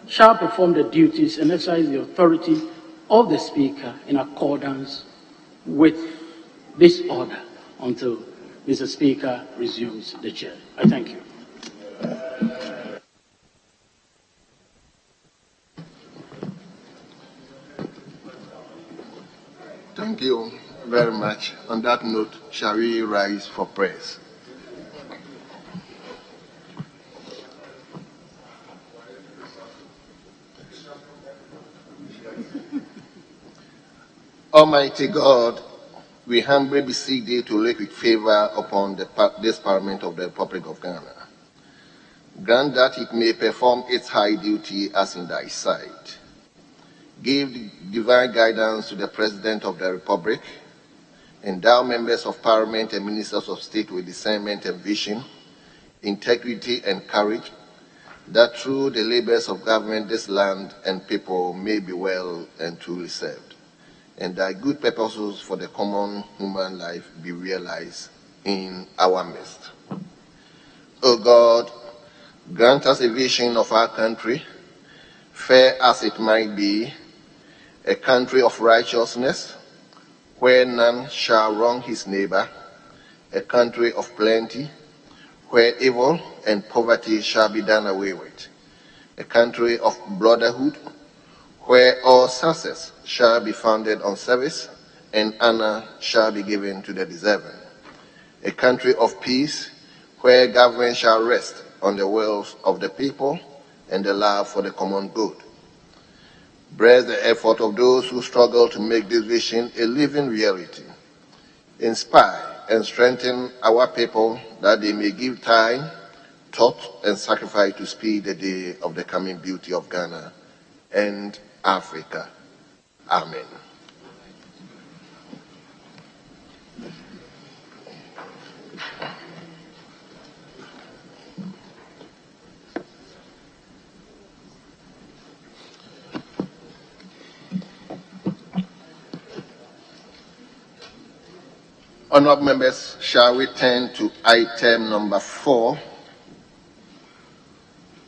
shall perform the duties and exercise the authority of the Speaker in accordance with this order until Mr. Speaker resumes the chair. I thank you. Thank you very much. On that note, shall we rise for prayers? Almighty God, we humbly beseech thee to look with favor upon this Parliament of the Republic of Ghana. Grant that it may perform its high duty as in thy sight. Give divine guidance to the President of the Republic. Endow members of Parliament and Ministers of State with discernment and vision, integrity and courage, that through the labors of government this land and people may be well and truly served, and thy good purposes for the common human life be realized in our midst. O God, grant us a vision of our country, fair as it might be, a country of righteousness, where none shall wrong his neighbor, a country of plenty, where evil and poverty shall be done away with, a country of brotherhood, where all success shall be founded on service and honor shall be given to the deserving, a country of peace, where government shall rest on the wills of the people and the love for the common good. Bless the effort of those who struggle to make this vision a living reality. Inspire and strengthen our people that they may give time, thought, and sacrifice to speed the day of the coming beauty of Ghana and Africa. Amen. Honourable members, shall we turn to item number 4,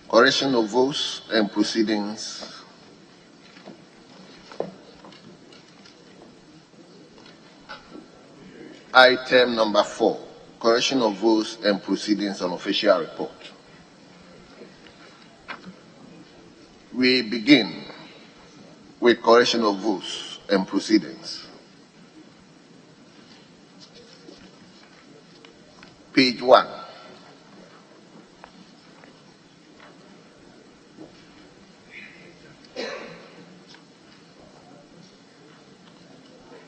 correction of votes and proceedings. Item number 4, correction of votes and proceedings on official report. We begin with correction of votes and proceedings. Page 1.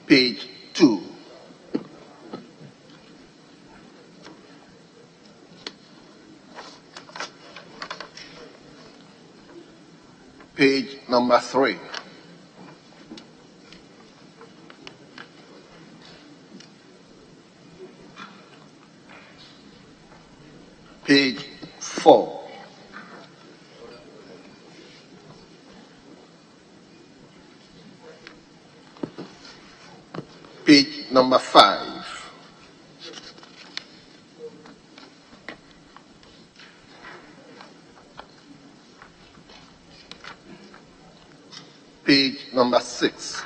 Page 2. Page number 3. Page 4. Page number 5. Page number 6.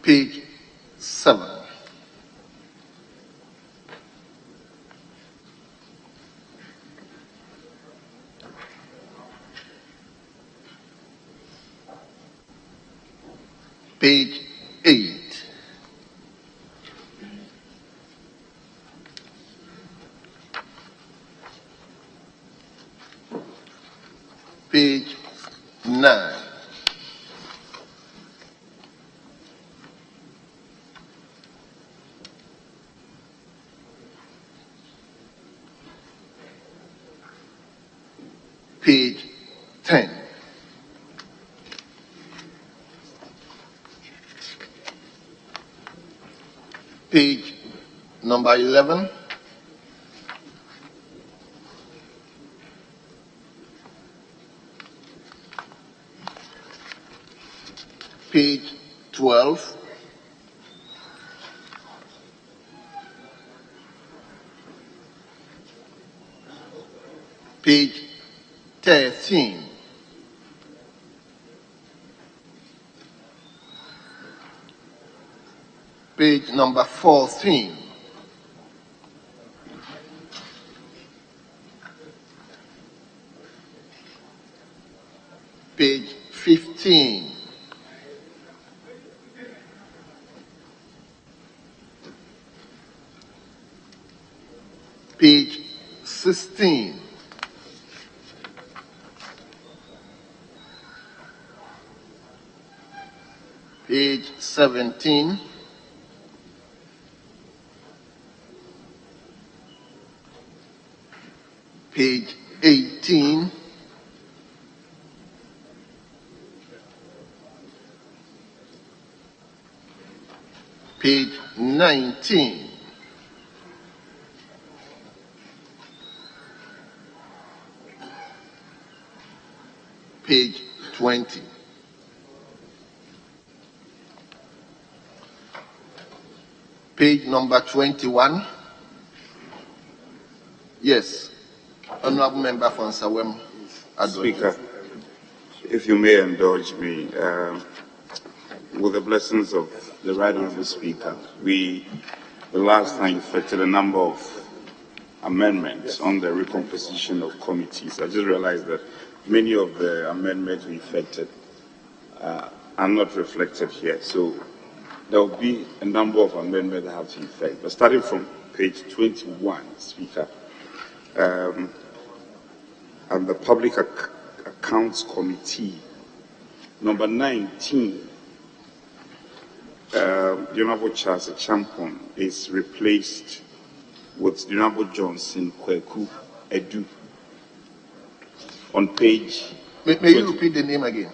Page 7. Page 8. Page 9. Page 10. Page number 11. Page 12. page 13, page number 14, page 15, page 16, page 17, page 18, page 19, page 20. Page number 21. Yes. Honorable Member from Sawem. Speaker, if you may indulge me, with the blessings of the Right Honourable Speaker, the last time effected a number of amendments on the recomposition of committees. I just realized that many of the amendments we effected are not reflected here. So there will be a number of amendments that have to effect. But starting from page 21, Speaker, and the Public Accounts Committee, number 19, the Honorable Charles Champon is replaced with the Honorable Johnson Kweku Edu. On page... May you repeat the name again?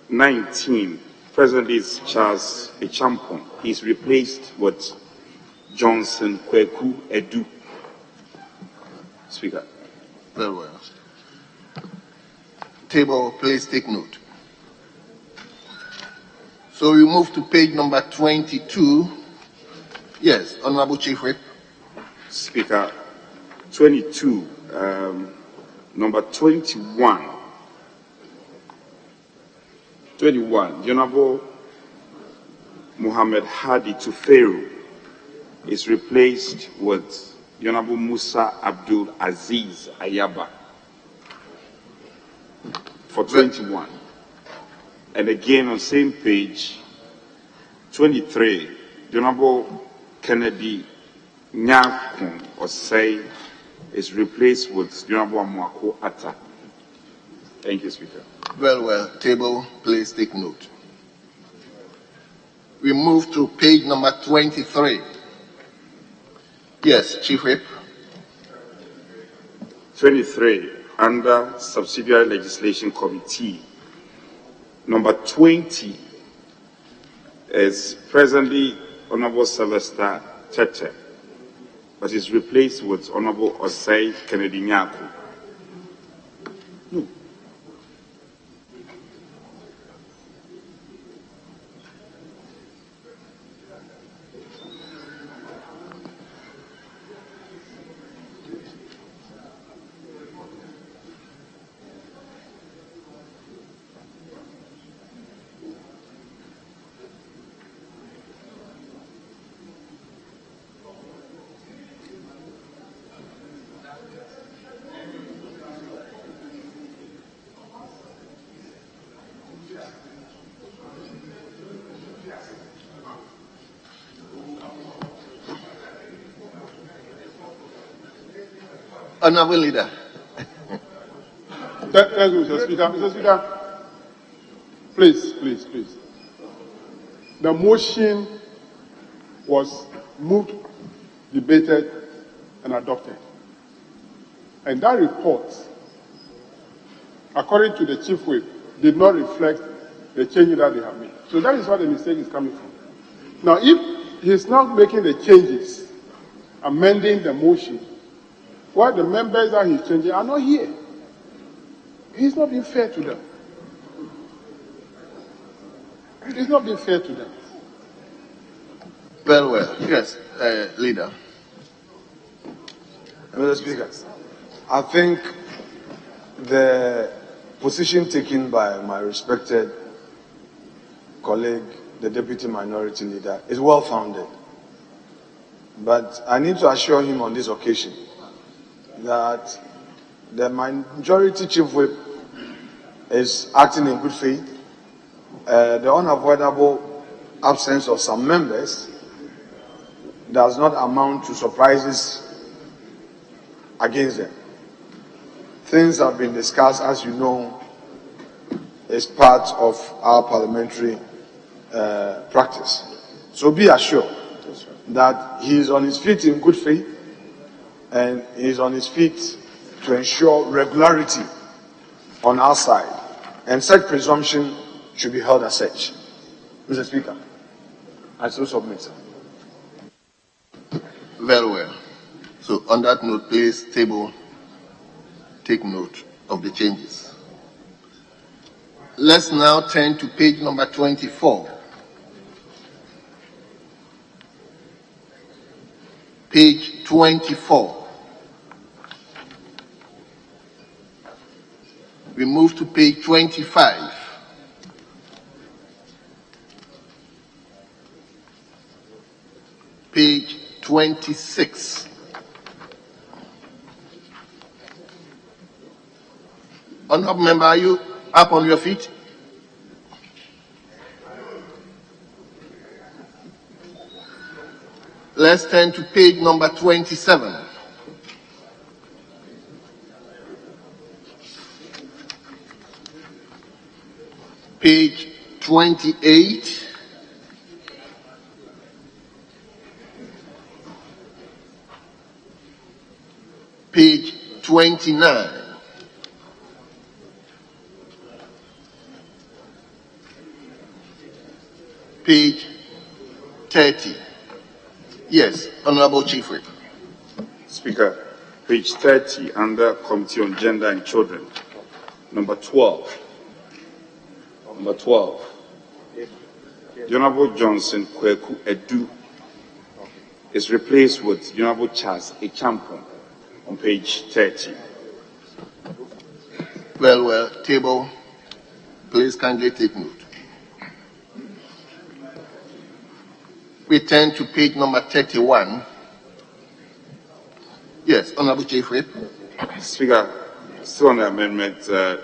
19, presently is Charles Champon. He's replaced with Johnson Kweku Edu. Speaker. Very well. Table, please take note. So we move to page number 22. Yes, Honorable Chief Whip. Speaker, 22, number 21. 21, the Honorable Muhammad Hadi Tuferu is replaced with the Honorable Musa Abdul Aziz Ayaba for 21. And again on same page, 23, the Honorable Kennedy Nyakun Osei is replaced with the Honorable Amwako Atta. Thank you, Speaker. Well, table, please take note. We move to page number 23. Yes, Chief Whip. 23, under Subsidiary Legislation Committee, number 20 is presently Honorable Sylvester Tete, but is replaced with Honorable Osei Kennedy Nyako. No. Honorable Leader. Thank you, Mr. Speaker. Mr. Speaker, please. The motion was moved, debated, and adopted. And that report, according to the Chief Whip, did not reflect the changes that they have made. So that is where the mistake is coming from. Now, if he's not making the changes, amending the motion, why the members that he's changing are not here? He's not being fair to them. He's not being fair to them. Well, yes, Leader. Mr. Speaker, I think the position taken by my respected colleague, the Deputy Minority Leader, is well-founded. But I need to assure him on this occasion that the Majority Chief Whip is acting in good faith. The unavoidable absence of some members does not amount to surprises against them. Things have been discussed, as you know, as part of our parliamentary practice. So be assured that he is on his feet in good faith, and he is on his feet to ensure regularity on our side, and such presumption should be held as such. Mr. Speaker, I so submit, sir. Very well. So on that note, please, table, take note of the changes. Let's now turn to page number 24. Page 24. We move to page 25. Page 26. Honorable member, are you up on your feet? Let's turn to page number 27. Page 28. Page 29. Page 30. Yes, Honorable Chief Whip. Speaker, page 30, under Committee on Gender and Children, number 12. Number 12. The Honorable Johnson Kweku Edu is replaced with the Honorable Charles Echampon on page 30. Well, table, please kindly take note. We turn to page number 31. Yes, Honorable Chief Whip. Speaker, still on the amendment,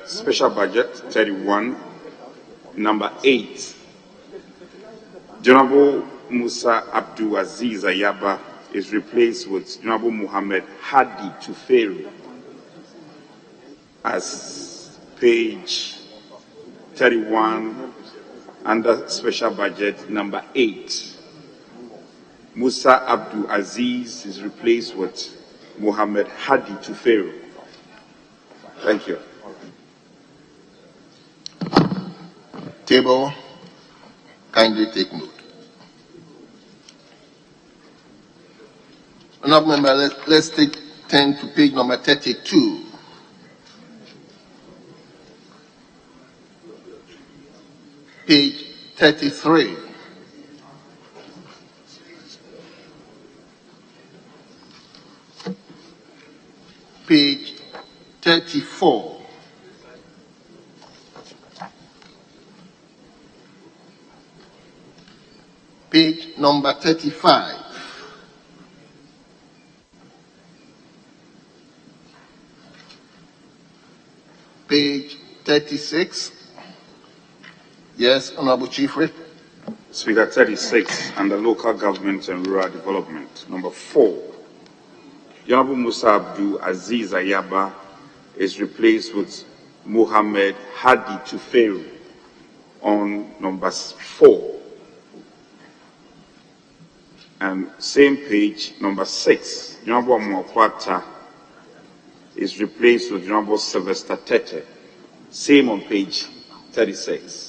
special budget 31, number 8. The Honorable Musa Abdul Aziz Ayaba is replaced with Honorable Muhammad Hadi Tuferi as page 31 under special budget number 8. Musa Abdul Aziz is replaced with Muhammad Hadi Tuferi. Thank you. Table, kindly take note. Honorable member, let's turn to page number 32. Page 33. Page 34. Page number 35. Page 36. Yes, Honorable Chief Whip. Speaker, 36 under Local Government and Rural Development, number 4. The Honorable Musa Abdul Aziz Ayaba is replaced with Muhammad Hadi Tuferi on number 4. And same page, number 6, the Honorable Mwakwata is replaced with the Honorable Sylvester Tete, same on page 36.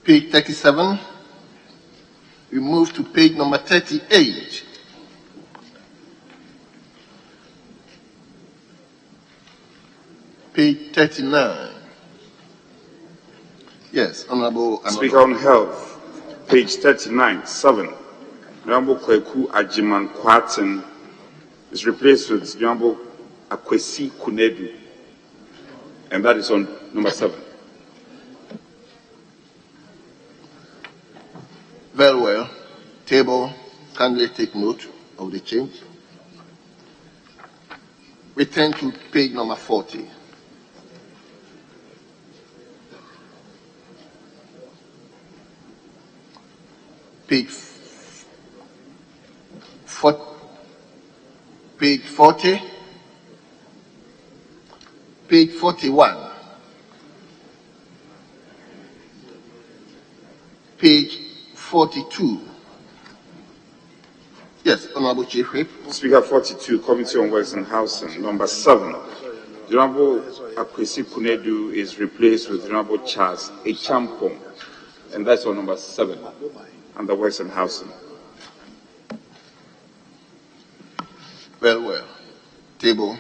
Page 37. We move to page number 38. Page 39. Yes, Honorable. Speaker on Health, page 39, 7. Honorable Kweku Ajiman Kwatin is replaced with Honorable Akwesi Kunedu, and that is on number 7. Very well. Table, kindly take note of the change. We turn to page number 40. Page 40. Page 40. Page 41. Page 42. Yes, Honorable Chief Whip. Speaker 42, Committee on Works and Housing, number 7. The Honorable Akwesi Kunedu is replaced with the Honorable Charles Echampong, and that's on number 7, under Works and Housing. Very well. Table,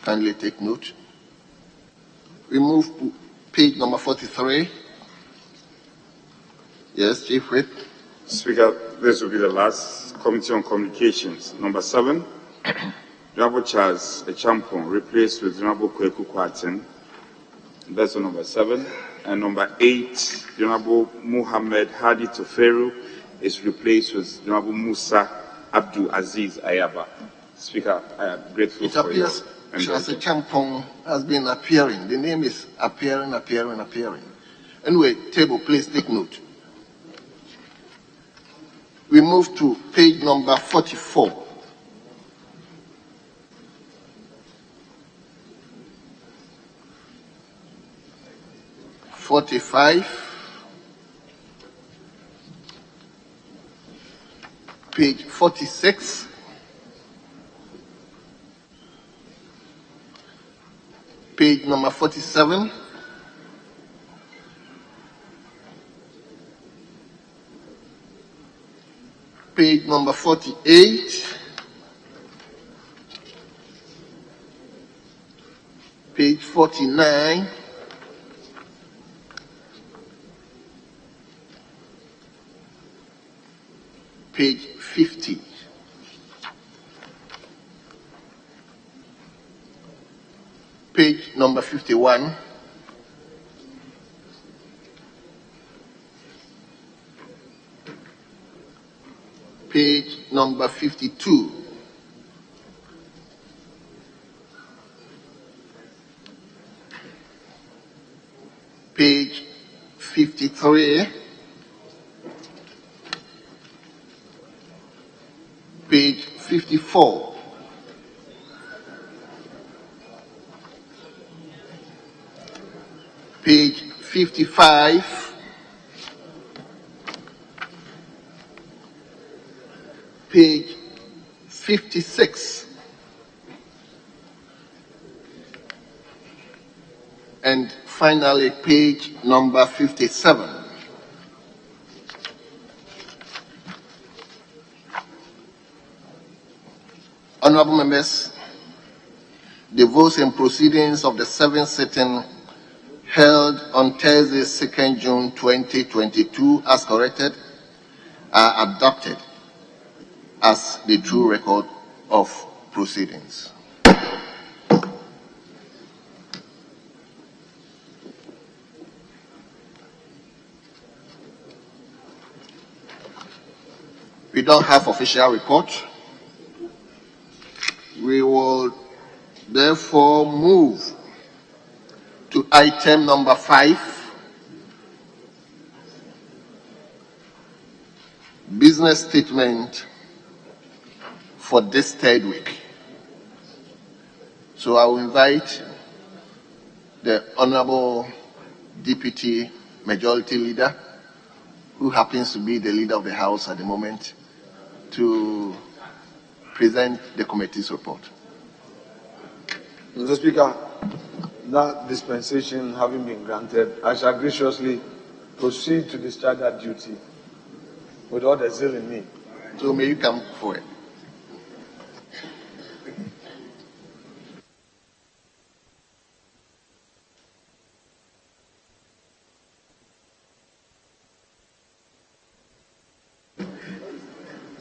kindly take note. We move to page number 43. Yes, Chief Whip. Speaker, this will be the last. Committee on Communications, number 7. Honorable Charles Echampong replaced with Honorable Kweku Kwatin, that's on number 7. And number 8, Honorable Muhammad Hadi Toferu is replaced with Honorable Musa Abdul Aziz Ayaba. Speaker, I am grateful It for your appears Charles Echampong has been appearing. The name is appearing. Anyway, table, please take note. We move to page number 44. Page 46. Page number 47. Page number 48. Page 49. Page 50. Page number 51. Page number 52. Page 53. Page 54. Page 55. Page 56. And finally, page number 57. Honorable members, the votes and proceedings of the 7th sitting held on Thursday, 2nd June 2022, as corrected, are adopted as the true record of proceedings. We don't have official report. We will therefore move to item number 5, business statement for this 3rd week. So I will invite the Honorable Deputy Majority Leader, who happens to be the leader of the House at the moment, to present the committee's report. Mr. Speaker, that dispensation having been granted, I shall graciously proceed to discharge that duty with all the zeal in me. So may you come forward.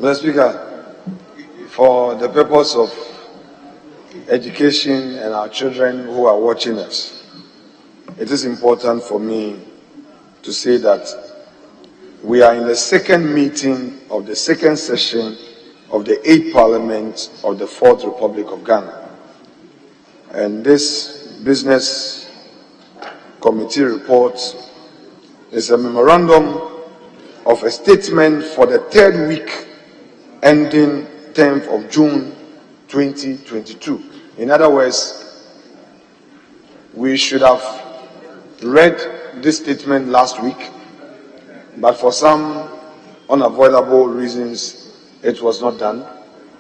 Mr. Speaker, for the purpose of education and our children who are watching us, it is important for me to say that we are in the second meeting of the second session of the 8th Parliament of the 4th Republic of Ghana. And this business committee report is a memorandum of a statement for the third week ending 10th of June 2022. In other words, we should have read this statement last week, but for some unavoidable reasons, it was not done.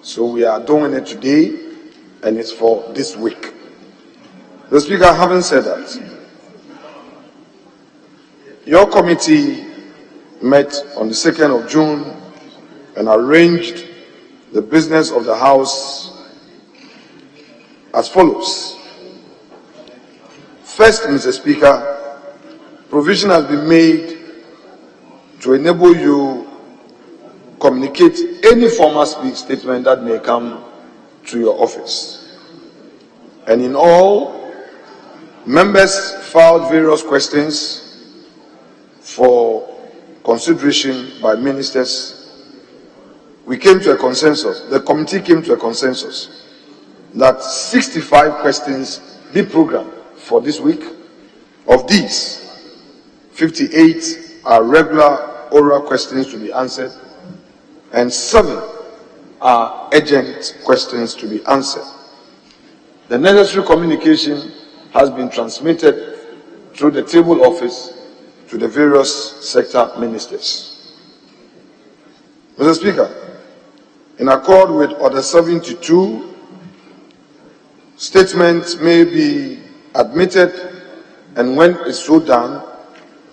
So we are doing it today, and it's for this week. The Speaker, having said that, your committee met on the 2nd of June and arranged the business of the House as follows. First, Mr. Speaker, provision has been made to enable you communicate any formal statement that may come to your office. And in all, members filed various questions for consideration by ministers. We came to a consensus, the committee came to a consensus that 65 questions be programmed for this week. Of these, 58 are regular oral questions to be answered, and 7 are urgent questions to be answered. The necessary communication has been transmitted through the table office to the various sector ministers. Mr. Speaker, in accord with Order 72, statements may be admitted and, when it's so done,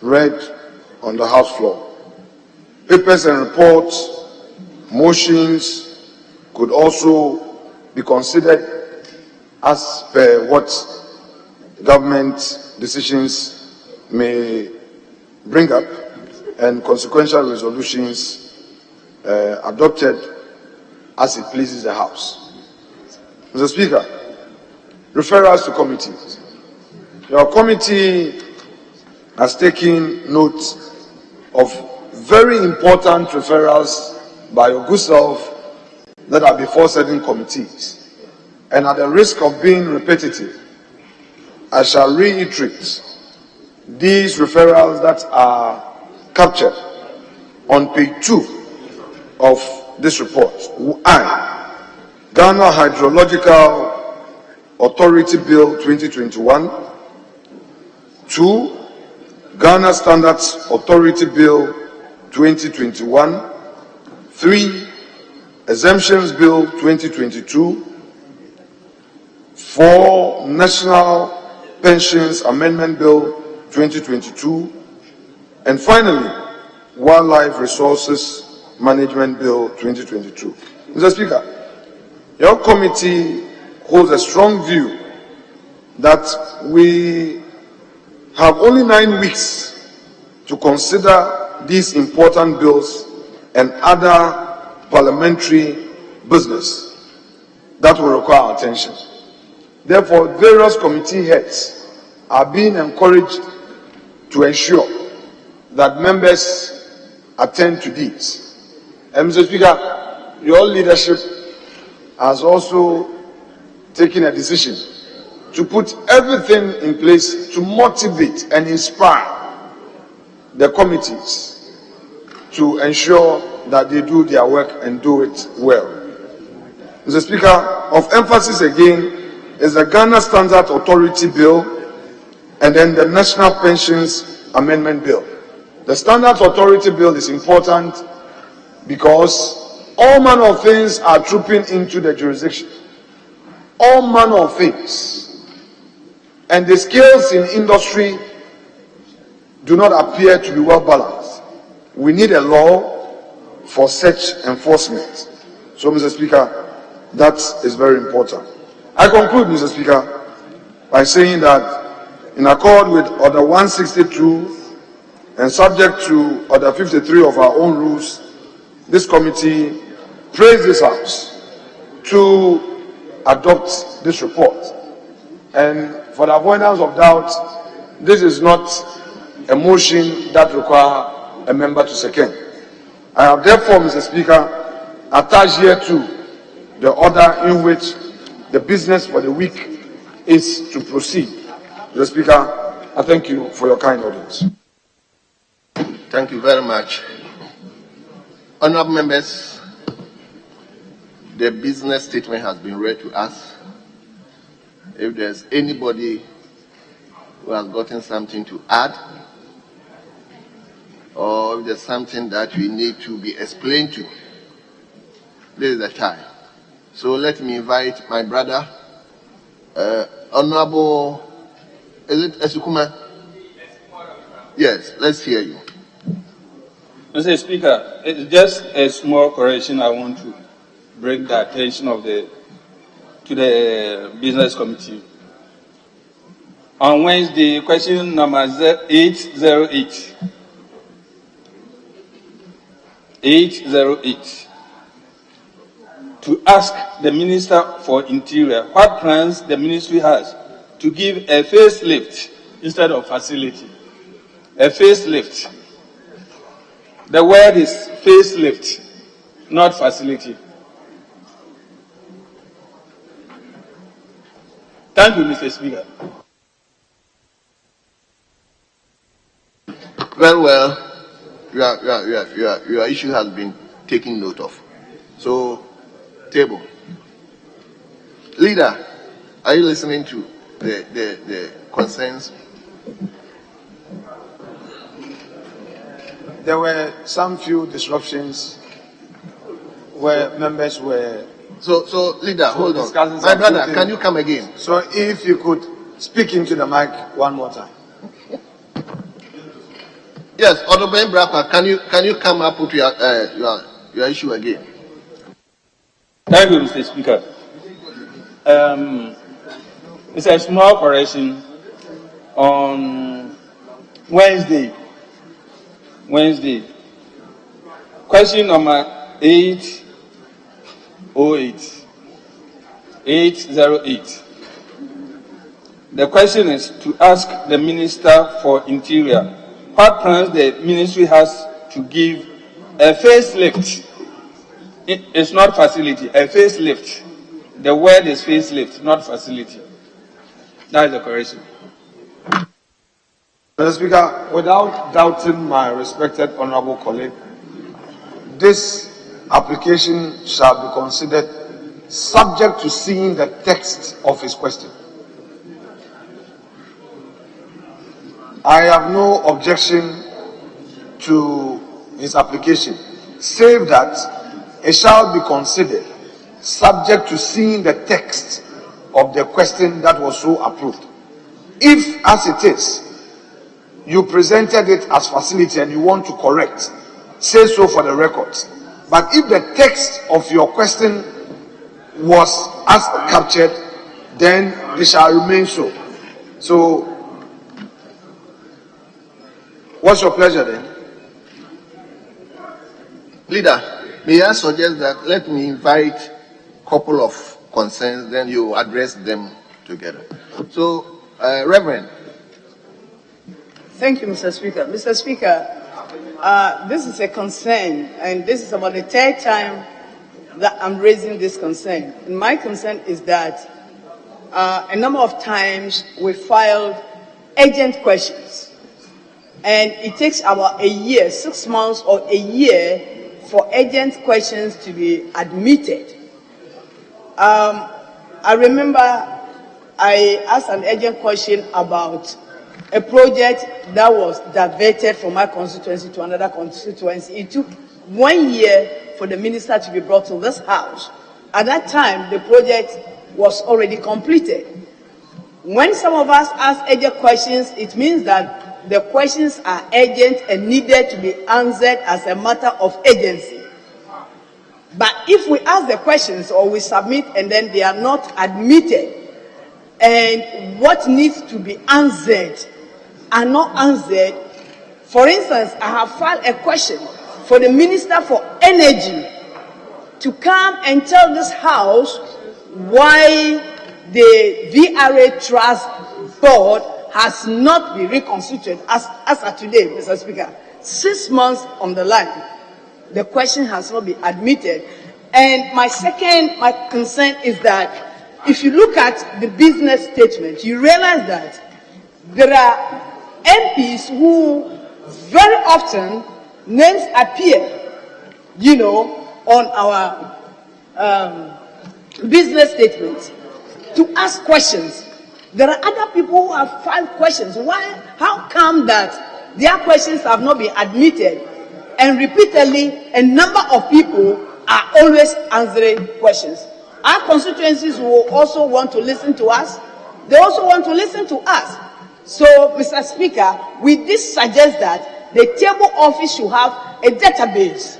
read on the House floor. Papers and reports, motions could also be considered as per what government decisions may bring up, and consequential resolutions adopted as it pleases the House. Mr. Speaker, referrals to committees. Your committee has taken note of very important referrals by your good self that are before certain committees. And at the risk of being repetitive, I shall reiterate these referrals that are captured on page 2 of this report. Ghana Hydrological Authority Bill 2021. 2. Ghana Standards Authority Bill 2021. 3. Exemptions Bill 2022. 4. National Pensions Amendment Bill 2022. And finally, Wildlife Resources Management Bill 2022. Mr. Speaker, your committee holds a strong view that we have only 9 weeks to consider these important bills and other parliamentary business that will require our attention. Therefore, various committee heads are being encouraged to ensure that members attend to these. And Mr. Speaker, your leadership has also taken a decision to put everything in place to motivate and inspire the committees to ensure that they do their work and do it well. Mr. Speaker, of emphasis again is the Ghana Standard Authority Bill and then the National Pensions Amendment Bill. The Standards Authority Bill is important because all manner of things are trooping into the jurisdiction. All manner of things. And the scales in industry do not appear to be well balanced. We need a law for such enforcement. So, Mr. Speaker, that is very important. I conclude, Mr. Speaker, by saying that in accord with Order 162 and subject to Order 53 of our own rules, this committee praise this House to adopt this report. And for the avoidance of doubt, this is not a motion that requires a member to second. I have therefore, Mr. Speaker, attached here to the order in which the business for the week is to proceed. Mr. Speaker, I thank you for your kind audience. Thank you very much. Honourable members, the business statement has been read to us. If there's anybody who has gotten something to add, or if there's something that we need to be explained to, this is the time. So let me invite my brother, Honorable, is it Esukuma? Yes, let's hear you. Mr. Speaker, it's just a small correction I want to bring the attention of the Business Committee. On Wednesday, question number 808. 808. To ask the Minister for Interior what plans the ministry has to give a facelift instead of facility. A facelift. The word is facelift, not facility. Thank you, Mr. Speaker. Very well, your issue has been taken note of. So, table. Leader, are you listening to the concerns? There were some few disruptions where members were. So leader, hold on. My brother, can you come again? So if you could speak into the mic one more time. Yes, Honorable Brapa, can you come up with your issue again? Thank you, Mr. Speaker. It's a small correction. On Wednesday, question number 808. 808. The question is to ask the Minister for Interior what plans the ministry has to give a facelift. It's not facility, a facelift. The word is facelift, not facility. That is the correction. Mr. Speaker, without doubting my respected honorable colleague, this application shall be considered subject to seeing the text of his question. I have no objection to his application, save that it shall be considered subject to seeing the text of the question that was so approved. If, as it is, you presented it as facility and you want to correct, say so for the records. But if the text of your question was as captured, then it shall remain so. So, what's your pleasure then? Leader, may I suggest that let me invite a couple of concerns, then you address them together. So, Reverend. Thank you, Mr. Speaker. Mr. Speaker, this is a concern, and this is about the third time that I'm raising this concern. And my concern is that a number of times we filed urgent questions, and it takes about a year, 6 months or a year for urgent questions to be admitted. I remember I asked an urgent question about a project that was diverted from my constituency to another constituency. It took 1 year for the minister to be brought to this house. At that time, the project was already completed. When some of us ask urgent questions, it means that the questions are urgent and needed to be answered as a matter of urgency. But if we ask the questions or we submit and then they are not admitted, and what needs to be answered are not answered. For instance, I have filed a question for the Minister for Energy to come and tell this House why the VRA Trust Board has not been reconstituted as of today, Mr. Speaker. 6 months on the line, the question has not been admitted. And my concern is that if you look at the business statement, you realize that there are MPs who very often names appear, on our business statements to ask questions. There are other people who have 5 questions. How come that their questions have not been admitted? And repeatedly, a number of people are always answering questions. Our constituencies will also want to listen to us. They also want to listen to us. So, Mr. Speaker, we this suggest that the table office should have a database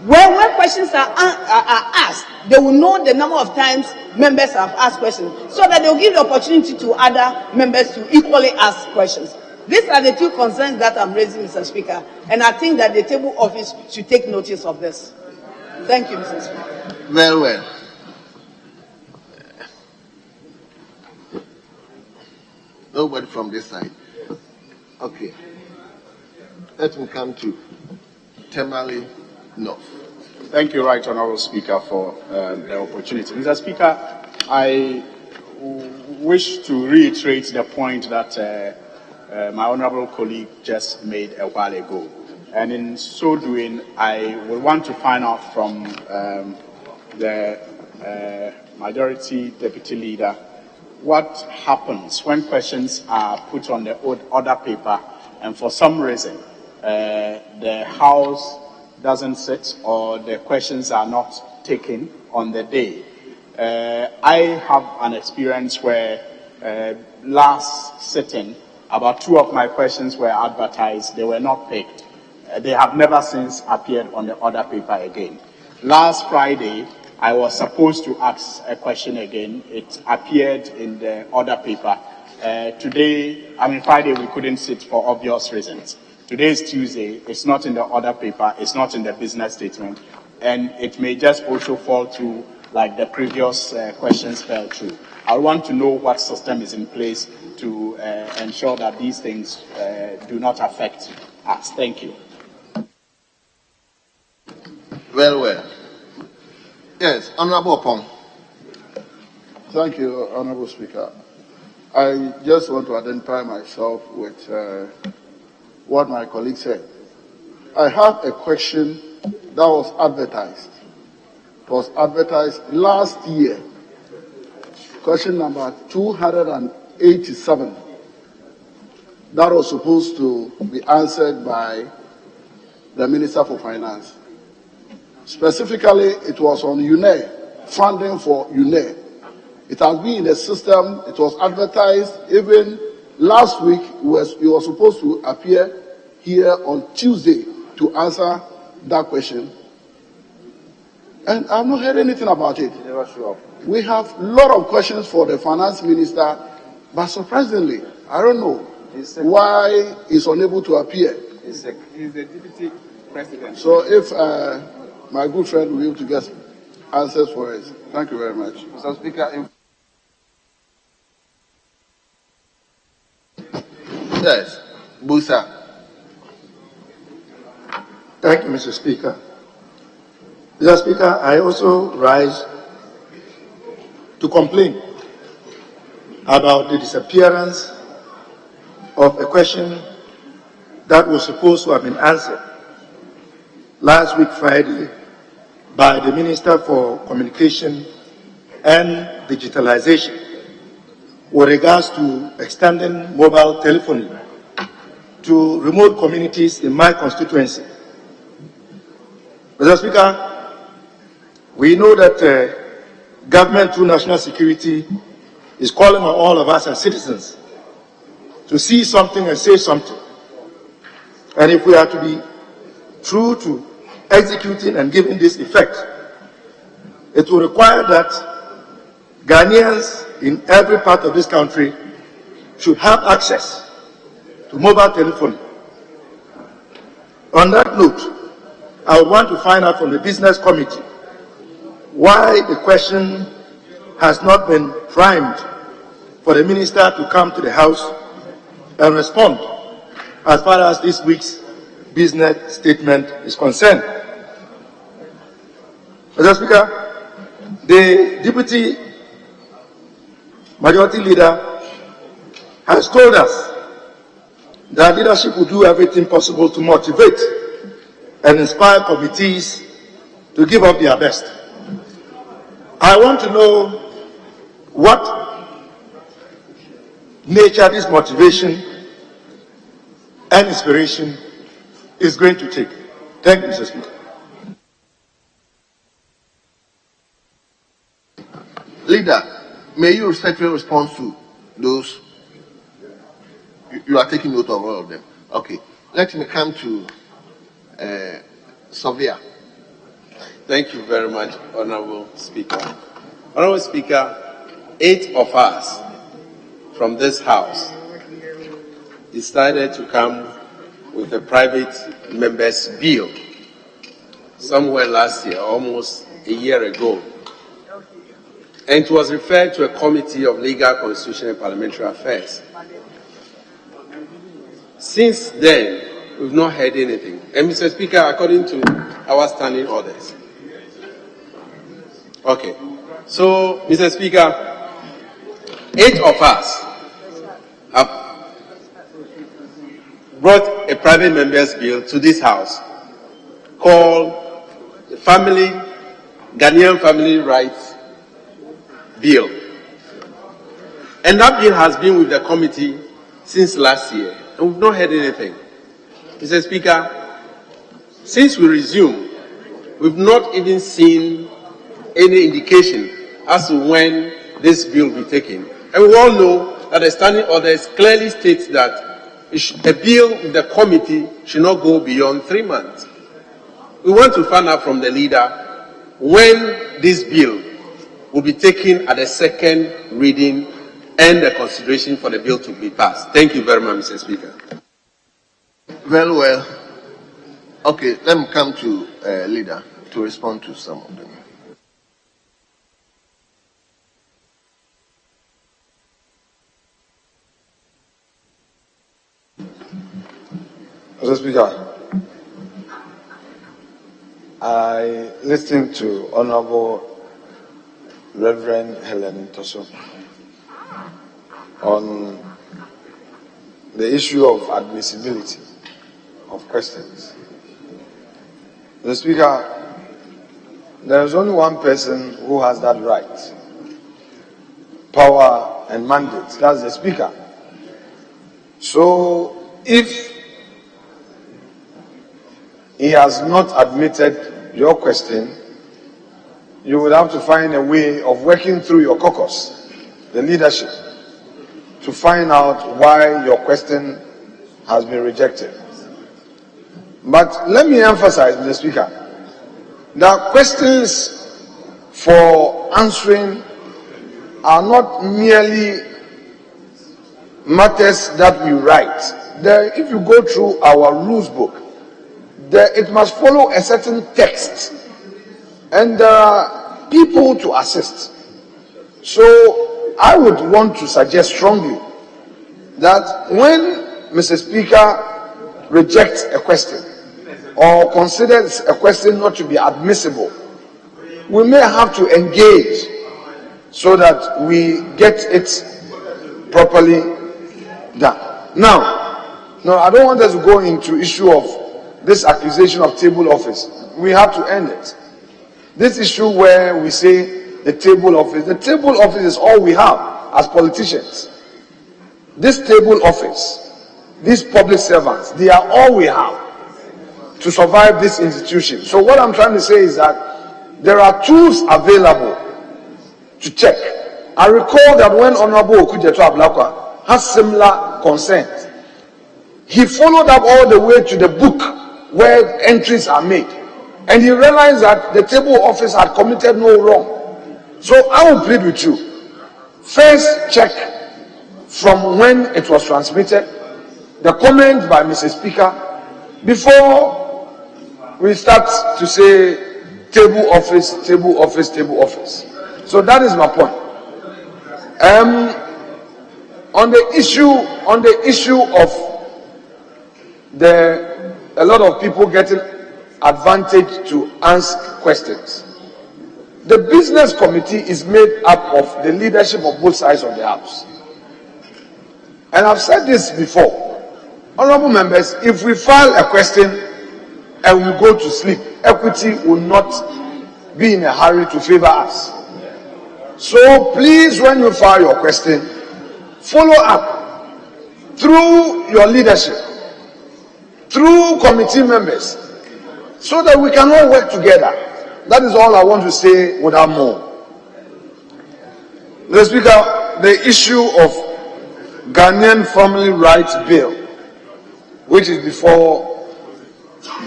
where when questions are asked, they will know the number of times members have asked questions, so that they will give the opportunity to other members to equally ask questions. These are the 2 concerns that I'm raising, Mr. Speaker, and I think that the table office should take notice of this. Thank you, Mr. Speaker. Very well. Nobody from this side. Okay. Let me come to Temali North. Thank you, Right Honourable Speaker, for the opportunity. Mr. Speaker, I wish to reiterate the point that my honourable colleague just made a while ago. And in so doing, I would want to find out from the Majority Deputy Leader what happens when questions are put on the order paper and for some reason the House doesn't sit or the questions are not taken on the day. I have an experience where last sitting, about 2 of my questions were advertised, they were not picked. They have never since appeared on the order paper again. Last Friday, I was supposed to ask a question again. It appeared in the order paper. Friday we couldn't sit for obvious reasons. Today is Tuesday, it's not in the order paper, it's not in the business statement, and it may just also fall through like the previous questions fell through. I want to know what system is in place to ensure that these things do not affect us. Thank you. Well. Yes, Honourable Pong. Thank you, Honourable Speaker. I just want to identify myself with what my colleague said. I have a question that was advertised. It was advertised last year. Question number 287. That was supposed to be answered by the Minister for Finance. Specifically, it was on UNE, funding for UNE. It has been in the system, it was advertised. Even last week, you were supposed to appear here on Tuesday to answer that question. And I've not heard anything about it. Never show up. We have a lot of questions for the Finance Minister, but surprisingly, I don't know why he's unable to appear. He's the Deputy President. So if my good friend will be able to get answers for us. Thank you very much. Mr. Speaker. Yes, Busa. Thank you, Mr. Speaker. Mr. Speaker, I also rise to complain about the disappearance of a question that was supposed to have been answered last week, Friday, by the Minister for Communication and Digitalization with regards to extending mobile telephony to remote communities in my constituency. Mr. Speaker, we know that government through national security is calling on all of us as citizens to see something and say something. And if we are to be true to executing and giving this effect, it will require that Ghanaians in every part of this country should have access to mobile telephony. On that note, I would want to find out from the Business Committee why the question has not been primed for the minister to come to the House and respond as far as this week's business statement is concerned. Mr. Speaker, the Deputy Majority Leader has told us that leadership will do everything possible to motivate and inspire committees to give up their best. I want to know what nature this motivation and inspiration is going to take. Thank you, Mr. Speaker. Leader, may you respectfully respond to those? You are taking note of all of them. Okay. Let me come to Sylvia. Thank you very much, Honorable Speaker. Honorable Speaker, 8 of us from this House decided to come with a private member's bill somewhere last year, almost a year ago. And it was referred to a committee of Legal, Constitutional and Parliamentary Affairs. Since then, we've not heard anything. And Mr. Speaker, according to our standing orders. Okay. So, Mr. Speaker, 8 of us have brought a private member's bill to this House called the Ghanaian Family Rights Bill. And that bill has been with the committee since last year, and we've not heard anything. Mr. Speaker, since we resumed, we've not even seen any indication as to when this bill will be taken. And we all know that the standing orders clearly states that a bill with the committee should not go beyond 3 months. We want to find out from the leader when this bill will be taken at the second reading and the consideration for the bill to be passed. Thank you very much, Mr. Speaker. Very well. Okay, let me come to leader to respond to some of them. Mr. Speaker, I listened to Honorable Reverend Helen Toso on the issue of admissibility of questions. Mr. Speaker, there is only one person who has that right, power and mandate. That's the Speaker. So if he has not admitted your question, you would have to find a way of working through your caucus, the leadership, to find out why your question has been rejected. But let me emphasize, Mr. Speaker, that questions for answering are not merely matters that we write. If you go through our rules book, it must follow a certain text, and there are people to assist. So I would want to suggest strongly that when Mr. Speaker rejects a question or considers a question not to be admissible, we may have to engage so that we get it properly done. Now, I don't want us to go into issue of this accusation of table office. We have to end it. This issue where we say the table office is all we have as politicians. This table office, these public servants, they are all we have to survive this institution. So what I'm trying to say is that there are tools available to check. I recall that when Honorable Okujeto Ablakwa has similar concerns, he followed up all the way to the book where entries are made, and he realized that the table office had committed no wrong. So I will plead with you, first check from when it was transmitted, the comment by Mr. Speaker, before we start to say table office, table office, table office. So that is my point. On the issue of a lot of people getting advantage to ask questions. The business committee is made up of the leadership of both sides of the house. And I've said this before. Honorable members, if we file a question and we go to sleep, equity will not be in a hurry to favor us. So please, when you file your question, follow up through your leadership, through committee members, so that we can all work together. That is all I want to say without more. Mr. Speaker, the issue of Ghanaian Family Rights Bill, which is before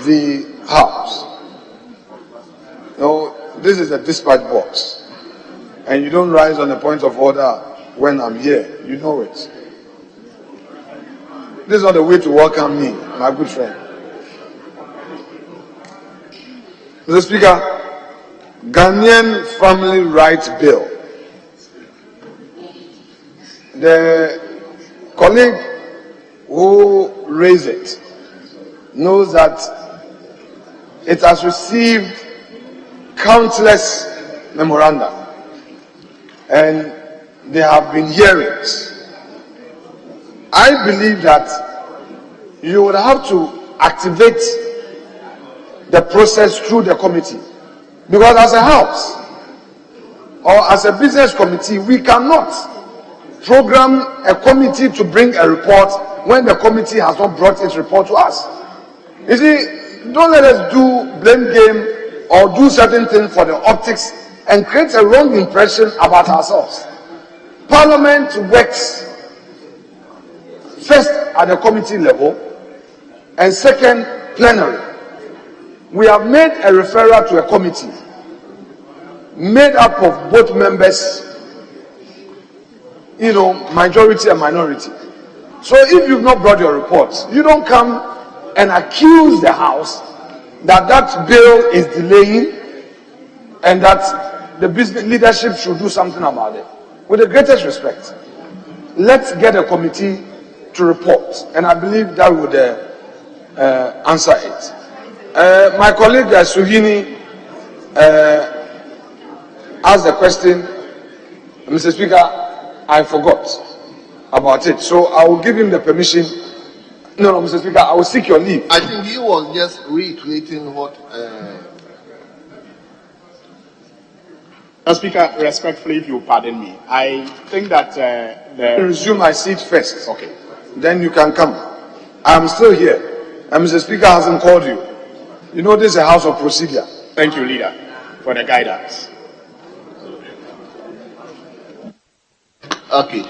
the House. No, this is a dispatch box. And you don't rise on a point of order when I'm here. You know it. This is not the way to welcome me, my good friend. Mr. Speaker, Ghanaian Family Rights Bill. The colleague who raised it knows that it has received countless memoranda. And there have been hearings. I believe that you would have to activate the process through the committee. Because as a house or as a business committee, we cannot program a committee to bring a report when the committee has not brought its report to us. You see, don't let us do blame game or do certain things for the optics and create a wrong impression about ourselves. Parliament works first at the committee level and second plenary. We have made a referral to a committee made up of both members, majority and minority. So if you've not brought your reports, you don't come and accuse the House that that bill is delaying and that the business leadership should do something about it. With the greatest respect, let's get a committee to report, and I believe that would answer it. My colleague Suhini asked the question. Mr. Speaker, I forgot about it, so I will give him the permission. No, Mr. Speaker, I will seek your leave. I think he was just reiterating what. Mr. Speaker, respectfully, if you pardon me, I think that Resume my seat first. Okay. Then you can come. I'm still here, and Mr. Speaker hasn't called you. You know this is a house of procedure. Thank you, Leader, for the guidance. Okay,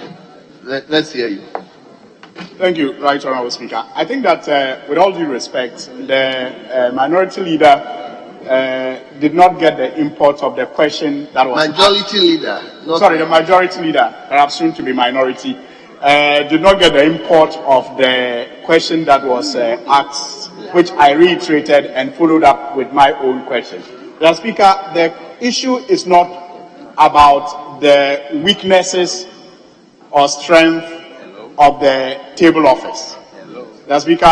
let's hear you. Thank you, Right Honourable Speaker. I think that, with all due respect, the Minority Leader did not get the import of the question that was Majority Leader. The Majority Leader, perhaps soon to be Minority, did not get the import of the question that was asked, which I reiterated and followed up with my own question. Mr. Speaker, the issue is not about the weaknesses or strength of the table office. Mr. Speaker,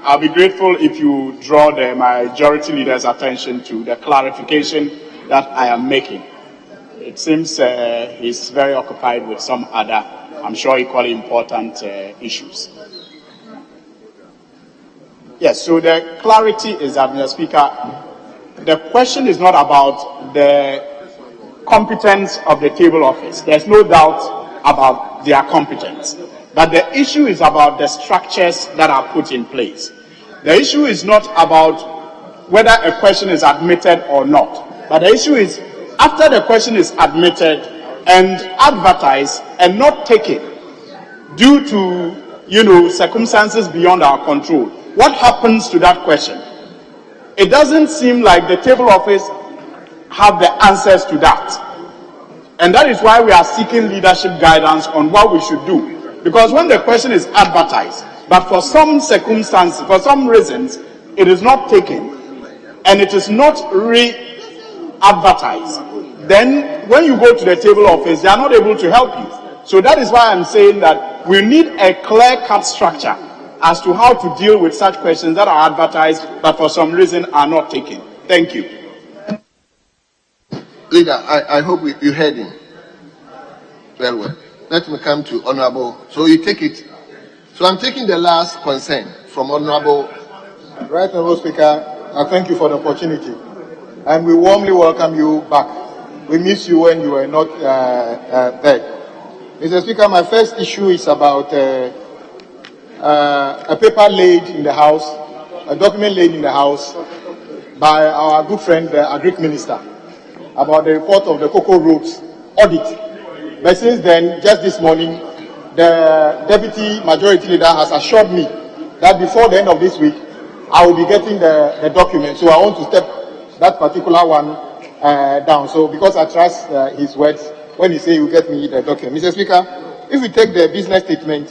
I'll be grateful if you draw the Majority Leader's attention to the clarification that I am making. It seems he's very occupied with some other, I'm sure equally important issues. Yes, so the clarity is that, Mr. Speaker, the question is not about the competence of the table office. There's no doubt about their competence. But the issue is about the structures that are put in place. The issue is not about whether a question is admitted or not. But the issue is, after the question is admitted and advertised and not taken due to, circumstances beyond our control, what happens to that question? It doesn't seem like the table office have the answers to that. And that is why we are seeking leadership guidance on what we should do. Because when the question is advertised, but for some circumstances, for some reasons, it is not taken, and it is not advertise, then when you go to the table office, they are not able to help you. So that is why I'm saying that we need a clear-cut structure as to how to deal with such questions that are advertised but for some reason are not taken. Thank you. Leader, I hope you heard him. Well. Let me come to Honorable. So you take it. So I'm taking the last concern from Honorable. Right, Honorable Speaker, I thank you for the opportunity. And we warmly welcome you back. We miss you when you were not there. Mr. Speaker, my first issue is about a paper laid in the House, a document laid in the House by our good friend, the Agric Minister, about the report of the Cocoa Roads audit. But since then, just this morning, the Deputy Majority Leader has assured me that before the end of this week, I will be getting the document. So I want to step that particular one down. So because I trust his words, when he says he will get me the document. Mr. Speaker, if we take the business statement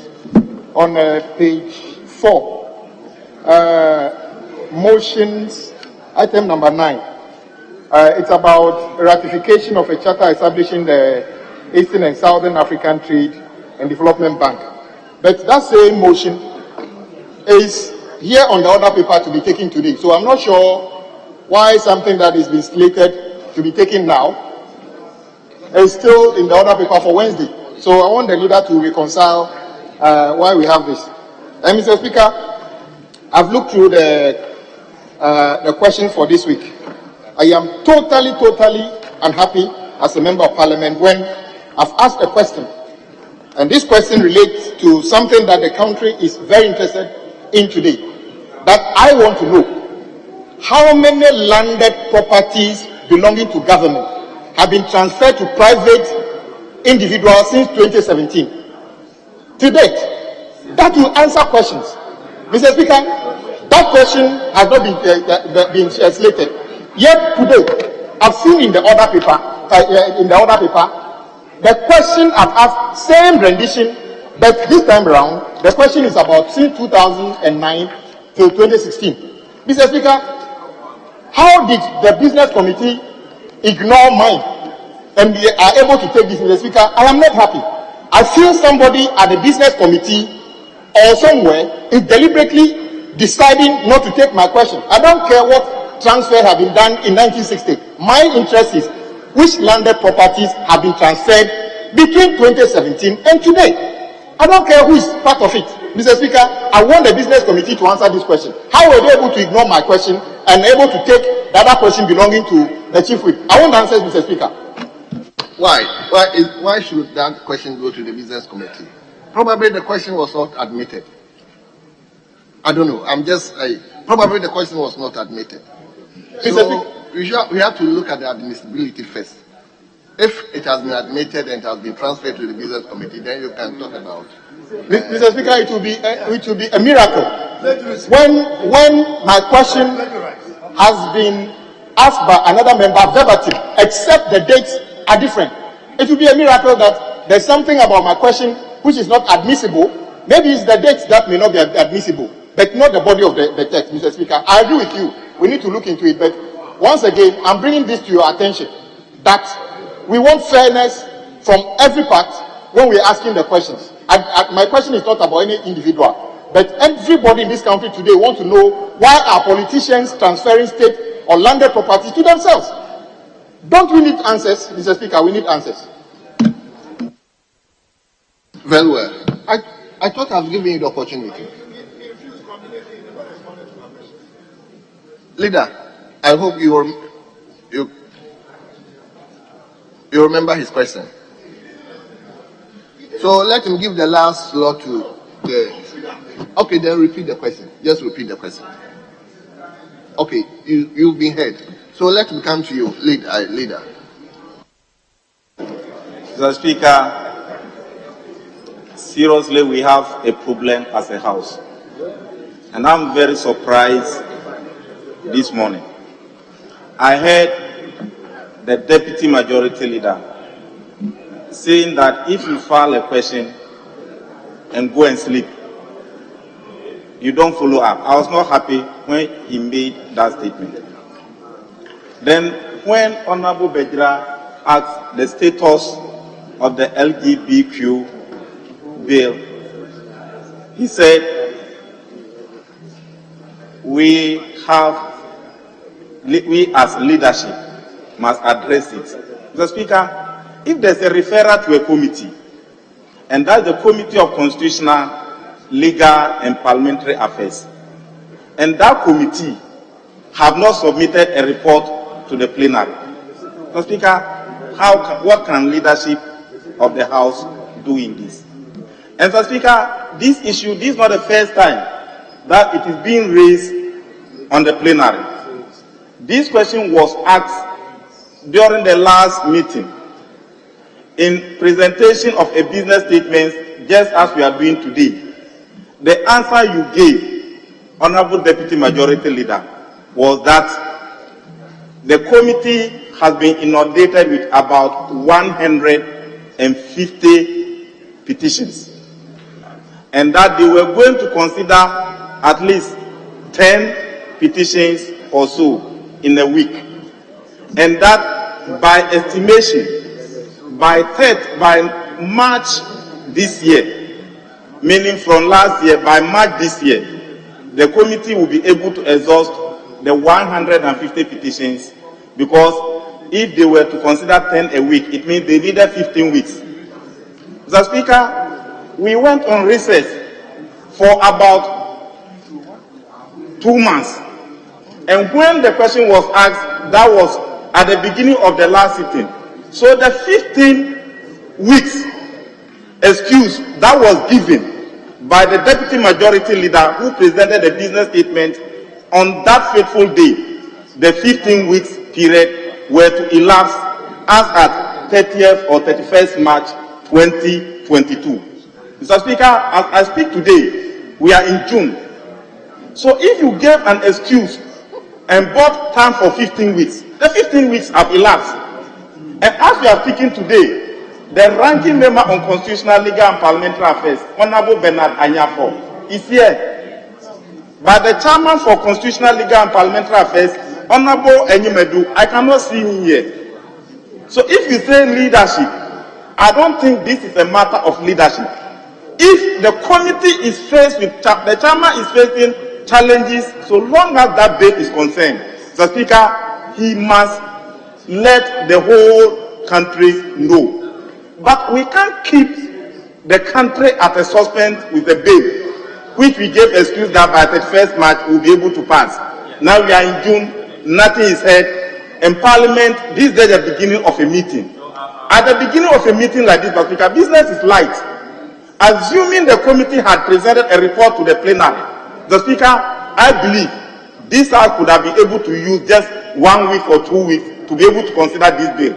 on page 4, motions, item number 9, it's about ratification of a charter establishing the Eastern and Southern African Trade and Development Bank. But that same motion is here on the order paper to be taken today. So I'm not sure why something that is being slated to be taken now is still in the order paper for Wednesday. So I want the leader to reconcile why we have this. And Mr. Speaker, I've looked through the questions for this week. I am totally unhappy as a member of Parliament when I've asked a question, and this question relates to something that the country is very interested in today, that I want to know. How many landed properties belonging to government have been transferred to private individuals since 2017? To date, that will answer questions. Mr. Speaker, that question has not been slated. Yet today, I've seen in the order paper, the question I've asked, same rendition, but this time around, the question is about since 2009 to 2016. Mr. Speaker, how did the business committee ignore mine and we are able to take this? Mr. Speaker, I am not happy. I feel somebody at the business committee or somewhere is deliberately deciding not to take my question. I don't care what transfer have been done in 1960. My interest is which landed properties have been transferred between 2017 and today. I don't care who is part of it. Mr. Speaker, I want the business committee to answer this question. How were they able to ignore my question and able to take the other question belonging to the chief whip? I want answers, Mr. Speaker. Why should that question go to the business committee? Probably the question was not admitted. I don't know. Probably the question was not admitted. So we have to look at the admissibility first. If it has been admitted and it has been transferred to the business committee, then you can talk about. Mr. Speaker, it will be a miracle when my question has been asked by another member verbatim, except the dates are different. It will be a miracle that there's something about my question which is not admissible. Maybe it's the dates that may not be admissible, but not the body of the text, Mr. Speaker. I agree with you. We need to look into it. But once again, I'm bringing this to your attention that we want fairness from every part when we're asking the questions. My question is not about any individual, but everybody in this country today wants to know why are politicians transferring state or landed properties to themselves. Don't we need answers, Mr. Speaker? We need answers. Very well. I thought I've given you the opportunity. Leader, I hope you remember his question. So let him give the last slot to the. Okay, then repeat the question. Just repeat the question. Okay, you've been heard. So let me come to you, leader. Mr. Speaker, seriously, we have a problem as a house. And I'm very surprised this morning. I heard the Deputy Majority Leader saying that if you file a question and go and sleep, you don't follow up. I was not happy when he made that statement. Then when Honorable Bejra asked the status of the LGBTQ bill, he said, we as leadership must address it. Mr. Speaker, if there's a referral to a committee, and that's the Committee of Constitutional, Legal and Parliamentary Affairs, and that committee have not submitted a report to the plenary, Mr. Speaker, what can leadership of the House do in this? And Mr. Speaker, this issue, this is not the first time that it is being raised on the plenary. This question was asked during the last meeting in presentation of a business statement, just as we are doing today. The answer you gave, Honorable Deputy Majority Leader, was that the committee has been inundated with about 150 petitions, and that they were going to consider at least 10 petitions or so in a week, and that by estimation, by March this year, meaning from last year, by March this year, the committee will be able to exhaust the 150 petitions, because if they were to consider 10 a week, it means they needed 15 weeks. Mr. Speaker, we went on recess for about 2 months. And when the question was asked, that was at the beginning of the last sitting. So the 15 weeks excuse that was given by the Deputy Majority Leader who presented the business statement on that fateful day, the 15 weeks period were to elapse as at 30th or 31st March 2022. Mr. Speaker, as I speak today, we are in June. So if you gave an excuse and bought time for 15 weeks, the 15 weeks have elapsed. And as we are speaking today, the ranking member on Constitutional, Legal and Parliamentary Affairs, Honorable Bernard Anyafo, is here. But the chairman for Constitutional, Legal and Parliamentary Affairs, Honorable Enyimedu, I cannot see him here. So if you say leadership, I don't think this is a matter of leadership. If the committee is faced with, the chairman is facing challenges, so long as that bill is concerned, the Speaker, he must let the whole country know. But we can't keep the country at a suspense with a bill, which we gave excuse that by 31st March we'll be able to pass. Now we are in June, nothing is heard. In Parliament, this is the beginning of a meeting. At the beginning of a meeting like this, Speaker, business is light. Assuming the committee had presented a report to the plenary, the Speaker, I believe this House could have been able to use just 1 week or 2 weeks to be able to consider this bill.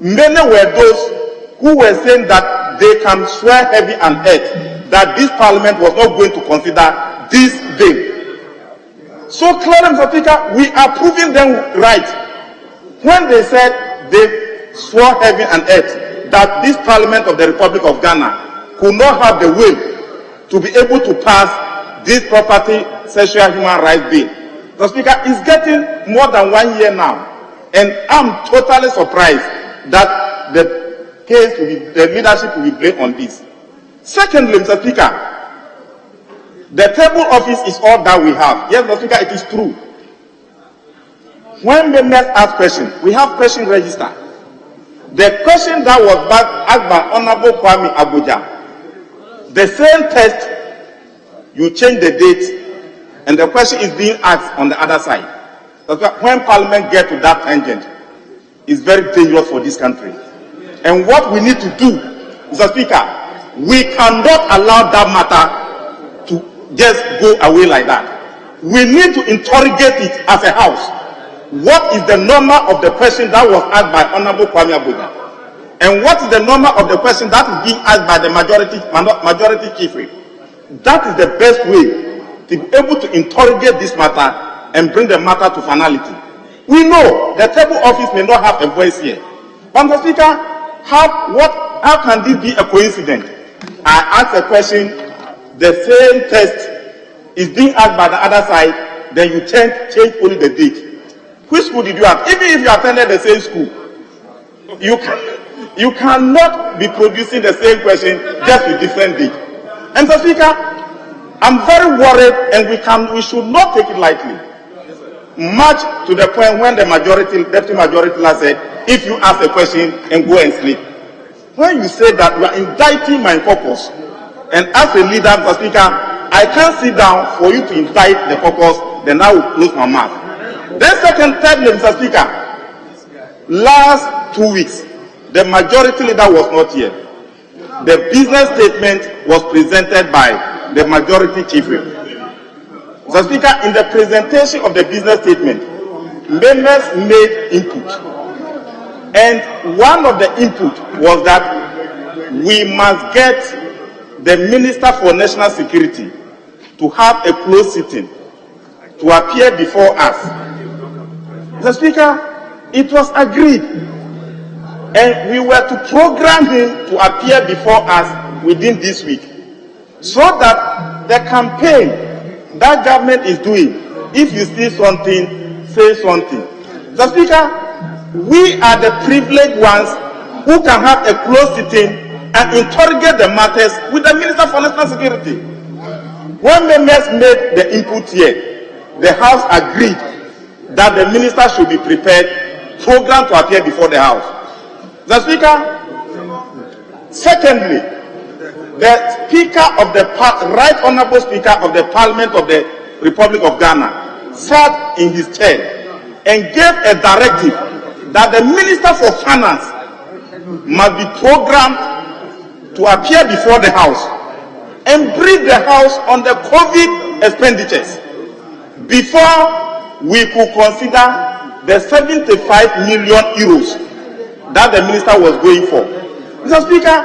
Many were those who were saying that they can swear heavy and earth that this Parliament was not going to consider this bill. So clearly, Mr. Speaker, we are proving them right when they said they swore heaven and earth that this Parliament of the Republic of Ghana could not have the will to be able to pass this property sexual human rights bill. The Speaker is getting more than 1 year now, and I'm totally surprised that the case will be, the leadership will be blamed on this. Secondly, Mr. Speaker, the table office is all that we have. Yes, Mr. Speaker, it is true. When members ask questions, we have question register. The question that was asked by Honorable Kwame Abuja, the same text, you change the date, and the question is being asked on the other side. When Parliament gets to that tangent, it's very dangerous for this country. And what we need to do, Mr. Speaker, we cannot allow that matter to just go away like that. We need to interrogate it as a House. What is the number of the question that was asked by Honorable Kwame Abuja? And what is the number of the question that is being asked by the majority chief whip? That is the best way to be able to interrogate this matter and bring the matter to finality. We know the table office may not have a voice here. But Mr. Speaker, how can this be a coincidence? I ask a question, the same text is being asked by the other side, then you change only the date. Which school did you have? Even if you attended the same school, you cannot be producing the same question just with different date. And Mr. Speaker, I'm very worried, and we should not take it lightly. Much to the point when the deputy majority leader said, if you ask a question and go and sleep. When you say that, you are indicting my caucus. And as a leader, Mr. Speaker, I can't sit down for you to indict the caucus, then I will close my mouth. Then thirdly, Mr. Speaker, last 2 weeks, the majority leader was not here. The business statement was presented by the majority chief whip. Mr. Speaker, in the presentation of the business statement, members made input. And one of the input was that we must get the Minister for National Security to have a closed sitting to appear before us. Mr. Speaker, it was agreed, and we were to program him to appear before us within this week, so that the campaign that government is doing, if you see something, say something. Mr. Speaker, we are the privileged ones who can have a closed sitting and interrogate the matters with the Minister for National Security. When members made the input here, the House agreed that the minister should be prepared, programmed to appear before the House. The Speaker, secondly, the Speaker of the Right Honourable Speaker of the Parliament of the Republic of Ghana sat in his chair and gave a directive that the Minister for Finance must be programmed to appear before the House and brief the House on the COVID expenditures before we could consider the 75 million euros that the minister was going for. Mr. Speaker,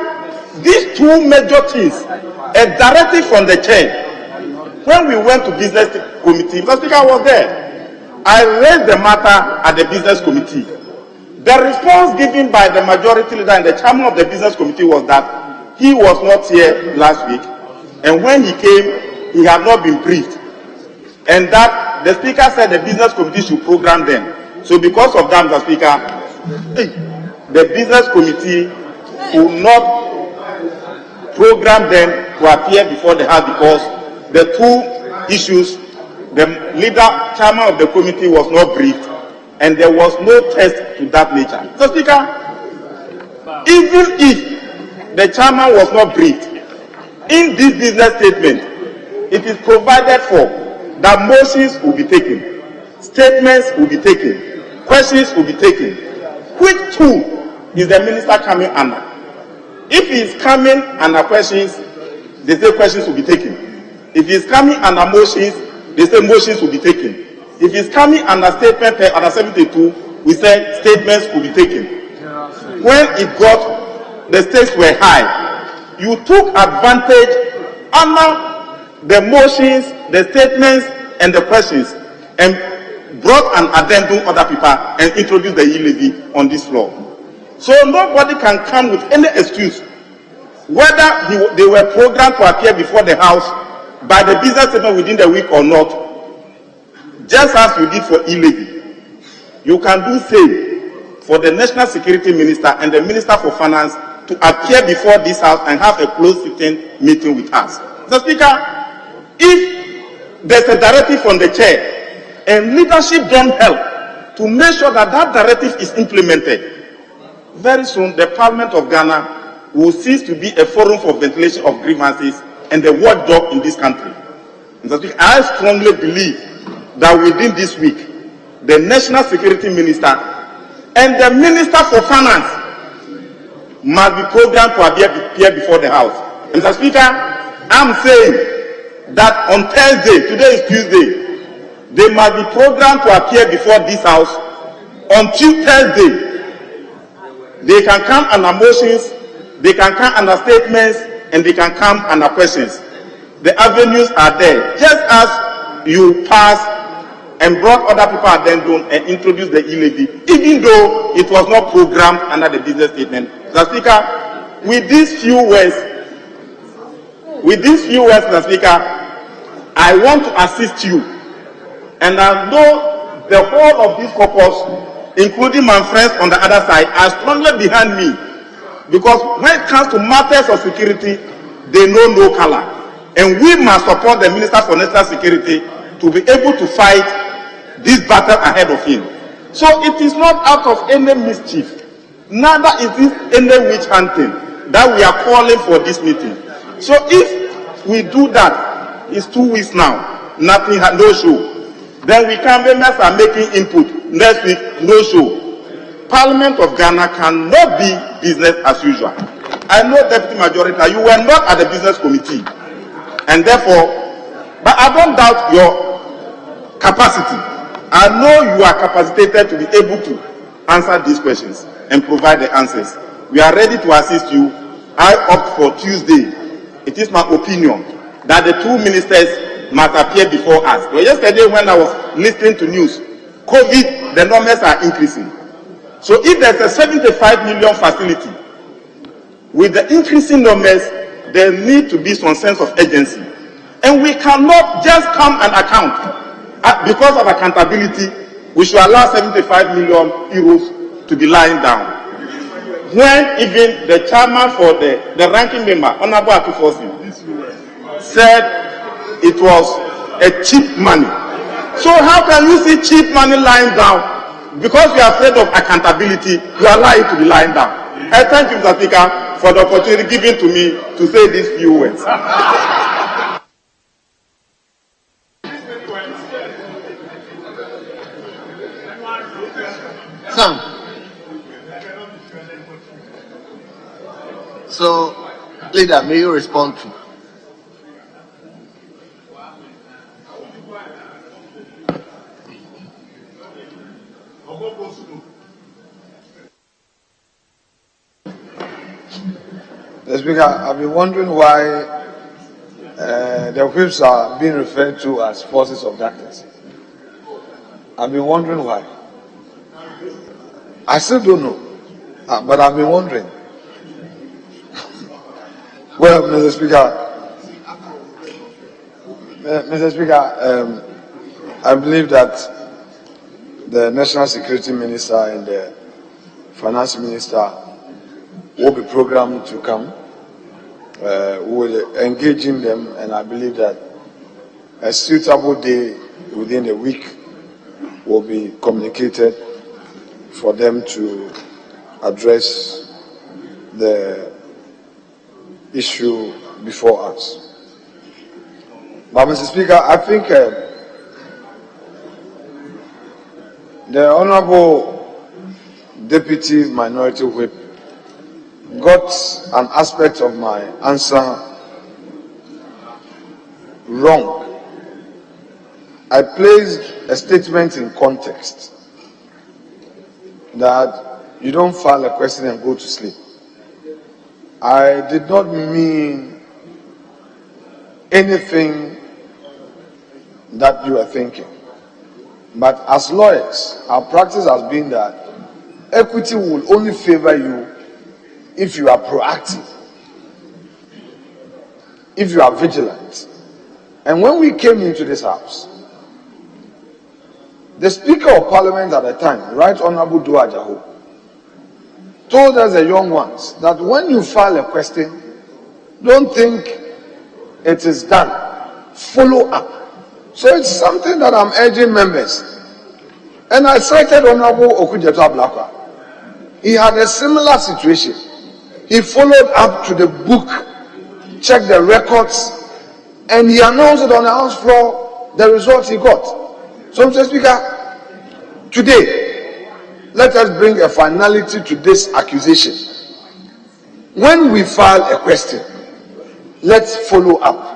these two major things, a directive from the chair. When we went to business committee, Mr. Speaker, I was there. I raised the matter at the business committee. The response given by the majority leader and the chairman of the business committee was that he was not here last week, and when he came, he had not been briefed, and that the speaker said the business committee should program them. So because of that, Mr. Speaker, the business committee could not program them to appear before the House because the two issues, the chairman of the committee was not briefed, and there was no test to that nature. So, Speaker, even if the chairman was not briefed, in this business statement, it is provided for that motions will be taken, statements will be taken, questions will be taken. Which two is the minister coming under? If he is coming under questions, they say questions will be taken. If he is coming under motions, they say motions will be taken. If he is coming under statement under 72, we say statements will be taken. When it got, the stakes were high. You took advantage under the motions, the statements, and the questions, and brought an addendum other people and introduced the e-levy on this floor. So nobody can come with any excuse, whether they were programmed to appear before the House by the business statement within the week or not, just as you did for e-levy. You can do same for the National Security Minister and the Minister for Finance to appear before this House and have a closed sitting meeting with us. Mr. Speaker, if there's a directive from the chair and leadership don't help to make sure that that directive is implemented, very soon the Parliament of Ghana will cease to be a forum for ventilation of grievances and the watchdog in this country. Mr. Speaker, I strongly believe that within this week, the National Security Minister and the Minister for Finance must be programmed to appear before the House. Mr. Speaker, I'm saying that on Thursday, today is Tuesday, they must be programmed to appear before this House. On Thursday, they can come under motions, they can come under statements, and they can come under questions. The avenues are there. Just as you passed and brought other people addendum and introduced the e-levy, even though it was not programmed under the business statement. Mr. Speaker, with these few words, Mr. Speaker, I want to assist you, and I know the whole of this caucus, including my friends on the other side, are strongly behind me. Because when it comes to matters of security, they know no color. And we must support the Minister for National Security to be able to fight this battle ahead of him. So it is not out of any mischief, neither is it any witch hunting that we are calling for this meeting. So if we do that, it's 2 weeks now, nothing, no show. Then we can, members are making input, next week, no show. Parliament of Ghana cannot be business as usual. I know, Deputy Majority, you were not at the business committee, and therefore, but I don't doubt your capacity. I know you are capacitated to be able to answer these questions and provide the answers. We are ready to assist you. I opt for Tuesday. It is my opinion that the 2 ministers must appear before us. But yesterday when I was listening to news, COVID, the numbers are increasing. So if there's a 75 million facility, with the increasing numbers, there need to be some sense of urgency. And we cannot just come and account. Because of accountability, we should allow 75 million euros to be lying down. When even the chairman for the ranking member, Honorable Akufosi, said it was a cheap money. So how can you see cheap money lying down? Because you are afraid of accountability, you allow it to be lying down. I thank you, Mr. Speaker, for the opportunity given to me to say these few words. So, Leader, may you respond to? Mr. Speaker, I've been wondering why the whips are being referred to as forces of darkness. I've been wondering why. I still don't know, but I've been wondering. Well, Mr. Speaker, I believe that the National Security Minister and the Finance Minister will be programmed to come. We will engage in them, and I believe that a suitable day within a week will be communicated for them to address the issue before us. But, Mr. Speaker, I think the Honorable Deputy Minority Whip got an aspect of my answer wrong. I placed a statement in context that you don't file a question and go to sleep. I did not mean anything that you are thinking. But as lawyers, our practice has been that equity will only favor you if you are proactive, if you are vigilant. And when we came into this house, the Speaker of Parliament at the time, Right Honorable Dua Jaho, told us, the young ones, that when you file a question, don't think it is done. Follow up. So it's something that I'm urging members. And I cited Honorable Okujeto Ablakwa. He had a similar situation. He followed up to the book, checked the records, and he announced it on the House floor, the results he got. So, Mr. Speaker, today, let us bring a finality to this accusation. When we file a question, let's follow up.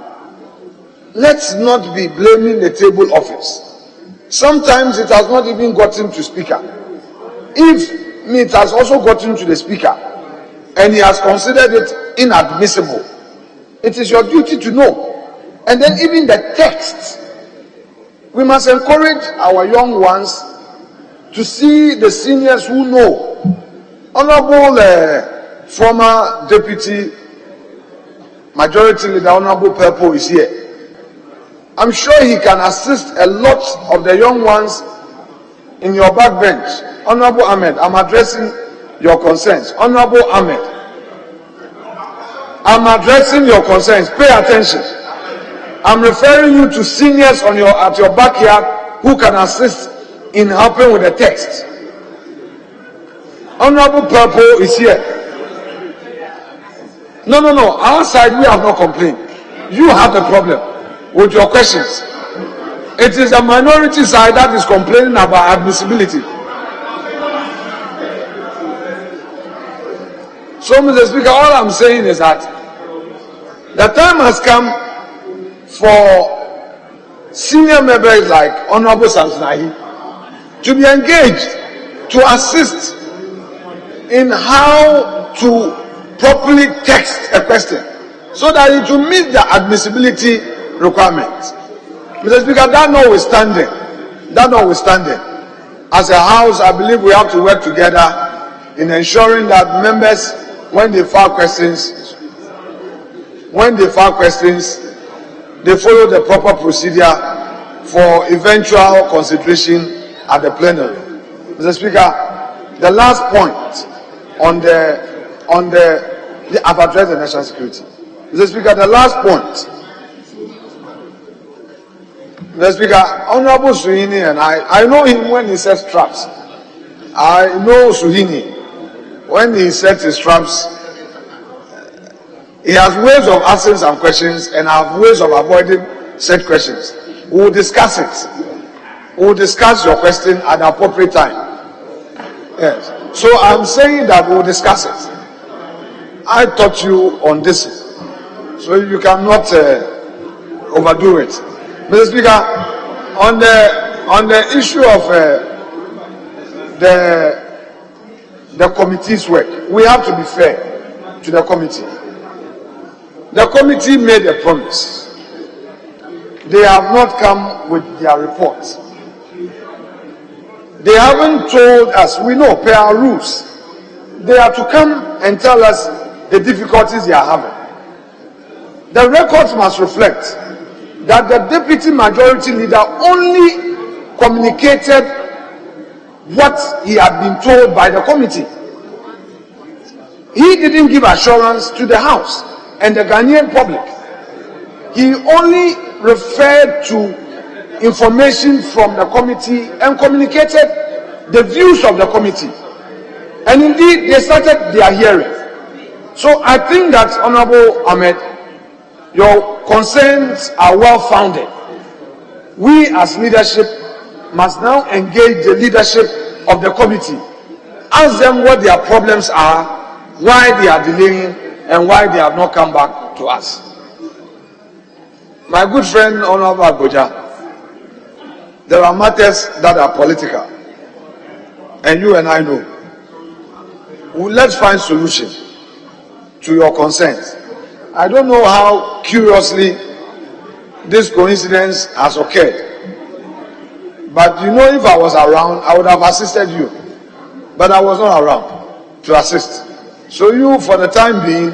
Let's not be blaming the table office. Sometimes it has not even gotten to Speaker. If it has also gotten to the Speaker, and he has considered it inadmissible, it is your duty to know. And then even the text, we must encourage our young ones to see the seniors who know. Honorable former Deputy Majority Leader Honorable Purple is here. I'm sure he can assist a lot of the young ones in your back bench. Honorable Ahmed, I'm addressing your concerns. Honorable Ahmed, I'm addressing your concerns. Pay attention. I'm referring you to seniors at your backyard who can assist in helping with the text. Honorable Purple is here. No. Our side, we have no complaint. You have the problem with your questions. It is the minority side that is complaining about admissibility. So, Mr. Speaker, all I'm saying is that the time has come for senior members like Honorable Samsnahi to be engaged, to assist in how to properly text a question so that it will meet the admissibility requirements. Mr. Speaker, that notwithstanding, as a house, I believe we have to work together in ensuring that members, when they file questions, they follow the proper procedure for eventual consideration at the plenary. Mr. Speaker, the last point I've addressed the national security. Mr. Speaker, the last point. Mr. Speaker, Honorable Suhini and I know him when he sets traps. I know Suhini. When he sets his traps, he has ways of asking some questions and I have ways of avoiding said questions. We will discuss it. We will discuss your question at the appropriate time. Yes. So I'm saying that we will discuss it. I taught you on this, so you cannot overdo it. Mr. Speaker, on the issue of the committee's work, we have to be fair to the committee. The committee made a promise. They have not come with their report. They haven't told us, we know per our rules, they are to come and tell us the difficulties they are having. The records must reflect that the deputy majority leader only communicated what he had been told by the committee. He didn't give assurance to the House and the Ghanaian public. He only referred to information from the committee and communicated the views of the committee. And indeed, they started their hearing. So I think that, Honorable Ahmed, your concerns are well founded. We as leadership must now engage the leadership of the committee. Ask them what their problems are, why they are delaying, and why they have not come back to us. My good friend, Honorable Agboja, there are matters that are political, and you and I know. Let's find solution to your concerns. I don't know how curiously this coincidence has occurred, but you know, if I was around, I would have assisted you, but I was not around to assist. So you, for the time being,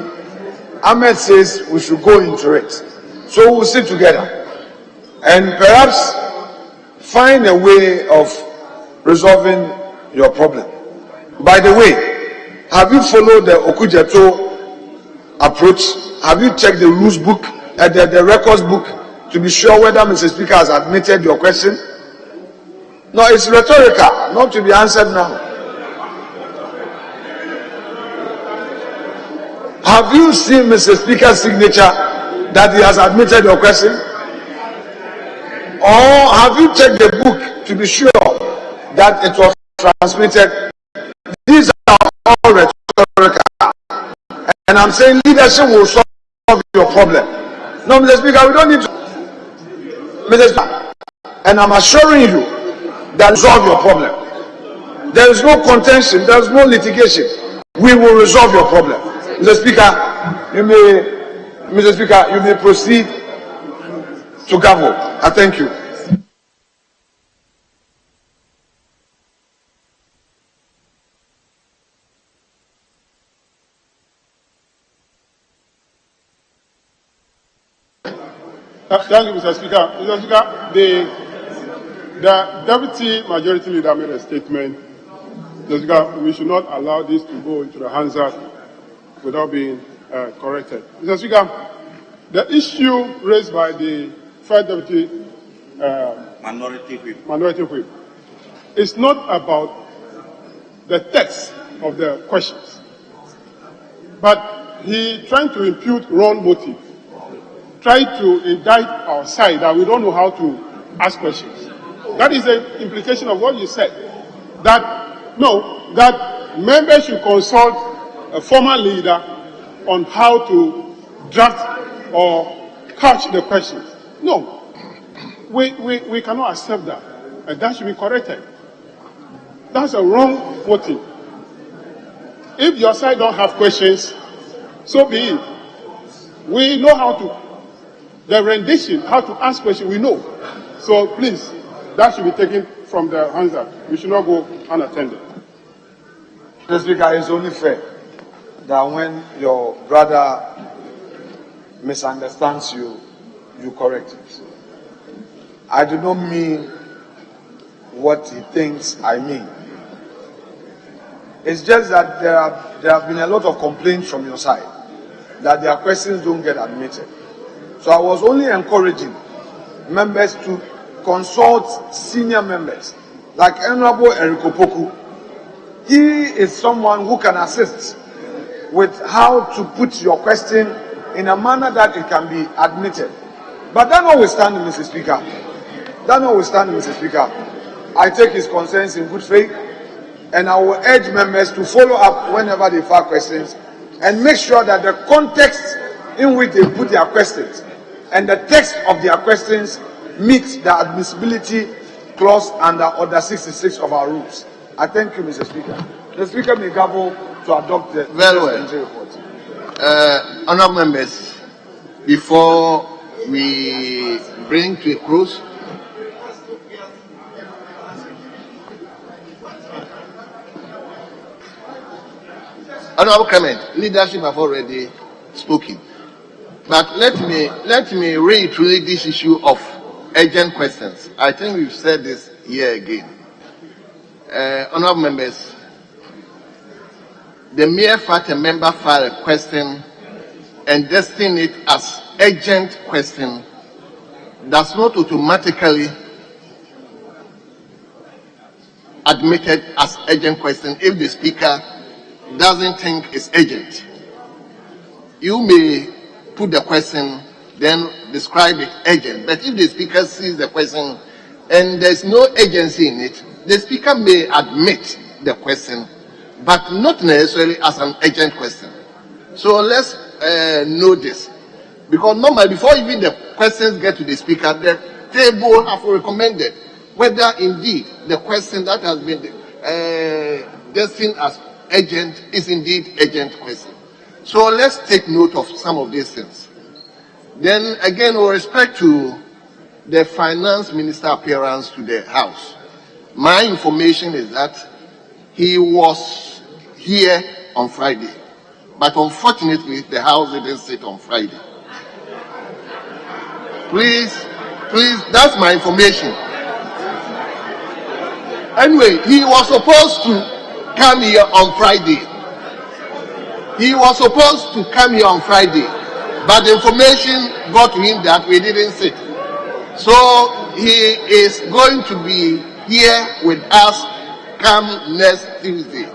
Ahmed says we should go into it. So we'll sit together and perhaps find a way of resolving your problem. By the way, have you followed the Okujeto approach? Have you checked the rules book, the records book, to be sure whether Mr. Speaker has admitted your question? No, it's rhetorical, not to be answered now. Have you seen Mr. Speaker's signature that he has admitted your question? Or have you checked the book to be sure that it was transmitted? These are all rhetorical. And I'm saying leadership will solve your problem. No, Mr. Speaker, we don't need to. Mr. Speaker, and I'm assuring you that will solve your problem. There is no contention, there is no litigation. We will resolve your problem. Mr. Speaker, you may proceed to gavel. I thank you. Thank you, Mr. Speaker. Mr. Speaker, The Deputy Majority Leader made a statement. We should not allow this to go into the Hansard without being corrected. Mr. Speaker, the issue raised by the First Deputy Minority Whip is not about the text of the questions, but he trying to impute wrong motive, trying to indict our side that we don't know how to ask questions. That is the implication of what you said. That members should consult a former leader on how to draft or couch the questions. No, we cannot accept that, and that should be corrected. That's a wrong motive. If your side don't have questions, so be it. We know how to, the rendition, how to ask questions, we know. So please, that should be taken from the answer. We should not go unattended. Mr. Speaker, it's only fair that when your brother misunderstands you, you correct it. I do not mean what he thinks I mean. It's just that there have been a lot of complaints from your side that their questions don't get admitted. So I was only encouraging members to consult senior members like Honorable Eriko Poku. He is someone who can assist with how to put your question in a manner that it can be admitted. But that notwithstanding, Mr. Speaker, I take his concerns in good faith, and I will urge members to follow up whenever they file questions and make sure that the context in which they put their questions and the text of their questions meets the admissibility clause under Order 66 of our rules. I thank you, Mr. Speaker. The Speaker may gavel to adopt the report. Honourable members, before we bring to a close, Honourable Clement, leadership have already spoken, but let me reiterate this issue of urgent questions. I think we've said this here again. Honourable members, the mere fact a member file a question and destine it as urgent question does not automatically admitted as urgent question if the speaker doesn't think it's urgent. You may put the question, then describe it urgent. But if the speaker sees the question and there's no urgency in it, the speaker may admit the question, but not necessarily as an urgent question. So let's know this. Because normally, before even the questions get to the speaker, the table have recommended whether indeed the question that has been destined as urgent is indeed urgent question. So let's take note of some of these things. Then again, with respect to the finance minister appearance to the House, my information is that he was here on Friday, but unfortunately the House didn't sit on Friday. Please, that's my information. Anyway, he was supposed to come here on Friday. But the information got to him that we didn't sit. So he is going to be here with us come next Tuesday.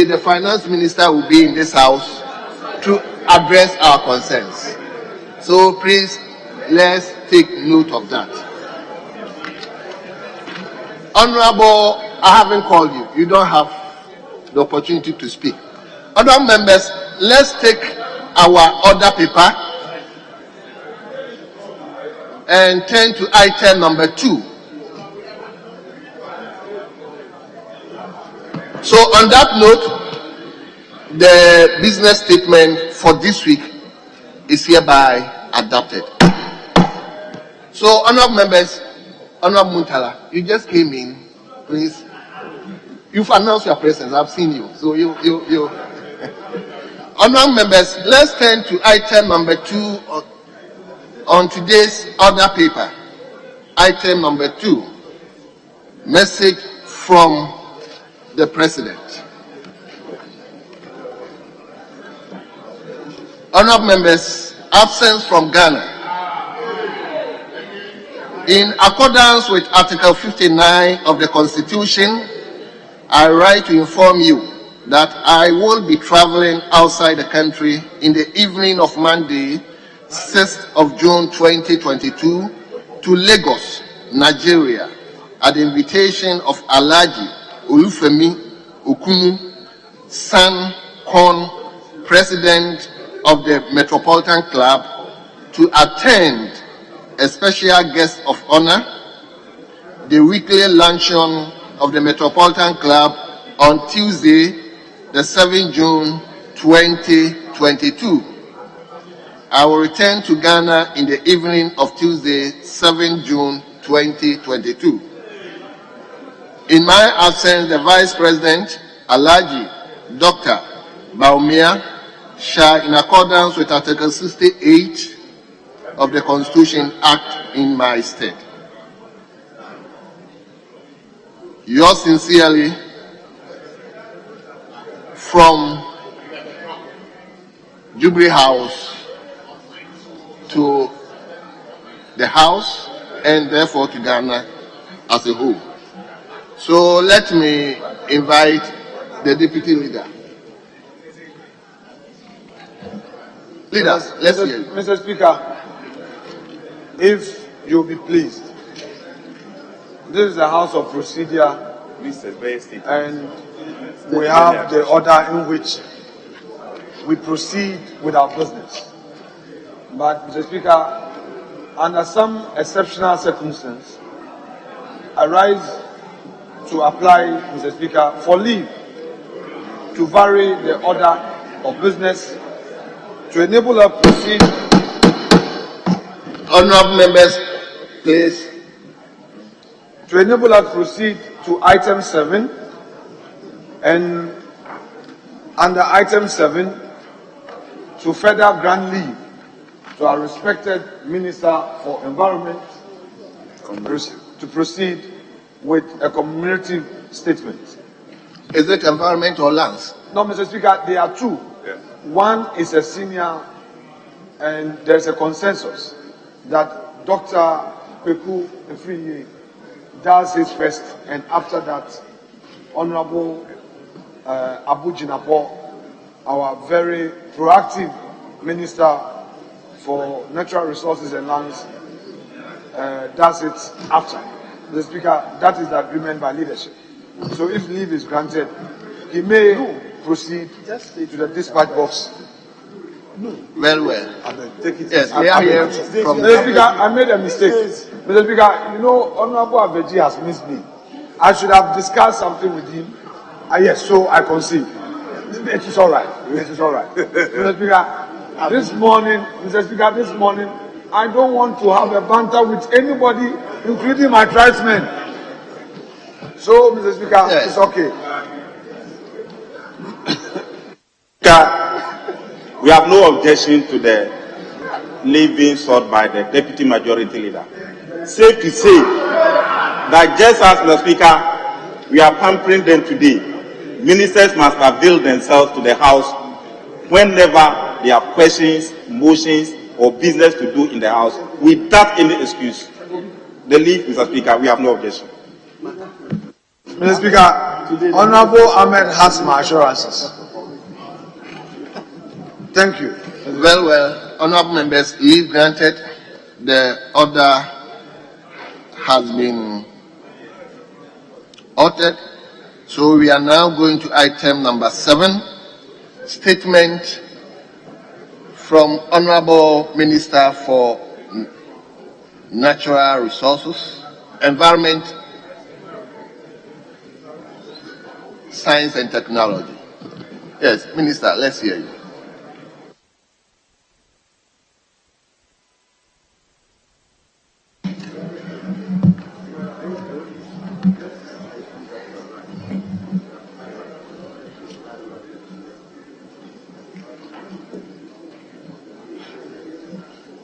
The finance minister will be in this house to address our concerns. So please, let's take note of that. Honorable, I haven't called you. You don't have the opportunity to speak. Other members, let's take our order paper and turn to item number 2. So on that note, the business statement for this week is hereby adopted. So honorable members, Honorable Muntala, you just came in, please. You've announced your presence, I've seen you. So you. Honorable members, let's turn to item number 2 on today's order paper. Item number 2, message from the President. Honourable members, absence from Ghana. In accordance with Article 59 of the Constitution, I write to inform you that I will be traveling outside the country in the evening of Monday, 6th of June 2022, to Lagos, Nigeria, at the invitation of Alhaji Olufemi Okunu, San Kon, President of the Metropolitan Club, to attend a special guest of honor, the weekly luncheon of the Metropolitan Club on Tuesday, the 7th June 2022. I will return to Ghana in the evening of Tuesday, 7th June 2022. In my absence, the Vice President, Alhaji Dr. Baumia, shall, in accordance with Article 68 of the Constitution, act in my stead. Yours sincerely, from Jubilee House to the House and therefore to Ghana as a whole. So let me invite the Deputy Leader. Leaders, let's hear you. Mr. Speaker, if you'll be pleased, this is the House of Procedure, and we have the order in which we proceed with our business. But, Mr. Speaker, under some exceptional circumstances, I rise to apply, Mr. Speaker, for leave to vary the order of business to enable us to proceed. Honourable members, please. To enable us to proceed to item 7, and under item 7, to further grant leave to our respected Minister for Environment to proceed with a commemorative statement. Is it environment or lands? No, Mr. Speaker, there are two. Yeah. One is a senior, and there's a consensus that Dr. Peku Efriye does his first, and after that, Honorable Abu Jinapo, our very proactive Minister for Natural Resources and Lands, does it after. The Speaker, that is the agreement by leadership. So if leave is granted, he may proceed to the dispatch box. Well. Take it. Yes, we are here from Mr. Speaker, I made a mistake. Mr. Speaker, you know, Honorable Abeji has missed me. I should have discussed something with him. Yes, so I concede. It is all right. It is all right. Mr. Speaker, this morning, I don't want to have a banter with anybody, including my tribesmen. So, Mr. Speaker, yes. It's okay. We have no objection to the leave being sought by the Deputy Majority Leader. Safe to say that just as the Speaker, we are pampering them today, ministers must avail themselves to the House whenever there are questions, motions, or business to do in the House without any excuse. The leave, Mr. Speaker, we have no objection. Mr. Speaker, Honorable Ahmed has my assurances. Thank you. Well, honourable members, leave granted. The order has been altered. So we are now going to item number 7, statement from Honourable Minister for Natural Resources, Environment, Science and Technology. Yes, Minister, let's hear you.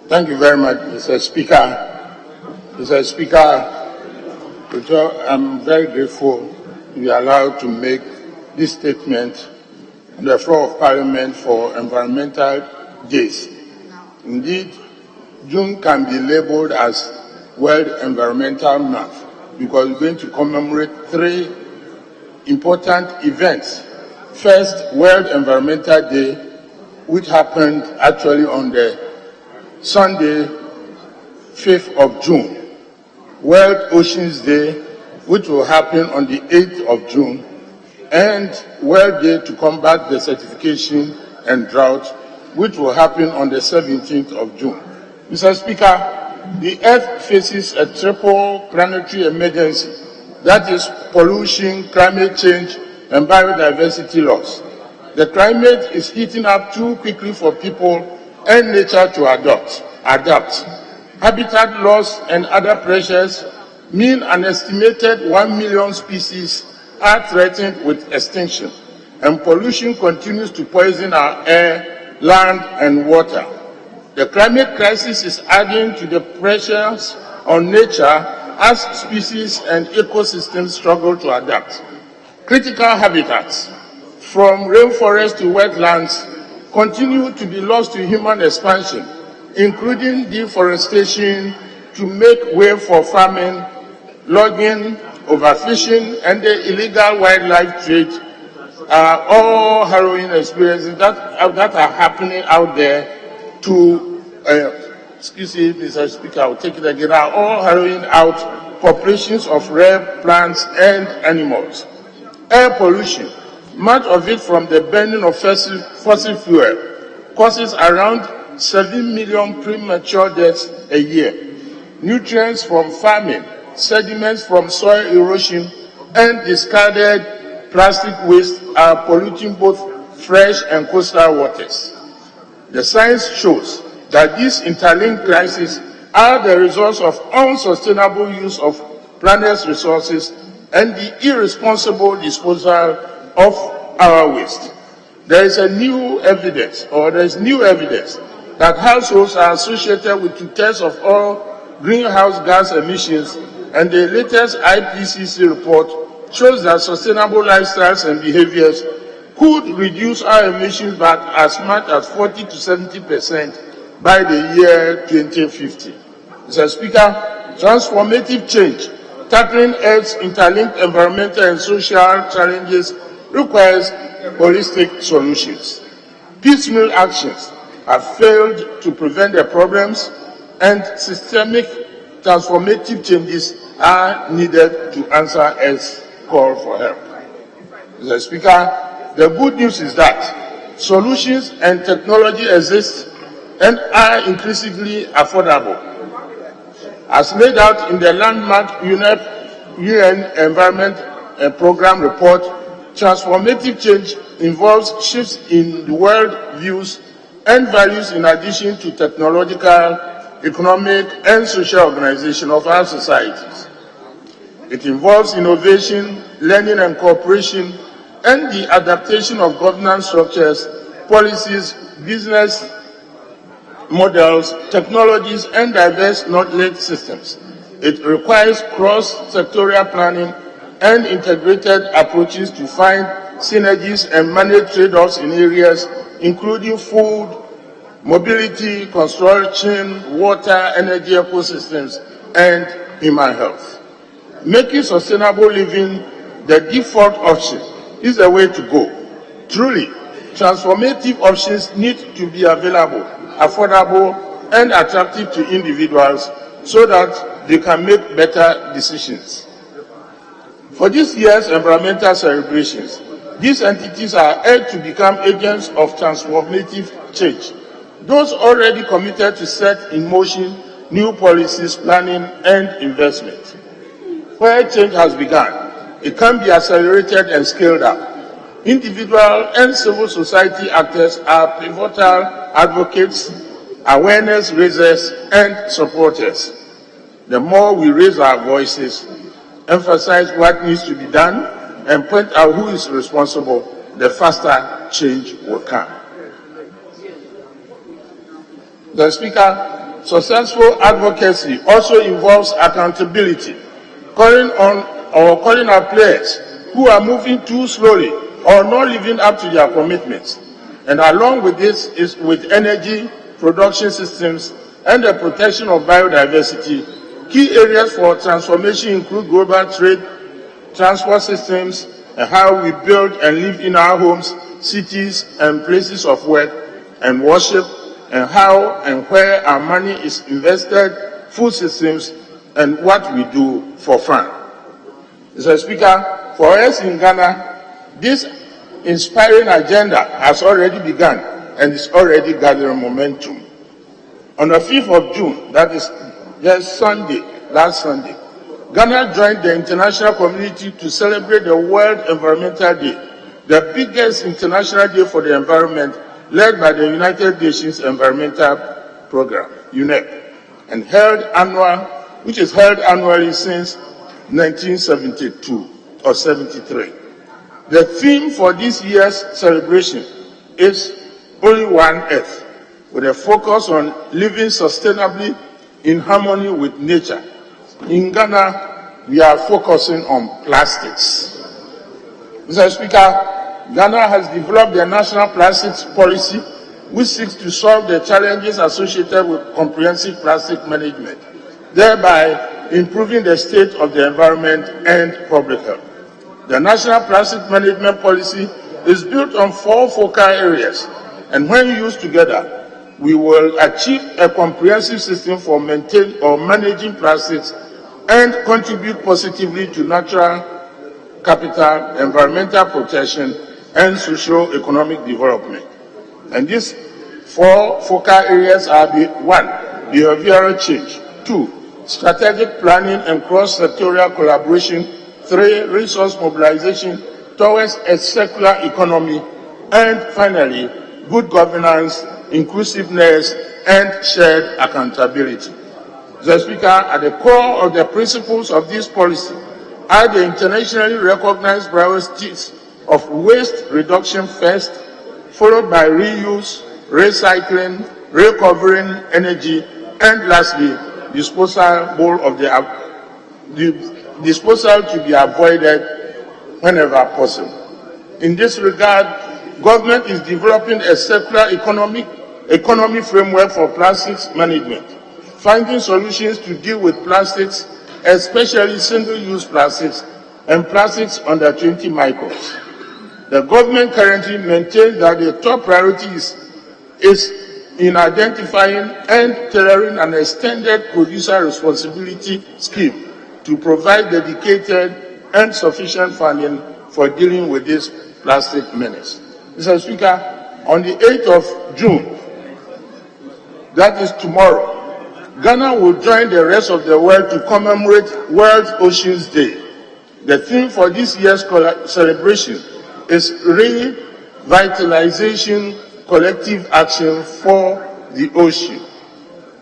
Thank you very much, Mr. Speaker. Mr. Speaker, I'm very grateful to be allowed to make this statement on the floor of Parliament for Environmental Days. Indeed, June can be labeled as World Environmental Month because we're going to commemorate 3 important events. First, World Environmental Day, which happened actually on the Sunday, 5th of June. World Oceans Day, which will happen on the 8th of June, and World Day to combat desertification and drought, which will happen on the 17th of June. Mr. Speaker, the Earth faces a triple planetary emergency, that is pollution, climate change, and biodiversity loss. The climate is heating up too quickly for people and nature to adapt. Habitat loss and other pressures mean an estimated 1 million species are threatened with extinction, and pollution continues to poison our air, land, and water. The climate crisis is adding to the pressures on nature as species and ecosystems struggle to adapt. Critical habitats, from rainforests to wetlands, continue to be lost to human expansion, including deforestation to make way for farming, logging, overfishing, and the illegal wildlife trade are all harrowing experiences that are happening out there excuse me, Mr. Speaker, I'll take it again, are all harrowing out populations of rare plants and animals. Air pollution, much of it from the burning of fossil fuel, causes around 7 million premature deaths a year. Nutrients from farming, sediments from soil erosion, and discarded plastic waste are polluting both fresh and coastal waters. The science shows that these interlinked crises are the results of unsustainable use of planet's resources and the irresponsible disposal of our waste. There is new evidence that households are associated with 2/3 of all greenhouse gas emissions, and the latest IPCC report shows that sustainable lifestyles and behaviors could reduce our emissions by as much as 40 to 70% by the year 2050. Mr. Speaker, transformative change, tackling Earth's interlinked environmental and social challenges requires holistic solutions. Piecemeal actions have failed to prevent the problems, and systemic transformative changes are needed to answer Earth's call for help. Mr. Speaker, the good news is that solutions and technology exist and are increasingly affordable. As laid out in the landmark UN Environment Programme report, transformative change involves shifts in the world views and values in addition to technological, economic, and social organization of our societies. It involves innovation, learning and cooperation, and the adaptation of governance structures, policies, business models, technologies, and diverse knowledge systems. It requires cross-sectorial planning and integrated approaches to find synergies and manage trade-offs in areas including food, mobility, construction, water, energy ecosystems, and human health. Making sustainable living the default option is the way to go. Truly, transformative options need to be available, affordable, and attractive to individuals so that they can make better decisions. For this year's environmental celebrations, these entities are urged to become agents of transformative change. Those already committed to set in motion new policies, planning, and investment. Where change has begun, it can be accelerated and scaled up. Individual and civil society actors are pivotal advocates, awareness raisers, and supporters. The more we raise our voices, emphasize what needs to be done, and point out who is responsible, the faster change will come. The Speaker, successful advocacy also involves accountability, calling our players who are moving too slowly or not living up to their commitments. And along with this is with energy production systems and the protection of biodiversity. Key areas for transformation include global trade, transport systems, and how we build and live in our homes, cities, and places of work and worship, and how and where our money is invested, food systems, and what we do for fun. Mr. Speaker, for us in Ghana, this inspiring agenda has already begun and is already gathering momentum. On the 5th of June, that is just last Sunday, Ghana joined the international community to celebrate the World Environmental Day, the biggest international day for the environment, led by the United Nations Environmental Programme, UNEP, and which is held annually since 1972 or 73. The theme for this year's celebration is Only One Earth, with a focus on living sustainably in harmony with nature. In Ghana, we are focusing on plastics. Mr. Speaker, Ghana has developed a national plastics policy which seeks to solve the challenges associated with comprehensive plastic management, thereby improving the state of the environment and public health. The National Plastic Management Policy is built on 4 focal areas, and when used together, we will achieve a comprehensive system for managing plastics and contribute positively to natural capital, environmental protection, and socio-economic development. And these 4 focal areas are 1. Behavioral change, 2. Strategic planning and cross-sectorial collaboration, 3. Resource mobilization towards a circular economy, and finally, good governance, inclusiveness, and shared accountability. Mr. Speaker, at the core of the principles of this policy are the internationally recognized priorities of waste reduction first, followed by reuse, recycling, recovering energy, and lastly, disposal to be avoided whenever possible. In this regard, government is developing a circular economy framework for plastics management, finding solutions to deal with plastics, especially single-use plastics and plastics under 20 microns. The government currently maintains that the top priority is in identifying and tailoring an extended producer responsibility scheme to provide dedicated and sufficient funding for dealing with this plastic menace. Mr. Speaker, on the 8th of June, that is tomorrow, Ghana will join the rest of the world to commemorate World Oceans Day. The theme for this year's celebration is Revitalization Collective Action for the Ocean.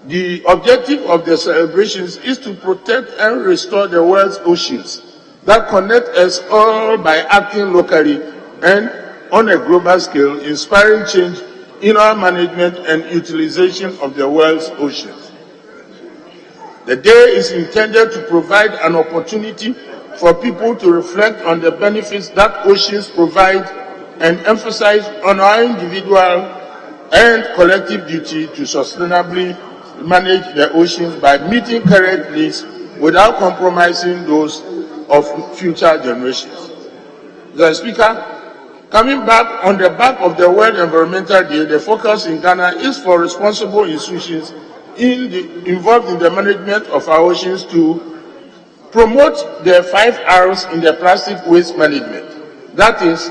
The objective of the celebrations is to protect and restore the world's oceans that connect us all by acting locally and on a global scale, inspiring change in our management and utilization of the world's oceans. The day is intended to provide an opportunity for people to reflect on the benefits that oceans provide and emphasize on our individual and collective duty to sustainably manage the oceans by meeting current needs without compromising those of future generations. Mr. Speaker, coming back on the back of the World Environmental Day, the focus in Ghana is for responsible institutions involved in the management of our oceans to promote the 5 R's in the plastic waste management. That is,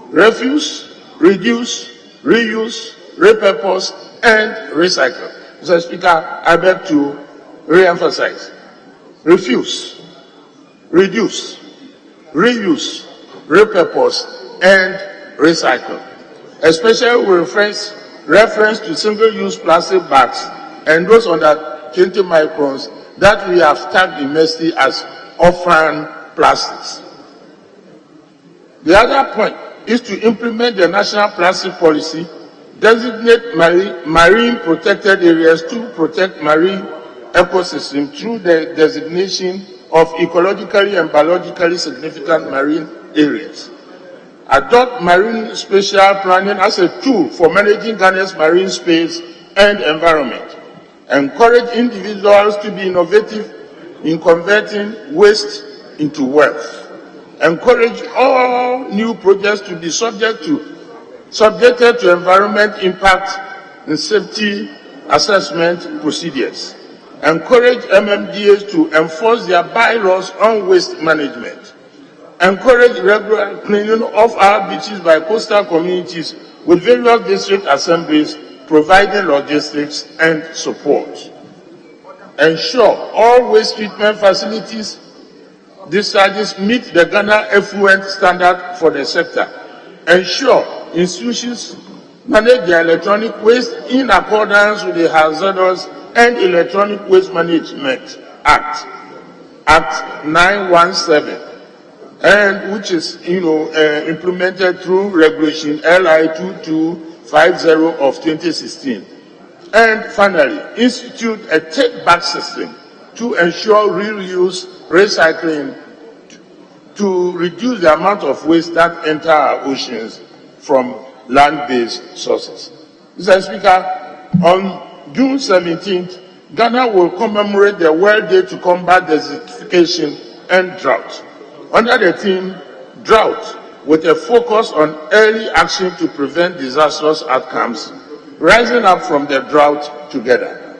refuse, reduce, reuse, repurpose, and recycle. Mr. Speaker, I beg to re-emphasize: refuse, reduce, reuse, repurpose, and recycle, especially with reference to single-use plastic bags and those under 20 microns that we have tagged in MESTI as orphan plastics. The other point is to implement the national plastic policy designate marine protected areas to protect marine ecosystem through the designation of ecologically and biologically significant marine areas. Adopt marine spatial planning as a tool for managing Ghana's marine space and environment. Encourage individuals to be innovative in converting waste into wealth. Encourage all new projects to be subjected to environment impact and safety assessment procedures. Encourage MMDAs to enforce their bylaws on waste management. Encourage regular cleaning of our beaches by coastal communities with various district assemblies providing logistics and support. Ensure all waste treatment facilities discharges meet the Ghana effluent standard for the sector. Ensure institutions manage their electronic waste in accordance with the Hazardous and Electronic Waste Management Act, Act 917, and which is implemented through Regulation LI 2250 of 2016. And finally, institute a take-back system to ensure reuse, recycling, to reduce the amount of waste that enter our oceans from land-based sources. Mr. Speaker, on June 17th, Ghana will commemorate the World Day to Combat Desertification and Drought, under the theme Drought, with a focus on early action to prevent disastrous outcomes, rising up from the drought together.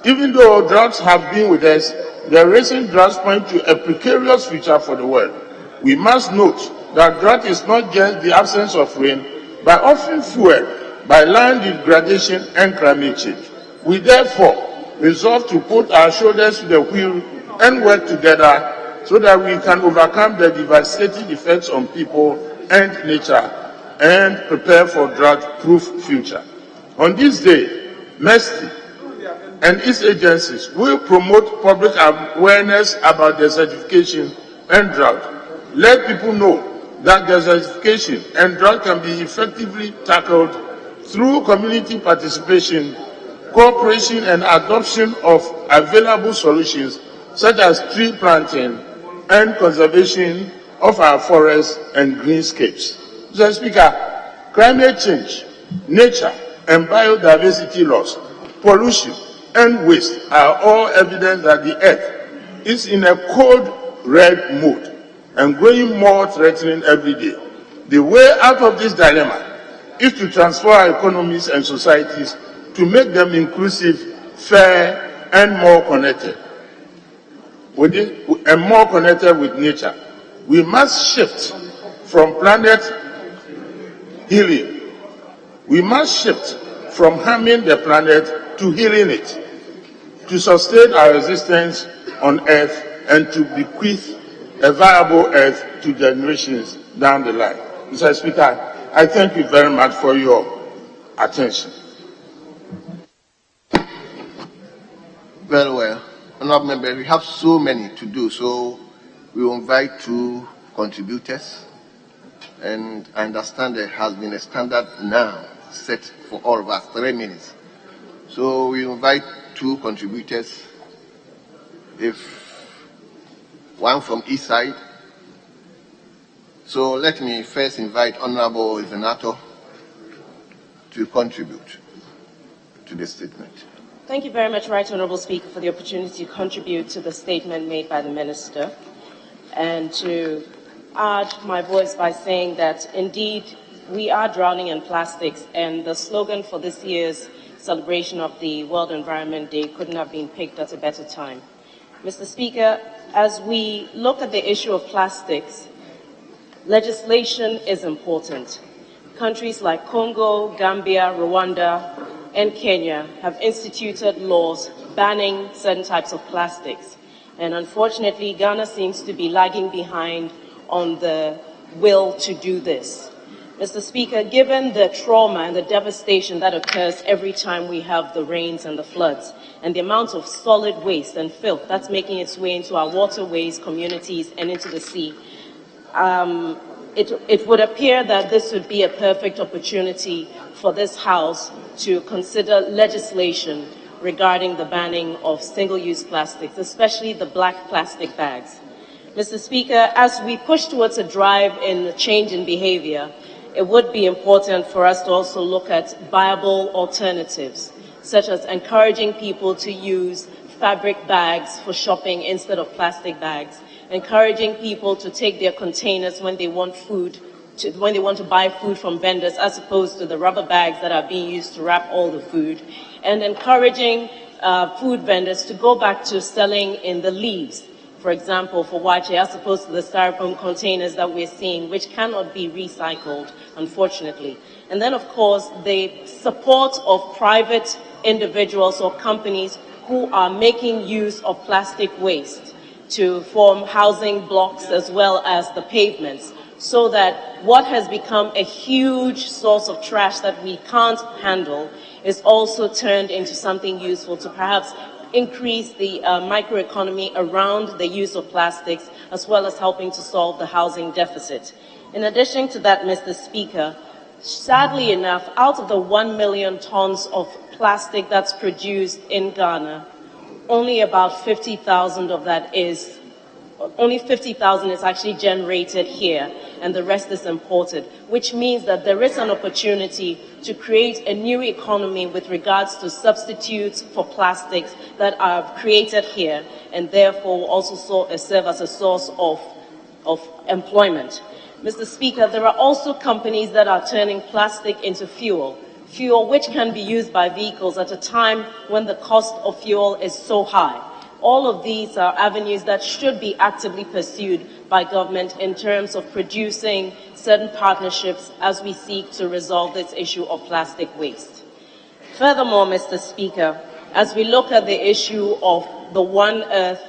Even though droughts have been with us, the recent droughts point to a precarious future for the world. We must note that drought is not just the absence of rain, but often fueled by land degradation and climate change. We therefore resolve to put our shoulders to the wheel and work together so that we can overcome the devastating effects on people and nature and prepare for drought-proof future. On this day, MESTI and its agencies will promote public awareness about desertification and drought. Let people know that desertification and drought can be effectively tackled through community participation, cooperation, and adoption of available solutions such as tree planting and conservation of our forests and greenscapes. Mr. Speaker, climate change, nature, and biodiversity loss, pollution, and waste are all evidence that the Earth is in a cold red mood and growing more threatening every day. The way out of this dilemma is to transform our economies and societies to make them inclusive, fair, and more connected. With nature. We must shift from planet healing. We must shift from harming the planet to healing it, to sustain our existence on Earth and to bequeath a viable Earth to generations down the line. Mr. Speaker, I thank you very much for your attention. Very well. Honourable Member, we have so many to do, so we will invite two contributors. And I understand there has been a standard now set for all of us, 3 minutes. So we invite two contributors, if one from each side. So let me first invite Honourable Ivenato to contribute to this statement. Thank you very much, Right Honourable Speaker, for the opportunity to contribute to the statement made by the Minister, and to add my voice by saying that indeed we are drowning in plastics, and the slogan for this year's celebration of the World Environment Day couldn't have been picked at a better time. Mr. Speaker, as we look at the issue of plastics, legislation is important. Countries like Congo, Gambia, Rwanda, and Kenya have instituted laws banning certain types of plastics. And unfortunately, Ghana seems to be lagging behind on the will to do this. Mr. Speaker, given the trauma and the devastation that occurs every time we have the rains and the floods, and the amount of solid waste and filth that's making its way into our waterways, communities, and into the sea, it would appear that this would be a perfect opportunity for this House to consider legislation regarding the banning of single-use plastics, especially the black plastic bags. Mr. Speaker, as we push towards a drive in change in behavior, it would be important for us to also look at viable alternatives, such as encouraging people to use fabric bags for shopping instead of plastic bags, encouraging people to take their containers when they want to buy food from vendors, as opposed to the rubber bags that are being used to wrap all the food, and encouraging food vendors to go back to selling in the leaves, for example, for wache, as opposed to the styrofoam containers that we're seeing, which cannot be recycled, unfortunately. And then, of course, the support of private individuals or companies who are making use of plastic waste to form housing blocks as well as the pavements, so that what has become a huge source of trash that we can't handle is also turned into something useful to perhaps increase the microeconomy around the use of plastics, as well as helping to solve the housing deficit. In addition to that, Mr. Speaker, sadly enough, out of the 1 million tons of plastic that's produced in Ghana, only about 50,000 of that is actually generated here, and the rest is imported, which means that there is an opportunity to create a new economy with regards to substitutes for plastics that are created here, and therefore also serve as a source of employment. Mr. Speaker, there are also companies that are turning plastic into fuel which can be used by vehicles at a time when the cost of fuel is so high. All of these are avenues that should be actively pursued by government in terms of producing certain partnerships as we seek to resolve this issue of plastic waste. Furthermore, Mr. Speaker, as we look at the issue of the One Earth,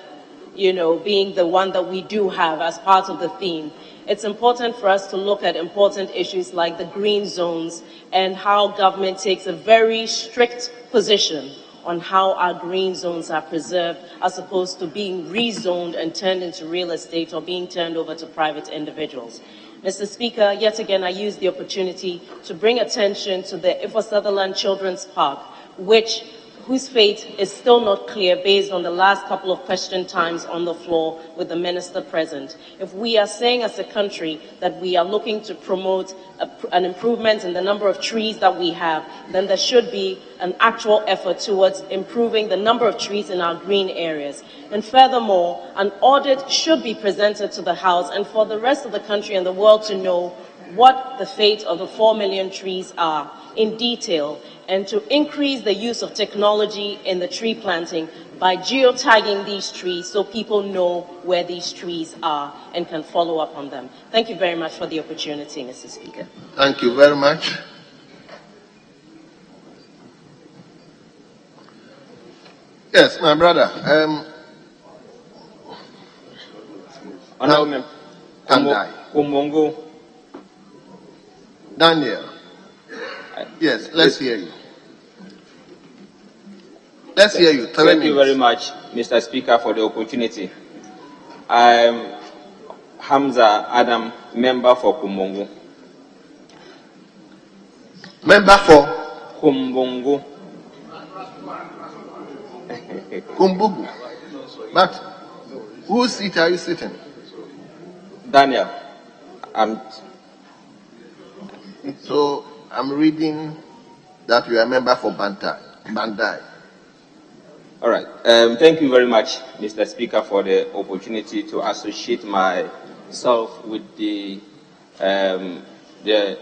being the one that we do have as part of the theme, it's important for us to look at important issues like the green zones and how government takes a very strict position on how our green zones are preserved, as opposed to being rezoned and turned into real estate or being turned over to private individuals. Mr. Speaker, yet again, I use the opportunity to bring attention to the Ifo Sutherland Children's Park, whose fate is still not clear based on the last couple of question times on the floor with the minister present. If we are saying as a country that we are looking to promote an improvement in the number of trees that we have, then there should be an actual effort towards improving the number of trees in our green areas. And furthermore, an audit should be presented to the House and for the rest of the country and the world to know what the fate of the 4 million trees are in detail, and to increase the use of technology in the tree planting by geotagging these trees so people know where these trees are and can follow up on them. Thank you very much for the opportunity, Mr. Speaker. Thank you very much. Yes, my brother. Kumongo. Daniel. Yes, let's hear you. Let's hear you. Thank you very much, Mr. Speaker, for the opportunity. I'm Hamza Adam, member for Kumongo. Member for? Kumbongo. Kumbugu. But whose seat are you sitting? Daniel. So I'm reading that you are a member for Bandai. All right. Thank you very much, Mr. Speaker, for the opportunity to associate myself with the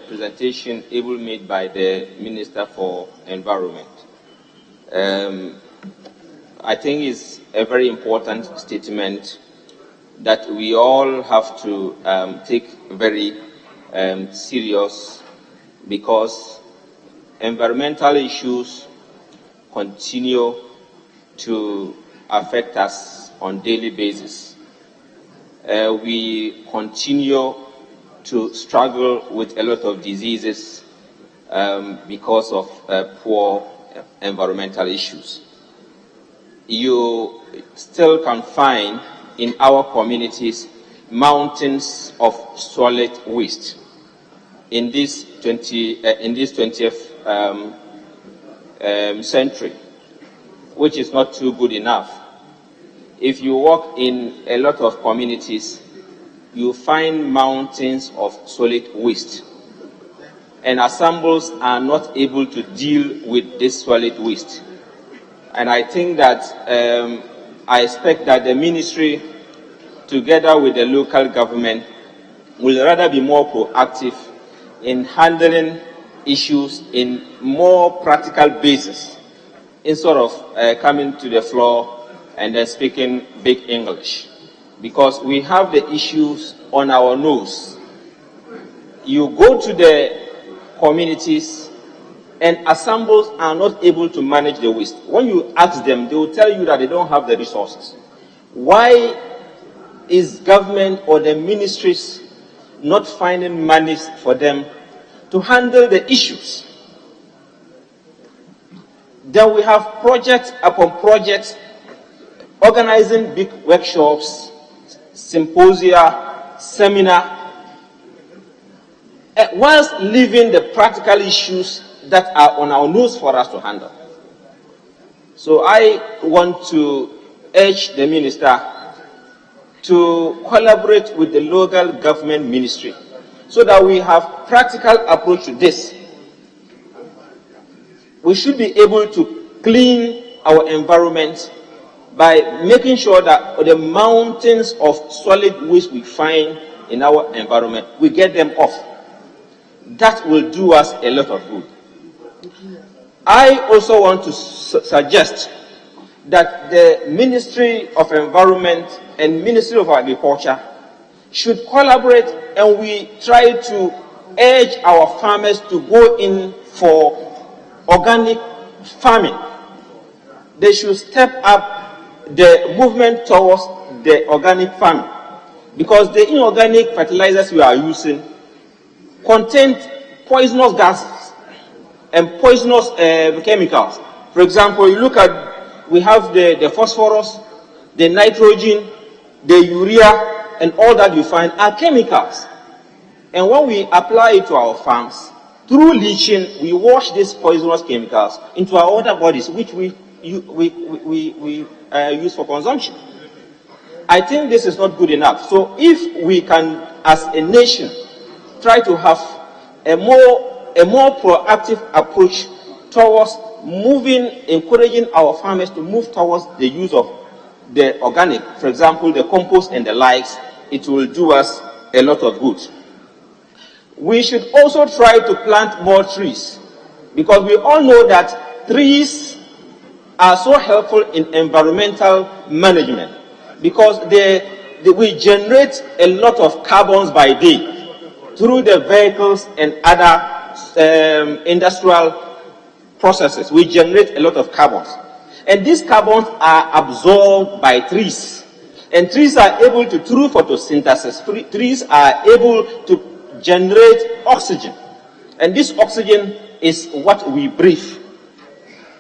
presentation able made by the Minister for Environment. I think it's a very important statement that we all have to take very serious, because environmental issues continue to affect us on a daily basis. We continue to struggle with a lot of diseases because of poor environmental issues. You still can find in our communities mountains of solid waste in this 20th century, which is not too good enough. If you walk in a lot of communities, you find mountains of solid waste, and assembles are not able to deal with this solid waste. And I think that I expect that the ministry, together with the local government, will rather be more proactive in handling issues in more practical basis, instead of coming to the floor and then speaking big English. Because we have the issues on our nose. You go to the communities and assembles are not able to manage the waste. When you ask them, they will tell you that they don't have the resources. Why is government or the ministries not finding money for them to handle the issues? Then we have project upon project, organizing big workshops, symposia, seminar, whilst leaving the practical issues that are on our nose for us to handle. So I want to urge the minister to collaborate with the local government ministry so that we have practical approach to this. We should be able to clean our environment by making sure that the mountains of solid waste we find in our environment, we get them off. That will do us a lot of good. I also want to suggest that the Ministry of Environment and Ministry of Agriculture should collaborate, and we try to urge our farmers to go in for organic farming. They should step up the movement towards the organic farming, because the inorganic fertilizers we are using contain poisonous gases and poisonous chemicals. For example, you look at, we have the phosphorus, the nitrogen, the urea, and all that you find are chemicals. And when we apply it to our farms, through leaching, we wash these poisonous chemicals into our water bodies, which we use for consumption. I think this is not good enough. So if we can, as a nation, try to have a more proactive approach towards encouraging our farmers to move towards the use of the organic, for example, the compost and the likes, it will do us a lot of good. We should also try to plant more trees, because we all know that trees are so helpful in environmental management, because we generate a lot of carbons by day through the vehicles and other industrial processes. We generate a lot of carbons, and these carbons are absorbed by trees, and trees are able to, through photosynthesis, trees are able to generate oxygen, and this oxygen is what we breathe.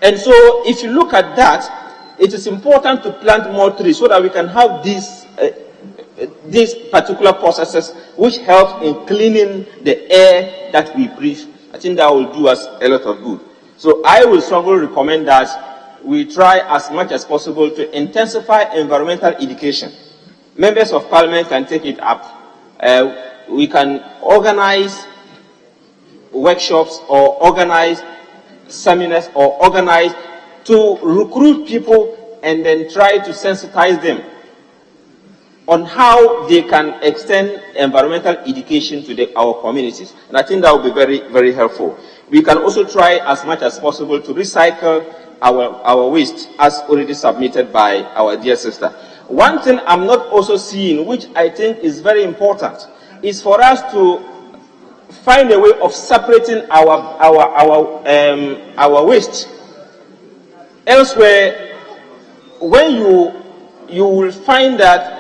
And so if you look at that, it is important to plant more trees so that we can have these particular processes which help in cleaning the air that we breathe. I think that will do us a lot of good. So I will strongly recommend that we try as much as possible to intensify environmental education. Members of Parliament can take it up. We can organize workshops or organize seminars or organize to recruit people and then try to sensitize them on how they can extend environmental education to our communities. And I think that will be very, very helpful. We can also try as much as possible to recycle our waste, as already submitted by our dear sister. One thing I'm not also seeing, which I think is very important, is for us to find a way of separating our waste. Elsewhere, when you will find that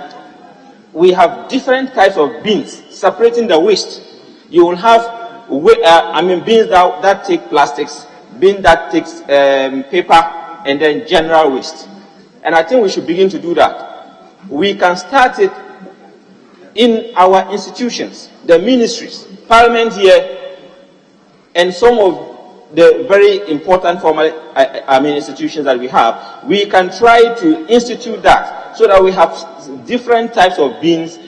we have different types of bins separating the waste. You will have bins that take plastics, bin that takes paper, and then general waste. And I think we should begin to do that. We can start it in our institutions, the ministries, parliament here, and some of the very important formal institutions that we have, we can try to institute that so that we have different types of beings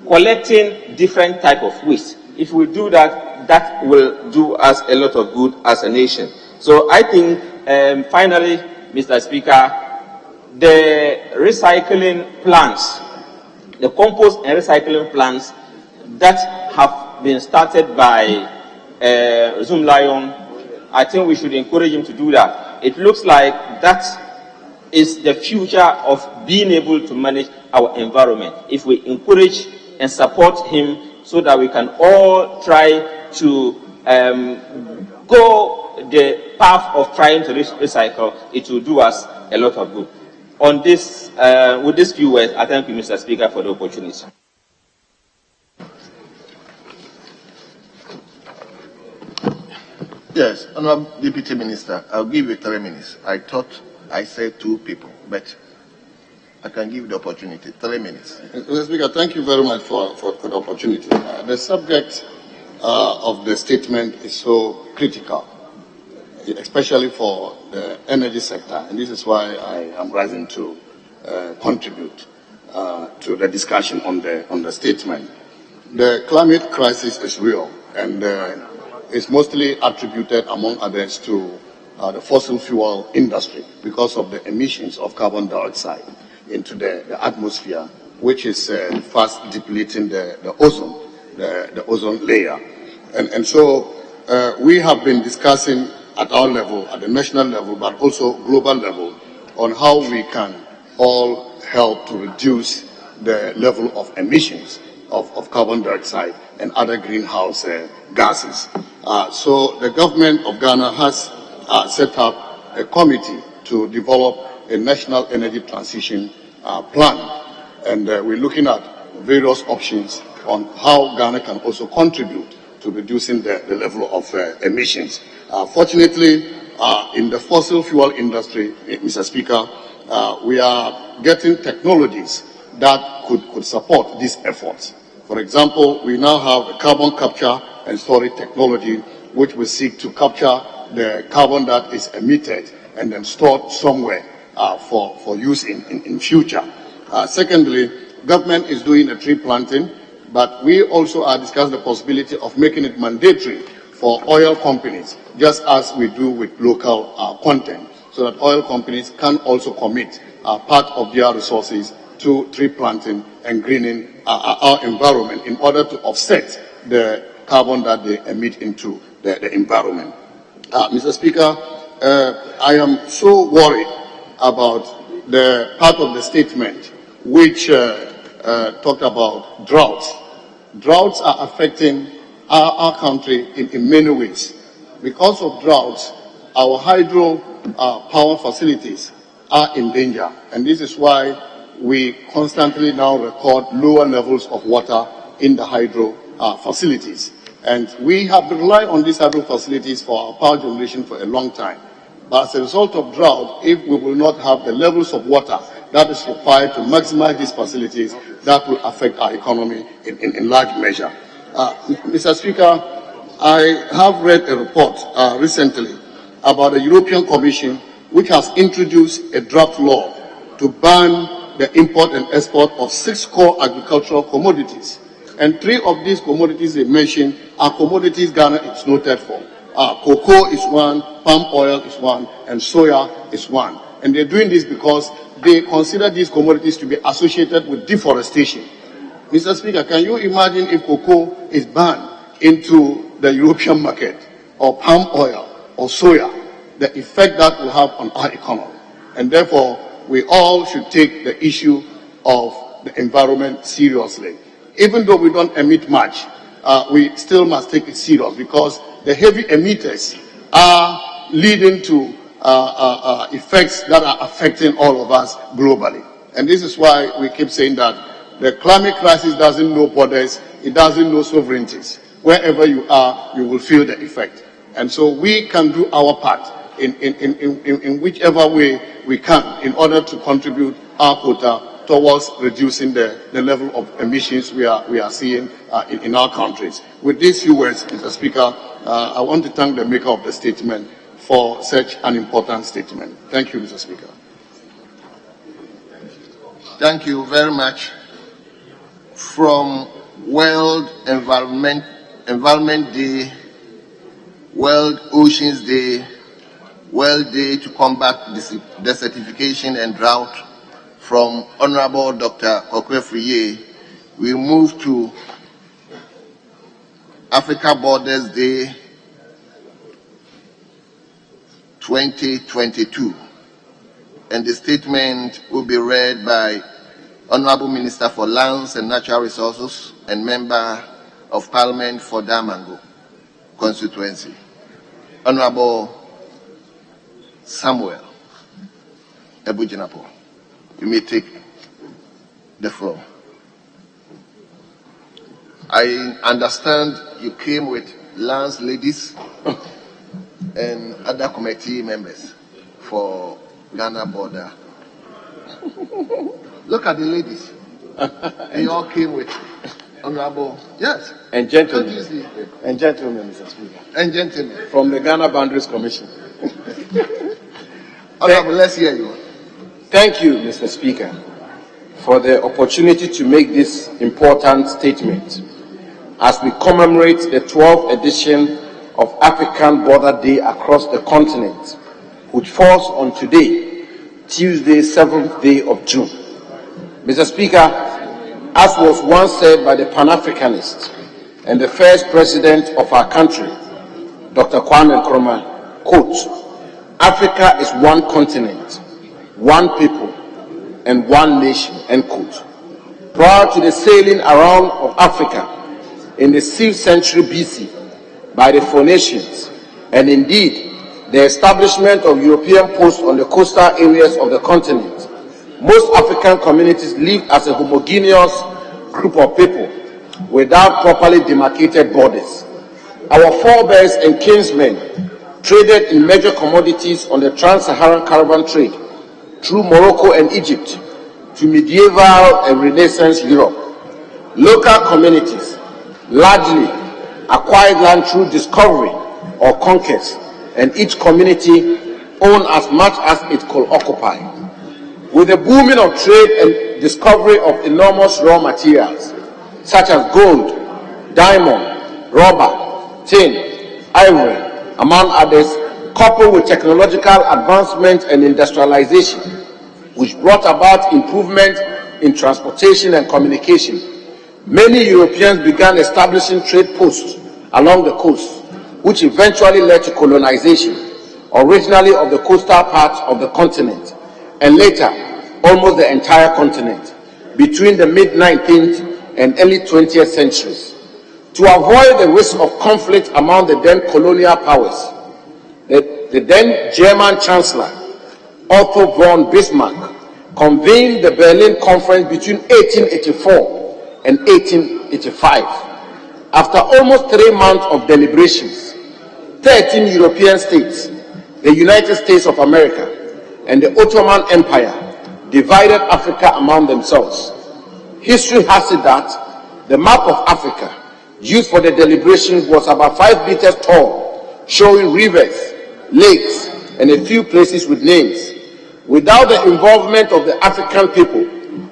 collecting different type of waste. If we do that, that will do us a lot of good as a nation. So I think, finally, Mr. Speaker, the recycling plants, the compost and recycling plants that have been started by Zoom Lion, I think we should encourage him to do that. It looks like that is the future of being able to manage our environment. If we encourage and support him so that we can all try to go the path of trying to recycle, it will do us a lot of good. On this, with these few words, I thank you, Mr. Speaker, for the opportunity. Yes, Honourable Deputy Minister, I'll give you 3 minutes. I thought I said 2 people, but I can give you the opportunity. 3 minutes. Mr. Speaker, thank you very much for the opportunity. The subject of the statement is so critical, especially for the energy sector, and this is why I am rising to contribute to the discussion on the statement. The climate crisis is real, and is mostly attributed, among others, to the fossil fuel industry because of the emissions of carbon dioxide into the atmosphere, which is fast depleting the ozone layer. And so we have been discussing at our level, at the national level, but also global level, on how we can all help to reduce the level of emissions of carbon dioxide and other greenhouse gases. So the government of Ghana has set up a committee to develop a national energy transition plan. And we're looking at various options on how Ghana can also contribute to reducing the level of emissions. Fortunately, in the fossil fuel industry, Mr. Speaker, we are getting technologies that could support these efforts. For example, we now have a carbon capture and storage technology which will seek to capture the carbon that is emitted and then stored somewhere for use in future. Secondly, government is doing a tree planting, but we also are discussing the possibility of making it mandatory for oil companies, just as we do with local content, so that oil companies can also commit part of their resources to tree planting and greening our environment in order to offset the carbon that they emit into the environment. Mr. Speaker, I am so worried about the part of the statement which talked about droughts. Droughts are affecting our country in many ways. Because of droughts, our hydro power facilities are in danger, and this is why we constantly now record lower levels of water in the hydro facilities. And we have relied on these hydro facilities for our power generation for a long time. But as a result of drought, if we will not have the levels of water that is required to maximize these facilities, that will affect our economy in large measure. Mr. Speaker, I have read a report recently about the European Commission, which has introduced a draft law to ban the import and export of 6 core agricultural commodities. And 3 of these commodities they mentioned are commodities Ghana is noted for. Cocoa is one, palm oil is one, and soya is one. And they're doing this because they consider these commodities to be associated with deforestation. Mr. Speaker, can you imagine if cocoa is banned into the European market, or palm oil, or soya, the effect that will have on our economy? And therefore, we all should take the issue of the environment seriously. Even though we don't emit much, we still must take it serious, because the heavy emitters are leading to effects that are affecting all of us globally. And this is why we keep saying that the climate crisis doesn't know borders, it doesn't know sovereignties. Wherever you are, you will feel the effect. And so we can do our part in whichever way we can in order to contribute our quota towards reducing the level of emissions we are seeing in our countries. With these few words, Mr. Speaker, I want to thank the maker of the statement for such an important statement. Thank you, Mr. Speaker. Thank you very much. From World Environment Day, World Oceans Day, World Day to combat desertification and drought, from Honorable Dr. Okwefriye, we move to Africa Borders Day 2022. And the statement will be read by Honorable Minister for Lands and Natural Resources and Member of Parliament for Damango constituency, Honorable Samuel Ebujinapo. You may take the floor. I understand you came with lands ladies and other committee members for Ghana border. Look at the ladies. They all came with honorable, yes. And gentlemen, Mr. Speaker. And gentlemen. From the Ghana Boundaries Commission. Honorable, let's hear you. Thank you, Mr. Speaker, for the opportunity to make this important statement as we commemorate the 12th edition of African Border Day across the continent, which falls on today, Tuesday, 7th day of June. Mr. Speaker, as was once said by the Pan-Africanist and the first president of our country, Dr. Kwame Nkrumah, quote, Africa is one continent, one people, and one nation, end quote. Prior to the sailing around of Africa in the 6th century BC by the Phoenicians, and indeed the establishment of European posts on the coastal areas of the continent, most African communities lived as a homogeneous group of people without properly demarcated borders. Our forebears and kinsmen traded in major commodities on the trans-Saharan caravan trade through Morocco and Egypt to medieval and Renaissance Europe. Local communities largely acquired land through discovery or conquest, and each community owned as much as it could occupy. With the booming of trade and discovery of enormous raw materials such as gold, diamond, rubber, tin, ivory, among others, coupled with technological advancement and industrialization, which brought about improvement in transportation and communication, many Europeans began establishing trade posts along the coast, which eventually led to colonization, originally of the coastal parts of the continent, and later almost the entire continent, between the mid-19th and early 20th centuries. To avoid the risk of conflict among the then colonial powers, the then German Chancellor, Otto von Bismarck, convened the Berlin Conference between 1884 and 1885. After almost 3 months of deliberations, 13 European states, the United States of America, and the Ottoman Empire divided Africa among themselves. History has it that the map of Africa used for the deliberations was about 5 meters tall, showing rivers, lakes, and a few places with names. Without the involvement of the African people,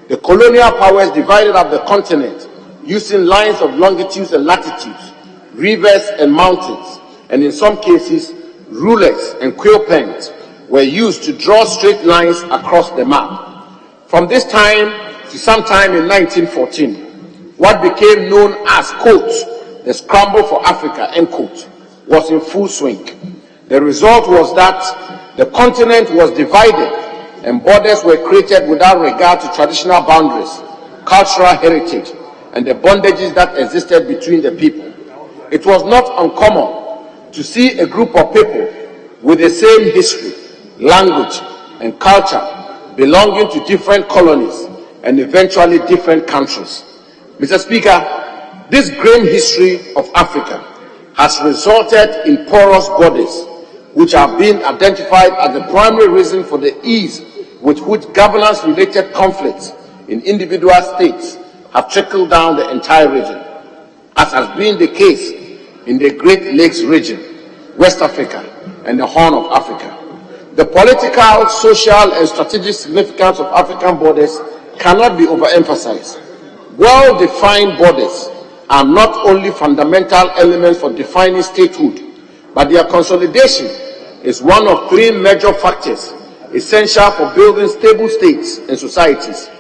the colonial powers divided up the continent using lines of longitudes and latitudes, rivers and mountains, and in some cases, rulers and quill pens were used to draw straight lines across the map. From this time to sometime in 1914, what became known as, quote, the scramble for Africa, end quote, was in full swing. The result was that the continent was divided and borders were created without regard to traditional boundaries, cultural heritage, and the bondages that existed between the people. It was not uncommon to see a group of people with the same history, language, and culture belonging to different colonies and eventually different countries. Mr. Speaker, this grim history of Africa has resulted in porous borders, which have been identified as the primary reason for the ease with which governance-related conflicts in individual states have trickled down the entire region, as has been the case in the Great Lakes region, West Africa, and the Horn of Africa. The political, social, and strategic significance of African borders cannot be overemphasized. Well-defined borders are not only fundamental elements for defining statehood, but their consolidation is one of three major factors essential for building stable states and societies.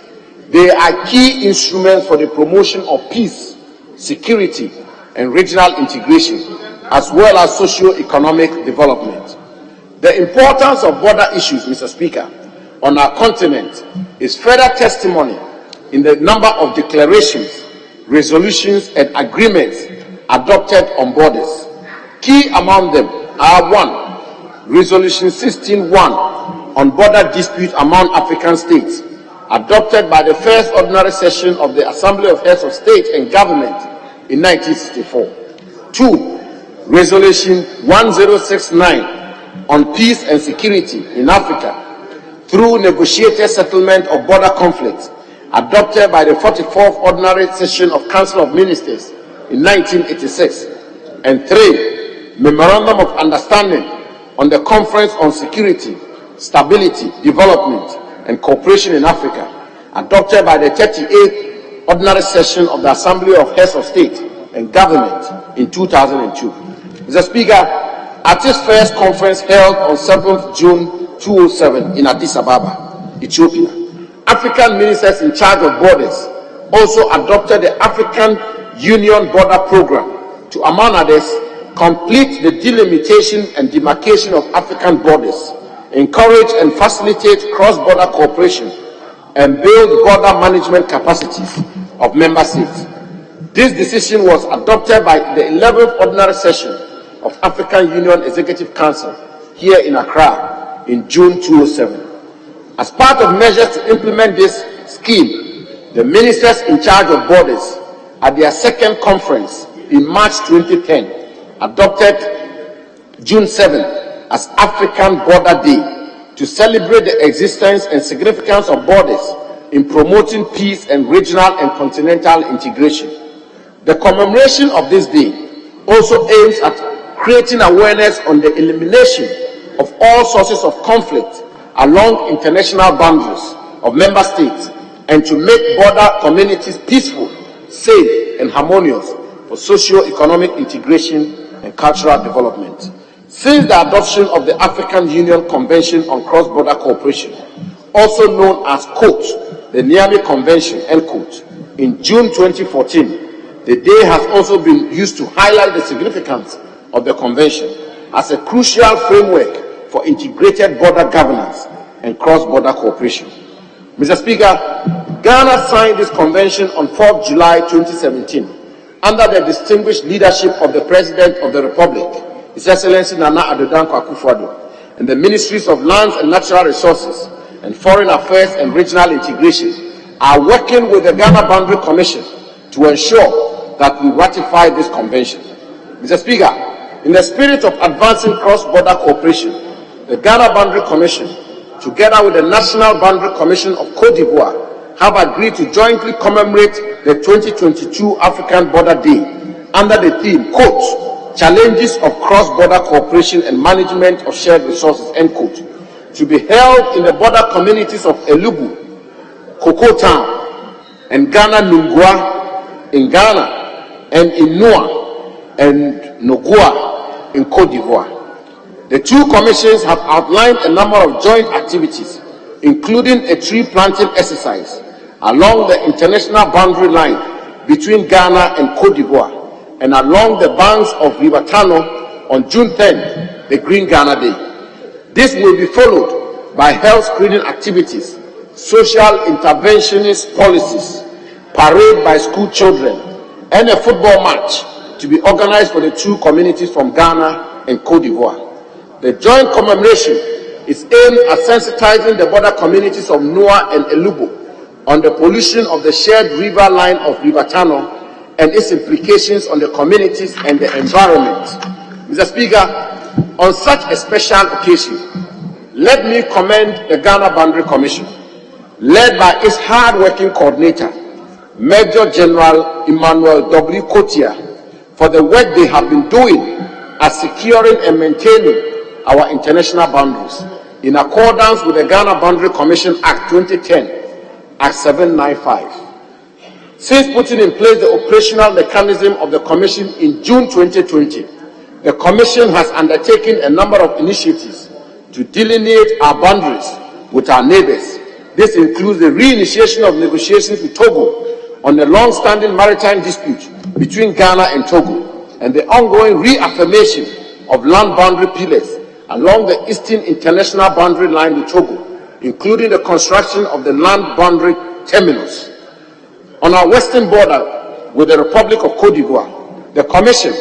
They are key instruments for the promotion of peace, security, and regional integration, as well as socio-economic development. The importance of border issues, Mr. Speaker, on our continent is further testimony in the number of declarations, resolutions, and agreements adopted on borders. Key among them are 1. Resolution 16.1 on border dispute among African states, adopted by the first ordinary session of the Assembly of Heads of State and Government in 1964. 2. Resolution 1069 on peace and security in Africa through negotiated settlement of border conflicts, adopted by the 44th Ordinary Session of Council of Ministers in 1986. And 3. Memorandum of Understanding on the Conference on Security, Stability, Development, and Cooperation in Africa, adopted by the 38th Ordinary Session of the Assembly of Heads of State and Government in 2002. Mr. Speaker, at its first conference held on 7th June 2007 in Addis Ababa, Ethiopia, African ministers in charge of borders also adopted the African Union Border Program to, among others, complete the delimitation and demarcation of African borders, encourage and facilitate cross-border cooperation, and build border management capacities of member states. This decision was adopted by the 11th Ordinary Session of African Union Executive Council here in Accra in June 2007. As part of measures to implement this scheme, the ministers in charge of borders at their second conference in March 2010 adopted June 7 as African Border Day to celebrate the existence and significance of borders in promoting peace and regional and continental integration. The commemoration of this day also aims at creating awareness on the elimination of all sources of conflict along international boundaries of member states and to make border communities peaceful, safe, and harmonious for socio-economic integration and cultural development. Since the adoption of the African Union Convention on Cross-Border Cooperation, also known as quote, the Niamey Convention, end quote, in June 2014, the day has also been used to highlight the significance of the convention as a crucial framework for integrated border governance and cross-border cooperation. Mr. Speaker, Ghana signed this convention on 4th July 2017 under the distinguished leadership of the President of the Republic, His Excellency Nana Addo Dankwa Akufo-Addo, and the Ministries of Lands and Natural Resources and Foreign Affairs and Regional Integration are working with the Ghana Boundary Commission to ensure that we ratify this convention. Mr. Speaker, in the spirit of advancing cross-border cooperation, the Ghana Boundary Commission, together with the National Boundary Commission of Côte d'Ivoire, have agreed to jointly commemorate the 2022 African Border Day under the theme, quote, Challenges of Cross-Border Cooperation and Management of Shared Resources, end quote, to be held in the border communities of Elubu, Cocoa Town, and Ghana Nungua in Ghana, and in Noa and Nogua in Côte d'Ivoire. The two commissions have outlined a number of joint activities, including a tree planting exercise along the international boundary line between Ghana and Côte d'Ivoire, and along the banks of River Tano on June 10th, the Green Ghana Day. This will be followed by health screening activities, social interventionist policies, parade by school children, and a football match to be organized for the two communities from Ghana and Côte d'Ivoire. The joint commemoration is aimed at sensitizing the border communities of Noa and Elubu on the pollution of the shared river line of River Tano and its implications on the communities and the environment. Mr. Speaker, on such a special occasion, let me commend the Ghana Boundary Commission led by its hard-working coordinator, Major General Emmanuel W. Kotia, for the work they have been doing at securing and maintaining our international boundaries in accordance with the Ghana Boundary Commission Act 2010, Act 795. Since putting in place the operational mechanism of the Commission in June 2020, the Commission has undertaken a number of initiatives to delineate our boundaries with our neighbors. This includes the reinitiation of negotiations with Togo on the long-standing maritime dispute between Ghana and Togo, and the ongoing reaffirmation of land boundary pillars along the eastern international boundary line with Togo, including the construction of the land boundary terminus. On our western border with the Republic of Côte d'Ivoire, the Commission,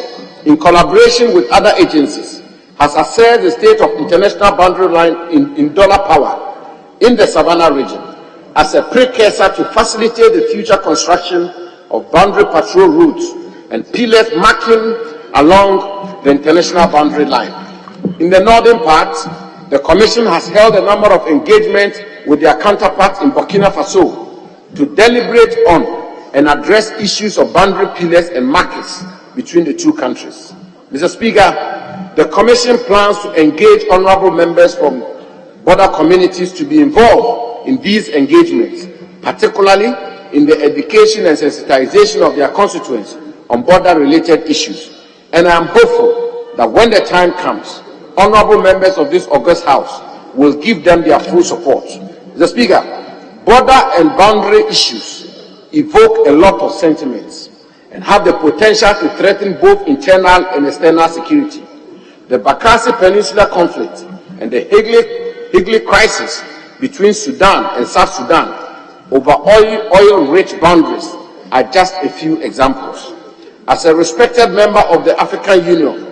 in collaboration with other agencies, has assessed the state of international boundary line in dollar power in the Savannah region as a precursor to facilitate the future construction of boundary patrol routes and pillars marking along the international boundary line. In the northern part, the Commission has held a number of engagements with their counterparts in Burkina Faso to deliberate on and address issues of boundary pillars and markers between the two countries. Mr. Speaker, the Commission plans to engage honorable members from border communities to be involved in these engagements, particularly in the education and sensitization of their constituents on border-related issues. And I am hopeful that when the time comes, honorable members of this august House will give them their full support. Mr. Speaker, border and boundary issues evoke a lot of sentiments and have the potential to threaten both internal and external security. The Bakassi Peninsula conflict and the Higley crisis between Sudan and South Sudan over oil-rich boundaries are just a few examples. As a respected member of the African Union,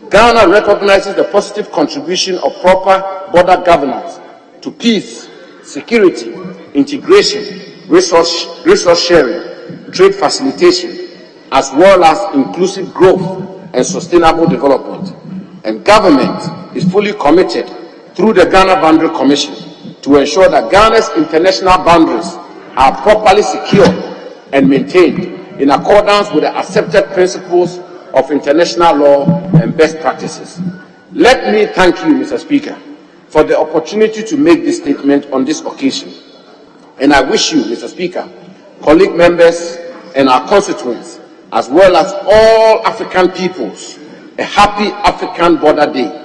Ghana recognizes the positive contribution of proper border governance to peace, security, integration, resource sharing, trade facilitation, as well as inclusive growth and sustainable development. And government is fully committed through the Ghana Boundary Commission to ensure that Ghana's international boundaries are properly secured and maintained in accordance with the accepted principles of international law and best practices. Let me thank you, Mr. Speaker, for the opportunity to make this statement on this occasion. And I wish you, Mr. Speaker, colleague members, and our constituents, as well as all African peoples, a happy African Border Day.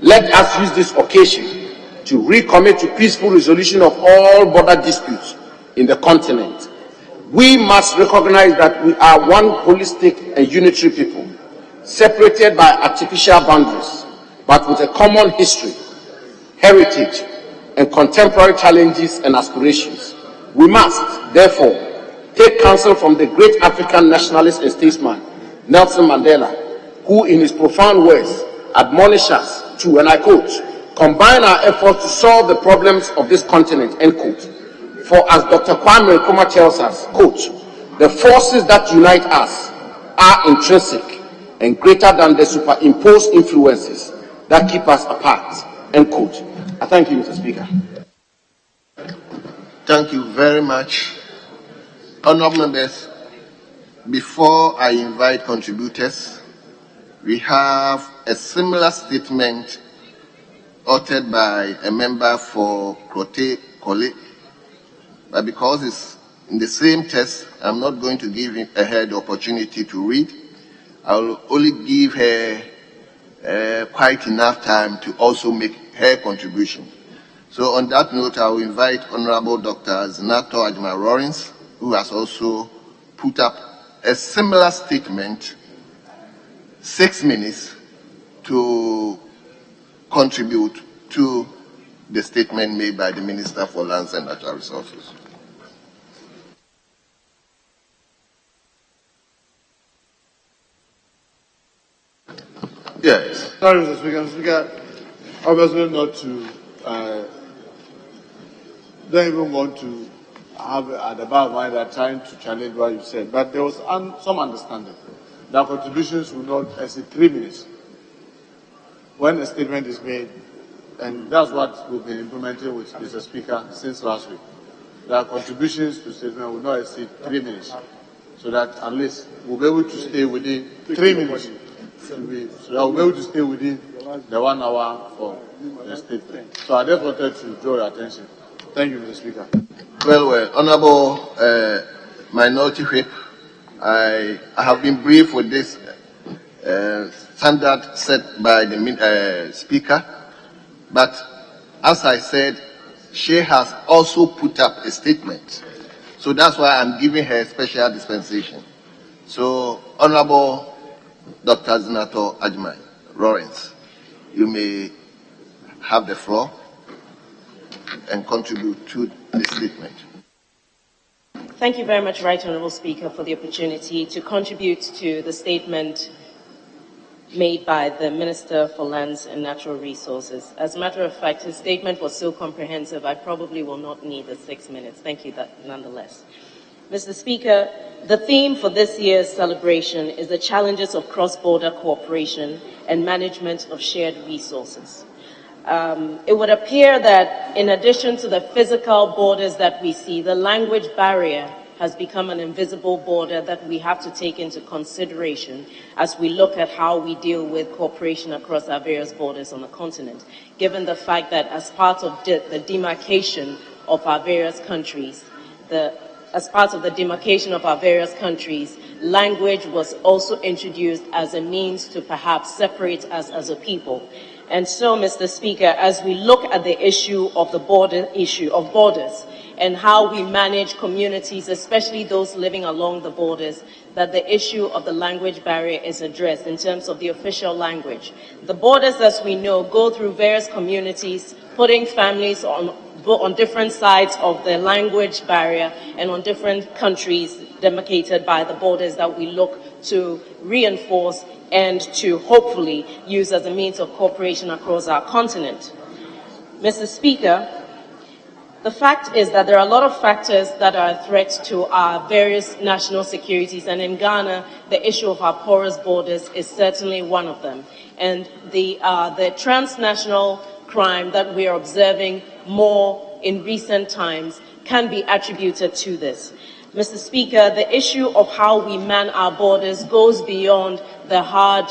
Let us use this occasion to recommit to peaceful resolution of all border disputes in the continent. We must recognize that we are one holistic and unitary people, separated by artificial boundaries, but with a common history, heritage, and contemporary challenges and aspirations. We must, therefore, take counsel from the great African nationalist and statesman, Nelson Mandela, who in his profound words admonish us to, and I quote, combine our efforts to solve the problems of this continent, end quote. For as Dr. Kwame Nkrumah tells us, quote, the forces that unite us are intrinsic and greater than the superimposed influences that keep us apart, end quote. I thank you, Mr. Speaker. Thank you very much. Honourable members, before I invite contributors, we have a similar statement uttered by a member for Crote Kole, but because it's in the same text, I'm not going to give her the opportunity to read. I will only give her quite enough time to also make her contribution. So on that note, I will invite Honorable Dr. Zinato Adjuma-Rawlings, who has also put up a similar statement, 6 minutes, to contribute to the statement made by the Minister for Lands and Natural Resources. Yes. Sorry, Mr. Speaker. Mr. Speaker, obviously not to, don't even want to have at the back of my mind that trying to challenge what you said, but there was some understanding that contributions will not exceed 3 minutes when a statement is made, and that's what we've been implementing with Mr. Speaker since last week. their contributions to statement will not exceed 3 minutes, so that at least we'll be able to stay within 3 minutes. So that we'll be able to stay within the 1 hour for the statement. So I just wanted to draw your attention. Thank you, Mr. Speaker. Well, Honorable Minority Whip, I have been briefed with this standard set by the Speaker, but as I said, she has also put up a statement. So that's why I'm giving her special dispensation. So, Honorable Dr. Zinato Ajmai Lawrence, you may have the floor and contribute to the statement. Thank you very much, Right Honourable Speaker, for the opportunity to contribute to the statement made by the Minister for Lands and Natural Resources. As a matter of fact, his statement was so comprehensive, I probably will not need the 6 minutes. Thank you nonetheless. Mr. Speaker, the theme for this year's celebration is the challenges of cross-border cooperation and management of shared resources. It would appear that in addition to the physical borders that we see, the language barrier has become an invisible border that we have to take into consideration as we look at how we deal with cooperation across our various borders on the continent, given the fact that as part of the demarcation of our various countries, language was also introduced as a means to perhaps separate us as a people. And so, Mr. Speaker, as we look at the issue of borders and how we manage communities, especially those living along the borders, that the issue of the language barrier is addressed in terms of the official language. The borders, as we know, go through various communities, putting families on different sides of the language barrier and on different countries demarcated by the borders that we look to reinforce and to hopefully use as a means of cooperation across our continent. Mr. Speaker, the fact is that there are a lot of factors that are a threat to our various national securities, and in Ghana, the issue of our porous borders is certainly one of them. And the transnational crime that we are observing more in recent times can be attributed to this. Mr. Speaker, the issue of how we man our borders goes beyond the hard,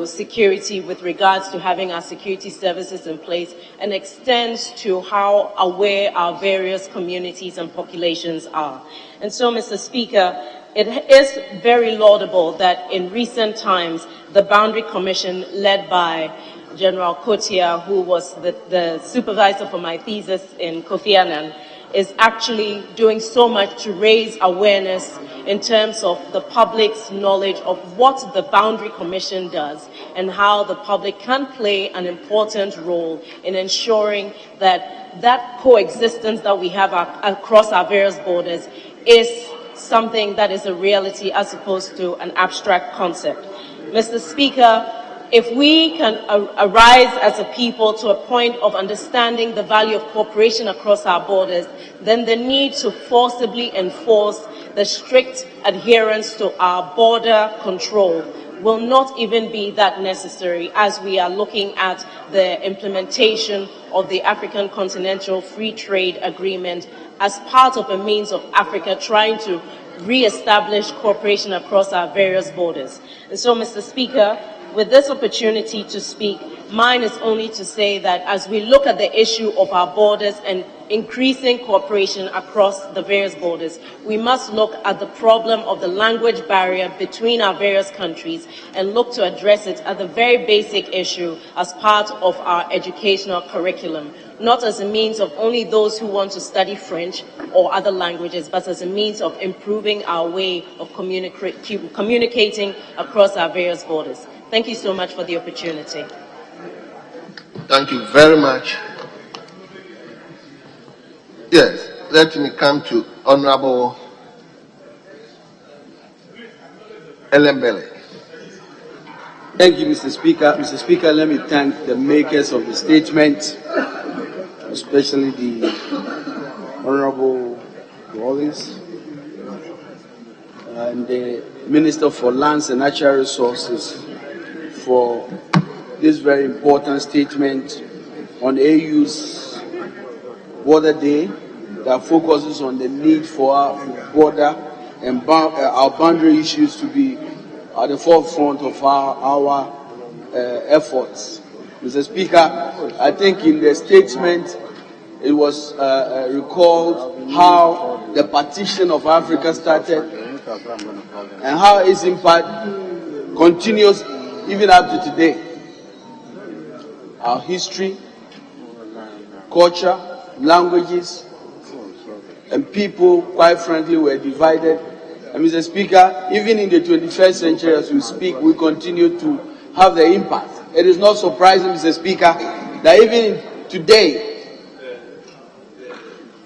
security with regards to having our security services in place and extends to how aware our various communities and populations are. And so, Mr. Speaker, it is very laudable that in recent times, the Boundary Commission led by General Kotia, who was the supervisor for my thesis in Kofi Annan, is actually doing so much to raise awareness in terms of the public's knowledge of what the Boundary Commission does and how the public can play an important role in ensuring that that coexistence that we have across our various borders is something that is a reality as opposed to an abstract concept. Mr. Speaker, if we can arise as a people to a point of understanding the value of cooperation across our borders, then the need to forcibly enforce the strict adherence to our border control will not even be that necessary as we are looking at the implementation of the African Continental Free Trade Agreement as part of a means of Africa trying to re-establish cooperation across our various borders. And so, Mr. Speaker, with this opportunity to speak, mine is only to say that as we look at the issue of our borders and increasing cooperation across the various borders, we must look at the problem of the language barrier between our various countries and look to address it as a very basic issue as part of our educational curriculum, not as a means of only those who want to study French or other languages, but as a means of improving our way of communicating across our various borders. Thank you so much for the opportunity. Thank you very much. Yes, let me come to Honorable Elembele. Thank you, Mr. Speaker. Mr. Speaker, let me thank the makers of the statement, especially the Honorable Rawlings and the Minister for Lands and Natural Resources for this very important statement on AU's Border Day that focuses on the need for our border and our boundary issues to be at the forefront of our efforts. Mr. Speaker, I think in the statement it was recalled how the partition of Africa started and how its impact continues even up to today. Our history, culture, languages, and people, quite frankly, were divided. And Mr. Speaker, even in the 21st century as we speak, we continue to have the impact. It is not surprising, Mr. Speaker, that even today,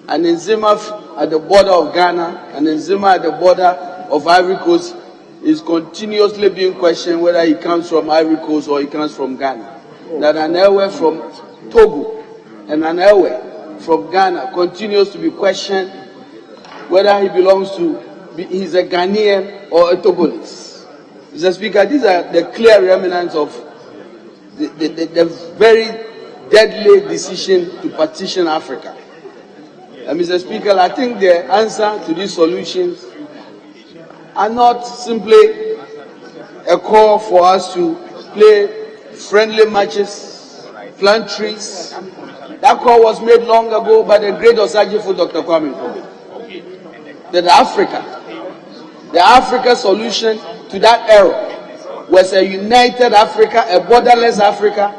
an Nzima at the border of Ghana, an Nzima at the border of Ivory Coast is continuously being questioned whether he comes from Ivory Coast or he comes from Ghana. That an Ewe from Togo and an Ewe from Ghana continues to be questioned whether he belongs to, he's a Ghanaian or a Togolese. Mr. Speaker, these are the clear remnants of the very deadly decision to partition Africa. And Mr. Speaker, I think the answer to these solutions are not simply a call for us to play friendly matches, plant trees. That call was made long ago by the great Osajifo Dr. Kwame Nkrumah. That the Africa solution to that era was a united Africa, a borderless Africa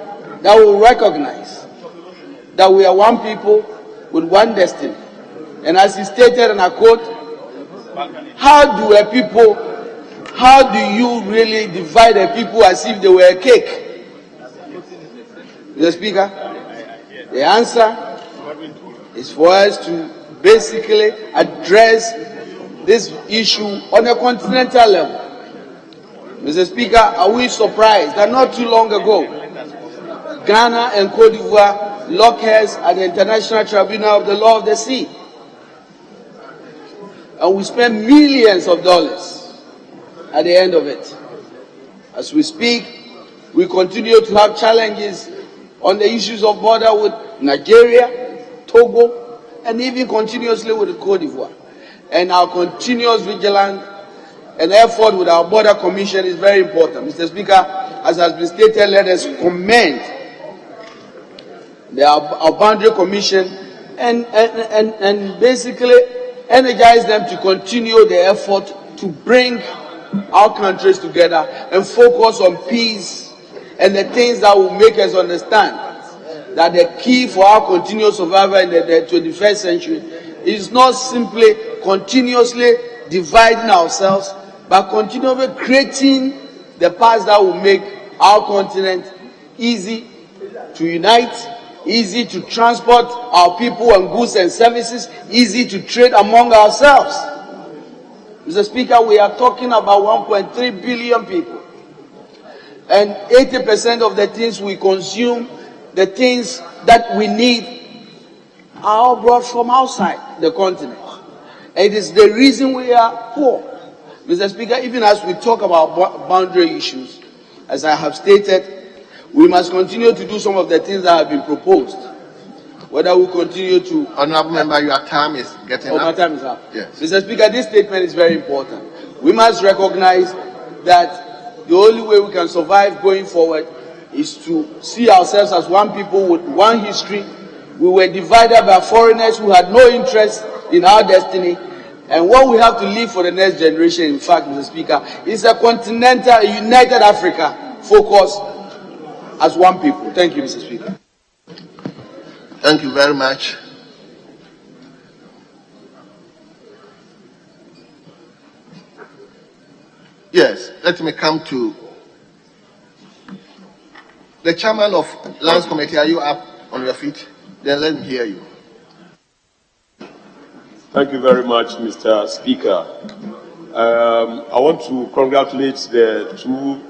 that will recognize that we are one people with one destiny. And as he stated, and I quote, how do you really divide a people as if they were a cake? Mr. Speaker, the answer is for us to basically address this issue on a continental level. Mr. Speaker, are we surprised that not too long ago, Ghana and Cote d'Ivoire locked heads at the International Tribunal of the Law of the Sea? And we spent millions of dollars at the end of it. As we speak, we continue to have challenges on the issues of border with Nigeria, Togo, and even continuously with Cote d'Ivoire. And our continuous vigilance and effort with our border commission is very important. Mr. Speaker, as has been stated, let us commend our boundary commission and basically energize them to continue the effort to bring our countries together and focus on peace and the things that will make us understand that the key for our continuous survival in the 21st century is not simply continuously dividing ourselves, but continually creating the paths that will make our continent easy to unite, easy to transport our people and goods and services, easy to trade among ourselves. Mr. Speaker, we are talking about 1.3 billion people. And 80% of the things we consume, the things that we need, are all brought from outside the continent. It is the reason we are poor. Mr. Speaker, even as we talk about boundary issues, as I have stated, we must continue to do some of the things that have been proposed. Whether we continue to... Honourable Member, your time is getting up. My time is up. Yes. Mr. Speaker, this statement is very important. We must recognize that the only way we can survive going forward is to see ourselves as one people with one history. We were divided by foreigners who had no interest in our destiny. And what we have to leave for the next generation, in fact, Mr. Speaker, is a continental, a united Africa focused as one people. Thank you, Mr. Speaker. Thank you very much. Yes, let me come to the chairman of Lands Committee. Are you up on your feet? Then let me hear you. Thank you very much, Mr. Speaker. I want to congratulate the two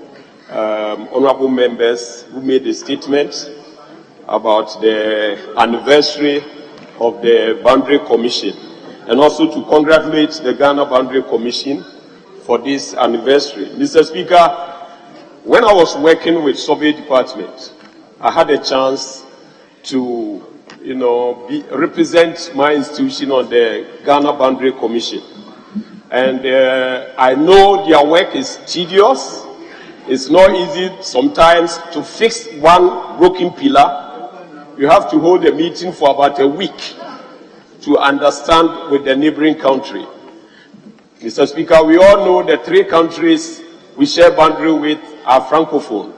honorable members who made a statement about the anniversary of the Boundary Commission, and also to congratulate the Ghana Boundary Commission for this anniversary. Mr. Speaker, when I was working with Survey Department, I had a chance to represent my institution on the Ghana Boundary Commission. And I know their work is tedious. It's not easy sometimes to fix one broken pillar. You have to hold a meeting for about a week to understand with the neighboring country. Mr. Speaker, we all know the 3 countries we share boundary with are francophone.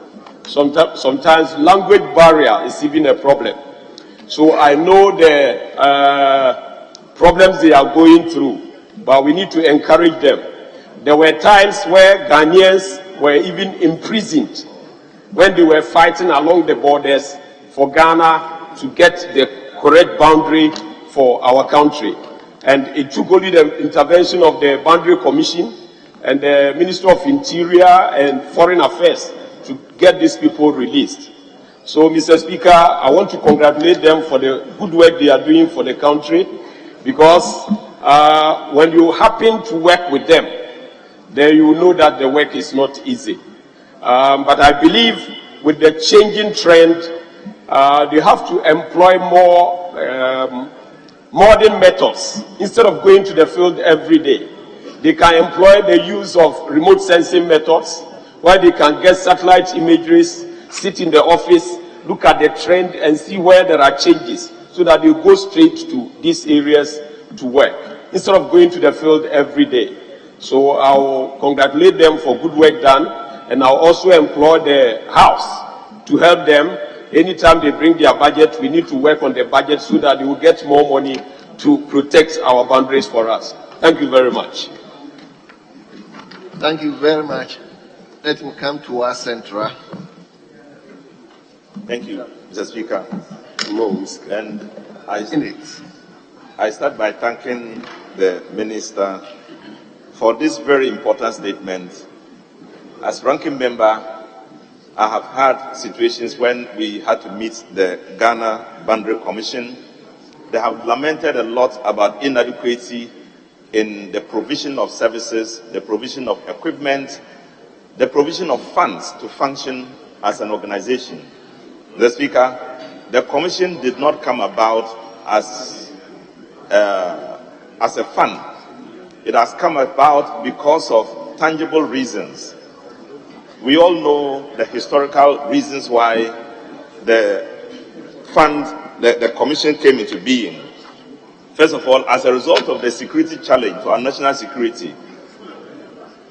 Sometimes language barrier is even a problem. So I know the problems they are going through, but we need to encourage them. There were times where Ghanaians were even imprisoned when they were fighting along the borders for Ghana to get the correct boundary for our country. And it took only the intervention of the Boundary Commission and the Minister of Interior and Foreign Affairs to get these people released. So, Mr. Speaker, I want to congratulate them for the good work they are doing for the country, because when you happen to work with them, then you know that the work is not easy. But I believe with the changing trend, they have to employ more modern methods. Instead of going to the field every day, they can employ the use of remote sensing methods, where they can get satellite imageries, sit in the office, look at the trend and see where there are changes, so that they go straight to these areas to work, instead of going to the field every day. So I'll congratulate them for good work done, and I'll also employ the House to help them. Anytime they bring their budget, we need to work on the budget so that they will get more money to protect our boundaries for us. Thank you very much. Thank you very much. Let him come to our central. Thank you, Mr. Speaker. And I start by thanking the Minister for this very important statement. As ranking member, I have had situations when we had to meet the Ghana Boundary Commission. They have lamented a lot about inadequacy in the provision of services, the provision of equipment, the provision of funds to function as an organization. The Speaker, the Commission did not come about as a fund. It has come about because of tangible reasons. We all know the historical reasons why the fund, the Commission came into being. First of all, as a result of the security challenge to our national security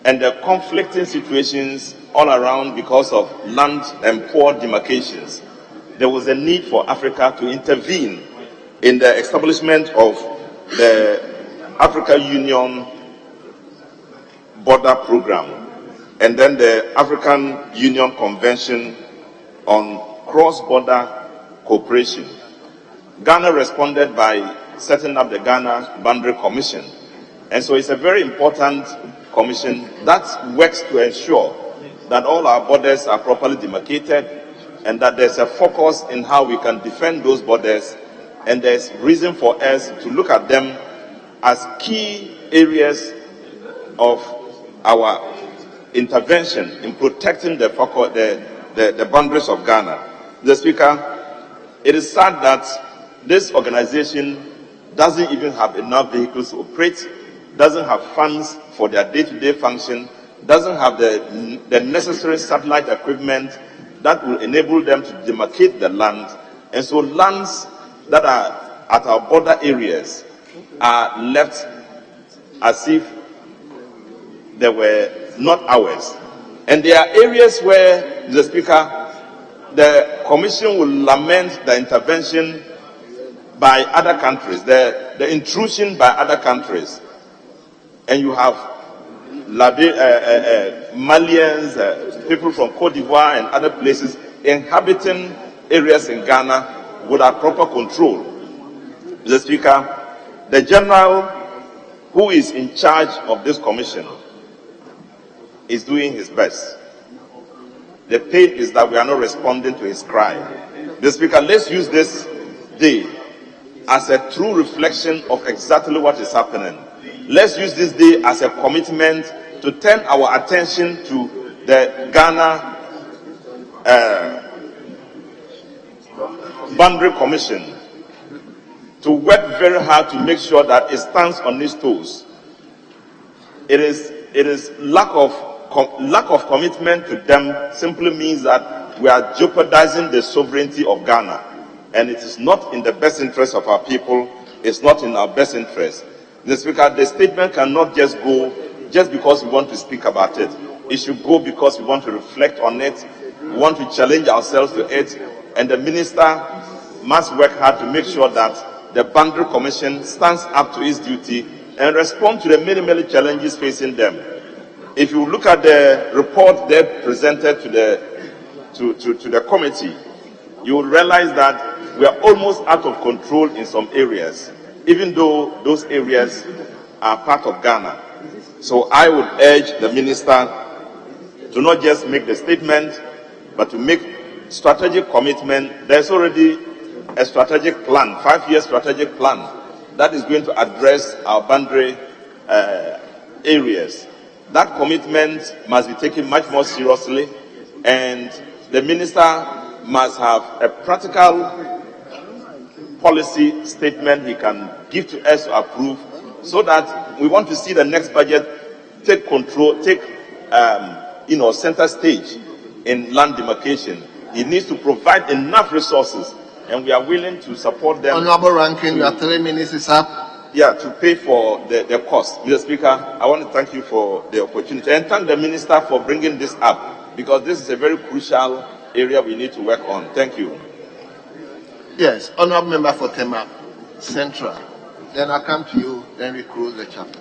and the conflicting situations all around because of land and port demarcations, there was a need for Africa to intervene in the establishment of the Africa Union border program and then the African Union Convention on cross-border cooperation. Ghana responded by setting up the Ghana Boundary Commission. And so it's a very important commission that works to ensure that all our borders are properly demarcated and that there's a focus in how we can defend those borders, and there's reason for us to look at them as key areas of our intervention in protecting the boundaries of Ghana. The Speaker, it is sad that this organization doesn't even have enough vehicles to operate, doesn't have funds for their day-to-day function, doesn't have the necessary satellite equipment that will enable them to demarcate the land. And so lands that are at our border areas are left as if they were not ours. And there are areas where, the Speaker, the Commission will lament the intervention by other countries, the intrusion by other countries. And you have Malians, people from Cote d'Ivoire and other places inhabiting areas in Ghana without proper control. Mr. Speaker, the general who is in charge of this commission is doing his best. The pain is that we are not responding to his cry. Mr. Speaker, let's use this day as a true reflection of exactly what is happening. Let's use this day as a commitment to turn our attention to the Ghana Boundary Commission to work very hard to make sure that it stands on its toes. It is lack of commitment to them simply means that we are jeopardizing the sovereignty of Ghana, and it is not in the best interest of our people. It's not in our best interest. Mr. Speaker, the statement cannot just go just because we want to speak about it. It should go because we want to reflect on it, we want to challenge ourselves to it, and the minister must work hard to make sure that the Boundary Commission stands up to its duty and respond to the many, many challenges facing them. If you look at the report they presented to the committee, you will realize that we are almost out of control in some areas, even though those areas are part of Ghana. So I would urge the minister to not just make the statement, but to make strategic commitment. There's already a strategic plan, 5-year strategic plan, that is going to address our boundary areas. That commitment must be taken much more seriously, and the minister must have a practical policy statement he can give to us to approve, so that we want to see the next budget take control, take center stage in land demarcation. He needs to provide enough resources, and we are willing to support them. Honorable Ranking, your 3 minutes is up. Yeah, to pay for the cost. Mr. Speaker, I want to thank you for the opportunity and thank the minister for bringing this up, because this is a very crucial area we need to work on. Thank you. Yes, honorable member for Tema Central. Then I'll come to you, then we close the chapter.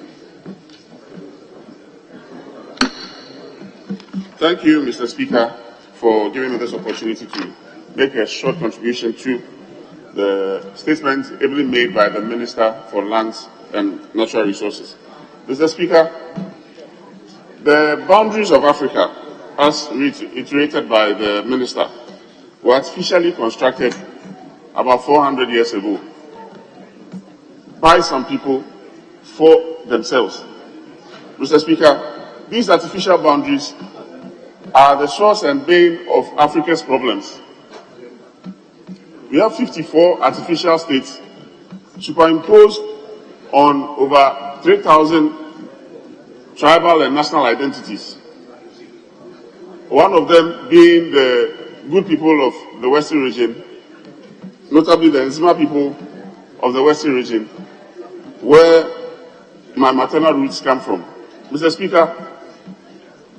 Thank you, Mr. Speaker, for giving me this opportunity to make a short contribution to the statement ably made by the Minister for Lands and Natural Resources. Mr. Speaker, the boundaries of Africa, as reiterated by the Minister, were artificially constructed about 400 years ago by some people for themselves. Mr. Speaker, these artificial boundaries are the source and bane of Africa's problems. We have 54 artificial states superimposed on over 3,000 tribal and national identities. One of them being the good people of the Western region, notably the Nzima people of the Western region, where my maternal roots come from. Mr. Speaker,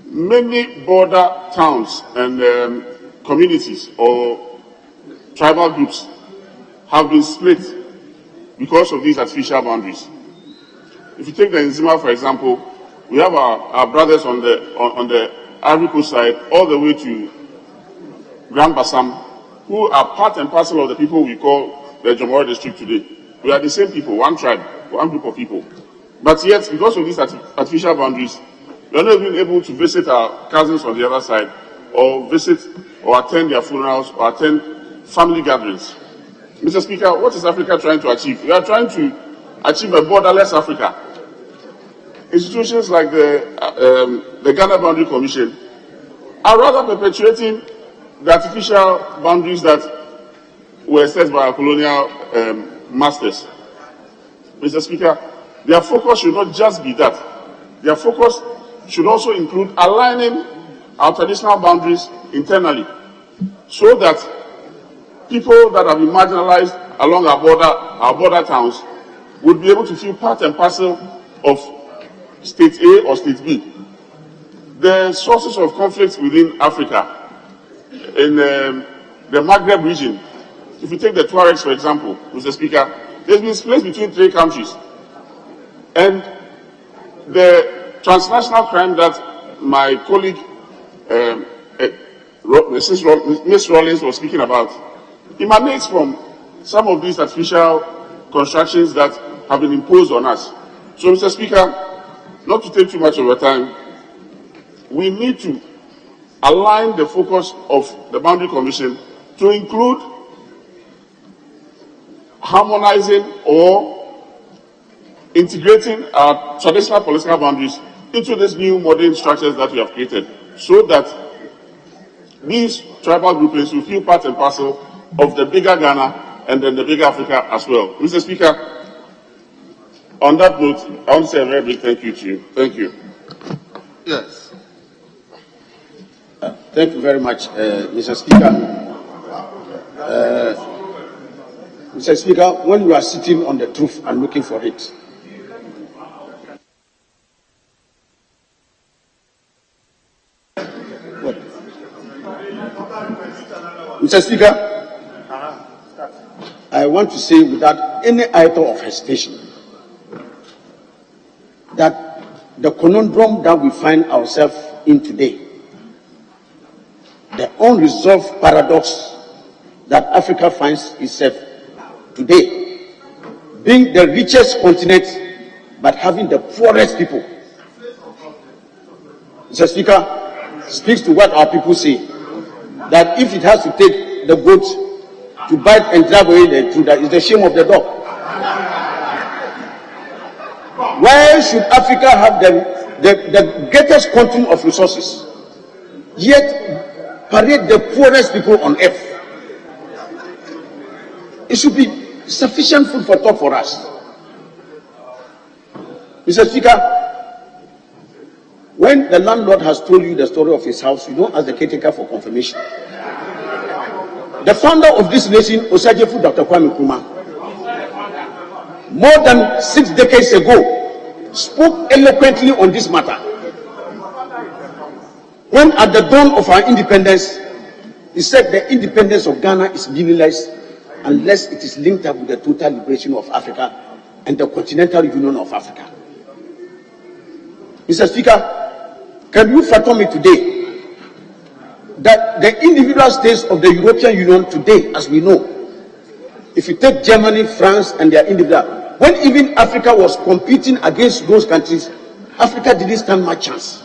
many border towns and communities or tribal groups have been split because of these artificial boundaries. If you take the Nzima, for example, we have our brothers on the Ivory Coast side all the way to Grand Bassam, who are part and parcel of the people we call the Jomoro district today. We are the same people, one tribe, one group of people. But yet, because of these artificial boundaries, we are not even able to visit our cousins on the other side, or visit or attend their funerals, or attend family gatherings. Mr. Speaker, what is Africa trying to achieve? We are trying to achieve a borderless Africa. Institutions like the Ghana Boundary Commission are rather perpetuating the artificial boundaries that were set by our colonial masters. Mr. Speaker, their focus should not just be that. Their focus should also include aligning our traditional boundaries internally, so that people that have been marginalized along our border towns would be able to feel part and parcel of State A or State B. The sources of conflict within Africa, in the Maghreb region, if you take the Tuaregs, for example, Mr. Speaker, there's been split between 3 countries. And the transnational crime that my colleague, Ms. Rawlings, was speaking about emanates from some of these artificial constructions that have been imposed on us. So, Mr. Speaker, not to take too much of your time, we need to align the focus of the Boundary Commission to include harmonizing or integrating our traditional political boundaries into these new modern structures that we have created, so that these tribal groupings will feel part and parcel of the bigger Ghana and then the bigger Africa as well. Mr. Speaker, on that note, I want to say a very big thank you to you. Thank you. Yes. Thank you very much, Mr. Speaker. Mr. Speaker, when you are sitting on the truth and looking for it, Mr. Speaker, I want to say without any iota of hesitation that the conundrum that we find ourselves in today, the unresolved paradox that Africa finds itself today, being the richest continent but having the poorest people, Mr. Speaker, speaks to what our people say, that if it has to take the goat to bite and drive away the intruder, it's the shame of the dog. Why should Africa have the greatest quantum of resources, yet parade the poorest people on earth? It should be sufficient food for thought for us. Mr. Speaker, when the landlord has told you the story of his house, you don't ask the caretaker for confirmation. The founder of this nation, Osajefu Dr. Kwame Nkrumah, more than 6 decades ago, spoke eloquently on this matter. When at the dawn of our independence, he said the independence of Ghana is meaningless unless it is linked up with the total liberation of Africa and the continental union of Africa. Mr. Speaker, can you fathom me today that the individual states of the European Union today, as we know, if you take Germany, France, and their individual, when even Africa was competing against those countries, Africa didn't stand much chance.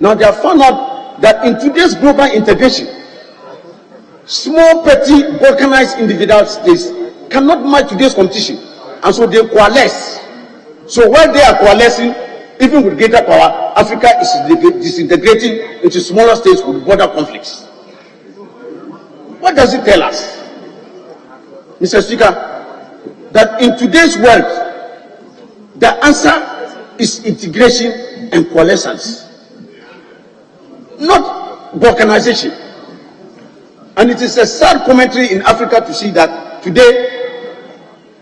Now they have found out that in today's global integration, small, petty, balkanized individual states cannot match today's competition, and so they coalesce. So while they are coalescing, even with greater power, Africa is disintegrating into smaller states with border conflicts. What does it tell us, Mr. Speaker? That in today's world, the answer is integration and coalescence, not balkanization. And it is a sad commentary in Africa to see that today,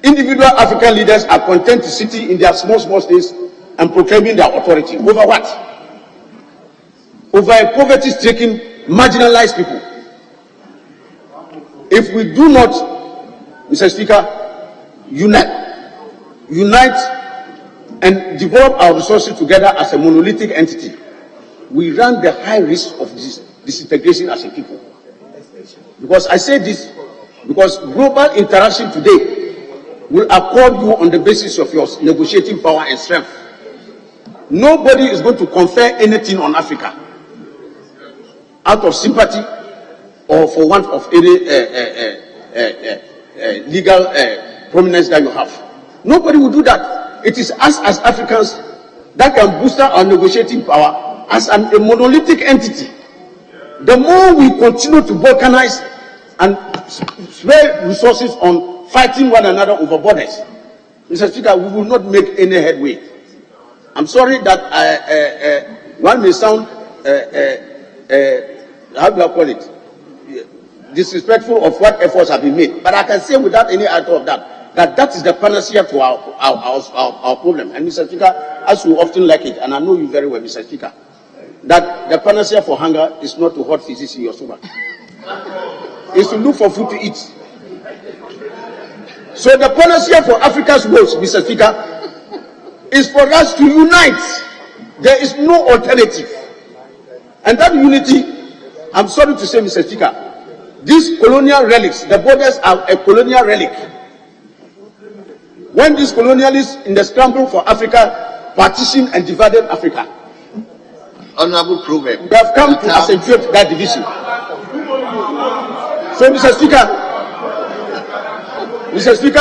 individual African leaders are content to sit in their small states and proclaiming their authority. Over what? Over a poverty-stricken, marginalized people. If we do not, Mr. Speaker, unite and develop our resources together as a monolithic entity, we run the high risk of disintegration as a people. Because I say this because global interaction today will accord you on the basis of your negotiating power and strength. Nobody is going to confer anything on Africa out of sympathy or for want of any legal prominence that you have. Nobody will do that. It is us as Africans that can booster our negotiating power as a monolithic entity. The more we continue to balkanize and spare resources on fighting one another over borders, Mr. Speaker, we will not make any headway. I'm sorry that one may sound, how do I call it, disrespectful of what efforts have been made. But I can say without any iota of that is the panacea to our problem. And Mr. Speaker, as you often like it, and I know you very well, Mr. Speaker, that the panacea for hunger is not to hot feces in your stomach. It's to look for food to eat. So the panacea for Africa's woes, Mr. Speaker, is for us to unite. There is no alternative. And that unity, I'm sorry to say, Mr. Speaker, these colonial relics, the borders are a colonial relic. When these colonialists in the scramble for Africa partitioned and divided Africa, Honorable Proverb, they have come to accentuate that division. So, Mr. Speaker,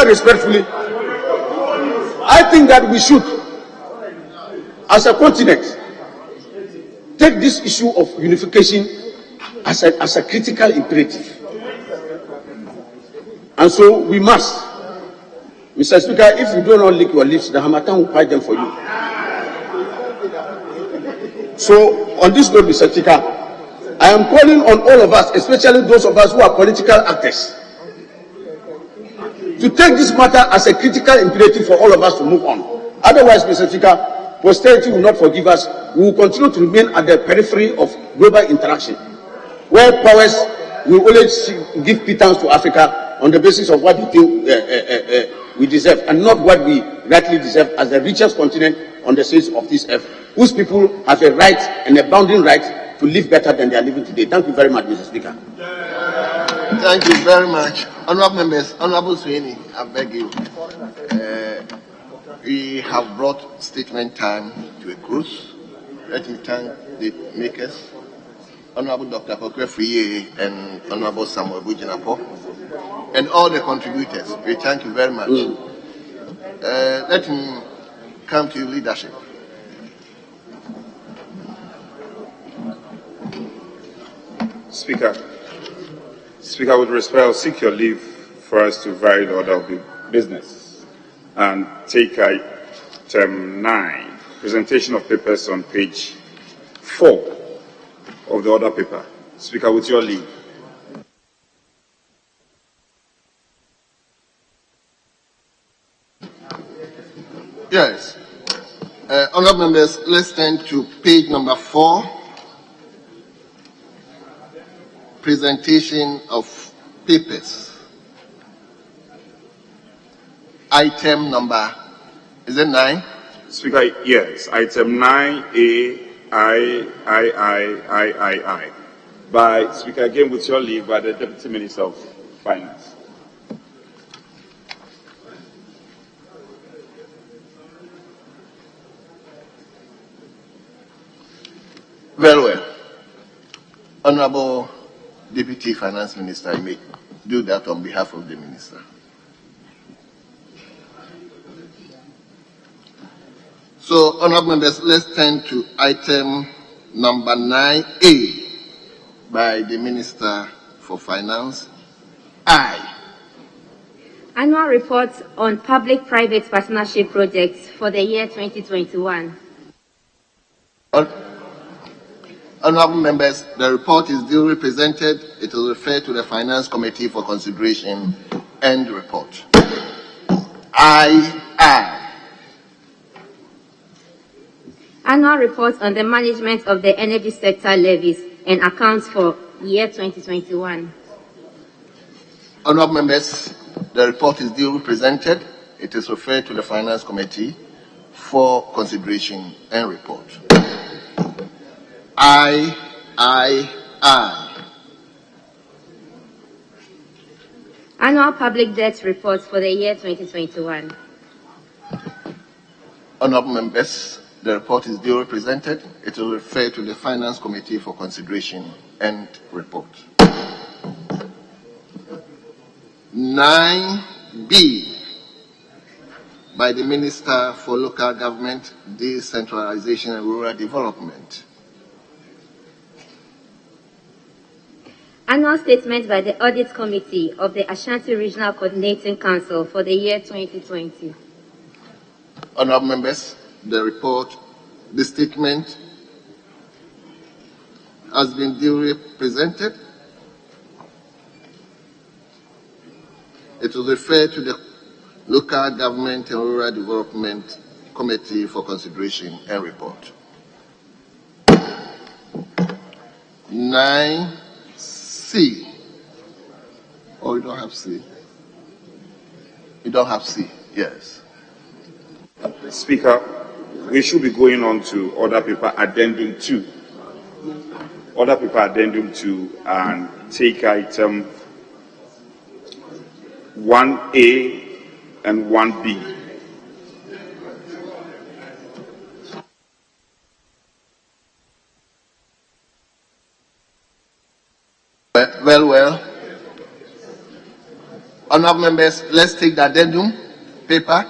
respectfully, I think that we should, as a continent, take this issue of unification as a critical imperative. And so we must. Mr. Speaker, if you do not lick your lips, the Hamatan will fight them for you. So, on this note, Mr. Speaker, I am calling on all of us, especially those of us who are political actors, to take this matter as a critical imperative for all of us to move on. Otherwise, Mr. Speaker, posterity will not forgive us. We will continue to remain at the periphery of global interaction, where powers will always give pittance to Africa on the basis of what they think we deserve, and not what we rightly deserve as the richest continent on the face of this earth, whose people have a right and a bounding right to live better than they are living today. Thank you very much, Mr. Speaker. Thank you very much. Honorable members, Honorable Sweeney, I beg you. We have brought statement time to a close. Let me thank the makers, Honorable Dr. Kokwe Friye and Honorable Samuel Bujinapo, and all the contributors. We thank you very much. Let me come to leadership. Speaker, with respect, I'll seek your leave for us to vary the order of the business and take item 9, presentation of papers on page 4 of the order paper. Speaker, with your leave. Yes. Honorable members, let's turn to page number 4. Presentation of papers. Item number, is it 9? Speaker, yes. Item 9A, I. By Speaker, again with your leave, by the Deputy Minister of Finance. Very well. Honorable Deputy Finance Minister, you may do that on behalf of the Minister. So, honorable members, let's turn to item number 9A by the Minister for Finance. I. Annual report on public-private partnership projects for the year 2021. Honorable members, the report is duly presented. It will refer to the Finance Committee for consideration and report. I. Annual report on the management of the energy sector levies and accounts for year 2021. Honorable members, the report is duly presented. It is referred to the Finance Committee for consideration and report. I. Annual public debt report for the year 2021. Honorable members, the report is duly presented. It will refer to the Finance Committee for consideration and report. 9B by the Minister for Local Government, Decentralization and Rural Development. Annual statement by the Audit Committee of the Ashanti Regional Coordinating Council for the year 2020. Honorable members, the statement has been duly presented. It will refer to the Local Government and Rural Development Committee for consideration and report. 9C. Oh, you don't have C. You don't have C. Yes. Speaker, we should be going on to Order Paper Addendum 2. Order Paper Addendum 2 and take item 1A and 1B. Well. Honorable members, let's take the addendum paper.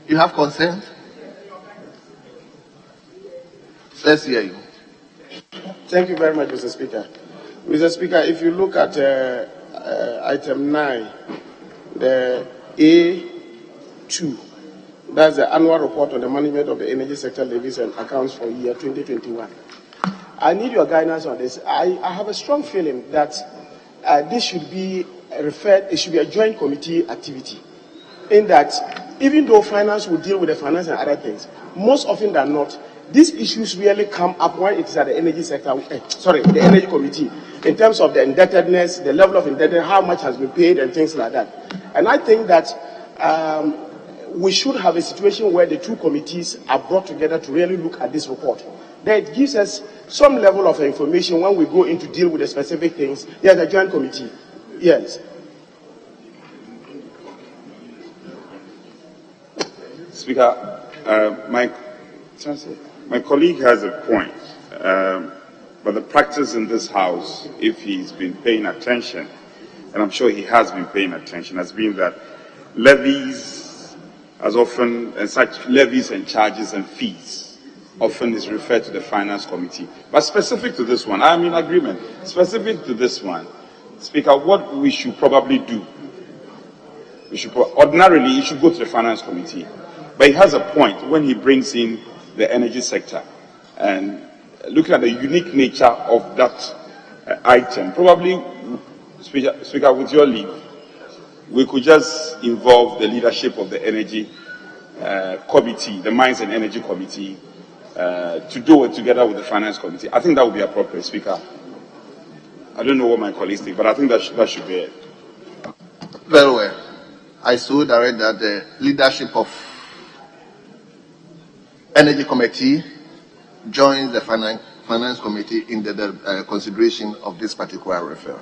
You have consent? Let's hear you. Thank you very much, Mr. Speaker. Mr. Speaker, if you look at item 9, the A2, that's the annual report on the management of the energy sector levies and accounts for year 2021. I need your guidance on this. I have a strong feeling that this should be it should be a joint committee activity, in that even though finance will deal with the finance and other things, most often than not, these issues really come up when it is at the energy sector, the energy committee, in terms of the indebtedness, the level of indebtedness, how much has been paid, and things like that. And I think that we should have a situation where the two committees are brought together to really look at this report. Then it gives us some level of information when we go in to deal with the specific things. Yes, the joint committee. Yes. Speaker, my colleague has a point, but the practice in this House, if he's been paying attention, and I'm sure he has been paying attention, has been that levies, as often as such levies and charges and fees, often is referred to the Finance Committee. But specific to this one, I'm in agreement. Specific to this one, Speaker, what we should probably do, ordinarily it should go to the Finance Committee. But he has a point when he brings in the energy sector, and looking at the unique nature of that item, probably, Speaker, with your leave, we could just involve the leadership of the energy committee, the Mines and Energy Committee, to do it together with the Finance Committee. I think that would be appropriate, Speaker. I don't know what my colleagues think, but I think that should be it. Very well. I so direct that the leadership of Energy Committee joins the Finance Committee in the consideration of this particular referral.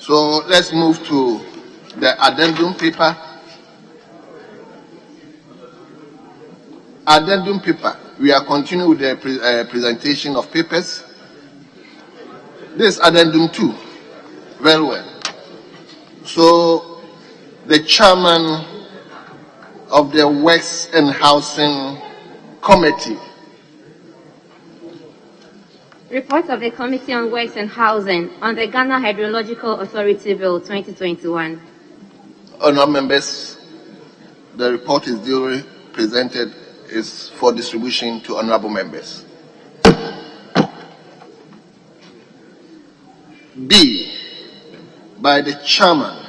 So let's move to the addendum paper. Addendum paper. We are continuing with the presentation of papers. This addendum 2. Very well. So the chairman of the Works and Housing Committee. Report of the Committee on Works and Housing on the Ghana Hydrological Authority Bill 2021. Honourable members, the report is duly presented, is for distribution to honourable members. B, by the chairman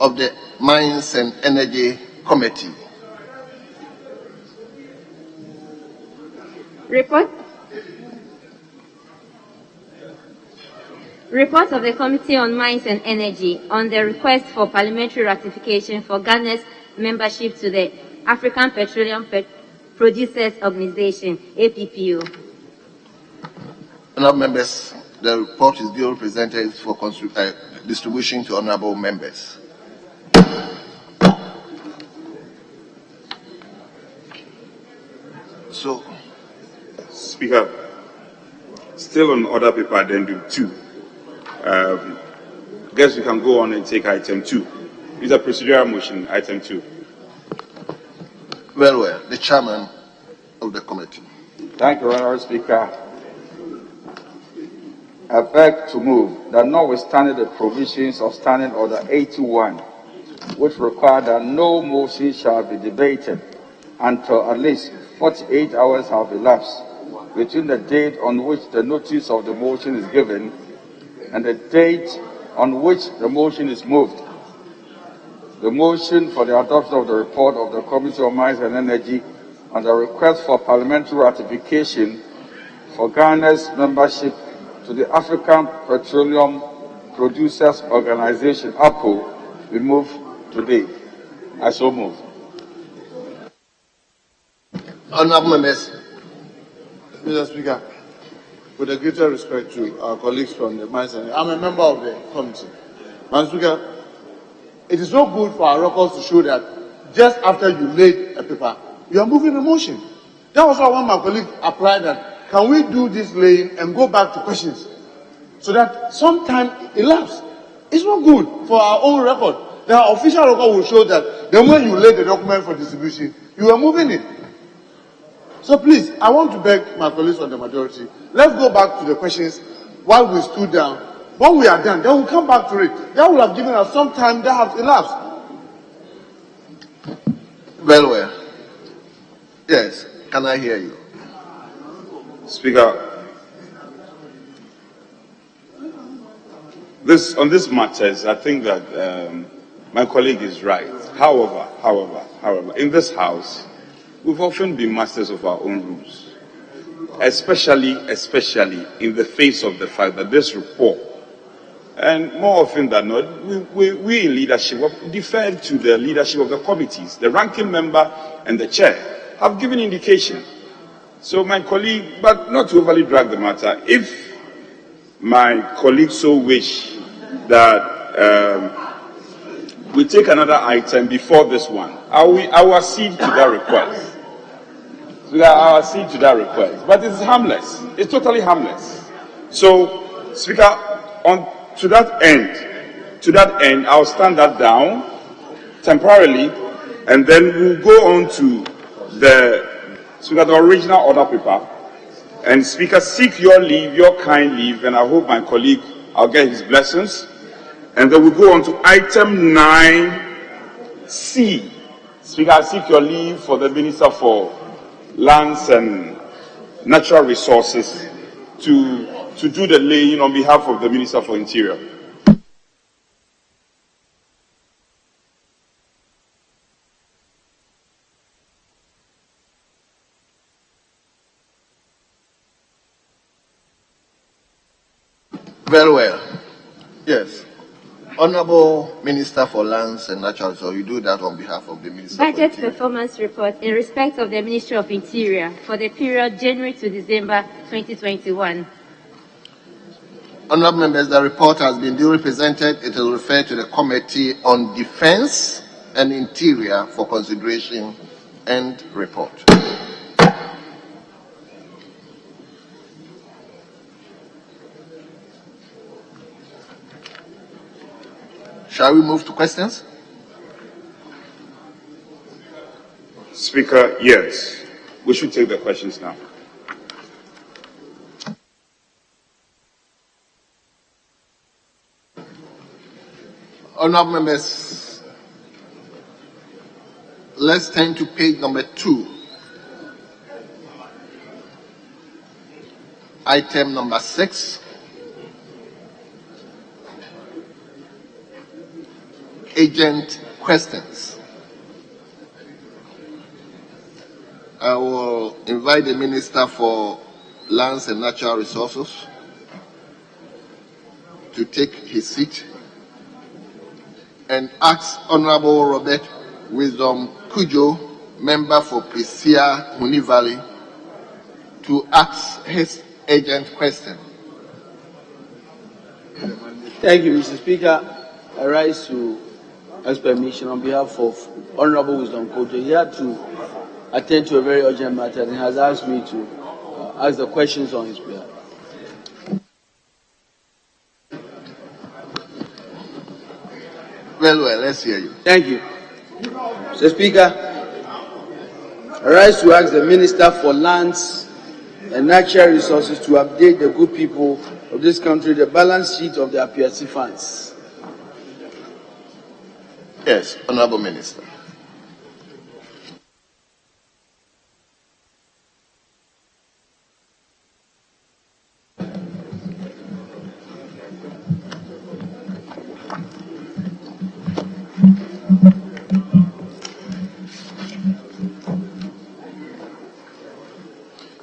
of the Mines and Energy Committee. Report of the Committee on Mines and Energy on the request for parliamentary ratification for Ghana's membership to the African Petroleum Producers Organization, APPO. Honourable members, the report is duly presented for distribution to honourable members. So, Speaker, still on order paper addendum 2. Guess we can go on and take item 2. It's a procedural motion, item 2. Very well. The chairman of the committee. Thank you, Honourable Speaker. I beg to move that notwithstanding the provisions of Standing Order 81, which require that no motion shall be debated until at least 48 hours have elapsed between the date on which the notice of the motion is given and the date on which the motion is moved. The motion for the adoption of the report of the Committee on Mines and Energy on the request for parliamentary ratification for Ghana's membership to the African Petroleum Producers Organization, APO, we move today. I so move. Honourable members. Mr. Speaker, with the greater respect to our colleagues from the Mines and I'm a member of the committee. Mr. Speaker, it is so good for our records to show that just after you laid a paper, you are moving a motion. That was why when my colleague applied that, can we do this laying and go back to questions so that some time elapsed? It's not good for our own record. The official record will show that the moment you laid the document for distribution, you are moving it. So please, I want to beg my colleagues on the majority, let's go back to the questions while we stood down. When we are done, then we'll come back to it. That will have given us some time that has elapsed. Well. Yes, can I hear you? Speaker, on this matters, I think that my colleague is right. However, in this house, we've often been masters of our own rules, especially in the face of the fact that this report, and more often than not, we in leadership have deferred to the leadership of the committees. The ranking member and the chair have given indication. So my colleague, but not to overly drag the matter, if my colleague so wish that we take another item before this one, I will accede to that request. I will accede to that request. But it's harmless. It's totally harmless. So, Speaker, to that end, I'll stand that down temporarily, and then we'll go on to the original order paper. And Speaker, seek your leave, your kind leave, and I hope my colleague, I'll get his blessings. And then we'll go on to item 9C. Speaker, I seek your leave for the Minister for Lands and Natural Resources to do the laying on behalf of the Minister for Interior. Very well. Yes. Honorable Minister for Lands and Natural Resources, you do that on behalf of the Minister Budget for Interior. performance report in respect of the Ministry of Interior for the period January to December 2021. Honorable members, the report has been duly presented. It will refer to the Committee on Defense and Interior for consideration and report. Shall we move to questions? Speaker, yes. We should take the questions now. Honorable members, let's turn to page number 2. Item number 6. Agent questions. I will invite the Minister for Lands and Natural Resources to take his seat and ask Honorable Robert Wisdom Kujo, member for Prisia Huni Valley, to ask his agent question. Thank you, Mr. Speaker. I rise to ask permission on behalf of Honorable Wisdom Kujo. He had to attend to a very urgent matter and has asked me to ask the questions on his behalf. Well, let's hear you. Thank you. Mr. Speaker, I rise to ask the Minister for Lands and Natural Resources to update the good people of this country the balance sheet of their PSC funds. Yes, Honorable Minister.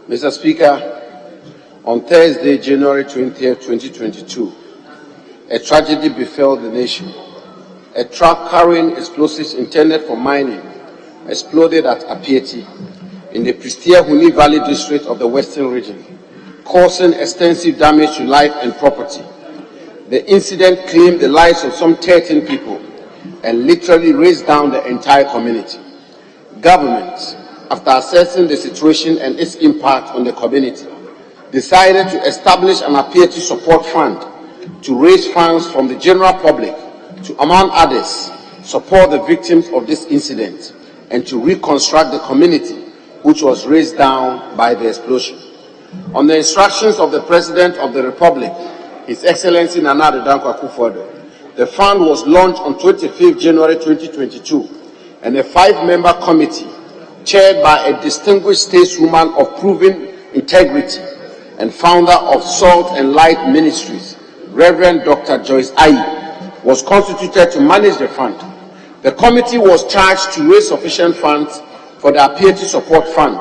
Mr. Speaker, on Thursday, January 20th, 2022, a tragedy befell the nation. A truck carrying explosives intended for mining exploded at Apieti in the Pristia Huni Valley district of the Western region, causing extensive damage to life and property. The incident claimed the lives of some 13 people and literally razed down the entire community. Government, after assessing the situation and its impact on the community, decided to establish an Apieti support fund to raise funds from the general public to, among others, support the victims of this incident and to reconstruct the community which was raised down by the explosion. On the instructions of the President of the Republic, His Excellency Nana Addo Dankwa Akufo-Addo, the fund was launched on 25th January 2022, and a 5-member committee chaired by a distinguished stateswoman of proven integrity and founder of Salt and Light Ministries, Reverend Dr. Joyce Ayi, was constituted to manage the fund. The committee was charged to raise sufficient funds for the Piety Support Fund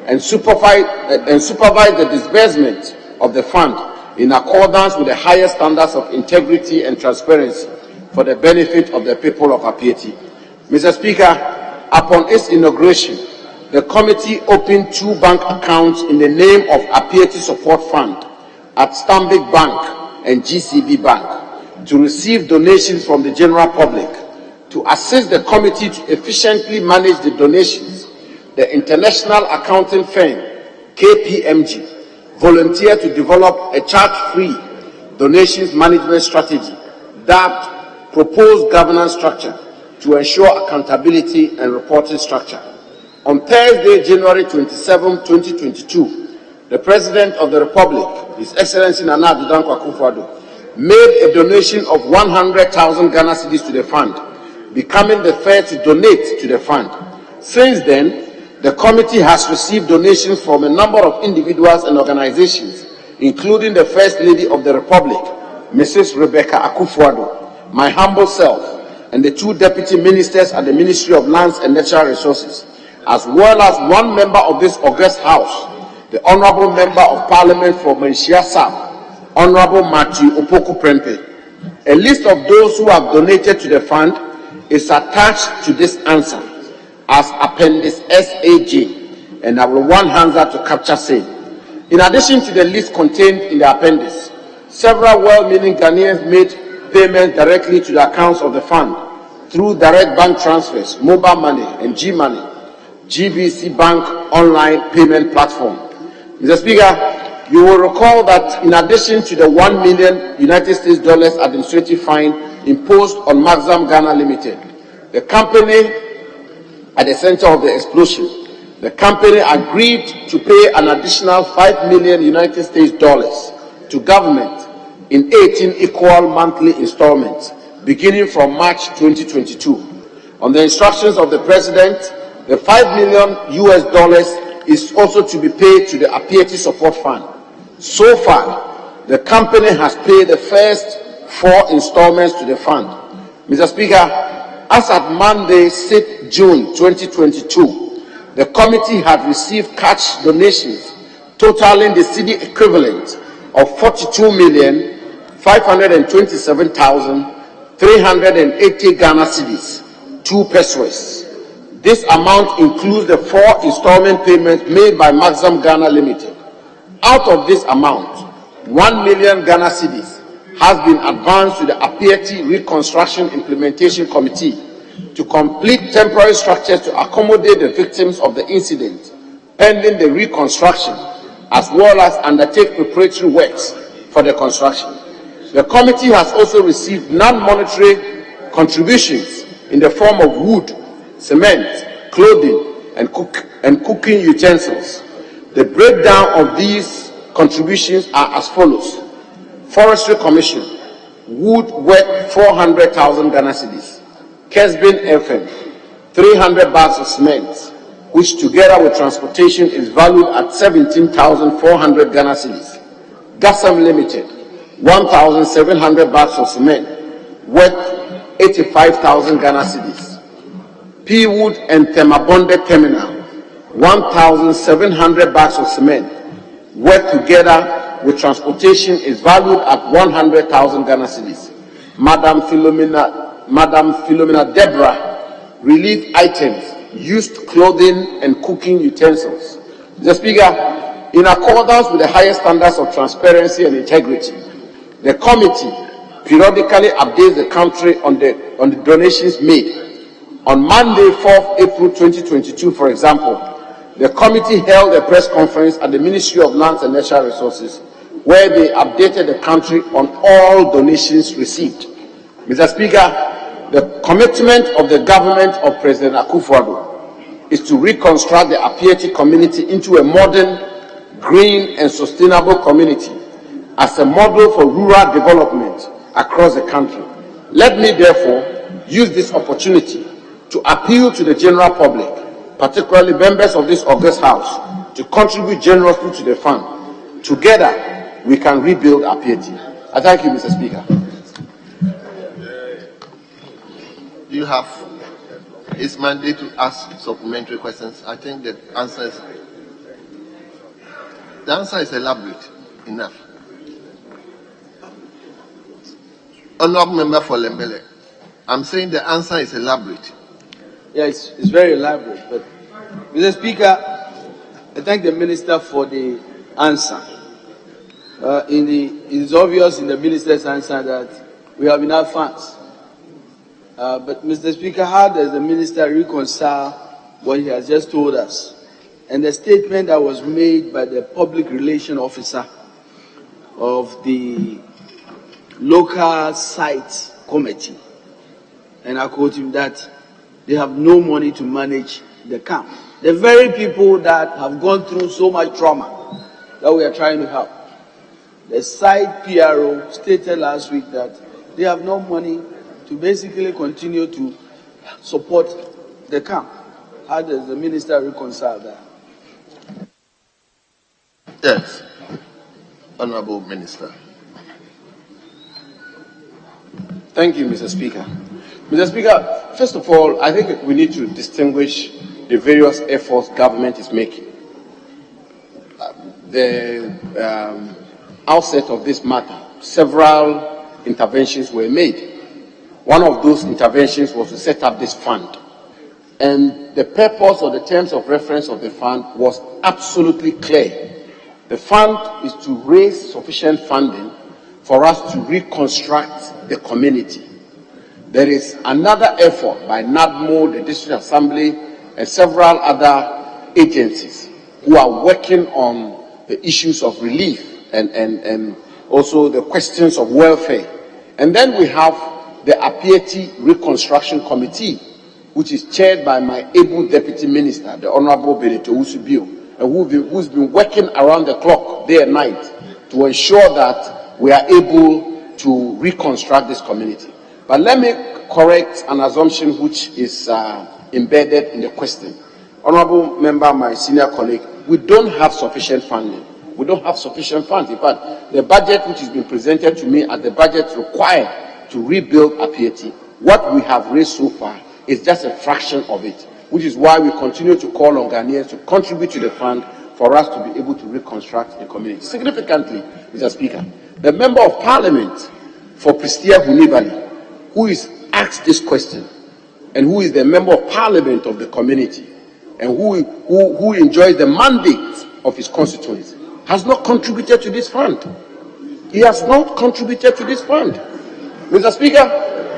and supervise the disbursement of the fund in accordance with the highest standards of integrity and transparency for the benefit of the people of Apiety. Mr. Speaker, upon its inauguration, the committee opened 2 bank accounts in the name of Apiety Support Fund at Stanbic Bank and GCB Bank to receive donations from the general public. To assist the committee to efficiently manage the donations, the international accounting firm KPMG volunteered to develop a charge-free donations management strategy that proposed governance structure to ensure accountability and reporting structure. On Thursday, January 27, 2022, the President of the Republic, His Excellency Nana Addo Dankwa Akufo-Addo, made a donation of 100,000 Ghana cedis to the fund, becoming the first to donate to the fund. Since then, the committee has received donations from a number of individuals and organizations, including the First Lady of the Republic, Mrs. Rebecca Akufo-Addo, my humble self, and the 2 deputy ministers at the Ministry of Lands and Natural Resources, as well as 1 member of this august house, the Honorable Member of Parliament for Manhyia South, Honorable Matthew Opoku Prempeh. A list of those who have donated to the fund is attached to this answer as Appendix SAJ, and I will want Hansa to capture same. In addition to the list contained in the appendix, several well-meaning Ghanaians made payments directly to the accounts of the fund through direct bank transfers, mobile money, and G-Money, GBC Bank online payment platform. Mr. Speaker, you will recall that in addition to the $1 million United States administrative fine imposed on Maxam Ghana Limited, the company at the center of the explosion, the company agreed to pay an additional $5 million United States to government in 18 equal monthly installments, beginning from March 2022. On the instructions of the President, the $5 million is also to be paid to the Apiety Support Fund. So far, the company has paid the first 4 installments to the fund. Mr. Speaker, as at Monday, 6 June 2022, the committee had received cash donations totaling the cedi equivalent of 42,527,380 Ghana cedis, 2 pesos. This amount includes the 4 installment payments made by Maxam Ghana Limited. Out of this amount, 1 million Ghana cedis has been advanced to the Apiety Reconstruction Implementation Committee to complete temporary structures to accommodate the victims of the incident pending the reconstruction, as well as undertake preparatory works for the construction. The committee has also received non-monetary contributions in the form of wood, cement, clothing, and cooking utensils. The breakdown of these contributions are as follows. Forestry Commission, wood worth 400,000 Ghana cedis. Kesbin FM, 300 bags of cement, which together with transportation is valued at 17,400 Ghana cedis. Gassam Limited, 1,700 bags of cement, worth 85,000 Ghana cedis. P-Wood and Temabonde Terminal, 1,700 bags of cement, worth together with transportation is valued at 100,000 Ghana cedis. Madam Philomena Deborah, relief items, used clothing and cooking utensils. Mr. Speaker, in accordance with the highest standards of transparency and integrity, the committee periodically updates the country on the donations made. On Monday, 4th April 2022, for example, the committee held a press conference at the Ministry of Lands and Natural Resources where they updated the country on all donations received. Mr. Speaker, the commitment of the government of President Akufo-Addo is to reconstruct the Apieti community into a modern, green and sustainable community as a model for rural development across the country. Let me therefore use this opportunity to appeal to the general public, particularly members of this august house, to contribute generously to the fund. Together, we can rebuild Apieti. I thank you, Mr. Speaker. Do you have its mandate to ask supplementary questions? I think the answer is elaborate enough. Honorable Member for Lembele, I'm saying the answer is elaborate. Yes, it's very elaborate. But, Mr. Speaker, I thank the Minister for the answer. It's obvious in the Minister's answer that we have enough funds. But, Mr. Speaker, how does the Minister reconcile what he has just told us and the statement that was made by the Public Relations Officer of the Local Site Committee? And I quote him that they have no money to manage the camp. The very people that have gone through so much trauma that we are trying to help. The site PRO stated last week that they have no money to basically continue to support the camp. How does the Minister reconcile that? Yes, Honorable Minister. Thank you, Mr. Speaker. Mr. Speaker, first of all, I think we need to distinguish the various efforts government is making. The outset of this matter, several interventions were made. One of those interventions was to set up this fund. And the purpose or the terms of reference of the fund was absolutely clear. The fund is to raise sufficient funding for us to reconstruct the community. There is another effort by NADMO, the District Assembly, and several other agencies who are working on the issues of relief and also the questions of welfare. And then we have the Apieti Reconstruction Committee, which is chaired by my able Deputy Minister, the Honorable Benito Usubio, and who's been working around the clock, day and night, to ensure that we are able to reconstruct this community. But let me correct an assumption which is embedded in the question. Honorable Member, my senior colleague, we don't have sufficient funding. We don't have sufficient funds. In fact, the budget which has been presented to me as the budget required to rebuild Apieti, what we have raised so far is just a fraction of it, which is why we continue to call on Ghanaians to contribute to the fund for us to be able to reconstruct the community. Significantly, Mr. Speaker, the Member of Parliament for Prestia Hunibali, who is asked this question, and who is the Member of Parliament of the community, and who enjoys the mandate of his constituents, has not contributed to this fund. He has not contributed to this fund. Mr. Speaker,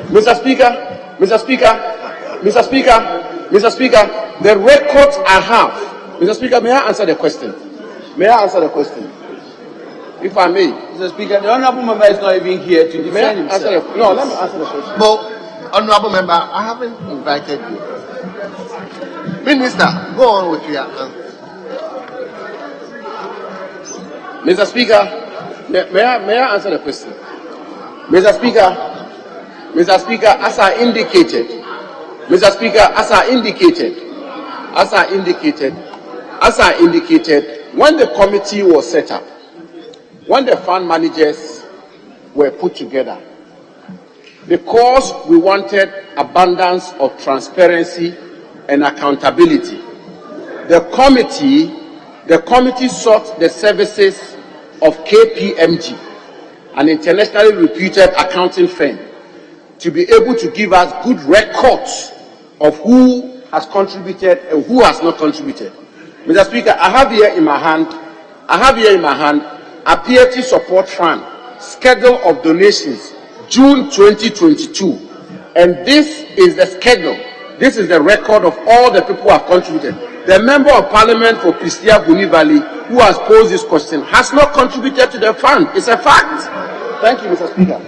Mr. Speaker, Mr. Speaker, Mr. Speaker, Mr. Speaker, the records I have. Mr. Speaker, may I answer the question? May I answer the question? If I may. Mr. Speaker, the Honourable Member is not even here to defend himself. No, let me answer the question. Well, Honourable Member, I haven't invited you. Minister, go on with your answer. Mr. Speaker, may I answer the question? Mr. Speaker, as I indicated, Mr. Speaker, as I indicated, when the committee was set up, when the fund managers were put together, because we wanted abundance of transparency and accountability, the committee sought the services of KPMG, an internationally reputed accounting firm, to be able to give us good records of who has contributed and who has not contributed. Mr. Speaker, I have here in my hand a Apieti Support Fund schedule of donations, June 2022, and this is the schedule. This is the record of all the people who have contributed. The Member of Parliament for Prestia Hunibali, who has posed this question, has not contributed to the fund. It's a fact. Thank you, Mr. Speaker.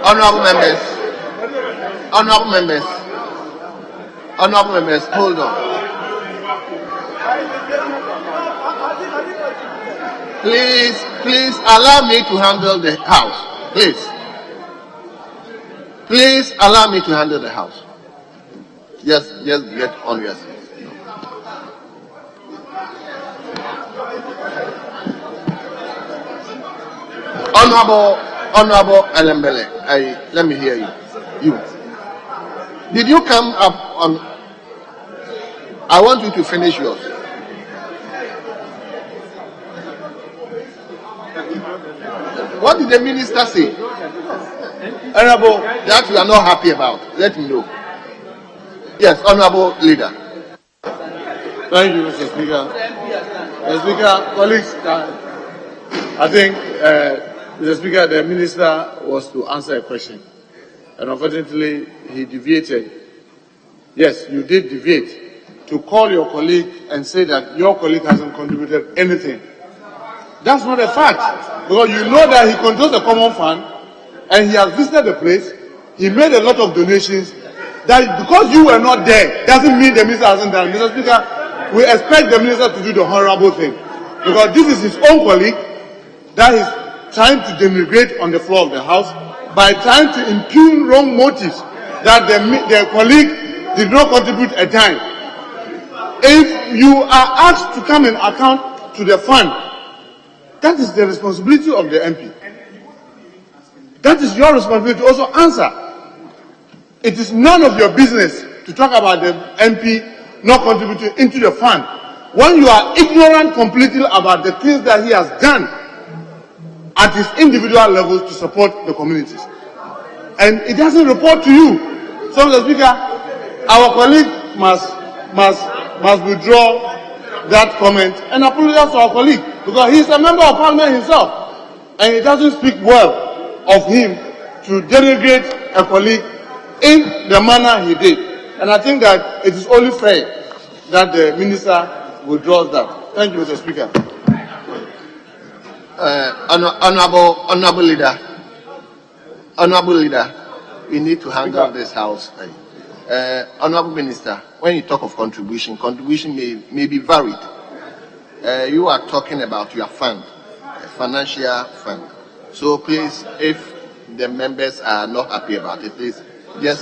Honorable members, honorable members, honorable members, hold on. Please allow me to handle the house. Please allow me to handle the house. Just get on your seat. Honorable Alembele, let me hear you. Did you come up on? I want you to finish yours. What did the minister say? Honorable, that you are not happy about. Let me know. Yes, honorable leader. Thank you, Mr. Speaker. Mr. Speaker, colleagues, I think, Mr. Speaker, the minister was to answer a question. And unfortunately, he deviated. Yes, you did deviate to call your colleague and say that your colleague hasn't contributed anything. That's not a fact. Because you know that he controls the common fund and he has visited the place. He made a lot of donations. That because you were not there doesn't mean the minister hasn't done. Mr. Speaker, we expect the minister to do the honorable thing. Because this is his own colleague that is trying to denigrate on the floor of the House by trying to impugn wrong motives that the colleague did not contribute a dime. If you are asked to come and account to the fund, that is the responsibility of the MP. That is your responsibility to also answer. It is none of your business to talk about the MP not contributing into the fund when you are ignorant completely about the things that he has done at his individual levels to support the communities. And it doesn't report to you. So, Mr. Speaker, our colleague must withdraw that comment and apologize to our colleague because he is a member of parliament himself and it doesn't speak well of him to denigrate a colleague in the manner he did. And I think that it is only fair that the minister withdraws that. Thank you, Mr. Speaker. Honorable leader, we need to handle this house. Honorable Minister, when you talk of contribution may be varied. You are talking about your fund, a financial fund. So please, if the members are not happy about it, please just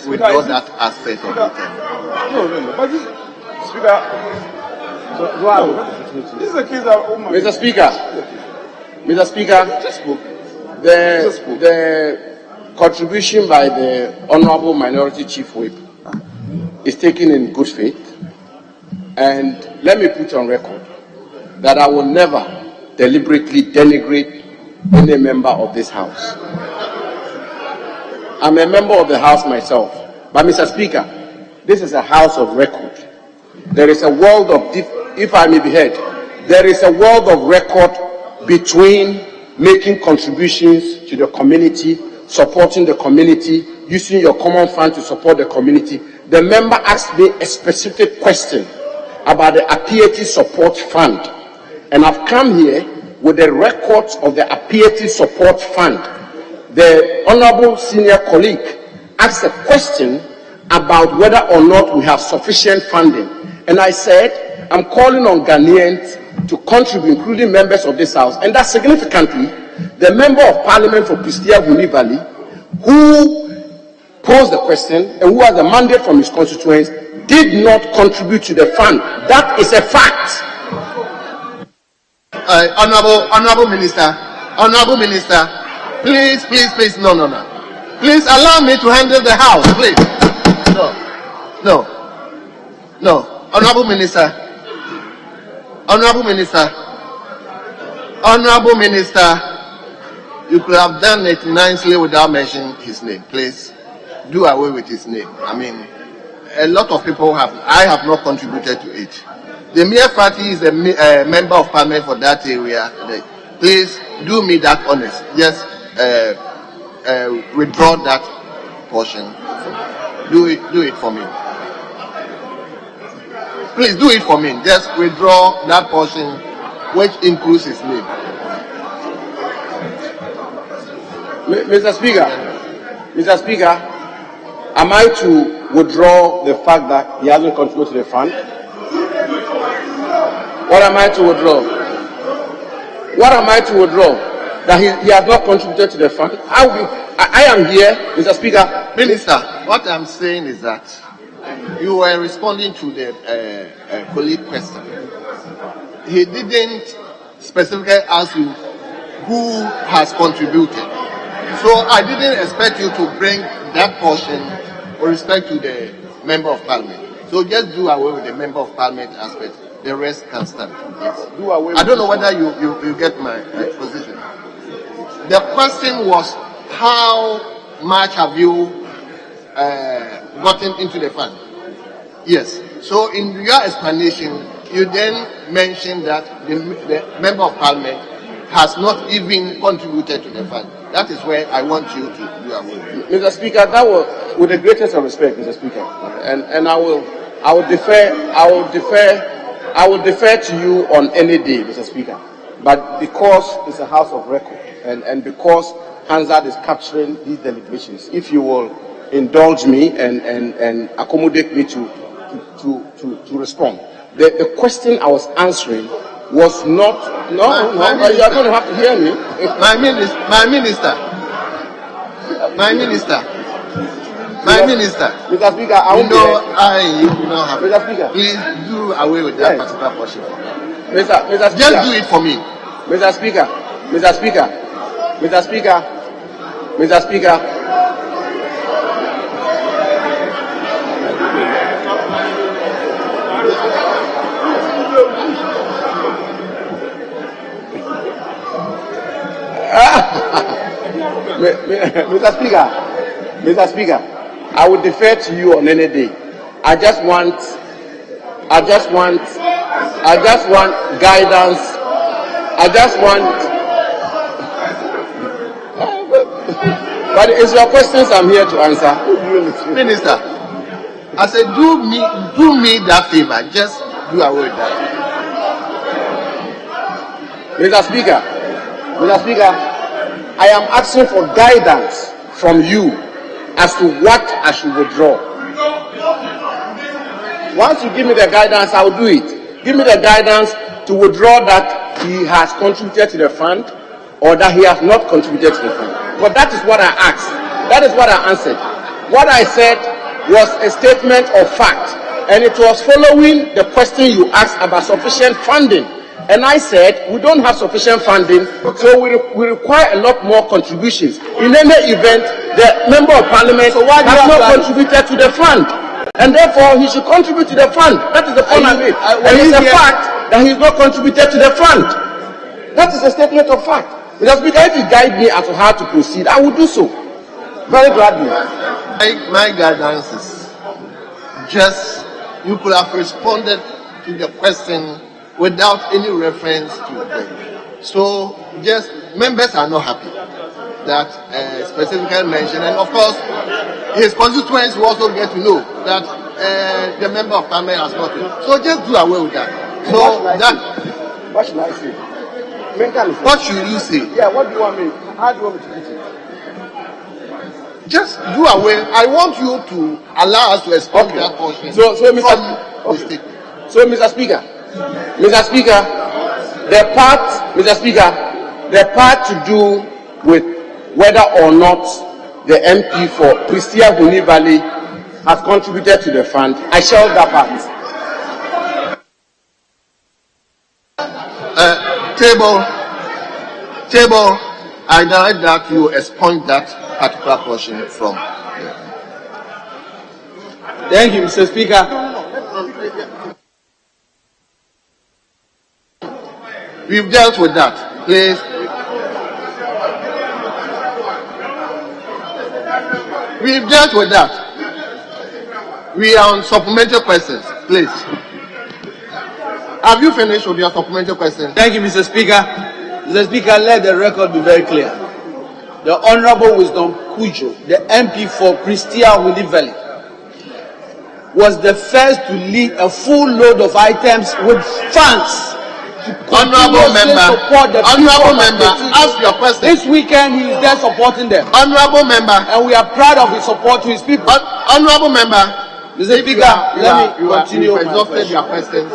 withdraw that aspect of it. No. But this, Speaker. This is a case that Mr. Speaker, the contribution by the Honorable Minority Chief Whip is taken in good faith, and let me put on record that I will never deliberately denigrate any member of this House. I'm a member of the House myself, but Mr. Speaker, this is a House of record. There is a world of, if I may be heard, there is a world of record between making contributions to the community, supporting the community, using your common fund to support the community. The member asked me a specific question about the Apiety Support Fund, and I've come here with the records of the Apiety Support Fund. The honorable senior colleague asked a question about whether or not we have sufficient funding, and I said I'm calling on Ghanaians to contribute, including members of this House, and that significantly, the member of Parliament for Pistia Huni Valley, who posed the question and who has a mandate from his constituents, did not contribute to the fund. That is a fact. Honorable Minister, please, no. Please allow me to handle the House, please. No. Honorable Minister, you could have done it nicely without mentioning his name. Please do away with his name. I mean, a lot of people I have not contributed to it. The mere fact he is a member of parliament for that area, please do me that honest. Just withdraw that portion. Do it for me. please do it for me. Just withdraw that portion which includes his name. Mr. Speaker, am I to withdraw the fact that he hasn't contributed to the fund? What am I to withdraw? What am I to withdraw? That he has not contributed to the fund? I am here, Mr. Speaker. Minister, what I'm saying is that you were responding to the colleague question. He didn't specifically ask you who has contributed. So I didn't expect you to bring that portion with respect to the member of parliament. So just do away with the member of parliament aspect. The rest can stand. Yes. I don't know whether you get my position. The question was, how much have you gotten into the fund? Yes. So in your explanation, you then mentioned that the member of parliament has not even contributed to the fund. That is where I want you to do away with. Mr. Speaker, that was with the greatest of respect, Mr. Speaker, and I will defer to you on any day, Mr. Speaker. But because it's a house of record, and because Hansard is capturing these deliberations, if you will indulge me and accommodate me to respond. The question I was answering was not. No, you are going to have to hear me. My minister. Mr. Speaker, I won't you know how. Mr. Speaker, please do away with that particular portion. Mr. Speaker, just do it for me. Mr. Speaker. Mr. Speaker, I will defer to you on any day. I just want guidance. But it's your questions I'm here to answer. Minister, I said do me that favor. Just do away with that. Mr. Speaker, I am asking for guidance from you as to what I should withdraw. Once you give me the guidance, I will do it. Give me the guidance to withdraw that he has contributed to the fund or that he has not contributed to the fund. But that is what I asked. That is what I answered. What I said was a statement of fact, and it was following the question you asked about sufficient funding. And I said, we don't have sufficient funding, so we require a lot more contributions. In any event, the member of parliament has not contributed to the fund. And therefore, he should contribute to the fund. That is the point I made. And it's a fact that he has not contributed to the fund. That is a statement of fact. Mr. Speaker, if you guide me as to how to proceed, I will do so. Very gladly. My guidance is just, you could have responded to the question without any reference to them. So, just members are not happy that specifically mentioned, and of course, his constituents will also get to know that the member of parliament has not been. So, just do away with that. So what should I say? What should you say? Yeah, what do you want me? How do you want me to put it? Just do away. I want you to allow us to explain that portion. So, Mr. Speaker, the part to do with whether or not the MP for Christia Huni Valley has contributed to the fund, I shall that part. Table, I direct that you expunge that particular portion from. Thank you, Mr. Speaker. We've dealt with that. Please. We've dealt with that. We are on supplementary questions. Please. Have you finished with your supplementary questions? Thank you, Mr. Speaker. Mr. Speaker, let the record be very clear. The Honorable Wisdom Kujo, the MP for Christia Huni Valley, was the first to lead a full load of items with funds. Honorable member, ask your question. This weekend he is there supporting them. Honorable member, and we are proud of his support to his people. Honorable member, Mr. Speaker, let me continue. You've exhausted your questions.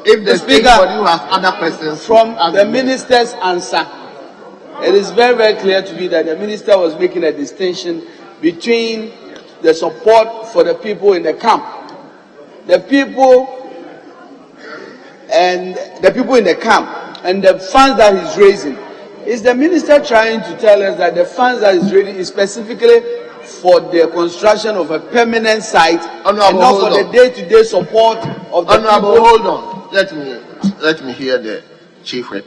If there's anybody who has other questions, from the minister's answer, it is very, very clear to me that the minister was making a distinction between the support for the people in the camp, the people in the camp, and the funds that he's raising. Is the minister trying to tell us that the funds that he's raising is specifically for the construction of a permanent site, and not for the day-to-day support of the people? Hold on. Let me hear the Chief Whip.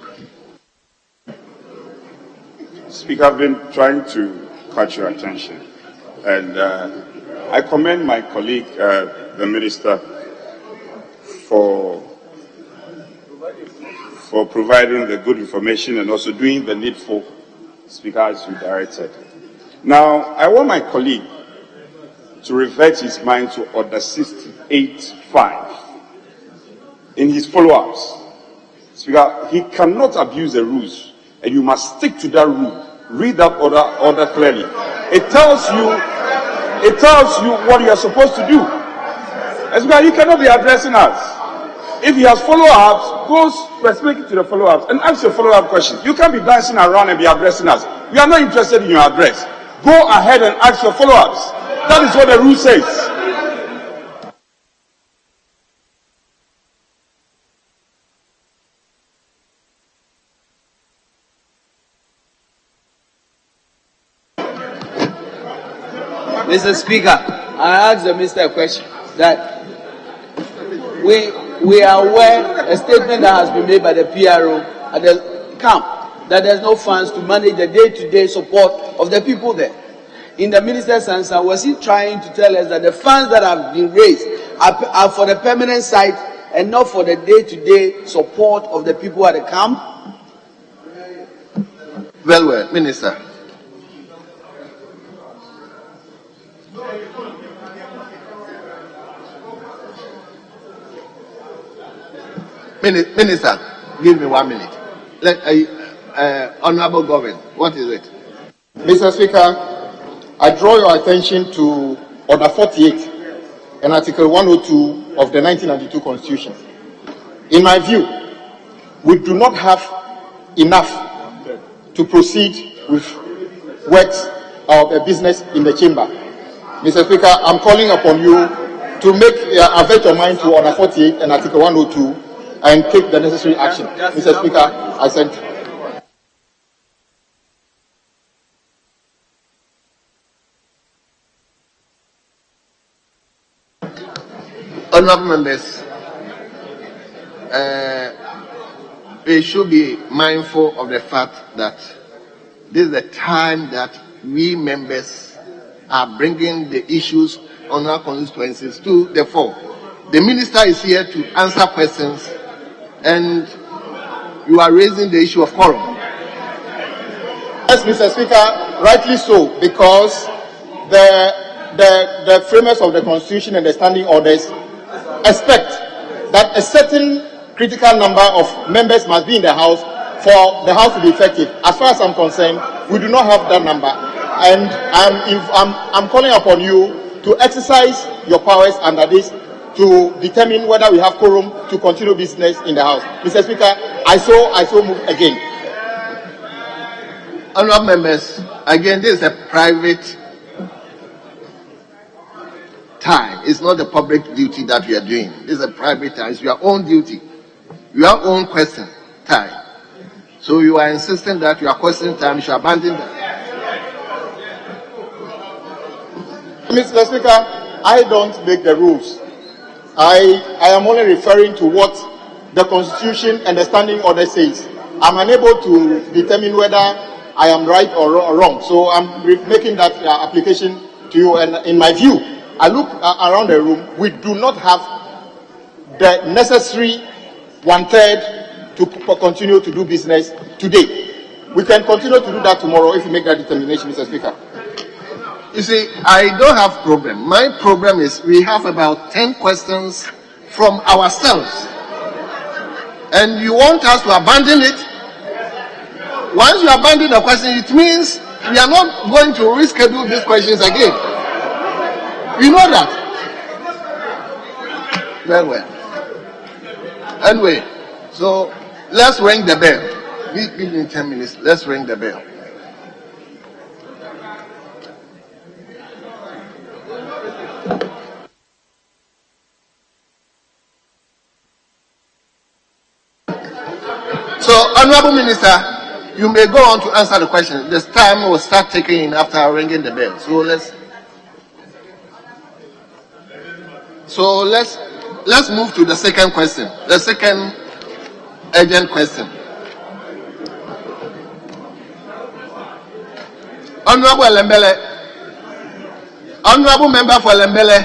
Speaker, I've been trying to catch your attention, and I commend my colleague, the minister, for providing the good information and also doing the needful, Speaker, as you directed. Now, I want my colleague to revert his mind to Order 68.5 in his follow-ups. Speaker, he cannot abuse the rules, and you must stick to that rule. Read that order clearly. It tells you what you are supposed to do. Speaker, you cannot be addressing us. If he has follow-ups, go specifically to the follow-ups and ask your follow-up questions. You can't be dancing around and be addressing us. We are not interested in your address. Go ahead and ask your follow-ups. That is what the rule says. Mr. Speaker, I asked the minister a question that we are aware a statement that has been made by the PRO at the camp that there's no funds to manage the day-to-day support of the people there. In the minister's answer, was he trying to tell us that the funds that have been raised are for the permanent site and not for the day-to-day support of the people at the camp? Well, Minister. Minister, give me 1 minute. Honorable Governor, what is it? Mr. Speaker, I draw your attention to Order 48 and Article 102 of the 1992 Constitution. In my view, we do not have enough to proceed with works or business in the chamber. Mr. Speaker, I'm calling upon you to avert your mind to Order 48 and Article 102 and take the necessary action. Mr. Speaker, I sent. Honorable members, we should be mindful of the fact that this is the time that we members are bringing the issues on our constituencies to the fore. The minister is here to answer questions, and you are raising the issue of quorum. Yes, Mr. Speaker, rightly so, because the framers of the Constitution and the standing orders expect that a certain critical number of members must be in the House for the House to be effective. As far as I'm concerned, we do not have that number, and I'm calling upon you to exercise your powers under this to determine whether we have quorum to continue business in the House. Mr. Speaker, I so move again. Honourable members, again, this is a private time. It's not a public duty that we are doing. This is a private time. It's your own duty, your own question time. So you are insisting that your question time, you should abandon that. Mr. Speaker, I don't make the rules. I am only referring to what the Constitution and the standing order says. I'm unable to determine whether I am right or wrong. So I'm making that application to you. And in my view, I look around the room. We do not have the necessary 1/3 to continue to do business today. We can continue to do that tomorrow if you make that determination, Mr. Speaker. You see, I don't have problem. My problem is we have about 10 questions from ourselves. And you want us to abandon it? Once you abandon the question, it means we are not going to reschedule these questions again. You know that? Very well. Anyway, so let's ring the bell. Give me 10 minutes. Let's ring the bell. So, Honorable Minister, you may go on to answer the question. This time will start taking in after ringing the bell. So let's move to the second question. The second urgent question. Honorable Lembele, Honorable Member for Lembele,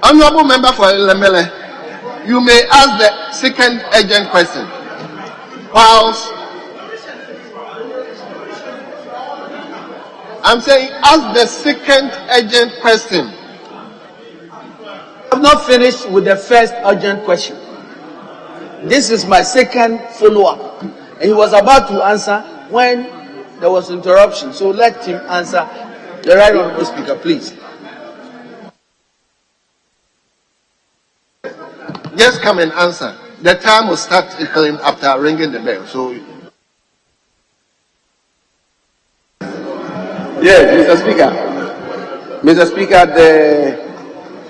Honorable Member for Lembele, you may ask the second urgent question. Whilst I'm saying ask the second urgent question. I have not finished with the first urgent question. This is my second follow-up. And he was about to answer when there was interruption. So let him answer. The Right Honourable Speaker, please. Just come and answer. The time will start tickling after ringing the bell. So, yes, Mr. Speaker, the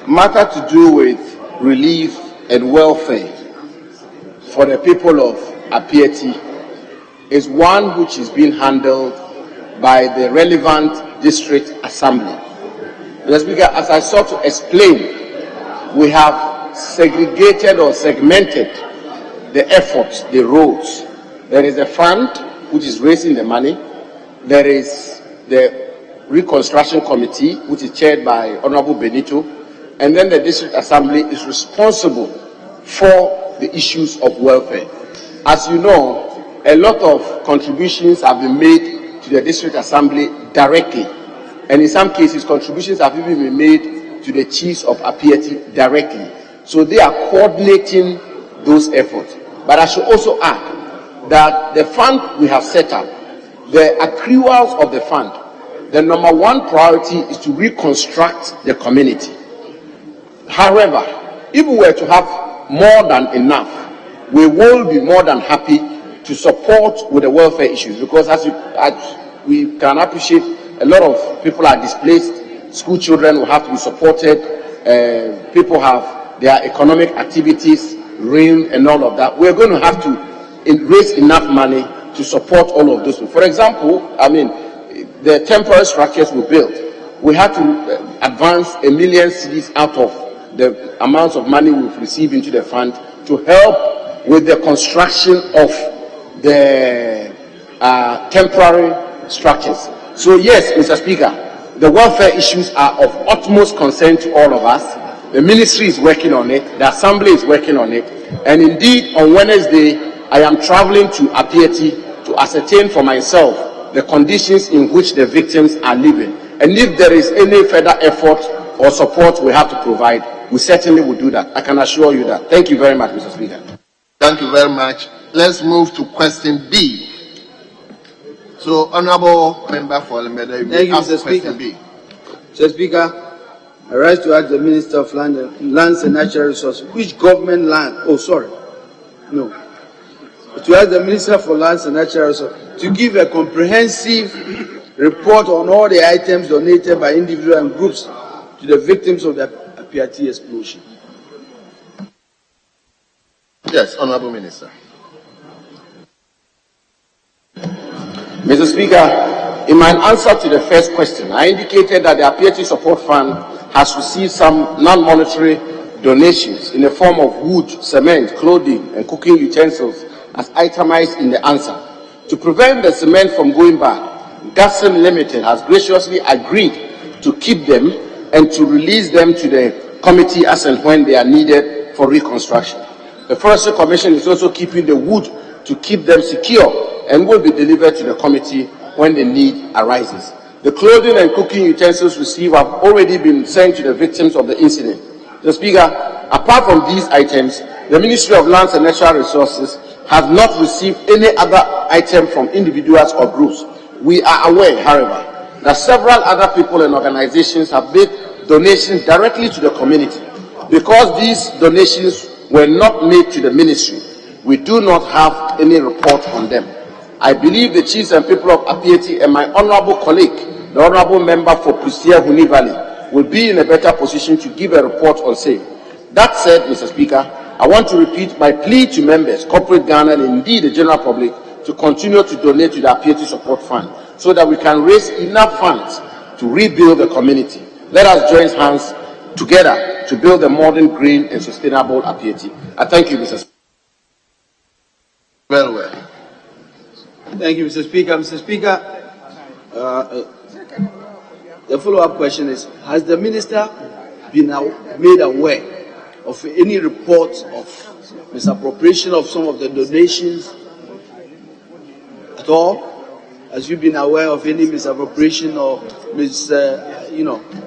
matter to do with relief and welfare for the people of Apieti is one which is being handled by the relevant district assembly. Mr. Speaker, as I sought to explain, we have segregated or segmented the efforts, the roads. There is a fund which is raising the money. There is the reconstruction committee which is chaired by Honorable Benito, and then the district assembly is responsible for the issues of welfare. As you know, a lot of contributions have been made to the district assembly directly, and in some cases contributions have even been made to the chiefs of Apieti directly. So they are coordinating those efforts. But I should also add that the fund we have set up, the accruals of the fund, the number one priority is to reconstruct the community. However, if we were to have more than enough, we will be more than happy to support with the welfare issues, because as we can appreciate, a lot of people are displaced, school children will have to be supported, people have their economic activities ruined and all of that. We're going to have to raise enough money to support all of those. For example, the temporary structures we built, we had to advance 1 million cedis out of the amounts of money we've received into the fund to help with the construction of the temporary structures. So yes, Mr. Speaker, the welfare issues are of utmost concern to all of us. The ministry is working on it, the assembly is working on it, and indeed on Wednesday I am traveling to Apieti to ascertain for myself the conditions in which the victims are living. And if there is any further effort or support we have to provide, we certainly will do that. I can assure you that. Thank you very much, Mr. Speaker. Thank you very much. Let's move to question B. So, Honorable Member for Lemeda, thank you, Mr. Speaker. B. Mr. Speaker, I rise to ask the Minister of Lands and Natural Resources, which government land? To ask the Minister for Lands and Natural Resources to give a comprehensive report on all the items donated by individuals and groups to the victims of the Apiati explosion. Yes, Honorable Minister. Mr. Speaker, in my answer to the first question, I indicated that the Apiati Support Fund has received some non-monetary donations in the form of wood, cement, clothing, and cooking utensils as itemized in the answer. To prevent the cement from going bad, Gassim Limited has graciously agreed to keep them and to release them to the committee as and when they are needed for reconstruction. The Forestry Commission is also keeping the wood to keep them secure and will be delivered to the committee when the need arises. The clothing and cooking utensils received have already been sent to the victims of the incident. Mr. Speaker, apart from these items, the Ministry of Lands and Natural Resources has not received any other item from individuals or groups. We are aware, however, that several other people and organizations have made donations directly to the community. Because these donations were not made to the ministry, we do not have any report on them. I believe the chiefs and people of Apieti and my honorable colleague, the honorable member for Proceedings Valley, will be in a better position to give a report on same. That said, Mr. Speaker, I want to repeat my plea to members, corporate Ghana, and indeed the general public, to continue to donate to the Apieti Support Fund so that we can raise enough funds to rebuild the community. Let us join hands together to build a modern, green, and sustainable Apieti. I thank you, Mr. Speaker. Very well. Thank you, Mr. Speaker. Mr. Speaker, the follow-up question is, has the minister been made aware of any reports of misappropriation of some of the donations at all? Has you been aware of any misappropriation or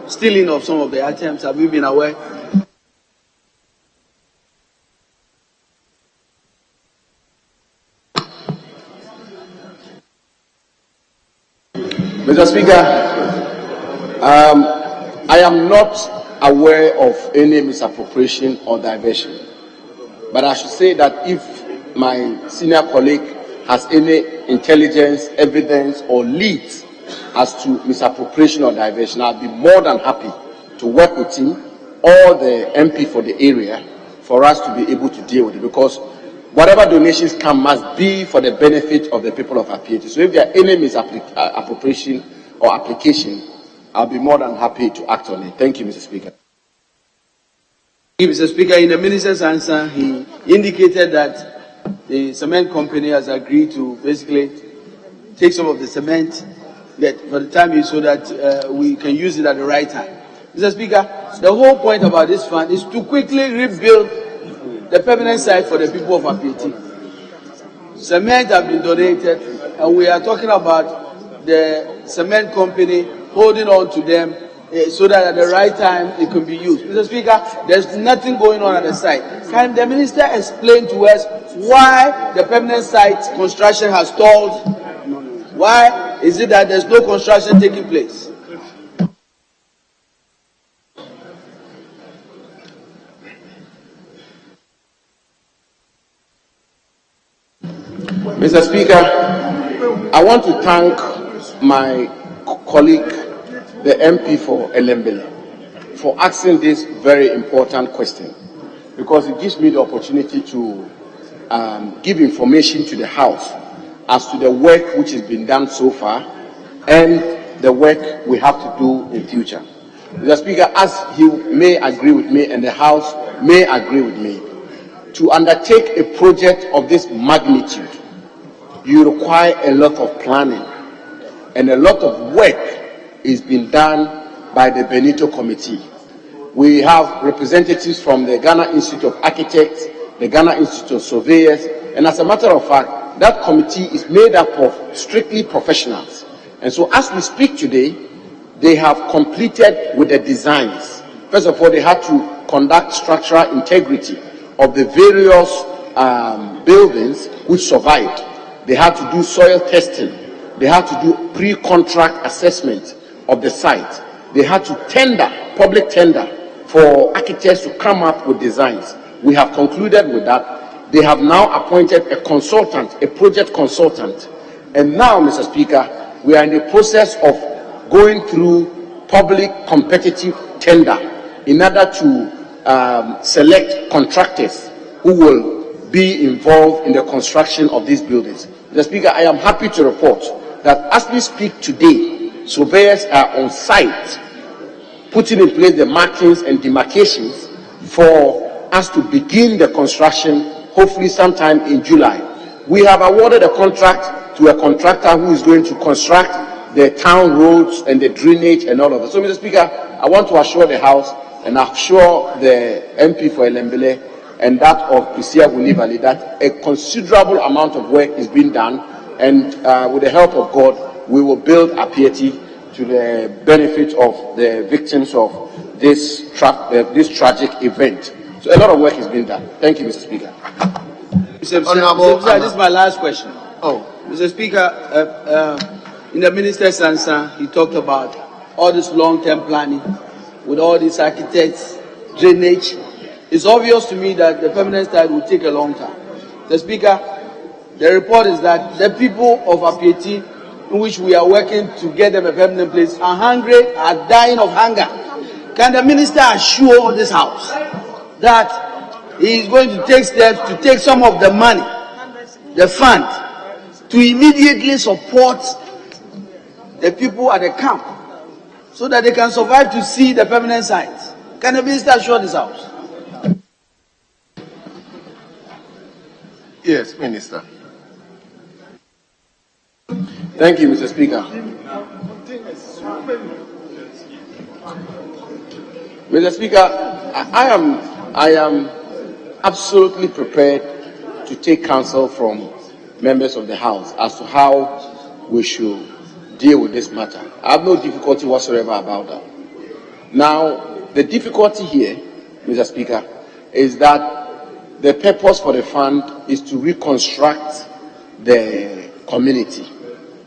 stealing of some of the items? Have you been aware? Mr. Speaker, I am not aware of any misappropriation or diversion, but I should say that if my senior colleague has any intelligence, evidence, or leads as to misappropriation or diversion, I'll be more than happy to work with him or the MP for the area for us to be able to deal with it, because whatever donations come must be for the benefit of the people of Apieti. So if there are any misappropriation or application, I'll be more than happy to act on it. Thank you, Mr. Speaker. Mr. Speaker, in the minister's answer, he indicated that the cement company has agreed to basically take some of the cement that for the time is so that we can use it at the right time. Mr. Speaker, the whole point about this fund is to quickly rebuild the permanent site for the people of Apieti. Cement have been donated, and we are talking about the cement company holding on to them so that at the right time it can be used. Mr. Speaker, there's nothing going on at the site. Can the minister explain to us why the permanent site construction has stalled? Why is it that there's no construction taking place? Mr. Speaker, I want to thank my colleague, the MP for Elembele, for asking this very important question, because it gives me the opportunity to give information to the House as to the work which has been done so far and the work we have to do in future. Mr. Speaker, as he may agree with me and the House may agree with me, to undertake a project of this magnitude, you require a lot of planning, and a lot of work is being done by the Benito Committee. We have representatives from the Ghana Institute of Architects, the Ghana Institute of Surveyors, and as a matter of fact, that committee is made up of strictly professionals. And so as we speak today, they have completed with the designs. First of all, they had to conduct structural integrity of the various buildings which survived. They had to do soil testing. They had to do pre-contract assessment of the site. They had to tender, public tender, for architects to come up with designs. We have concluded with that. They have now appointed a consultant, a project consultant. And now, Mr. Speaker, we are in the process of going through public competitive tender in order to select contractors who will be involved in the construction of these buildings. Mr. Speaker, I am happy to report that as we speak today, surveyors are on site, putting in place the markings and demarcations for us to begin the construction, hopefully sometime in July. We have awarded a contract to a contractor who is going to construct the town roads and the drainage and all of that. So, Mr. Speaker, I want to assure the House and assure the MP for Elembele and that of Proceedings Valley that a considerable amount of work is being done, and with the help of God, we will build Apieti to the benefit of the victims of this tragic event. So a lot of work is being done. Thank you, Mr. Speaker. Mr. Speaker, this is my last question. Oh, Mr. Speaker, in the minister's answer, he talked about all this long-term planning with all these architects, drainage. It's obvious to me that the permanent site will take a long time. Mr. Speaker, the report is that the people of Apieti, in which we are working to get them a permanent place, are hungry, are dying of hunger. Can the minister assure this House that he is going to take steps to take some of the money, the fund, to immediately support the people at the camp so that they can survive to see the permanent site? Can the minister assure this House? Yes, Minister. Thank you, Mr. Speaker. Mr. Speaker, I am absolutely prepared to take counsel from members of the House as to how we should deal with this matter. I have no difficulty whatsoever about that. Now, the difficulty here, Mr. Speaker, is that the purpose for the fund is to reconstruct the community.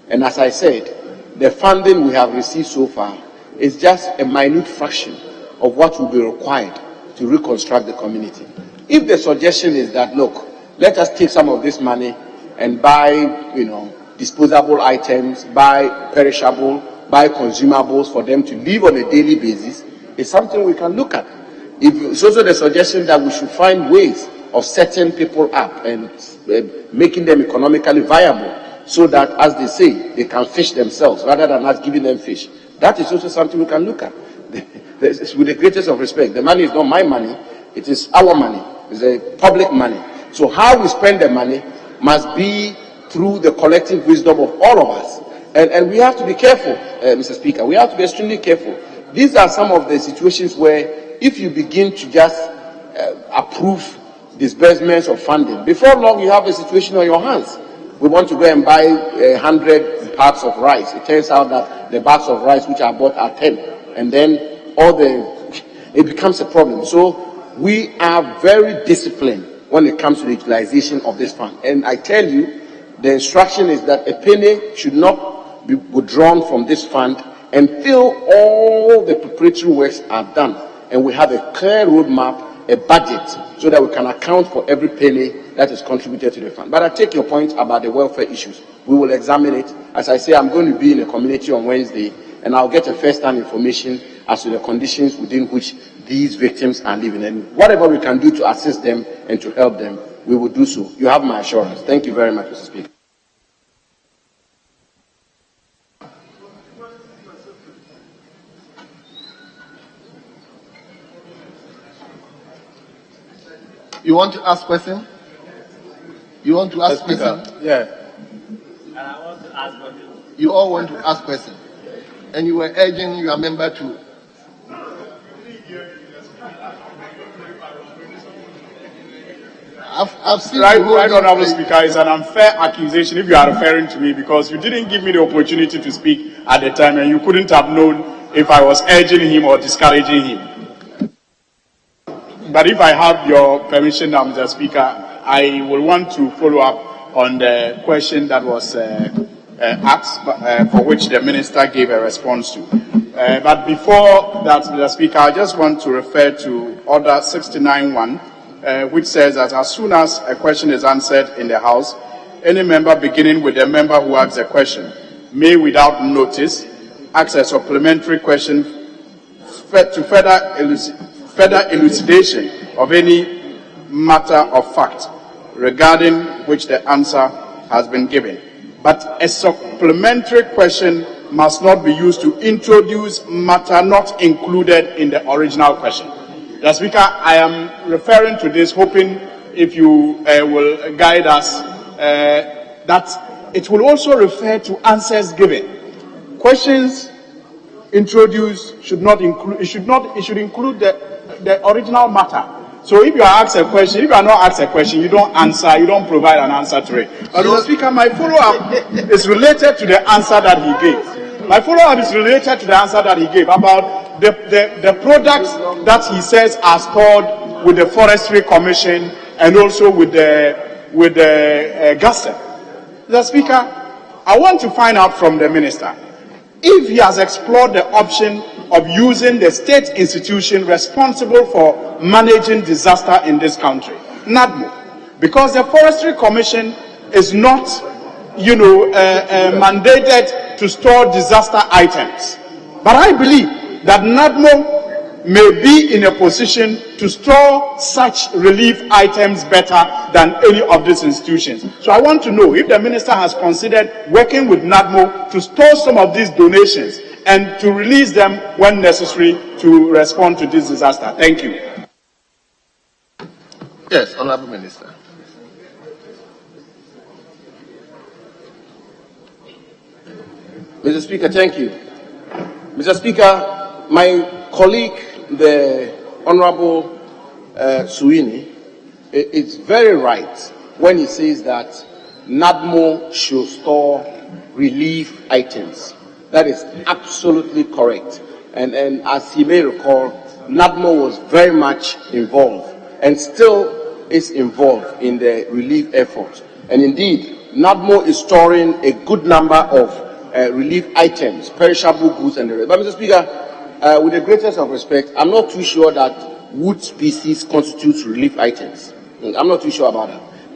And as I said, the funding we have received so far is just a minute fraction of what will be required to reconstruct the community. If the suggestion is that, look, let us take some of this money and buy, disposable items, buy perishable, buy consumables for them to live on a daily basis, it's something we can look at. It's also the suggestion that we should find ways of setting people up and making them economically viable, so that, as they say, they can fish themselves rather than us giving them fish. That is also something we can look at. With the greatest of respect, the money is not my money, it is our money, it's a public money. So how we spend the money must be through the collective wisdom of all of us. And we have to be careful, Mr. Speaker, we have to be extremely careful. These are some of the situations where if you begin to just approve disbursements of funding, before long you have a situation on your hands. We want to go and buy 100 bags of rice. It turns out that the bags of rice which are bought are 10. And then it becomes a problem. So we are very disciplined when it comes to the utilization of this fund. And I tell you, the instruction is that a penny should not be withdrawn from this fund until all the preparatory works are done. And we have a clear roadmap, a budget, so that we can account for every penny that is contributed to the fund. But I take your point about the welfare issues. We will examine it. As I say, I'm going to be in a community on Wednesday, and I'll get a first-hand information as to the conditions within which these victims are living. And whatever we can do to assist them and to help them, we will do so. You have my assurance. Thank you very much, Mr. Speaker. You want to ask question? You want to ask question? Yeah. And I want to ask question. You all want to ask question. And you were urging your member to. I've seen Right, Honorable Speaker, it's an unfair accusation if you are referring to me, because you didn't give me the opportunity to speak at the time and you couldn't have known if I was urging him or discouraging him. But if I have your permission now, Mr. Speaker, I will want to follow up on the question that was asked, for which the minister gave a response to. But before that, Mr. Speaker, I just want to refer to Order 69.1, which says that as soon as a question is answered in the House, any member beginning with the member who asks a question may, without notice, ask a supplementary question to further elucidation of any matter of fact regarding which the answer has been given. But a supplementary question must not be used to introduce matter not included in the original question. The Speaker, I am referring to this, hoping if you will guide us, that it will also refer to answers given. Questions introduced should not include, it should include the original matter. So if you are asked a question, if you are not asked a question, you don't answer, you don't provide an answer to it. But Mr. Speaker, my follow-up is related to the answer that he gave. My follow-up is related to the answer that he gave about the products that he says are stored with the Forestry Commission and also with the GASEP. Mr. Speaker, I want to find out from the minister if he has explored the option of using the state institution responsible for managing disaster in this country, NADMO, because the Forestry Commission is not, mandated to store disaster items. But I believe that NADMO may be in a position to store such relief items better than any of these institutions. So I want to know if the minister has considered working with NADMO to store some of these donations and to release them when necessary to respond to this disaster. Thank you. Yes, Honorable Minister. Mr. Speaker, thank you. Mr. Speaker, my colleague, the Honorable Suini, is very right when he says that NADMO should store relief items. That is absolutely correct. And as he may recall, NADMO was very much involved and still is involved in the relief efforts. And indeed, NADMO is storing a good number of relief items, perishable goods and the rest. But Mr. Speaker, with the greatest of respect, I'm not too sure that wood species constitutes relief items. I'm not too sure about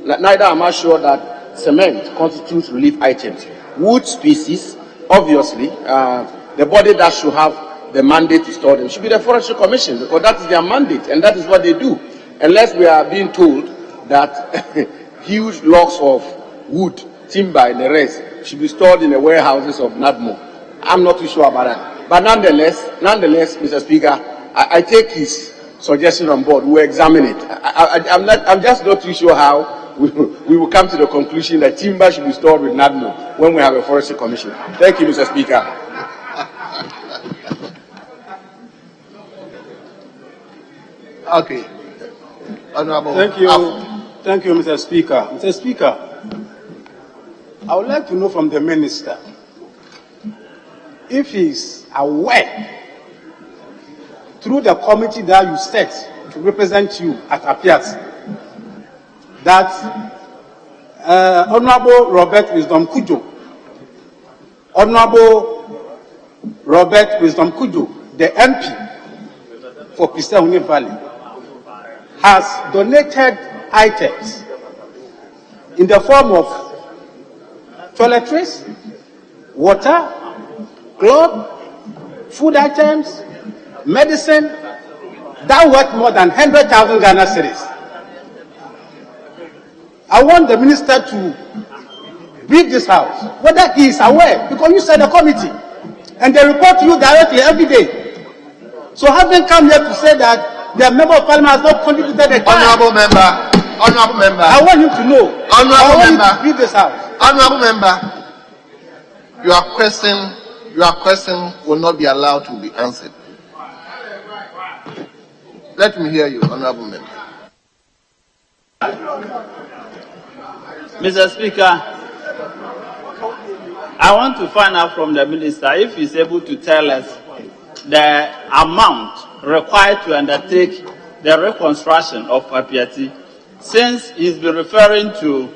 that. Neither am I sure that cement constitutes relief items. Wood species, obviously, the body that should have the mandate to store them should be the Forestry Commission, because that is their mandate and that is what they do. Unless we are being told that huge logs of wood, timber and the rest should be stored in the warehouses of NADMO. I'm not too sure about that. But nonetheless, Mr. Speaker, I take his suggestion on board. We'll examine it. I'm just not too sure how we will come to the conclusion that timber should be stored with NADMO when we have a Forestry Commission. Thank you, Mr. Speaker. Okay. Honorable. Thank you, Mr. Speaker. Mr. Speaker, I would like to know from the minister if he is aware, through the committee that you set to represent you at Apiat, that Honorable Robert Wisdom Kujo, the MP for Pisahuni Valley, has donated items in the form of toiletries, water, clothes, food items, medicine, that worth more than 100,000 Ghana cedis. I want the minister to brief this house whether he is aware, because you said the committee, and they report to you directly every day. So having come here to say that the member of parliament has not contributed a time. Honorable member. I want him to know. Honorable member. To brief this house. Honorable member, your question will not be allowed to be answered. Let me hear you, Honorable member. Mr. Speaker, I want to find out from the minister if he's able to tell us the amount required to undertake the reconstruction of Apiati, since he's been referring to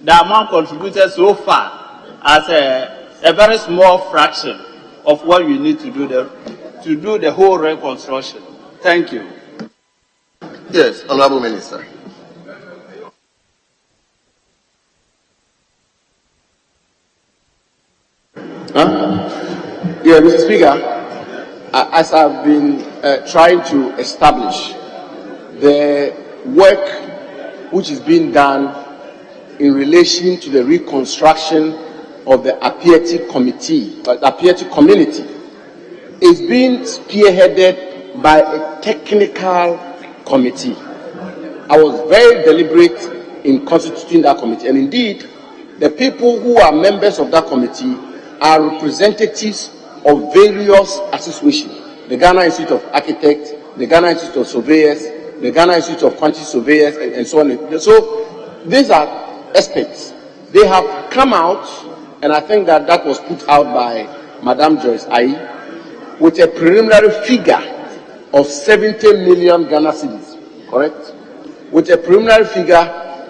the amount contributed so far as a very small fraction of what we need to do the whole reconstruction. Thank you. Yes, Honorable Minister. Yeah, Mr. Speaker, as I've been trying to establish the work which is being done in relation to the reconstruction of the Apiati committee, the Apiati community, is being spearheaded by a technical committee. I was very deliberate in constituting that committee, and indeed, the people who are members of that committee are representatives of various associations: the Ghana Institute of Architects, the Ghana Institute of Surveyors, the Ghana Institute of Quantity Surveyors, and so on. So these are experts. They have come out, and I think that was put out by Madam Joyce Ayi, with a preliminary figure of 70 million Ghana cedis, correct? With a preliminary figure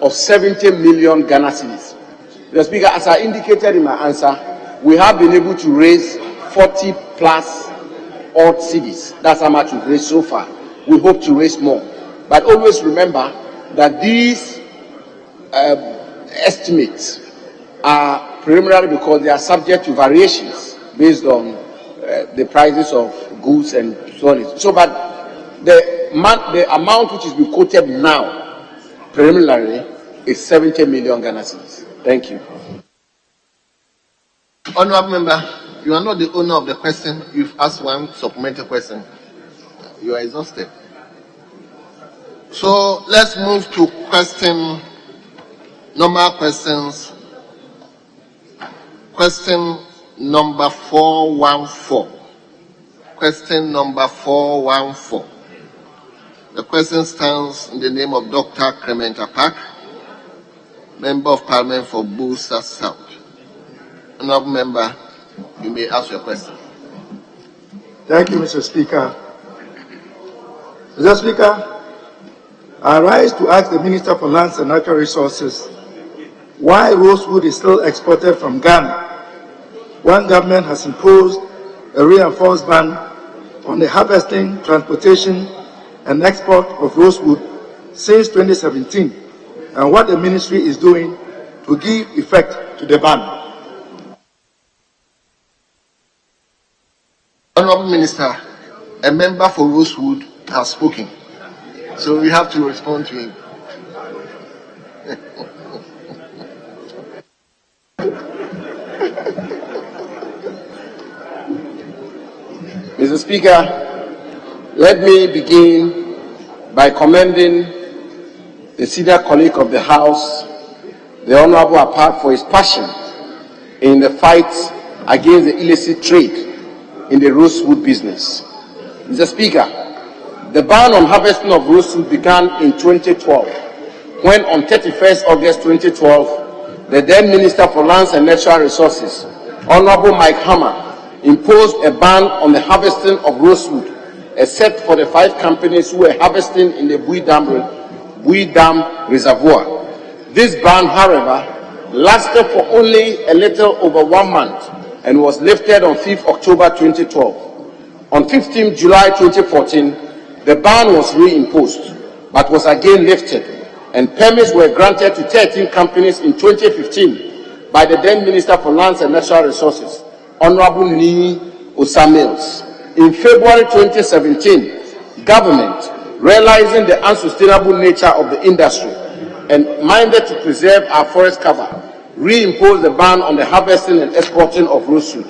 of 70 million Ghana cedis. Mr. Speaker, as I indicated in my answer, we have been able to raise 40 plus odd cedis. That's how much we've raised so far. We hope to raise more. But always remember that these estimates are preliminary because they are subject to variations based on the prices of goods and so on. So, but the amount which is being quoted now, preliminary, is 70 million Ghana cedis. Thank you. Honourable Member, you are not the owner of the question. You've asked one supplementary question. You are exhausted. So let's move to normal questions. Question number 414. Question number 414. The question stands in the name of Dr. Clement Apak, Member of Parliament for Busa South. Honourable Member, you may ask your question. Thank you, Mr. Speaker. Mr. Speaker, I rise to ask the Minister for Lands and Natural Resources why rosewood is still exported from Ghana. One government has imposed a reinforced ban on the harvesting, transportation, and export of rosewood since 2017, and what the ministry is doing to give effect to the ban. Honourable Minister, a member for Rosewood has spoken, so we have to respond to him. Mr. Speaker, let me begin by commending the senior colleague of the House, the Honourable Apak, for his passion in the fight against the illicit trade in the rosewood business. Mr. Speaker, the ban on harvesting of rosewood began in 2012, when on 31st August 2012, the then Minister for Lands and Natural Resources, Honourable Mike Hammer, imposed a ban on the harvesting of rosewood, except for the 5 companies who were harvesting in the Bui Dam Reservoir. This ban, however, lasted for only a little over 1 month and was lifted on 5th October 2012. On 15th July 2014, the ban was reimposed, but was again lifted, and permits were granted to 13 companies in 2015 by the then Minister for Lands and Natural Resources, Honourable Nii Osamils. In February 2017, government, realizing the unsustainable nature of the industry and minded to preserve our forest cover, reimposed the ban on the harvesting and exporting of rosewood.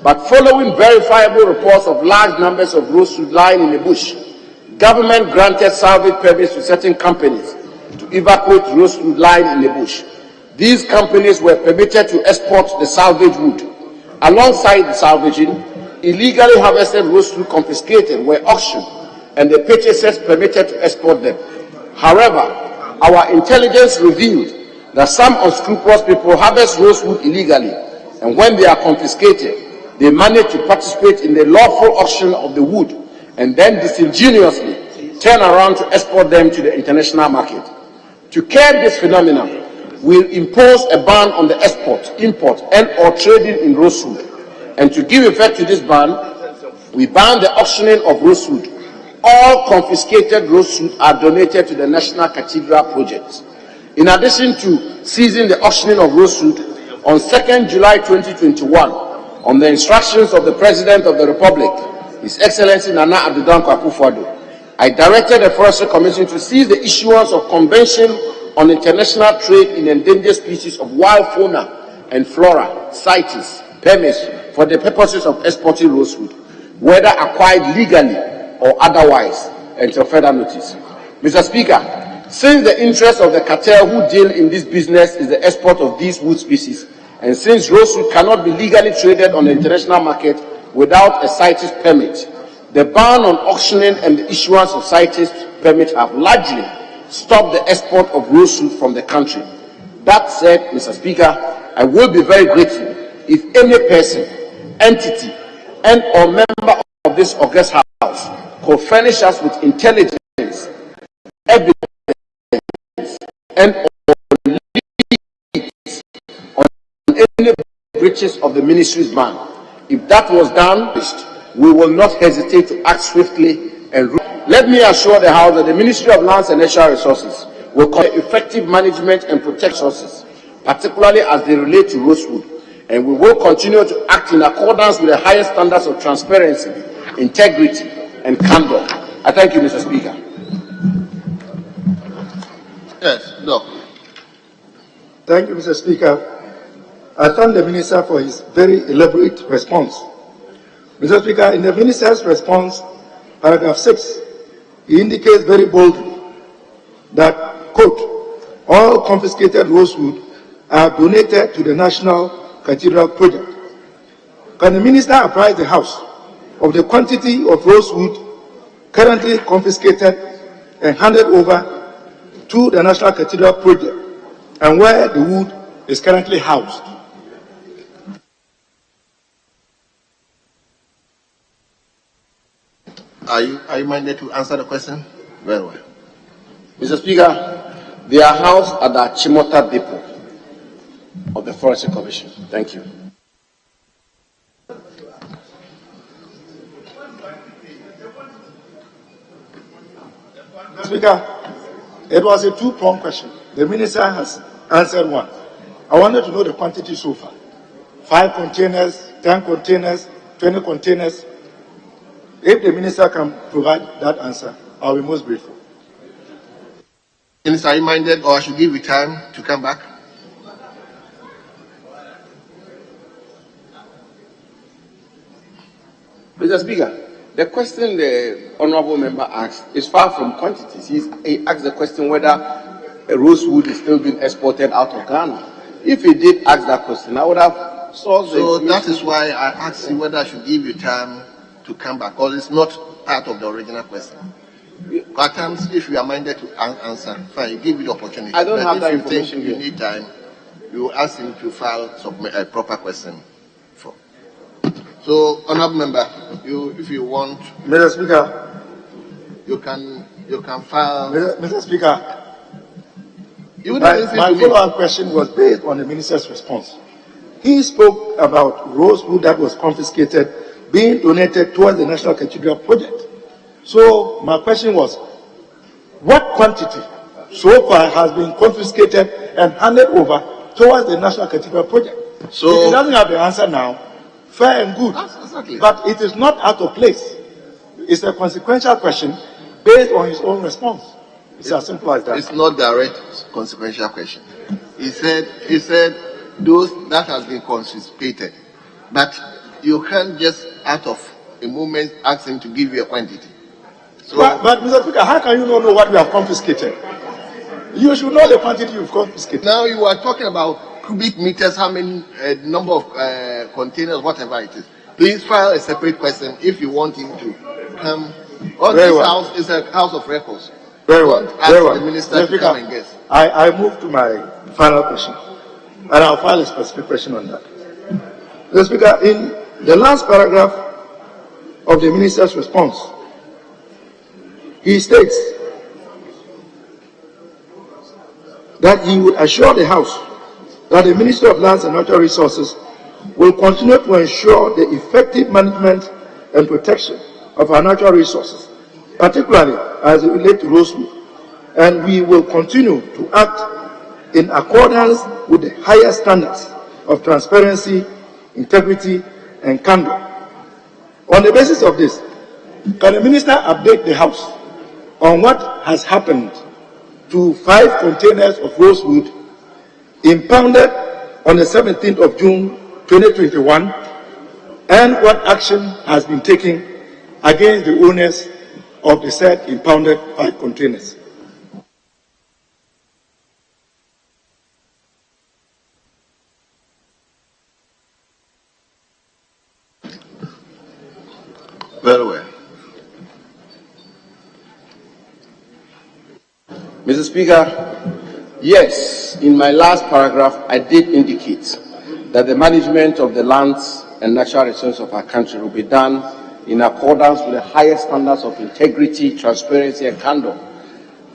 But following verifiable reports of large numbers of rosewood lying in the bush, government granted salvage permits to certain companies to evacuate rosewood lying in the bush. These companies were permitted to export the salvage wood. Alongside the salvaging, illegally harvested rosewood confiscated were auctioned and the purchasers permitted to export them. However, our intelligence revealed that some unscrupulous people harvest rosewood illegally, and when they are confiscated, they manage to participate in the lawful auction of the wood and then disingenuously turn around to export them to the international market. To curb this phenomenon, we impose a ban on the export, import, and/or trading in rosewood. And to give effect to this ban, we ban the auctioning of rosewood. All confiscated rosewood are donated to the National Cathedral Project. In addition to ceasing the auctioning of rosewood, on 2nd July 2021, on the instructions of the President of the Republic, His Excellency Nana Addo Dankwa Akufo-Addo, I directed the Forestry Commission to cease the issuance of Convention on International Trade in Endangered Species of Wild Fauna and Flora, CITES, permits for the purposes of exporting rosewood, whether acquired legally or otherwise, until further notice. Mr. Speaker, since the interest of the cartel who deal in this business is the export of these wood species, and since rosewood cannot be legally traded on the international market without a CITES permit, the ban on auctioning and the issuance of CITES permits have largely stopped the export of rosewood from the country. That said, Mr. Speaker, I will be very grateful if any person entity and or member of this august house could furnish us with intelligence, evidence, and or leads on any breaches of the ministry's ban. If that was done, we will not hesitate to act swiftly and let me assure the House that the Ministry of Lands and Natural Resources will conduct effective management and protect resources, particularly as they relate to Rosewood, and we will continue to act in accordance with the highest standards of transparency, integrity, and candor. I thank you, Mr. Speaker. Yes, Doc. Thank you, Mr. Speaker. I thank the Minister for his very elaborate response. Mr. Speaker, in the Minister's response, paragraph 6, he indicates very boldly that, quote, all confiscated rosewood are donated to the National Cathedral Project. Can the Minister apprise the House of the quantity of rosewood currently confiscated and handed over to the National Cathedral Project and where the wood is currently housed? Are you minded to answer the question? Very well. Mr. Speaker, they are housed at the Chimota Depot of the Forestry Commission. Thank you. Mr. Speaker, it was a two-pronged question. The Minister has answered one. I wanted to know the quantity so far. 5 containers, 10 containers, 20 containers. If the Minister can provide that answer, I'll be most grateful. Minister, are you minded, or I should give you time to come back? Mr. Speaker, the question the honourable member asked is far from quantities. He asked the question whether a rosewood is still being exported out of Ghana. If he did ask that question, I would have solved the So that is why I asked you whether I should give you time to come back, because it's not part of the original question. At times, if you are minded to answer, fine, you give you the opportunity. I don't but have if that you information think you here. need time, you ask him to file a proper question. So, honourable member, if you want, Mr. Speaker, you can file. Mr. Speaker, my follow-up question was based on the Minister's response. He spoke about rosewood that was confiscated being donated towards the National Cathedral Project. So my question was, what quantity so far has been confiscated and handed over towards the National Cathedral Project? So if he doesn't have the answer now, fair and good. Exactly. But it is not out of place. It's a consequential question based on his own response. It's as simple as that. It's not direct consequential question. He said those that has been confiscated, but you can't just out of a moment ask him to give you a quantity. So, but Mr. Speaker, how can you not know what we have confiscated? You should know the quantity you've confiscated. Now you are talking about cubic meters, how many number of containers, whatever it is. Please file a separate question if you want him to come. This house is a house of records. Very well. Very well. The minister to come and guess. I move to my final question, and I'll file a specific question on that. Mr. Speaker, in the last paragraph of the minister's response, he states that he would assure the House that the Ministry of Lands and Natural Resources will continue to ensure the effective management and protection of our natural resources, particularly as it relates to rosewood, and we will continue to act in accordance with the highest standards of transparency, integrity, and candor. On the basis of this, can the Minister update the House on what has happened to 5 containers of rosewood impounded on the 17th of June 2021, and what action has been taken against the owners of the said impounded 5 containers? Very well. Mr. Speaker, yes, in my last paragraph, I did indicate that the management of the lands and natural resources of our country will be done in accordance with the highest standards of integrity, transparency, and candor.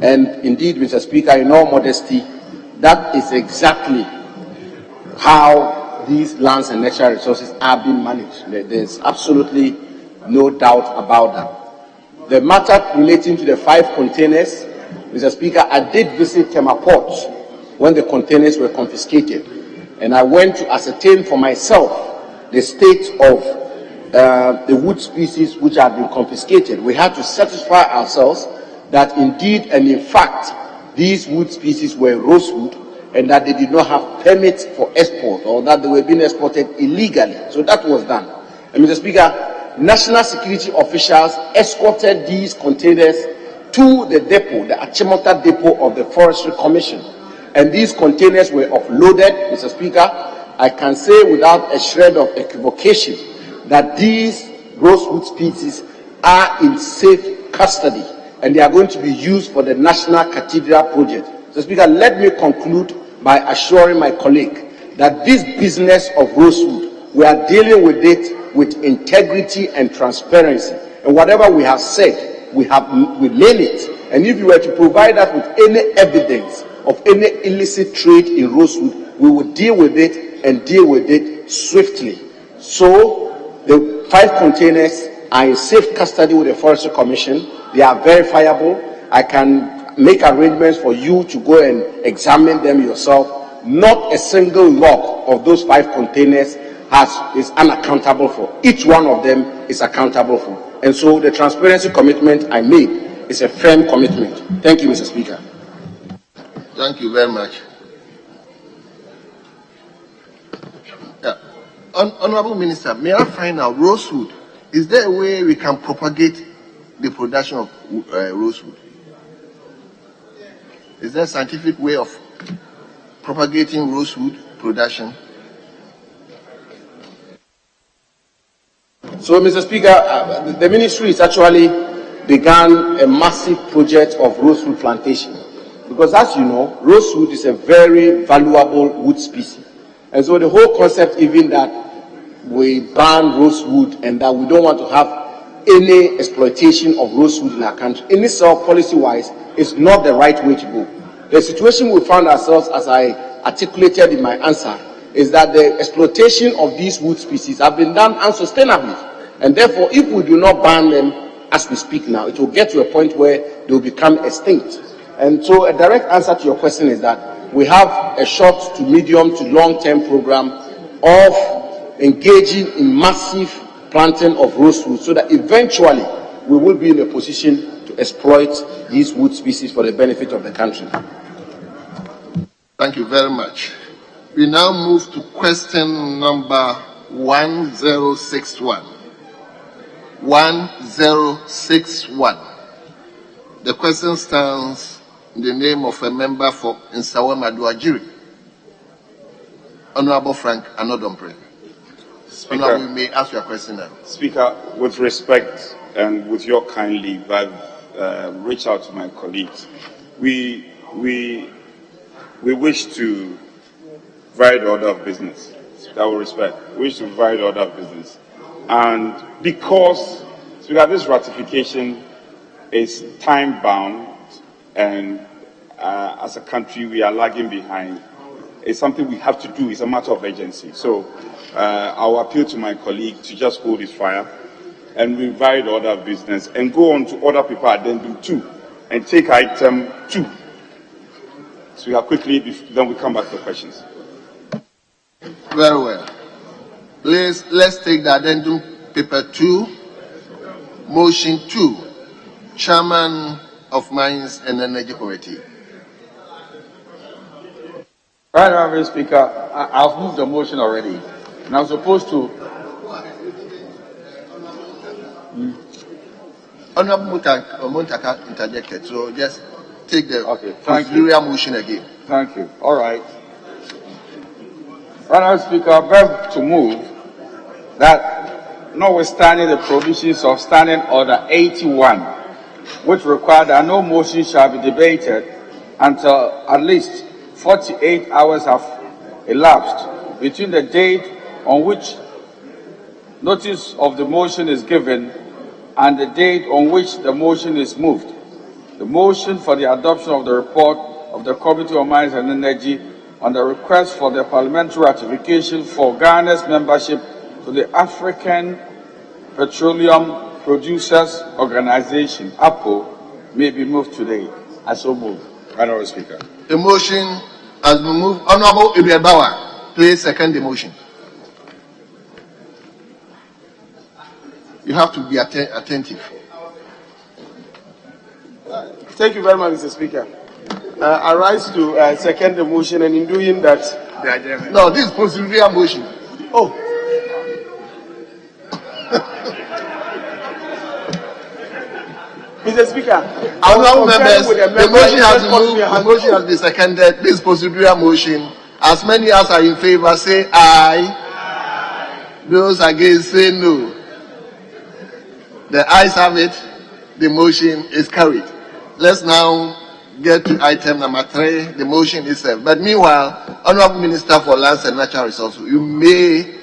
And indeed, Mr. Speaker, in all modesty, that is exactly how these lands and natural resources are being managed. There's absolutely no doubt about that. The matter relating to the 5 containers, Mr. Speaker, I did visit Tema Port when the containers were confiscated, and I went to ascertain for myself the state of the wood species which had been confiscated. We had to satisfy ourselves that indeed and in fact these wood species were rosewood and that they did not have permits for export or that they were being exported illegally. So that was done. And Mr. Speaker, national security officials escorted these containers to the depot, the Achimota depot of the Forestry Commission. And these containers were offloaded, Mr. Speaker. I can say without a shred of equivocation that these rosewood species are in safe custody and they are going to be used for the National Cathedral project. So, Speaker, let me conclude by assuring my colleague that this business of rosewood, we are dealing with it with integrity and transparency. And whatever we have said, we nail it. And if you were to provide us with any evidence of any illicit trade in rosewood, we will deal with it and deal with it swiftly. So the 5 containers are in safe custody with the Forestry Commission. They are verifiable. I can make arrangements for you to go and examine them yourself. Not a single log of those 5 containers is unaccountable for. Each one of them is accountable for. And so the transparency commitment I made is a firm commitment. Thank you, Mr. Speaker. Thank you very much. Honorable Minister, may I find out rosewood? Is there a way we can propagate the production of rosewood? Is there a scientific way of propagating rosewood production? So, Mr. Speaker, the ministry has actually began a massive project of rosewood plantation. Because as you know, rosewood is a very valuable wood species. And so the whole concept even that we ban rosewood and that we don't want to have any exploitation of rosewood in our country, in itself, policy-wise, is not the right way to go. The situation we found ourselves, as I articulated in my answer, is that the exploitation of these wood species have been done unsustainably. And therefore, if we do not ban them as we speak now, it will get to a point where they will become extinct. And so a direct answer to your question is that we have a short to medium to long-term program of engaging in massive planting of rosewood so that eventually we will be in a position to exploit these wood species for the benefit of the country. Thank you very much. We now move to question number 1061. 1061. The question stands in the name of a member for Nsawam Aduajiri, Honorable Frank Anodompre. Speaker, Honorable, you may ask your question now. Speaker, with respect and with your kind leave, I've reached out to my colleagues. We wish to vary the order of business. That will respect. We wish to vary the order of business. And because, Speaker, this ratification is time-bound and as a country we are lagging behind, it's something we have to do. It's a matter of urgency. So I'll appeal to my colleague to just hold his fire and revise the order of business and go on to order paper addendum 2 and take item 2. So we have quickly, then we come back to questions. Very well. Please, let's take the addendum paper 2, motion 2, Chairman of Mines and Energy Committee. Right, Honorable Speaker, I've moved the motion already, and I'm supposed to. Honorable Montaka interjected, so just take the motion again. Thank you. All right. Honorable Speaker, I beg to move that, notwithstanding the provisions of Standing Order 81, which require that no motion shall be debated until at least 48 hours have elapsed between the date on which notice of the motion is given and the date on which the motion is moved. The motion for the adoption of the report of the Committee on Mines and Energy on the request for the parliamentary ratification for Ghana's membership to the African Petroleum Producers Organization, APO, may be moved today. I so move. Honorable Speaker. The motion has been moved. Honorable Ibrahim Bawa, please second the motion. You have to be attentive. Thank you very much, Mr. Speaker. I rise to second the motion, and in doing that, no, this is procedural motion. Oh. Mr. Speaker, honorable members, the motion has been moved. The motion has been seconded. This procedural motion. As many as are in favor, say aye. Those against, say no. The ayes have it. The motion is carried. Let's now get to item number 3, the motion itself. But meanwhile, Honorable Minister for Lands and Natural Resources, you may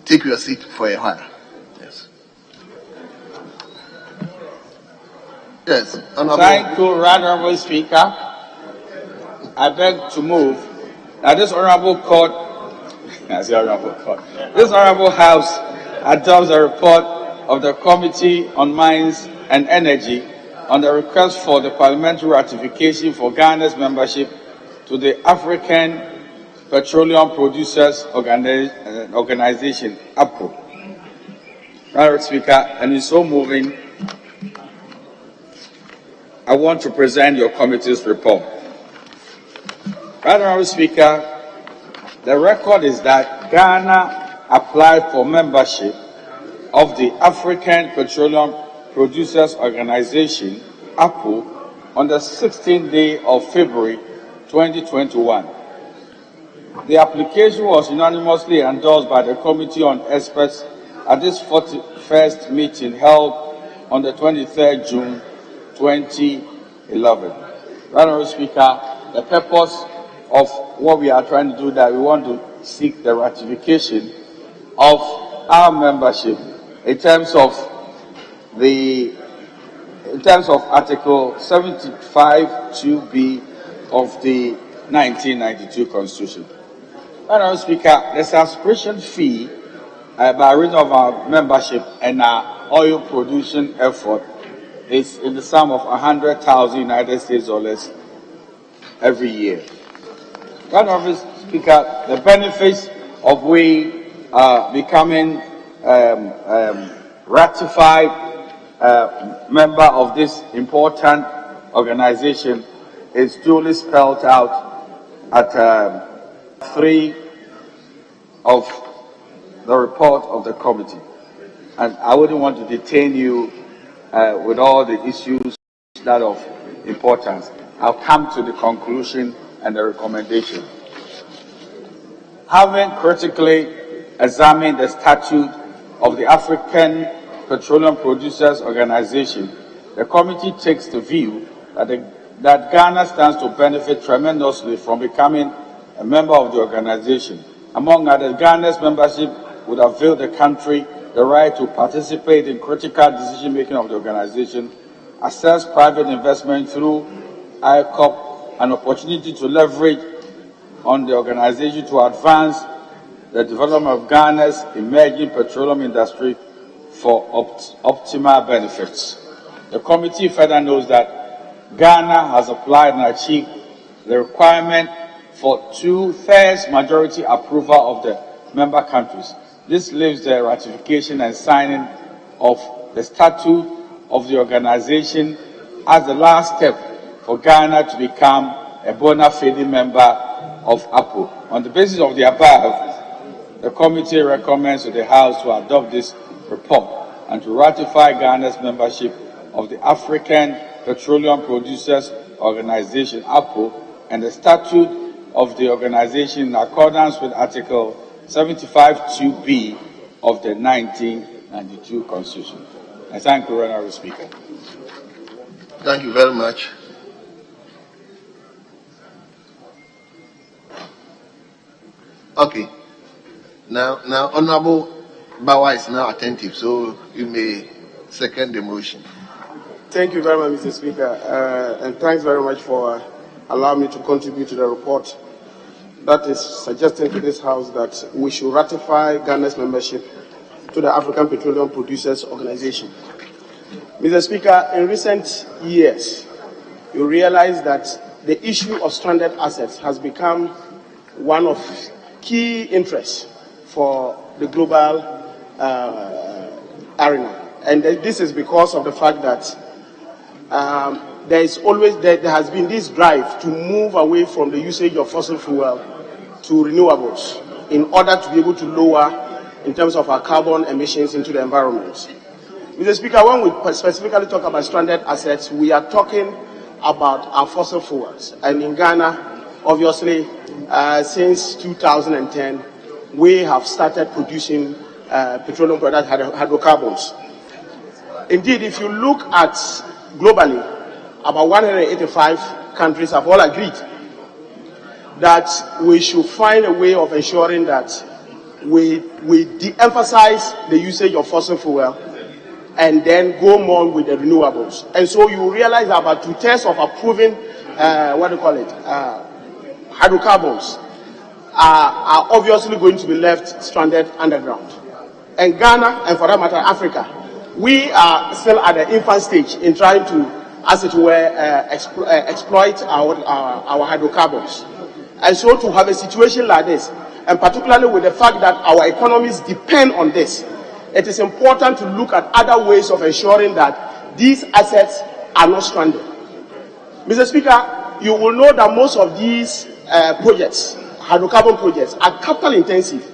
take your seat for a while. Yes. Yes, Honorable. Thank you, Honorable Speaker. I beg to move that this Honorable Court, this Honorable House adopts a report of the Committee on Mines and Energy on the request for the parliamentary ratification for Ghana's membership to the African Petroleum Producers Organization, APO. Honorable Speaker, and in so moving, I want to present your committee's report. Honorable Speaker, the record is that Ghana applied for membership of the African Petroleum Producers Organization, APO, on the 16th day of February 2021. The application was unanimously endorsed by the Committee on Experts at this 41st meeting held on the 23rd June 2011. Honorable Speaker, the purpose of what we are trying to do is that we want to seek the ratification of our membership in terms of Article 75(2)(b) of the 1992 Constitution. Honorable Speaker, the subscription fee by reason of our membership and our oil production effort is in the sum of $100,000 every year. Honorable Speaker, the benefits of we becoming ratified member of this important organization is duly spelled out at 3 of the report of the committee. And I wouldn't want to detain you with all the issues that of importance. I'll come to the conclusion and the recommendation. Having critically examined the statute of the African Petroleum Producers Organization, the committee takes the view that Ghana stands to benefit tremendously from becoming a member of the organization. Among others, Ghana's membership would avail the country the right to participate in critical decision-making of the organization, access private investment through ICOP, an opportunity to leverage on the organization to advance the development of Ghana's emerging petroleum industry for optimal benefits. The committee further knows that Ghana has applied and achieved the requirement for 2/3 majority approval of the member countries. This leaves the ratification and signing of the statute of the organization as the last step for Ghana to become a bona fide member of APO. On the basis of the above, the committee recommends to the House to adopt this report and to ratify Ghana's membership of the African Petroleum Producers Organization, APO, and the statute of the organization in accordance with Article 75(2)(b) of the 1992 Constitution. I thank you, Honorable Speaker. Thank you very much. Okay. Now, Honorable Bawa is now attentive, so you may second the motion. Thank you very much, Mr. Speaker, and thanks very much for allowing me to contribute to the report that is suggesting to this House that we should ratify Ghana's membership to the African Petroleum Producers Organization. Mr. Speaker, in recent years, you realize that the issue of stranded assets has become one of key interests for the global arena. And this is because of the fact that there has been this drive to move away from the usage of fossil fuel to renewables in order to be able to lower in terms of our carbon emissions into the environment. Mr. Speaker, when we specifically talk about stranded assets, we are talking about our fossil fuels. And in Ghana, obviously, since 2010, we have started producing petroleum products, hydrocarbons. Indeed, if you look at globally, about 185 countries have all agreed that we should find a way of ensuring that we de-emphasize the usage of fossil fuel and then go more with the renewables. And so you realize that about 2/3 of approving, hydrocarbons are obviously going to be left stranded underground. And Ghana, and for that matter, Africa, we are still at the infant stage in trying to, as it were, exploit our hydrocarbons. And so to have a situation like this, and particularly with the fact that our economies depend on this, it is important to look at other ways of ensuring that these assets are not stranded. Mr. Speaker, you will know that most of these projects, hydrocarbon projects, are capital intensive.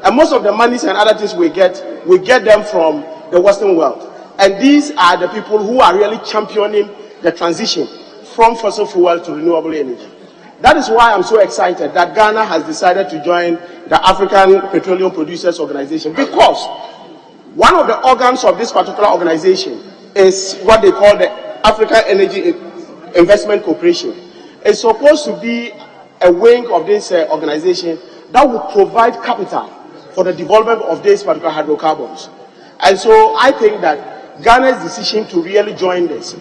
And most of the monies and other things we get them from the Western world. And these are the people who are really championing the transition from fossil fuel to renewable energy. That is why I'm so excited that Ghana has decided to join the African Petroleum Producers Organization, because one of the organs of this particular organization is what they call the African Energy Investment Corporation. It's supposed to be a wing of this organization that will provide capital for the development of these particular hydrocarbons. And so I think that Ghana's decision to really join this,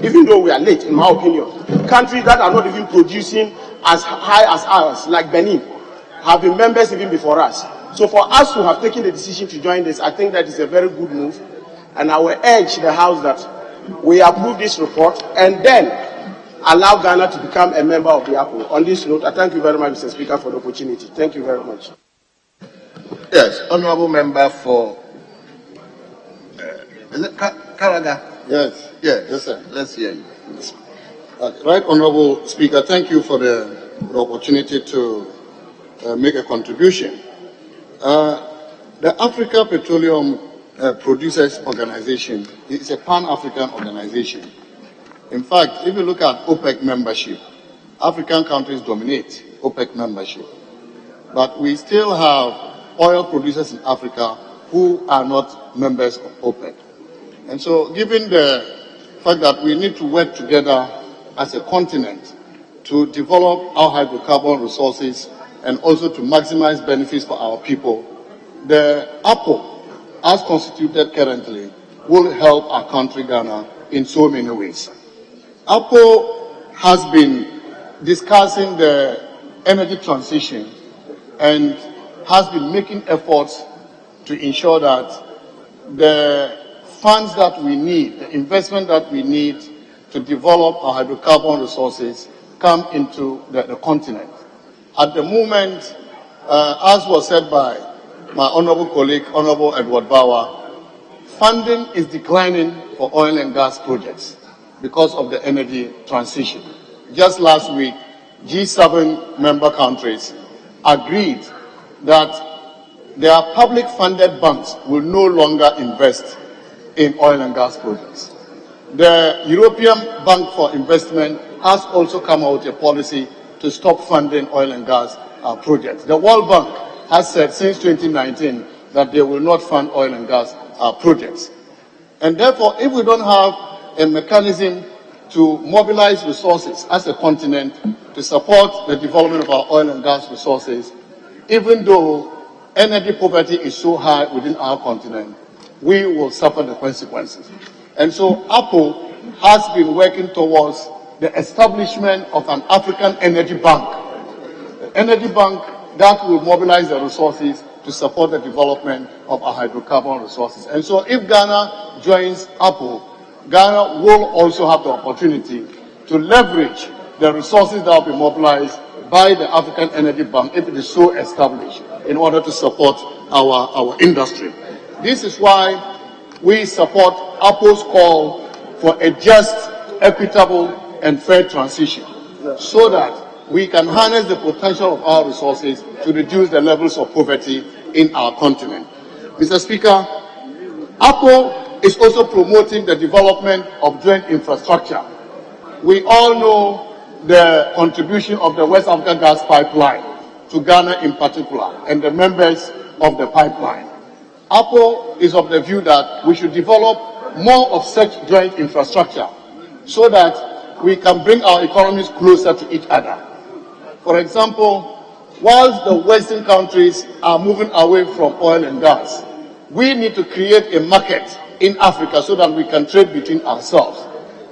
even though we are late, in my opinion, countries that are not even producing as high as ours, like Benin, have been members even before us. So for us to have taken the decision to join this, I think that is a very good move. And I will urge the House that we approve this report and then allow Ghana to become a member of the APO. On this note, I thank you very much, Mr. Speaker, for the opportunity. Thank you very much. Yes, honourable member for... is it Karaga? Yes. Yes, sir. Let's hear you. Right, Honourable Speaker, thank you for the opportunity to make a contribution. The Africa Petroleum Producers Organization is a pan-African organization. In fact, if you look at OPEC membership, African countries dominate OPEC membership. But we still have oil producers in Africa who are not members of OPEC. And so, given the fact that we need to work together as a continent to develop our hydrocarbon resources and also to maximize benefits for our people, the APO, as constituted currently, will help our country, Ghana, in so many ways. APO has been discussing the energy transition and has been making efforts to ensure that the funds that we need, the investment that we need to develop our hydrocarbon resources come into the continent. At the moment, as was said by my honorable colleague, Honorable Edward Bawa, funding is declining for oil and gas projects because of the energy transition. Just last week, G7 member countries agreed that their public funded banks will no longer invest in oil and gas projects. The European Bank for Investment has also come out with a policy to stop funding oil and gas projects. The World Bank has said since 2019 that they will not fund oil and gas projects. And therefore, if we don't have a mechanism to mobilize resources as a continent to support the development of our oil and gas resources, even though energy poverty is so high within our continent, we will suffer the consequences. And so APO has been working towards the establishment of an African energy bank, an energy bank that will mobilize the resources to support the development of our hydrocarbon resources. And so if Ghana joins APO, Ghana will also have the opportunity to leverage the resources that will be mobilized by the African Energy Bank, if it is so established, in order to support our industry. This is why we support APO's call for a just, equitable, and fair transition, so that we can harness the potential of our resources to reduce the levels of poverty in our continent. Mr. Speaker, APO is also promoting the development of joint infrastructure. We all know the contribution of the West African Gas Pipeline to Ghana in particular, and the members of the pipeline. APO is of the view that we should develop more of such joint infrastructure so that we can bring our economies closer to each other. For example, whilst the Western countries are moving away from oil and gas, we need to create a market in Africa so that we can trade between ourselves.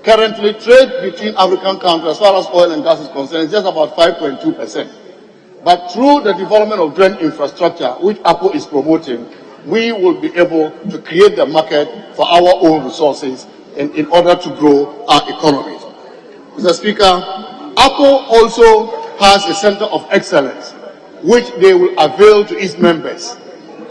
Currently, trade between African countries as far as oil and gas is concerned is just about 5.2%. But through the development of joint infrastructure, which APO is promoting, we will be able to create the market for our own resources in order to grow our economies. Mr. Speaker, APO also has a center of excellence, which they will avail to its members.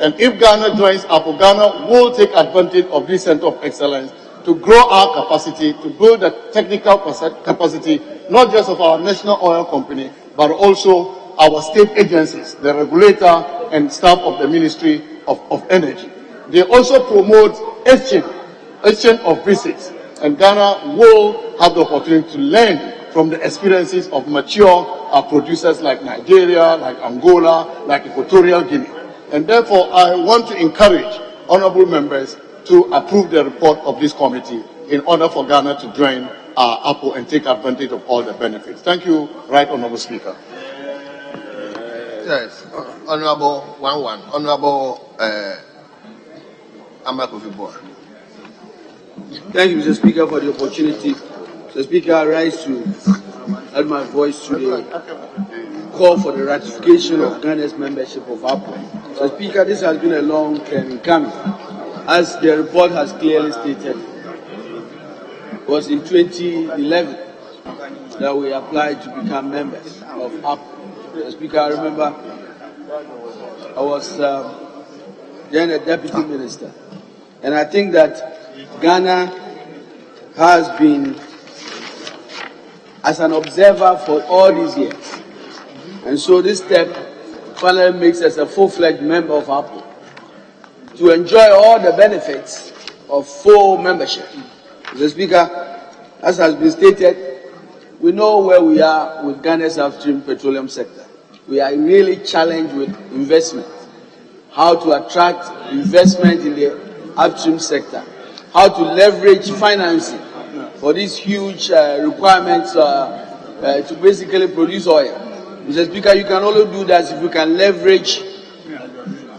And if Ghana joins APO, Ghana will take advantage of this center of excellence to grow our capacity, to build the technical capacity, not just of our national oil company, but also our state agencies, the regulator and staff of the Ministry of Energy. They also promote exchange of visits, and Ghana will have the opportunity to learn from the experiences of mature producers like Nigeria, like Angola, like Equatorial Guinea. And therefore, I want to encourage honorable members to approve the report of this committee in order for Ghana to join APO and take advantage of all the benefits. Thank you, Right Honorable Speaker. Yes, Honorable Honorable Amakofi-Boa. Thank you, Mr. Speaker, for the opportunity. Mr. Speaker, I rise to add my voice to the call for the ratification of Ghana's membership of APO. Mr. Speaker, this has been a long term coming. As the report has clearly stated, it was in 2011 that we applied to become members of APO. Mr. Speaker, I remember I was then a deputy minister, and I think that Ghana has been as an observer for all these years, and so this step finally makes us a full-fledged member of APO to enjoy all the benefits of full membership. Mr. Speaker, as has been stated, we know where we are with Ghana's upstream petroleum sector. We are really challenged with investment, how to attract investment in the upstream sector, how to leverage financing for these huge requirements to basically produce oil. Mr. Speaker, you can only do that if you can leverage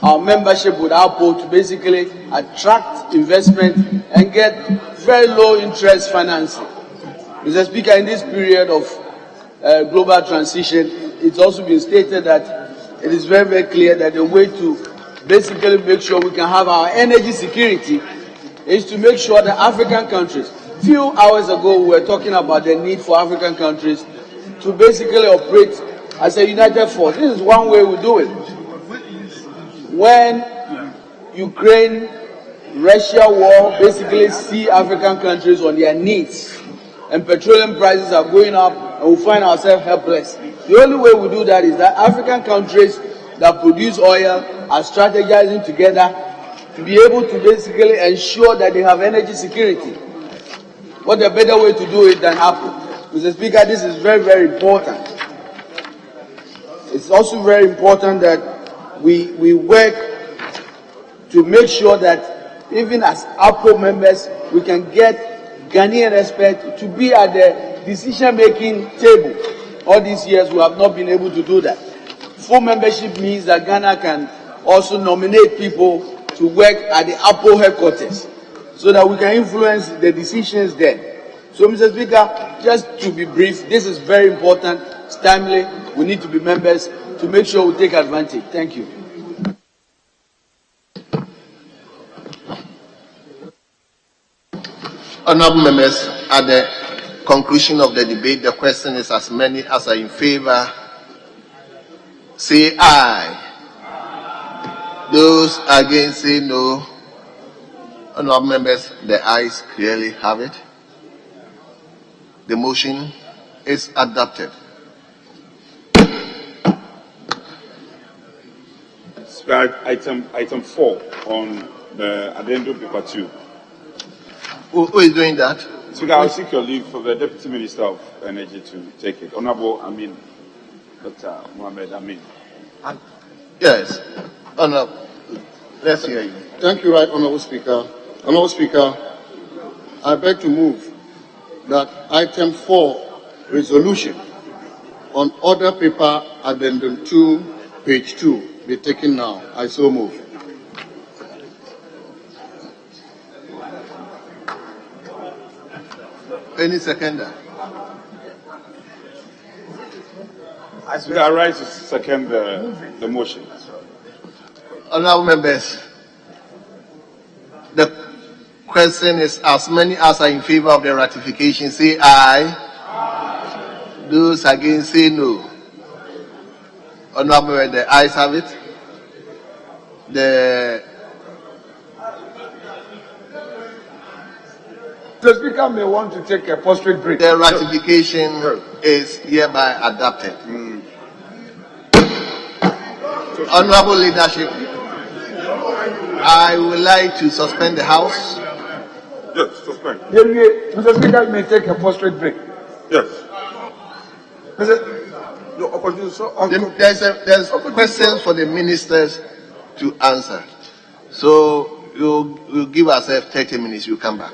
our membership with APO to basically attract investment and get very low interest financing. Mr. Speaker, in this period of global transition, it's also been stated that it is very, very clear that the way to basically make sure we can have our energy security is to make sure that African countries, few hours ago we were talking about the need for African countries to basically operate as a united force. This is one way we do it. When Ukraine-Russia war basically see African countries on their knees and petroleum prices are going up and we find ourselves helpless. The only way we do that is that African countries that produce oil are strategizing together to be able to basically ensure that they have energy security. What a better way to do it than APO? Mr. Speaker, this is very, very important. It's also very important that we work to make sure that even as APO members, we can get Ghanaian experts to be at the decision-making table. All these years, we have not been able to do that. Full membership means that Ghana can also nominate people to work at the Apple headquarters so that we can influence the decisions there. So, Mr. Speaker, just to be brief, this is very important, it's timely, we need to be members to make sure we take advantage. Thank you. Honourable members, at the conclusion of the debate, the question is as many as are in favour, say aye. Those against say no. Honourable members, the ayes clearly have it. The motion is adopted. Item 4 on the addendum paper 2. Who is doing that? Speaker, I'll seek your leave for the Deputy Minister of Energy to take it. Honorable Amin, Dr. Mohammed Amin. Yes. Honourable, let's hear you. Thank you, Right Honourable Speaker. Honourable Speaker, I beg to move that item 4, resolution on order paper addendum 2, page 2, be taken now. I so move. Any seconder? Speaker, I rise to second the motion. Honourable members, the question is as many as are in favour of the ratification, say aye. Those against say no. Honourable, the ayes have it. The Speaker may want to take a post-trade break. The ratification is hereby adopted. Honourable leadership, I would like to suspend the House. Yes, suspend. Mr. Speaker, may take a post-trade break. Yes. There's questions for the ministers to answer. So we'll give ourselves 30 minutes, you come back.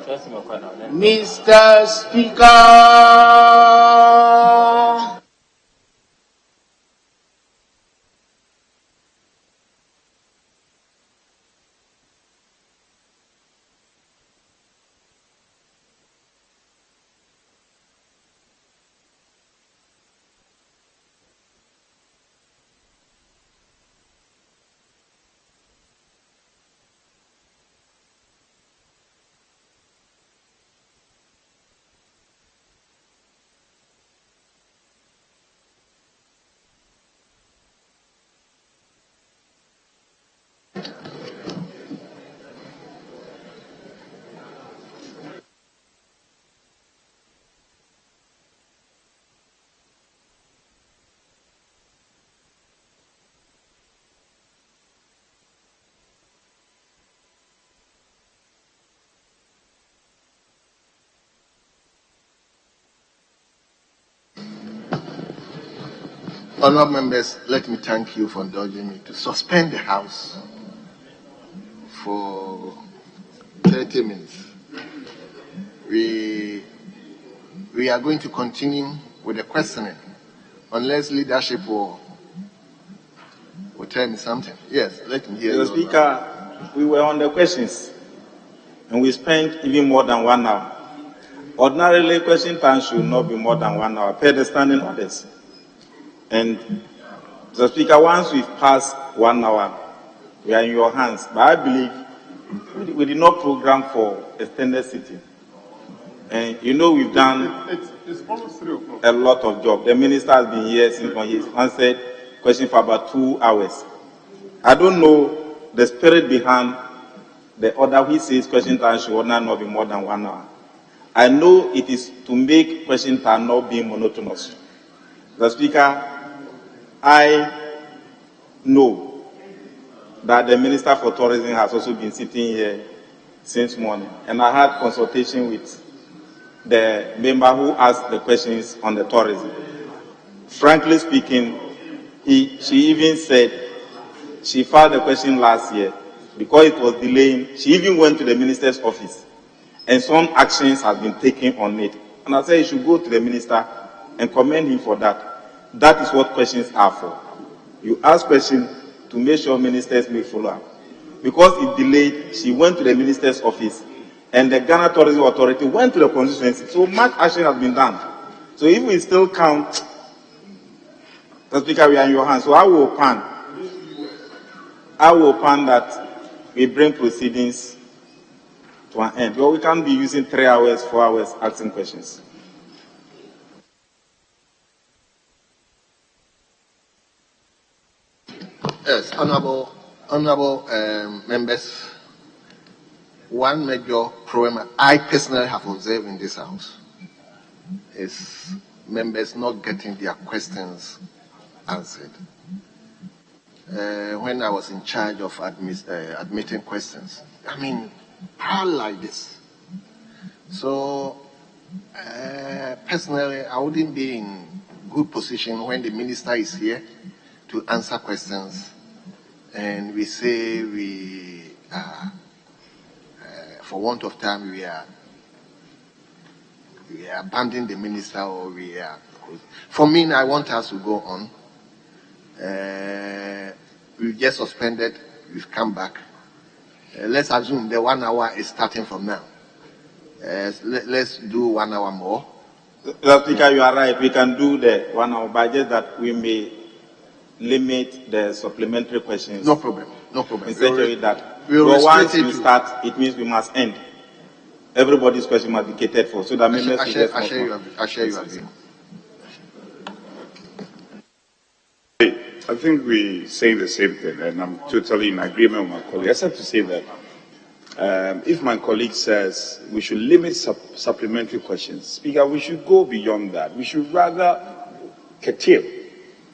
Mr. Speaker. Honourable members, let me thank you for indulging me to suspend the House for 30 minutes. We are going to continue with the questioning, unless leadership will tell me something. Yes, let me hear you. Mr. Speaker, we were on the questions, and we spent even more than 1 hour. Ordinarily, question time should not be more than 1 hour, per the standing orders. And, Mr. Speaker, once we've passed 1 hour, we are in your hands. But I believe we did not program for extended sitting. And you know we've done It's almost 3 o'clock. a lot of job. The minister has been here since when he answered question for about 2 hours. I don't know the spirit behind the order which says question time should not be more than 1 hour. I know it is to make question time not be monotonous. The Speaker, I know that the Minister for Tourism has also been sitting here since morning, and I had consultation with the member who asked the questions on the tourism. Frankly speaking, she even said she filed the question last year because it was delaying. She even went to the minister's office, and some actions have been taken on it. And I said you should go to the minister and commend him for that. That is what questions are for. You ask questions to make sure ministers may follow up. Because it delayed, she went to the minister's office, and the Ghana Tourism Authority went to the constituency. So much action has been done. So if we still count, Mr. Speaker, we are in your hands. So I will plan that we bring proceedings to an end. Well, we can't be using 3 hours, 4 hours asking questions. Yes, honourable members, one major problem I personally have observed in this House is members not getting their questions answered. When I was in charge of admitting questions, I mean, how like this? So, personally, I wouldn't be in good position when the minister is here to answer questions, and we say we are, for want of time, we are abandoning the minister, or we are. For me, I want us to go on. We've just suspended. We've come back. Let's assume the 1 hour is starting from now. Let's do 1 hour more. Mr. Speaker, you are right. We can do the 1 hour, but just that we may limit the supplementary questions. No problem. No problem. In such a way that once you start, it means we must end. Everybody's question must be catered for, so that members will get more. I share your view. I think we say the same thing, and I'm totally in agreement with my colleague. Except to say that if my colleague says we should limit supplementary questions, Speaker, we should go beyond that. We should rather curtail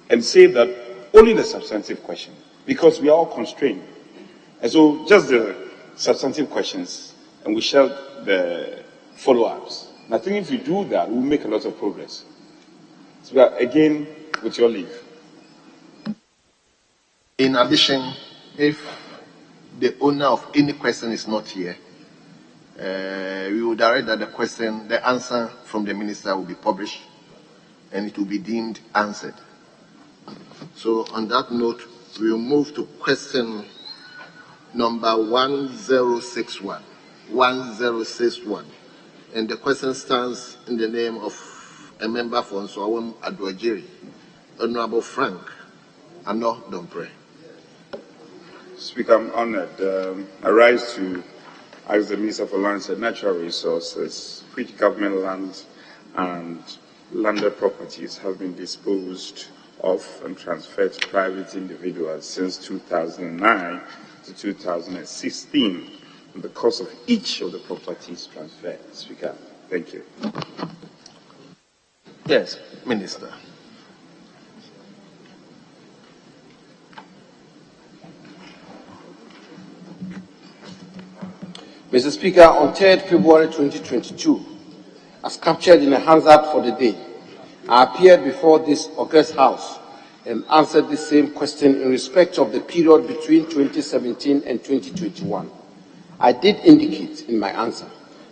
and say that only the substantive question, because we are all constrained. And so just the substantive questions, and we shall the follow-ups. And I think if we do that, we'll make a lot of progress. So again, with your leave. In addition, if the owner of any question is not here, we will direct that the answer from the minister will be published and it will be deemed answered. So on that note, we will move to question number 1061. 1061. And the question stands in the name of a member for Nsawam Adwajiri, Honorable Frank Ano Dompre. Speaker, I'm honored. I rise to ask the Minister for Lands and Natural Resources, which government lands and landed properties have been disposed of and transferred to private individuals since 2009 to 2016, and the cost of each of the properties transferred. Speaker, thank you. Yes, Minister. Mr. Speaker, on 3rd February 2022, as captured in a Hansard for the day, I appeared before this august House and answered the same question in respect of the period between 2017 and 2021. I did indicate in my answer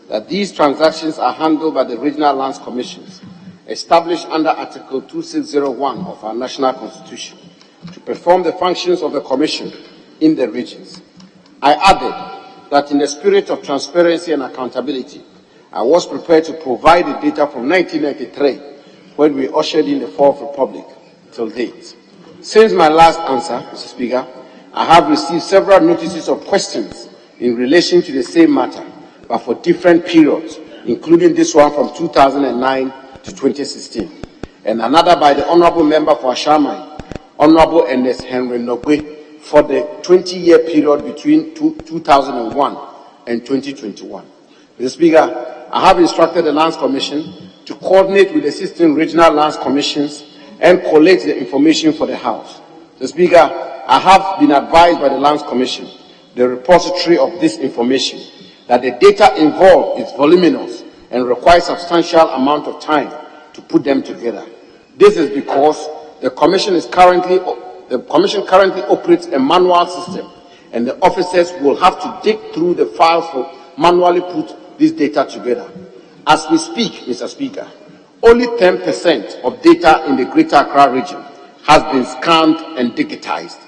that these transactions are handled by the Regional Lands Commissions, established under Article 2601 of our National Constitution, to perform the functions of the Commission in the regions. I added that in the spirit of transparency and accountability, I was prepared to provide the data from 1993, when we ushered in the Fourth Republic, till date. Since my last answer, Mr. Speaker, I have received several notices of questions in relation to the same matter, but for different periods, including this one from 2009 to 2016, and another by the Honourable Member for Ashamai, Honourable Ernest Henry Nogwe, for the 20-year period between 2001 and 2021. Mr. Speaker, I have instructed the Lands Commission to coordinate with the 16 regional lands commissions and collect the information for the House. Mr. Speaker, I have been advised by the Lands Commission, the repository of this information, that the data involved is voluminous and requires substantial amount of time to put them together. This is because the Commission currently operates a manual system, and the officers will have to dig through the files to manually put this data together. As we speak, Mr. Speaker, only 10% of data in the Greater Accra region has been scanned and digitized.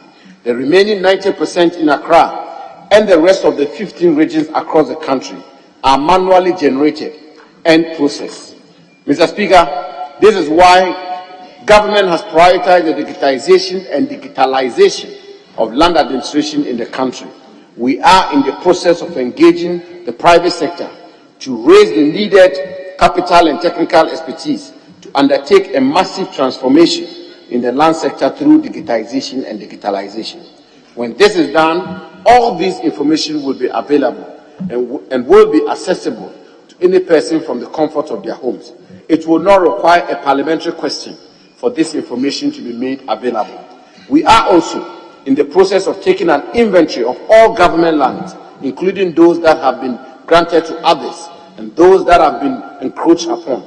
The remaining 90% in Accra and the rest of the 15 regions across the country are manually generated and processed. Mr. Speaker, this is why government has prioritized the digitization and digitalization of land administration in the country. We are in the process of engaging the private sector to raise the needed capital and technical expertise to undertake a massive transformation in the land sector through digitization and digitalization. When this is done, all this information will be available and will be accessible to any person from the comfort of their homes. It will not require a parliamentary question for this information to be made available. We are also in the process of taking an inventory of all government lands, including those that have been granted to others and those that have been encroached upon.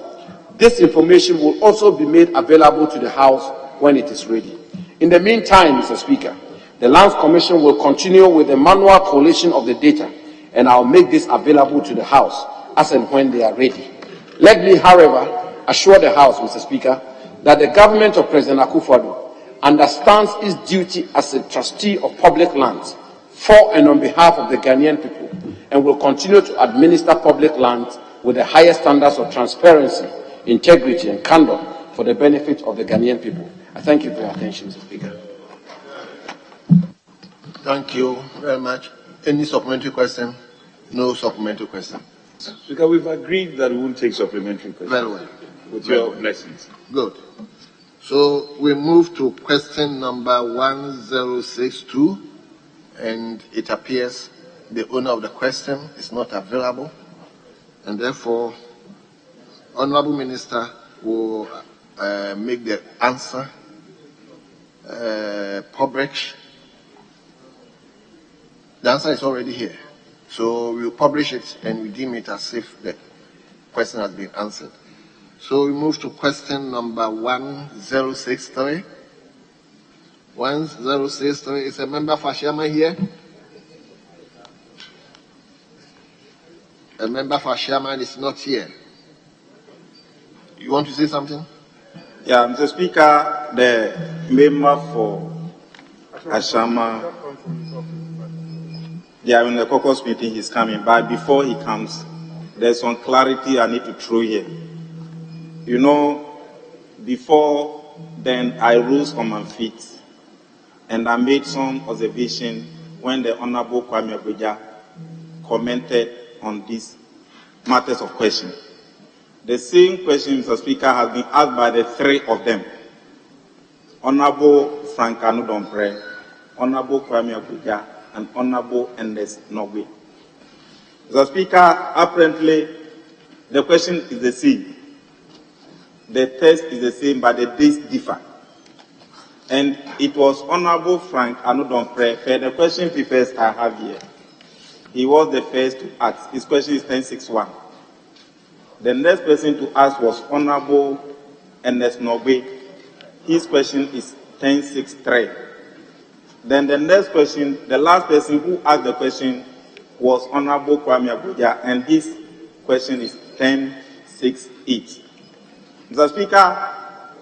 This information will also be made available to the House when it is ready. In the meantime, Mr. Speaker, the Lands Commission will continue with the manual collation of the data, and I'll make this available to the House as and when they are ready. Let me, however, assure the House, Mr. Speaker, that the government of President Akufo-Addo understands its duty as a trustee of public lands for and on behalf of the Ghanaian people, and will continue to administer public lands with the highest standards of transparency, integrity, and candor for the benefit of the Ghanaian people. I thank you for your attention, Mr. Speaker. Thank you very much. Any supplementary question? No supplementary question. Speaker, we've agreed that we won't take supplementary questions. Very well. With your blessings. Good. So we move to question number 1062, and it appears the owner of the question is not available, and therefore, Honorable Minister will make the answer public. The answer is already here, so we'll publish it and we deem it as if the question has been answered. So we move to question number 1063. 1063 is a member for Shama here. a member for Shaman is not here. You want to say something? Yeah, Mr. Speaker, the member for Ashama, they are in the caucus meeting, he's coming, but before he comes, there's some clarity I need to throw here. You know, before then, I rose on my feet and I made some observation when the Honorable Kwame Abuja commented on these matters of question. The same question, Mr. Speaker, has been asked by the three of them. Honorable Frank Anudompre, Honorable Kwame Abuja, and Honorable Ernest Nogbe. Mr. Speaker, apparently the question is the same. The test is the same, but the dates differ. And it was Honorable Frank Anudompre, for the question papers I have here. He was the first to ask. His question is 1061. The next person to ask was Honorable Ernest Nogbe. His question is 1063. Then the next question, the last person who asked the question was Honorable Kwame Abuja, and his question is 1068. Mr. Speaker,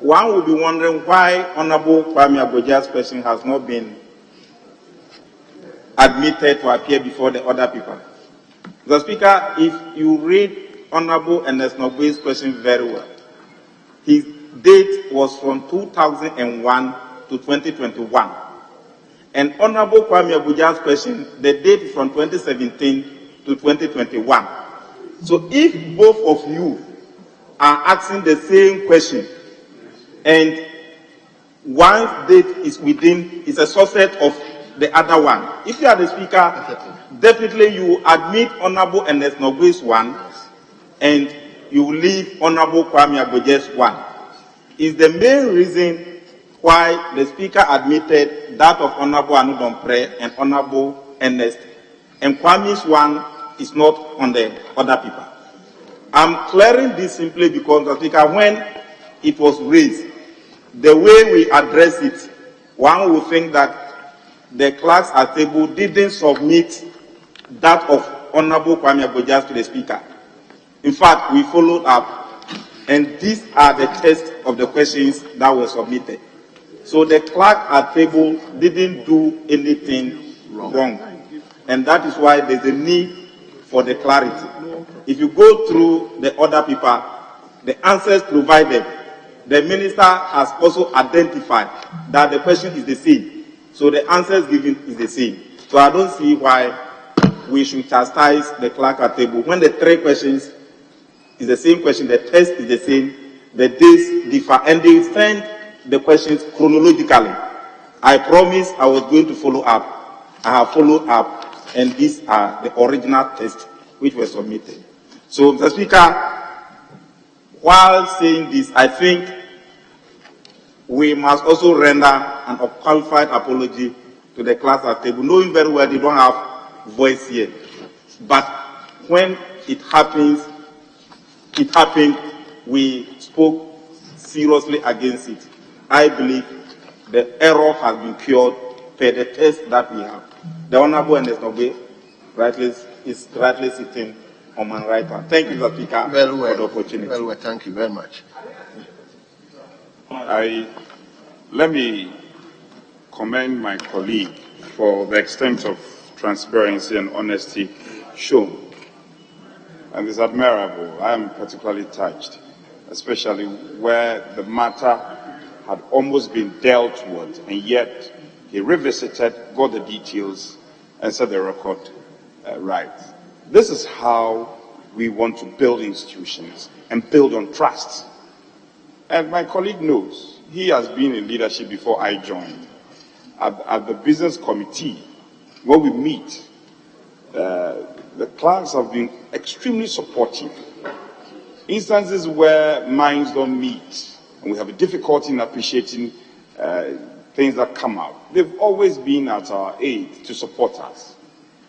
one would be wondering why Honorable Kwame Abuja's question has not been admitted to appear before the other people. Mr. Speaker, if you read Honorable Ernest Nogbe's question very well, his date was from 2001 to 2021. And Honorable Kwame Abuja's question, the date is from 2017 to 2021. So if both of you are asking the same question, and one date is within, is a subset of the other one, if you are the Speaker, definitely you admit Honorable Ernest Nogbe's one, and you leave Honorable Kwame Abuja's one. Is the main reason why the Speaker admitted that of Honorable Anudompre and Honorable Ernest, and Kwame's one is not on the other people. I'm clearing this simply because, the Speaker, when it was raised, the way we address it, one would think that the clerks at table didn't submit that of Honorable Kwame Abuja to the Speaker. In fact, we followed up, and these are the text of the questions that were submitted. So the clerk at table didn't do anything wrong. And that is why there's a need for the clarity. If you go through the other paper, the answers provided, the minister has also identified that the question is the same. So the answers given is the same. So I don't see why we should chastise the clerk at table. When the three questions is the same question, the test is the same, the days differ, and they send the questions chronologically. I promised I was going to follow up. I have followed up, and these are the original tests which were submitted. So, Mr. Speaker, while saying this, I think we must also render an qualified apology to the class at table, knowing very well they don't have voice here. But when it happened, we spoke seriously against it. I believe the error has been cured per the test that we have. The Honorable Ernest Nogbe is rightly sitting on my right hand. Thank you, Mr. Speaker, for the opportunity. Very well, thank you very much. Let me commend my colleague for the extent of transparency and honesty shown. And it's admirable. I am particularly touched, especially where the matter had almost been dealt with, and yet he revisited, got the details, and set the record right. This is how we want to build institutions and build on trust. And my colleague knows, he has been in leadership before I joined. At the business committee, when we meet, the clerks have been extremely supportive. Instances where minds don't meet, and we have a difficulty in appreciating things that come out, they've always been at our aid to support us.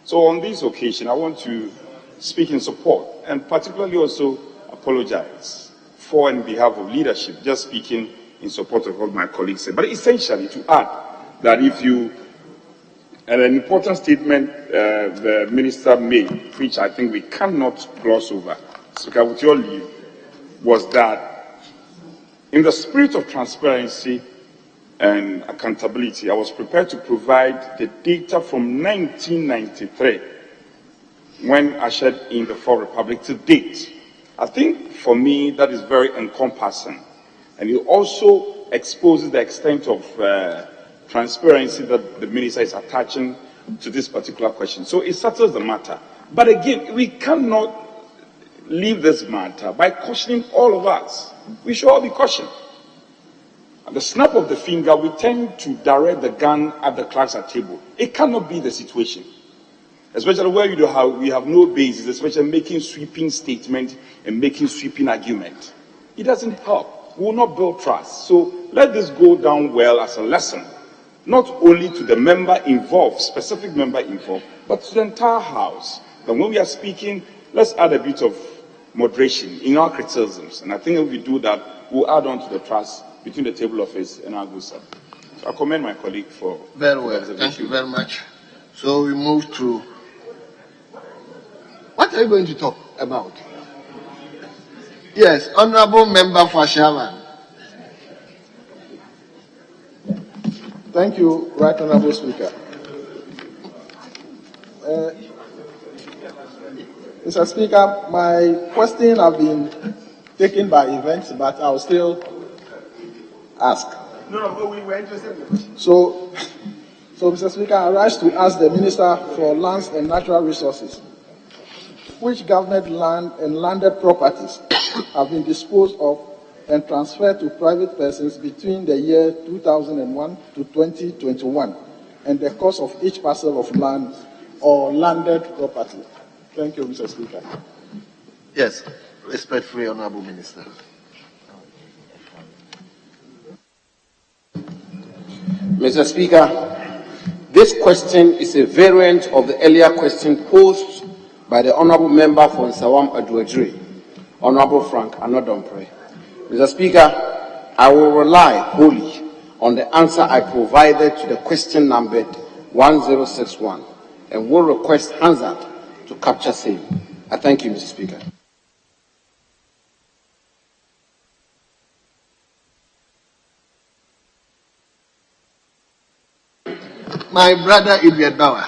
So on this occasion, I want to speak in support, and particularly also apologize for and behalf of leadership, just speaking in support of what my colleagues said. But essentially to add that if you and an important statement the minister made, which I think we cannot gloss over, Speaker, with your leave, was that in the spirit of transparency and accountability, I was prepared to provide the data from 1993, when I ushered in the Fourth Republic, to date. I think for me that is very encompassing, and it also exposes the extent of transparency that the minister is attaching to this particular question. So it settles the matter. But again, we cannot leave this matter by cautioning all of us. We should all be cautioned. At the snap of the finger, we tend to direct the gun at the clerks at table. It cannot be the situation. Especially where we have no basis, especially making sweeping statements and making sweeping arguments. It doesn't help. We will not build trust. So let this go down well as a lesson, not only to the member involved, specific member involved, but to the entire House. That when we are speaking, let's add a bit of moderation in our criticisms. And I think if we do that, we'll add on to the trust between the table office and our good sir. So I commend my colleague for very well. Thank you very much. So we move to, what are you going to talk about? Yes, Honorable Member for Shaman. Thank you, Right Honorable Speaker. Mr. Speaker, my question has been taken by events, but I'll still ask. No, we were interested in the question. So, Mr. Speaker, I rise to ask the Minister for Lands and Natural Resources, which government land and landed properties have been disposed of and transferred to private persons between the year 2001 to 2021, and the cost of each parcel of land or landed property. Thank you, Mr. Speaker. Yes, respectfully, Honorable Minister. Mr. Speaker, this question is a variant of the earlier question posed by the Honourable Member for Nsawam Aduadjiri, Honourable Frank Anodompre. Mr. Speaker, I will rely wholly on the answer I provided to the question numbered 1061 and will request Hansard to capture same. I thank you, Mr. Speaker. My brother Edward Bauer.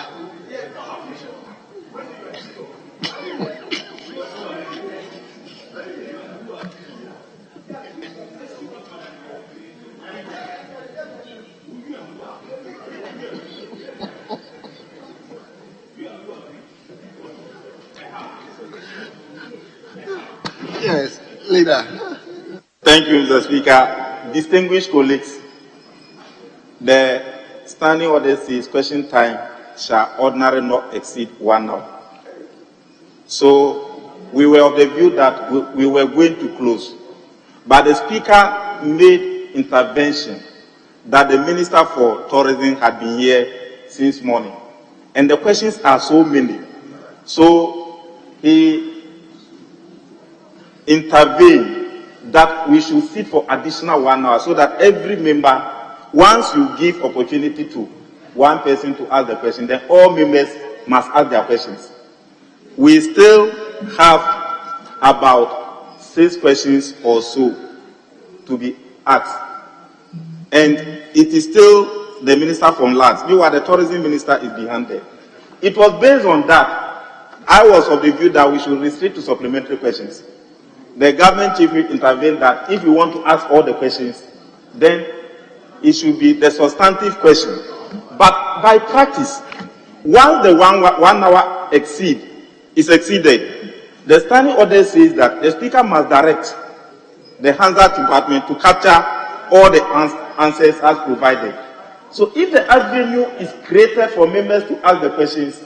Yes, leader. Thank you, Mr. Speaker. Distinguished colleagues, the standing order says question time shall ordinarily not exceed 1 hour. So we were of the view that we were going to close. But the Speaker made intervention that the Minister for Tourism had been here since morning. And the questions are so many. So he intervened that we should sit for additional 1 hour so that every member, once you give opportunity to one person to ask the question, then all members must ask their questions. We still have about 6 questions or so to be asked. And it is still the Minister from Lands. Meanwhile, the Tourism Minister is behind there. It was based on that. I was of the view that we should restrict to supplementary questions. The government chief intervened that if you want to ask all the questions, then it should be the substantive question. But by practice, once the 1 hour is exceeded, the standing order says that the Speaker must direct the Hansard Department to capture all the answers as provided. So if the avenue is created for members to ask the questions,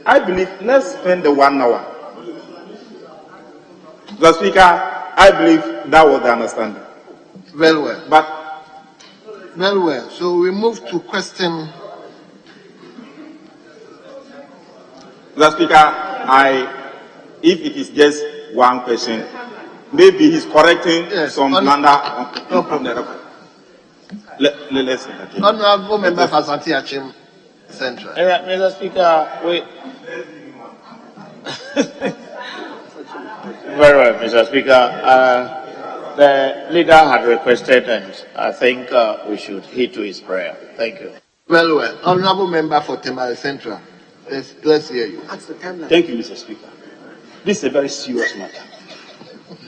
I believe let's spend the 1 hour. The Speaker, I believe that was the understanding. Very well. But very well. So we move to question. The Speaker, if it is just one question, maybe he's correcting some blunder. No problem. Let's Honorable Member Fasanti Achim. Central. Mr. Speaker, very well, Mr. Speaker. The leader had requested, and I think we should heed to his prayer. Thank you. Well. Honorable member for Tamale Central. Let's hear you. Thank you, Mr. Speaker. This is a very serious matter.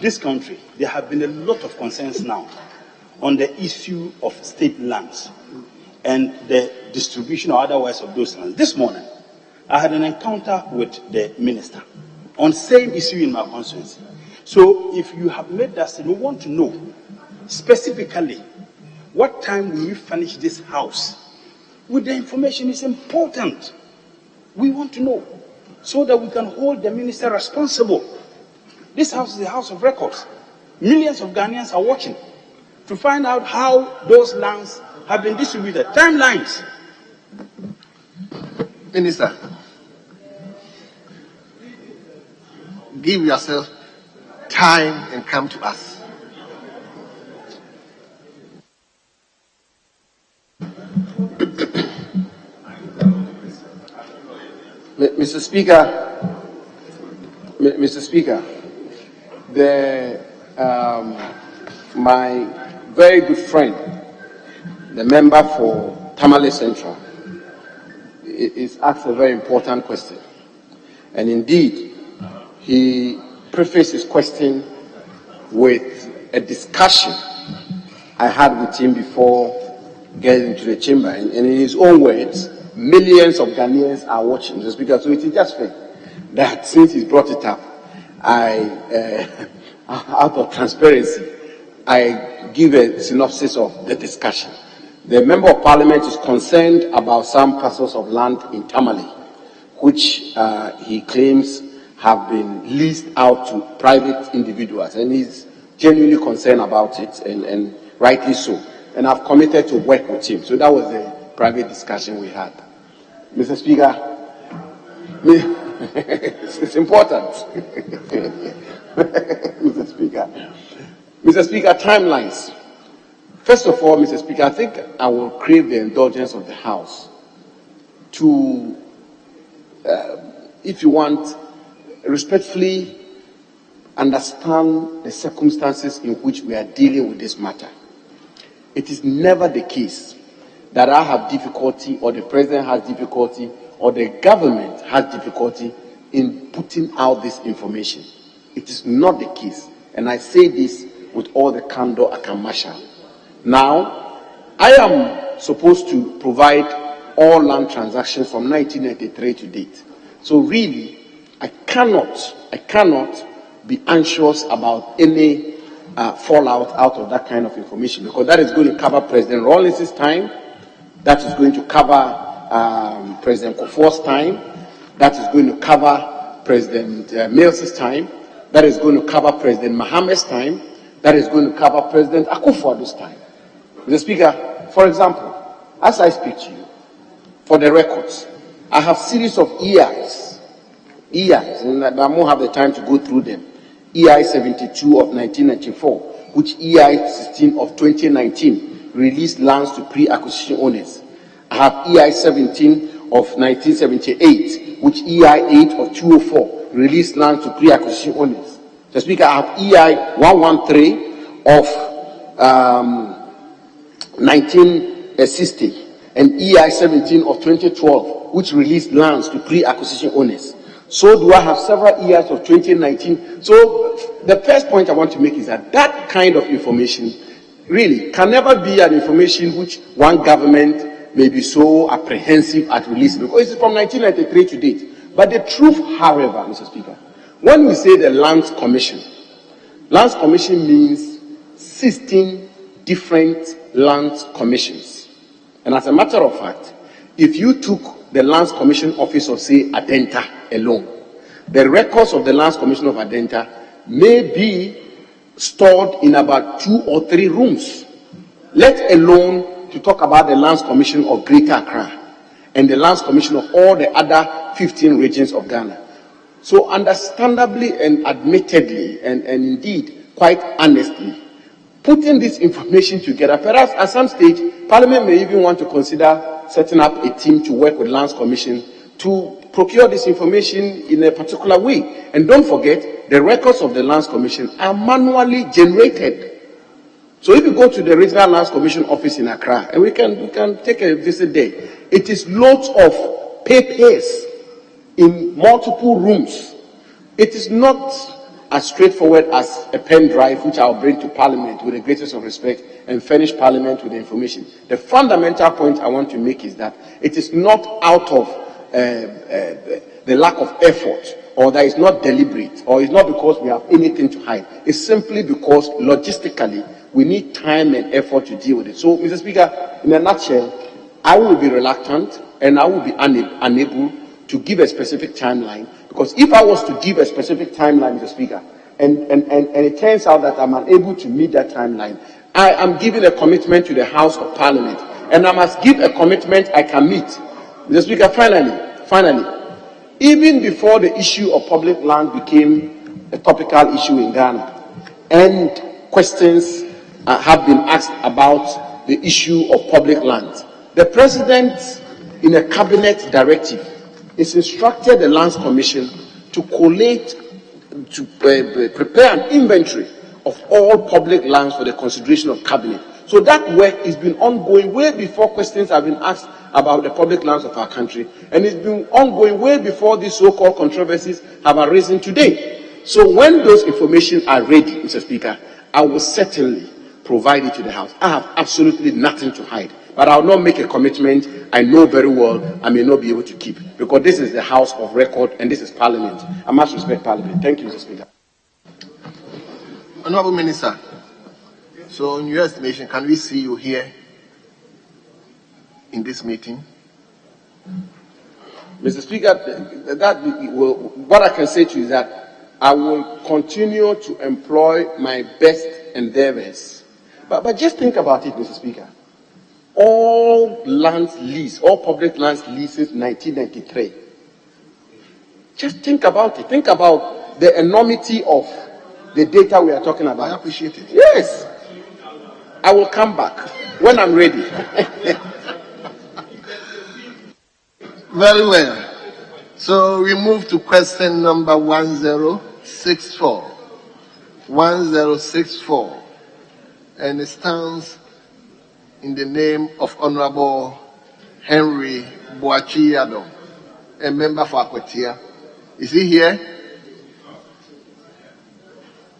This country, there have been a lot of concerns now on the issue of state lands and the distribution or otherwise of those lands. This morning, I had an encounter with the minister on same issue in my constituency. So if you have made that statement, we want to know specifically what time will we furnish this house with the information. Is important. We want to know so that we can hold the minister responsible. This house is a house of records. Millions of Ghanaians are watching to find out how those lands have been distributed. Timelines. Minister, give yourself time and come to us. Mr. Speaker, my very good friend, the member for Tamale Central, is asked a very important question. And indeed, he prefaced his question with a discussion I had with him before getting into the chamber. And in his own words, millions of Ghanaians are watching, Mr. Speaker. So it is just fair that since he's brought it up, out of transparency, I give a synopsis of the discussion. The Member of Parliament is concerned about some parcels of land in Tamale, which he claims have been leased out to private individuals, and he's genuinely concerned about it, and rightly so. And I've committed to work with him. So that was the private discussion we had. Mr. Speaker, it's important. Mr. Speaker, timelines. First of all, Mr. Speaker, I think I will crave the indulgence of the House to, if you want, respectfully understand the circumstances in which we are dealing with this matter. It is never the case that I have difficulty, or the President has difficulty, or the government has difficulty in putting out this information. It is not the case. And I say this with all the candor I can marshal. Now, I am supposed to provide all land transactions from 1993 to date. So really, I cannot be anxious about any fallout out of that kind of information, because that is going to cover President Rawlings' time, that is going to cover President Kufuor's time, that is going to cover President Mills' time, that is going to cover President Mohammed's time, that is going to cover President Akufo-Addo's time. Mr. Speaker, for example, as I speak to you, for the records, I have series of EIs, and I won't have the time to go through them. EI 72 of 1994, which EI 16 of 2019 released lands to pre-acquisition owners. I have EI 17 of 1978, which EI 8 of 204 released lands to pre-acquisition owners. Mr. Speaker, I have EI 113 of 1960 and EI 17 of 2012, which released lands to pre-acquisition owners. So do I have several EIs of 2019. So the first point I want to make is that that kind of information really can never be an information which one government may be so apprehensive at releasing, because it's from 1993 to date. But the truth, however, Mr. Speaker, when we say the Lands Commission means 16 different lands commissions. And as a matter of fact, if you took the Lands Commission office of, say, Adenta alone, the records of the Lands Commission of Adenta may be stored in about 2 or 3 rooms, let alone to talk about the Lands Commission of Greater Accra and the Lands Commission of all the other 15 regions of Ghana. So understandably and admittedly, and indeed quite honestly, putting this information together, perhaps at some stage, Parliament may even want to consider setting up a team to work with Lands Commission to procure this information in a particular way. And don't forget, the records of the Lands Commission are manually generated. So if you go to the Regional Lands Commission office in Accra, and we can take a visit there, it is loads of papers in multiple rooms. It is not as straightforward as a pen drive, which I'll bring to Parliament with the greatest of respect and furnish Parliament with the information. The fundamental point I want to make is that it is not out of the lack of effort, or that it's not deliberate, or it's not because we have anything to hide. It's simply because logistically we need time and effort to deal with it. So, Mr. Speaker, in a nutshell, I will be reluctant and I will be unable to give a specific timeline, because if I was to give a specific timeline, Mr. Speaker, and it turns out that I'm unable to meet that timeline, I am giving a commitment to the House of Parliament, and I must give a commitment I can meet. Mr. Speaker, finally, even before the issue of public land became a topical issue in Ghana, and questions have been asked about the issue of public land, the President, in a cabinet directive, has instructed the Lands Commission to collate, to prepare an inventory of all public lands for the consideration of cabinet. So that work has been ongoing way before questions have been asked about the public lands of our country, and it's been ongoing way before these so-called controversies have arisen today. So when those information are ready, Mr. Speaker, I will certainly provide it to the House. I have absolutely nothing to hide, but I will not make a commitment I know very well I may not be able to keep, because this is the House of Record and this is Parliament. I must respect Parliament. Thank you, Mr. Speaker. Honourable Minister, so in your estimation, can we see you here in this meeting? Mr. Speaker, what I can say to you is that I will continue to employ my best endeavors. But just think about it, Mr. Speaker. All lands leased, all public lands leased since 1993. Just think about it. Think about the enormity of the data we are talking about. I appreciate it. Yes. I will come back when I'm ready. Very well. So we move to question number 1064. 1064. And it stands in the name of Honorable Henry Boachi Yadom, a member for Akwatia. Is he here?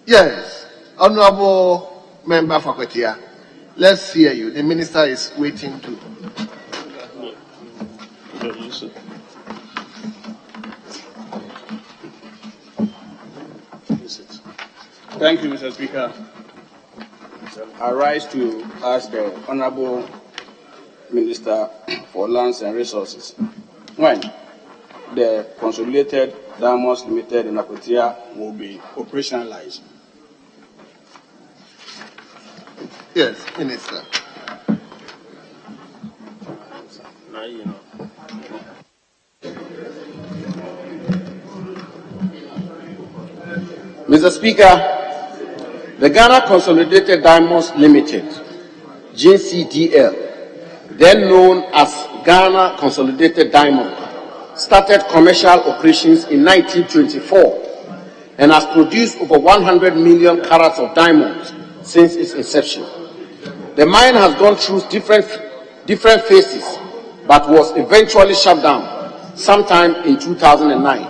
Yes. Honorable Member for Akwatia, let's hear you. The Minister is waiting to. Thank you, Mr. Speaker. I rise to ask the Honorable Minister for Lands and Resources when the Consolidated Diamonds Limited in Akwatia will be operationalized. Yes, Minister. Now you know. Mr. Speaker, the Ghana Consolidated Diamonds Limited, GCDL, then known as Ghana Consolidated Diamond, started commercial operations in 1924 and has produced over 100 million carats of diamonds since its inception. The mine has gone through different phases, but was eventually shut down sometime in 2009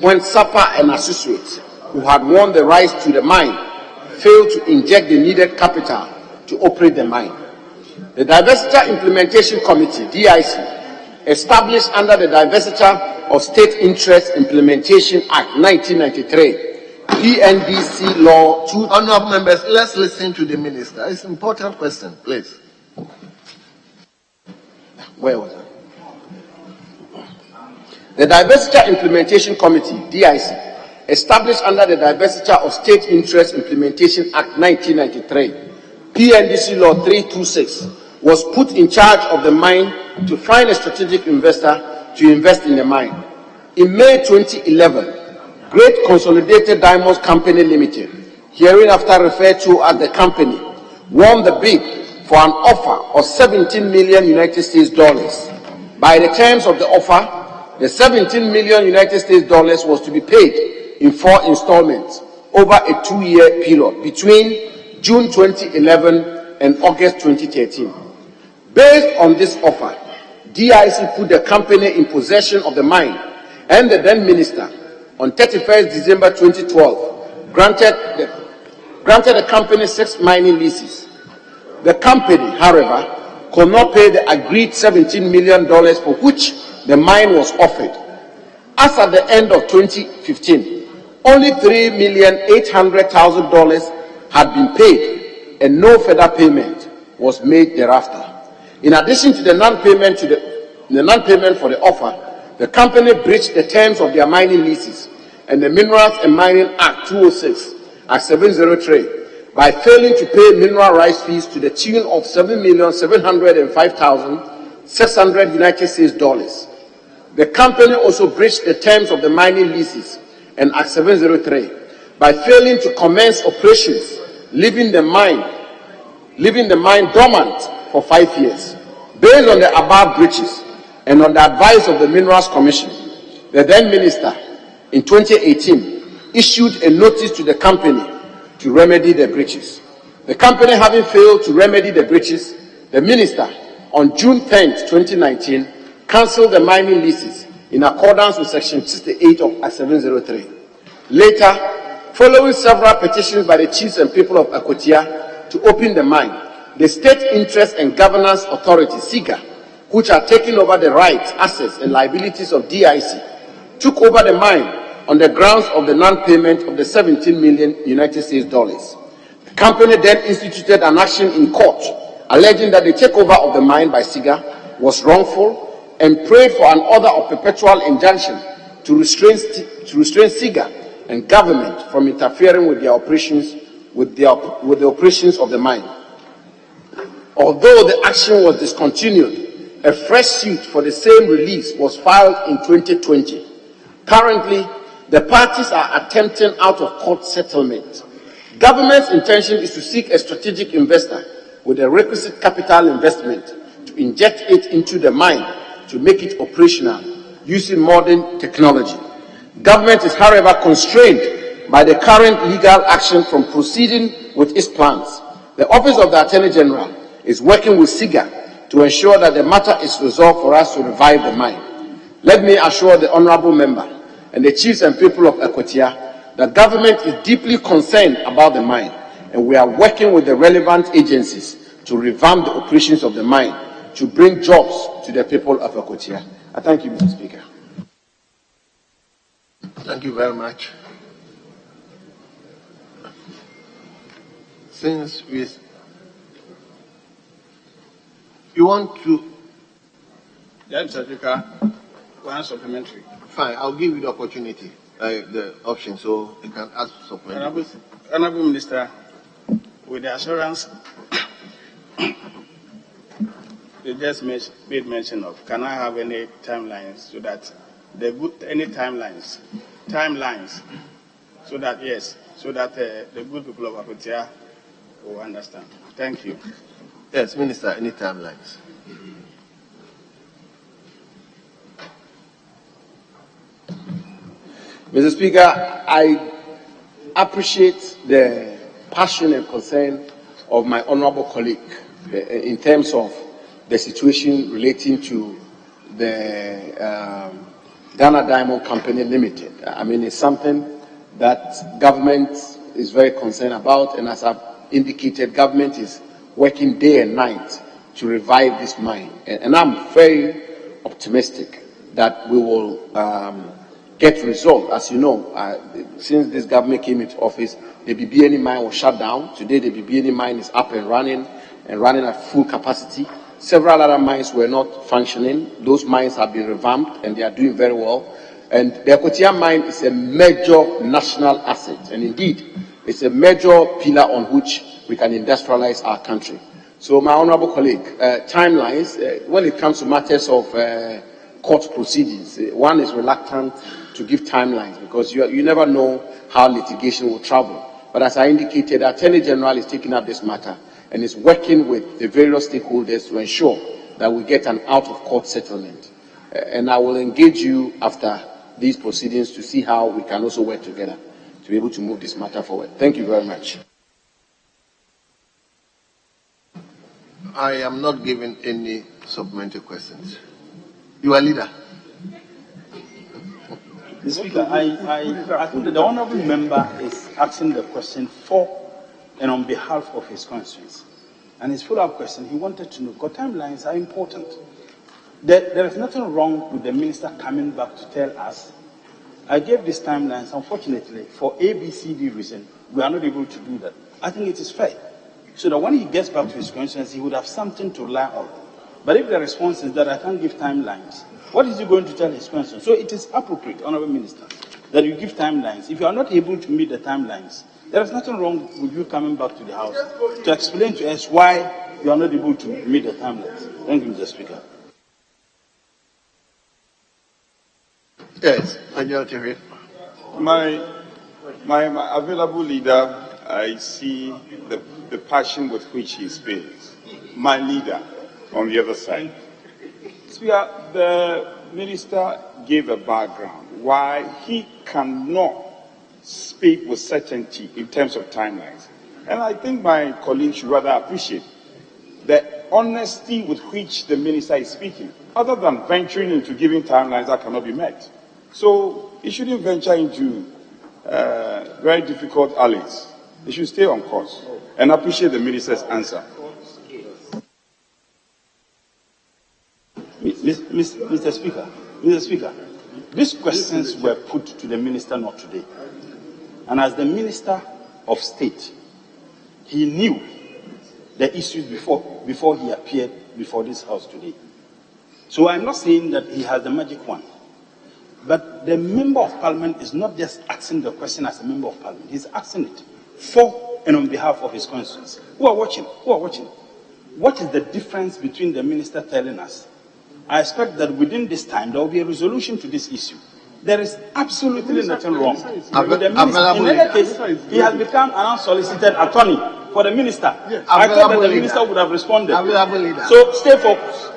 when Sapa and associates, who had won the rights to the mine, failed to inject the needed capital to operate the mine. The Divestiture Implementation Committee, DIC, established under the Divestiture of State Interest Implementation Act 1993, PNDC Law 2. Honourable members, let's listen to the Minister. It's an important question, please. Where was I? The Divestiture Implementation Committee, DIC, established under the Divestiture of State Interest Implementation Act 1993, PNDC Law 326, was put in charge of the mine to find a strategic investor to invest in the mine. In May 2011, Great Consolidated Diamonds Company Limited, hereinafter referred to as the company, won the bid for an offer of $17 million United States dollars By the terms of the offer, the 17 million United States dollars was to be paid in 4 installments over a 2-year period between June 2011 and August 2013. Based on this offer, DIC put the company in possession of the mine, and the then minister, on 31st December 2012, granted the company 6 mining leases. The company, however, could not pay the agreed $17 million for which the mine was offered. As at the end of 2015, only $3,800,000 had been paid, and no further payment was made thereafter. In addition to the non-payment for the offer, the company breached the terms of their mining leases and the Minerals and Mining Act 2006 at 703 by failing to pay mineral rights fees to the tune of $7,705,600 United States dollars. The company also breached the terms of the mining leases and Act 703 by failing to commence operations, leaving the mine dormant for 5 years. Based on the above breaches and on the advice of the Minerals Commission, the then minister in 2018 issued a notice to the company to remedy the breaches. The company having failed to remedy the breaches, the minister on June 10, 2019, cancelled the mining leases in accordance with Section 68 of Act 703. Later, following several petitions by the chiefs and people of Akotia to open the mine, the State Interest and Governance Authority, SIGA, which are taking over the rights, assets, and liabilities of DIC, took over the mine on the grounds of the non-payment of the 17 million United States dollars. The company then instituted an action in court, alleging that the takeover of the mine by SIGA was wrongful, and prayed for an order of perpetual injunction to restrain SIGA and government from interfering with their operations, with the operations of the mine. Although the action was discontinued, a fresh suit for the same release was filed in 2020. Currently, the parties are attempting out-of-court settlement. Government's intention is to seek a strategic investor with a requisite capital investment to inject it into the mine to make it operational using modern technology. Government is, however, constrained by the current legal action from proceeding with its plans. The Office of the Attorney General is working with SIGA to ensure that the matter is resolved for us to revive the mine. Let me assure the honorable member and the chiefs and people of Akotia that government is deeply concerned about the mine, and we are working with the relevant agencies to revamp the operations of the mine to bring jobs to the people of Akotia. I thank you, Mr. Speaker. Thank you very much. Since you want to... Yes, Mr. Speaker, one supplementary. Fine, I'll give you the opportunity, the option, so you can ask supplementary. Honorable Minister, with the assurance you just made mention of, can I have any timelines so that the good people of Akotia will understand? Thank you. Yes, Minister, any timelines? Mr. Speaker, I appreciate the passion and concern of my honorable colleague in terms of the situation relating to the Ghana Diamond Company Limited. I mean, it's something that government is very concerned about, and as I've indicated, government is working day and night to revive this mine. And I'm very optimistic that we will get resolved. As you know, since this government came into office, the BBNE mine was shut down. Today, the BBNE mine is up and running at full capacity. Several other mines were not functioning. Those mines have been revamped, and they are doing very well. And the Akotia mine is a major national asset, and indeed, it's a major pillar on which we can industrialize our country. So, my honorable colleague, timelines, when it comes to matters of court proceedings, one is reluctant to give timelines because you never know how litigation will travel. But as I indicated, the Attorney General is taking up this matter and is working with the various stakeholders to ensure that we get an out-of-court settlement. And I will engage you after these proceedings to see how we can also work together to be able to move this matter forward. Thank you very much. I am not giving any supplementary questions. You are leader. Mr. Speaker, I think that the honourable member is asking the question for and on behalf of his constituents. And his follow-up question, he wanted to know, because timelines are important. There is nothing wrong with the minister coming back to tell us, I gave these timelines, unfortunately, for A, B, C, D reason, we are not able to do that. I think it is fair. So that when he gets back to his constituents, he would have something to rely on. But if the response is that I can't give timelines, what is he going to tell his constituents? So it is appropriate, Honourable Minister, that you give timelines. If you are not able to meet the timelines, there is nothing wrong with you coming back to the House to explain to us why you are not able to meet the timelines. Thank you, Mr. Speaker. Yes, Majority Whip. My available leader, I see the passion with which he speaks. My leader on the other side. Speaker, the minister gave a background why he cannot speak with certainty in terms of timelines. And I think my colleagues should rather appreciate the honesty with which the minister is speaking, other than venturing into giving timelines that cannot be met. So he shouldn't venture into very difficult alleys. He should stay on course and appreciate the minister's answer. Mr. Speaker, these questions were put to the minister not today. And as the Minister of State, he knew the issues before he appeared before this House today. So I'm not saying that he has the magic wand. But the Member of Parliament is not just asking the question as a Member of Parliament. He's asking it for and on behalf of his constituents. Who are watching? What is the difference between the Minister telling us, I expect that within this time there will be a resolution to this issue. There is absolutely nothing wrong with the minister. In any case, he has become an unsolicited attorney for the minister. Yes. I thought that the minister would have responded. So stay focused.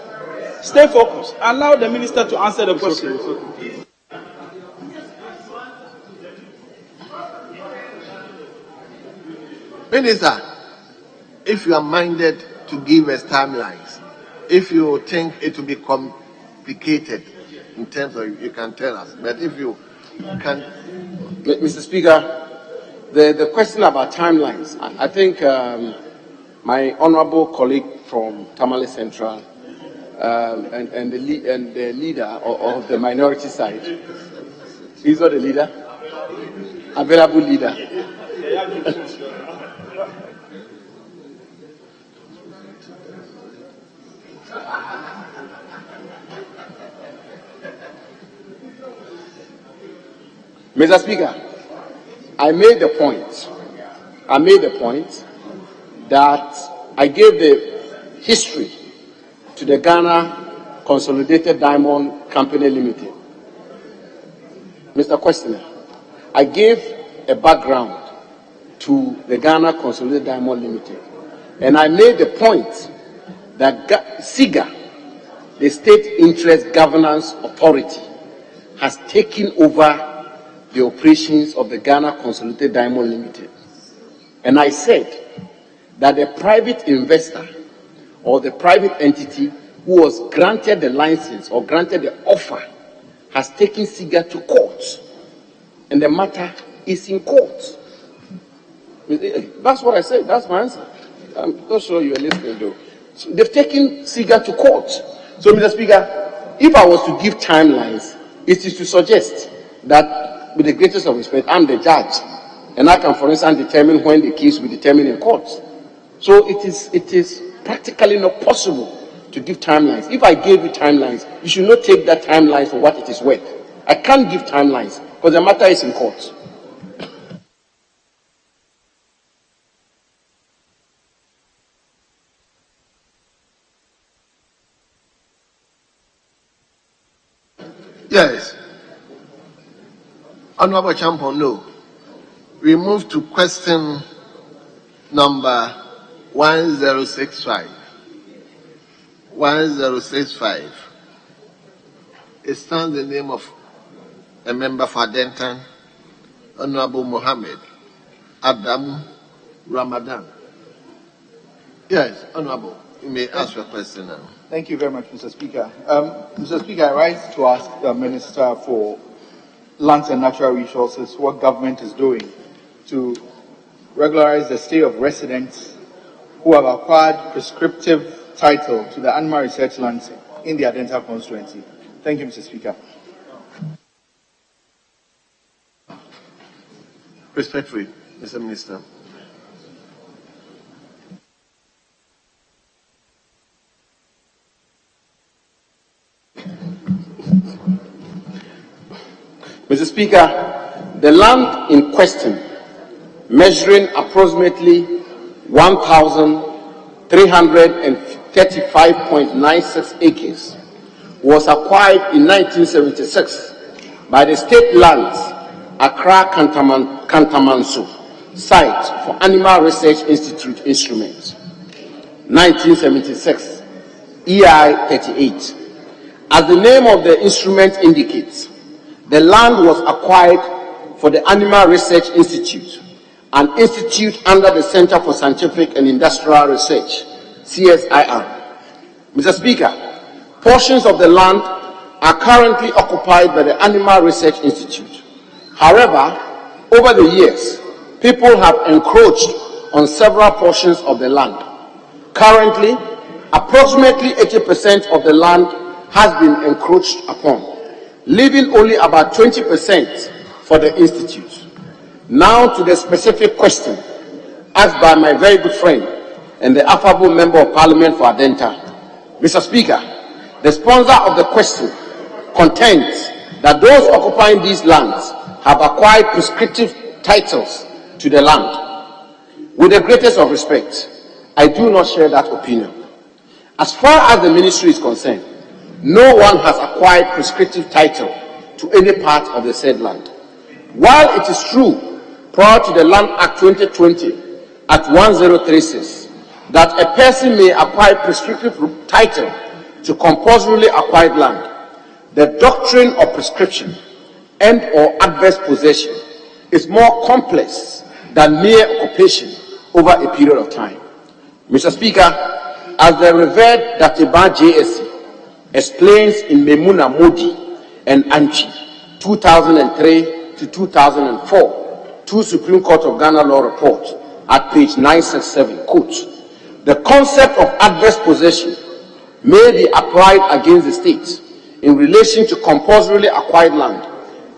Stay focused. Allow the minister to answer the question. Okay. Minister, if you are minded to give us timelines, if you think it will be complicated in terms of, you can tell us. But if you can... Mr. Speaker, the question about timelines, I think my honourable colleague from Tamale Central and the leader of the minority side, he's not the leader, available leader. Mr. Speaker, I made the point that I gave the history to the Ghana Consolidated Diamond Company Limited. Mr. Questioner, I gave a background to the Ghana Consolidated Diamond Limited. And I made the point that SIGA, the State Interest Governance Authority, has taken over the operations of the Ghana Consolidated Diamond Limited. And I said that the private investor or the private entity who was granted the license or granted the offer has taken SIGA to court. And the matter is in court. That's what I said. That's my answer. I'm not sure you're listening though. So they've taken SIGA to court. So, Mr. Speaker, if I was to give timelines, it is to suggest that, with the greatest of respect, I'm the judge, and I can, for instance, determine when the case will be determined in court. So it is practically not possible to give timelines. If I gave you timelines, you should not take that timeline for what it is worth. I can't give timelines because the matter is in court. Yes. Honorable Champon, no. We move to question number 1065. 1065. It stands the name of a member for Denton, Honorable Mohammed Adam Ramadan. Yes, Honorable, you may ask your question now. Thank you very much, Mr. Speaker. Mr. Speaker, I rise to ask the Minister for Lands and Natural Resources what government is doing to regularize the stay of residents who have acquired prescriptive title to the animal research lands in the Adenta constituency. Thank you, Mr. Speaker. Respectfully, Mr. Minister. Mr. Speaker, the land in question, measuring approximately 1,335.96 acres, was acquired in 1976 by the State Lands Accra Kantamanso site for Animal Research Institute instruments. 1976, EI 38. As the name of the instrument indicates, the land was acquired for the Animal Research Institute, an institute under the Center for Scientific and Industrial Research, CSIR. Mr. Speaker, portions of the land are currently occupied by the Animal Research Institute. However, over the years, people have encroached on several portions of the land. Currently, approximately 80% of the land has been encroached upon, leaving only about 20% for the Institute. Now to the specific question asked by my very good friend and the affable Member of Parliament for Adenta. Mr. Speaker, the sponsor of the question contends that those occupying these lands have acquired prescriptive titles to the land. With the greatest of respect, I do not share that opinion. As far as the ministry is concerned, no one has acquired prescriptive title to any part of the said land. While it is true, prior to the Land Act 2020, Act 1036, that a person may acquire prescriptive title to compulsorily acquired land, the doctrine of prescription and or adverse possession is more complex than mere occupation over a period of time. Mr. Speaker, as the revered Datiba JSC explains in Memuna Modi and Anchi, 2003 to 2004, 2 Supreme Court of Ghana law reports at page 967, quote, the concept of adverse possession may be applied against the state in relation to compulsorily acquired land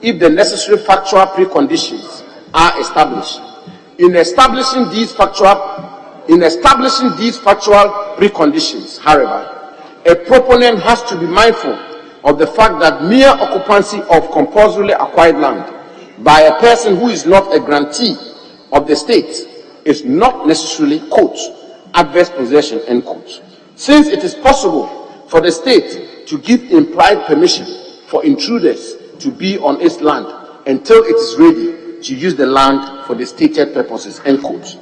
if the necessary factual preconditions are established. In establishing these factual preconditions, however, a proponent has to be mindful of the fact that mere occupancy of compulsorily acquired land by a person who is not a grantee of the state is not necessarily, quote, adverse possession, end quote. Since it is possible for the state to give implied permission for intruders to be on its land until it is ready to use the land for the stated purposes, end quote.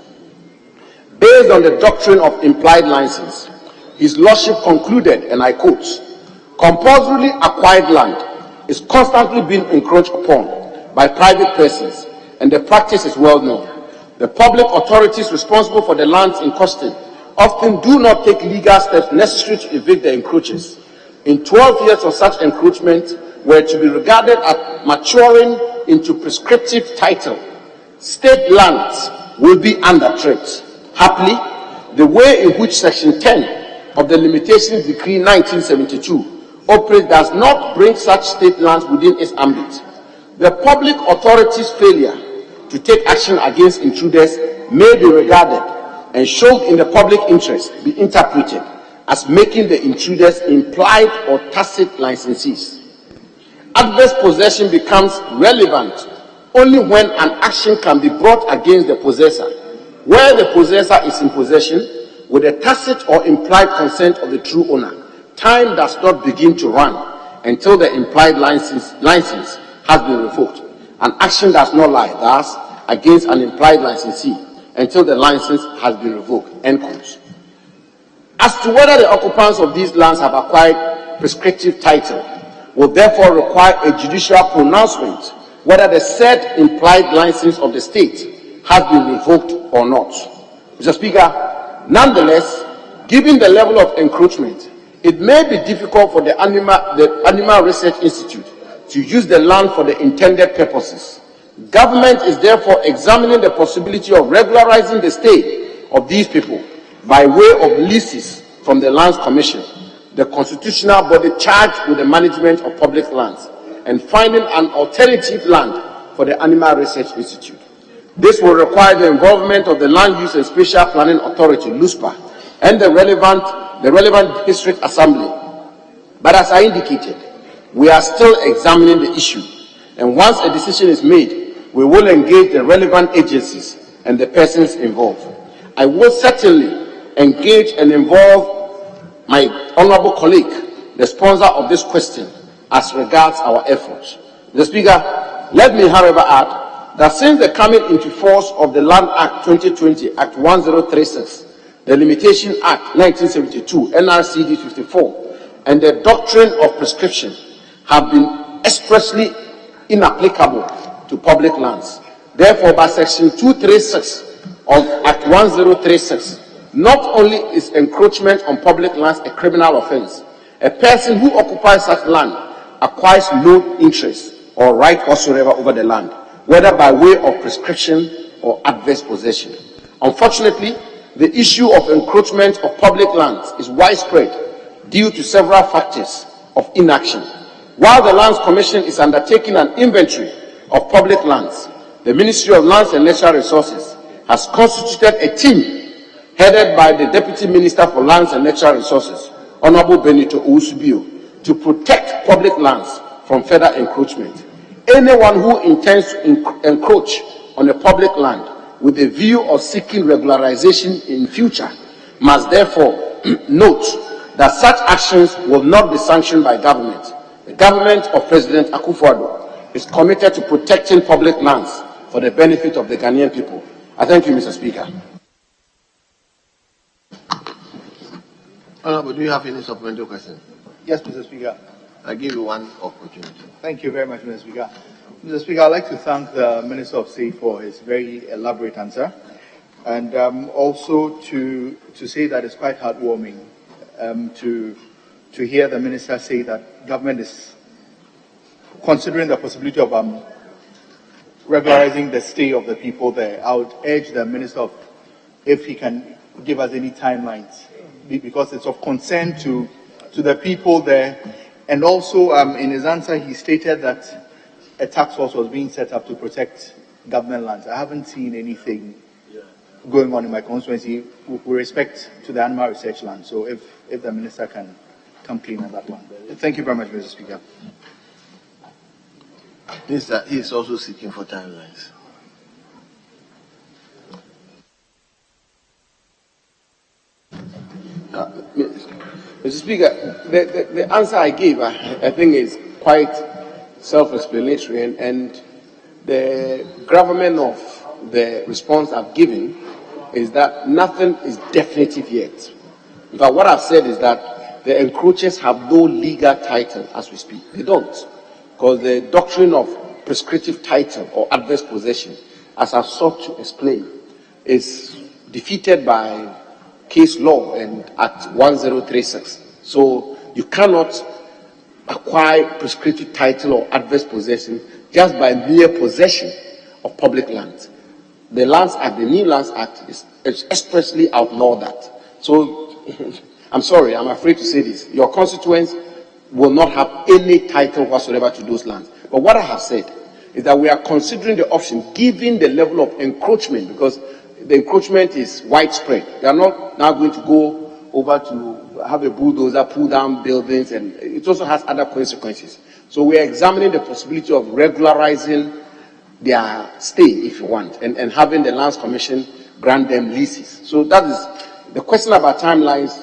Based on the doctrine of implied license, His Lordship concluded, and I quote, compulsorily acquired land is constantly being encroached upon by private persons, and the practice is well known. The public authorities responsible for the lands in question often do not take legal steps necessary to evict the encroachers. In 12 years of such encroachment were to be regarded as maturing into prescriptive title, state lands will be under threat. Happily, the way in which Section 10 of the Limitations Decree 1972 operates does not bring such state lands within its ambit. The public authorities' failure to take action against intruders may be regarded and should in the public interest be interpreted as making the intruders implied or tacit licensees. Adverse possession becomes relevant only when an action can be brought against the possessor, where the possessor is in possession with the tacit or implied consent of the true owner. Time does not begin to run until the implied license has been revoked. An action does not lie, thus, against an implied licensee until the license has been revoked, end quote. As to whether the occupants of these lands have acquired prescriptive title, will therefore require a judicial pronouncement whether the said implied license of the state has been revoked or not. Mr. Speaker, nonetheless, given the level of encroachment, it may be difficult for the Animal Research Institute to use the land for the intended purposes. Government is therefore examining the possibility of regularizing the stay of these people by way of leases from the Lands Commission, the constitutional body charged with the management of public lands, and finding an alternative land for the Animal Research Institute. This will require the involvement of the Land Use and Spatial Planning Authority, LUSPA, and the relevant district assembly. But as I indicated, we are still examining the issue, and once a decision is made, we will engage the relevant agencies and the persons involved. I will certainly engage and involve my honorable colleague, the sponsor of this question, as regards our efforts. Mr. Speaker, let me however add that since the coming into force of the Land Act 2020, Act 1036, the Limitation Act 1972, NRCD 54, and the doctrine of prescription have been expressly inapplicable to public lands. Therefore, by Section 236 of Act 1036, not only is encroachment on public lands a criminal offense, a person who occupies such land acquires no interest or right whatsoever over the land, whether by way of prescription or adverse possession. Unfortunately, the issue of encroachment of public lands is widespread due to several factors of inaction. While the Lands Commission is undertaking an inventory of public lands, the Ministry of Lands and Natural Resources has constituted a team headed by the Deputy Minister for Lands and Natural Resources, Honorable Benito Ousubio, to protect public lands from further encroachment. Anyone who intends to encroach on a public land with a view of seeking regularization in future must therefore note that such actions will not be sanctioned by government. The government of President Akufo-Addo is committed to protecting public lands for the benefit of the Ghanaian people. I thank you, Mr. Speaker. Honorable, do you have any supplementary question? Yes, Mr. Speaker. I give you one opportunity. Thank you very much, Mr. Speaker. Mr. Speaker, I'd like to thank the Minister of State for his very elaborate answer, and also to say that it's quite heartwarming to hear the Minister say that government is considering the possibility of regularizing the stay of the people there. I would urge the Minister if he can give us any timelines, because it's of concern to the people there. And also, in his answer, he stated that a task force was being set up to protect government lands. I haven't seen anything going on in my constituency with respect to the animal research land. So if the minister can come clean on that one. Thank you very much, Mr. Speaker. Minister, he is also seeking for timelines. Mr. Speaker, the answer I gave, I think, is quite self-explanatory, and the gravamen of the response I've given is that nothing is definitive yet. In fact, what I've said is that the encroachers have no legal title as we speak. They don't, because the doctrine of prescriptive title or adverse possession, as I've sought to explain, is defeated by case law and Act 1036. So you cannot acquire prescriptive title or adverse possession just by mere possession of public land. The Lands Act, the new Lands Act, is expressly outlawed that. So I'm sorry, I'm afraid to say this. Your constituents will not have any title whatsoever to those lands. But what I have said is that we are considering the option, given the level of encroachment, because the encroachment is widespread. They are not now going to go over to have a bulldozer pull down buildings, and it also has other consequences. So we are examining the possibility of regularizing their stay, if you want, and having the Lands Commission grant them leases. So that is the question about timelines.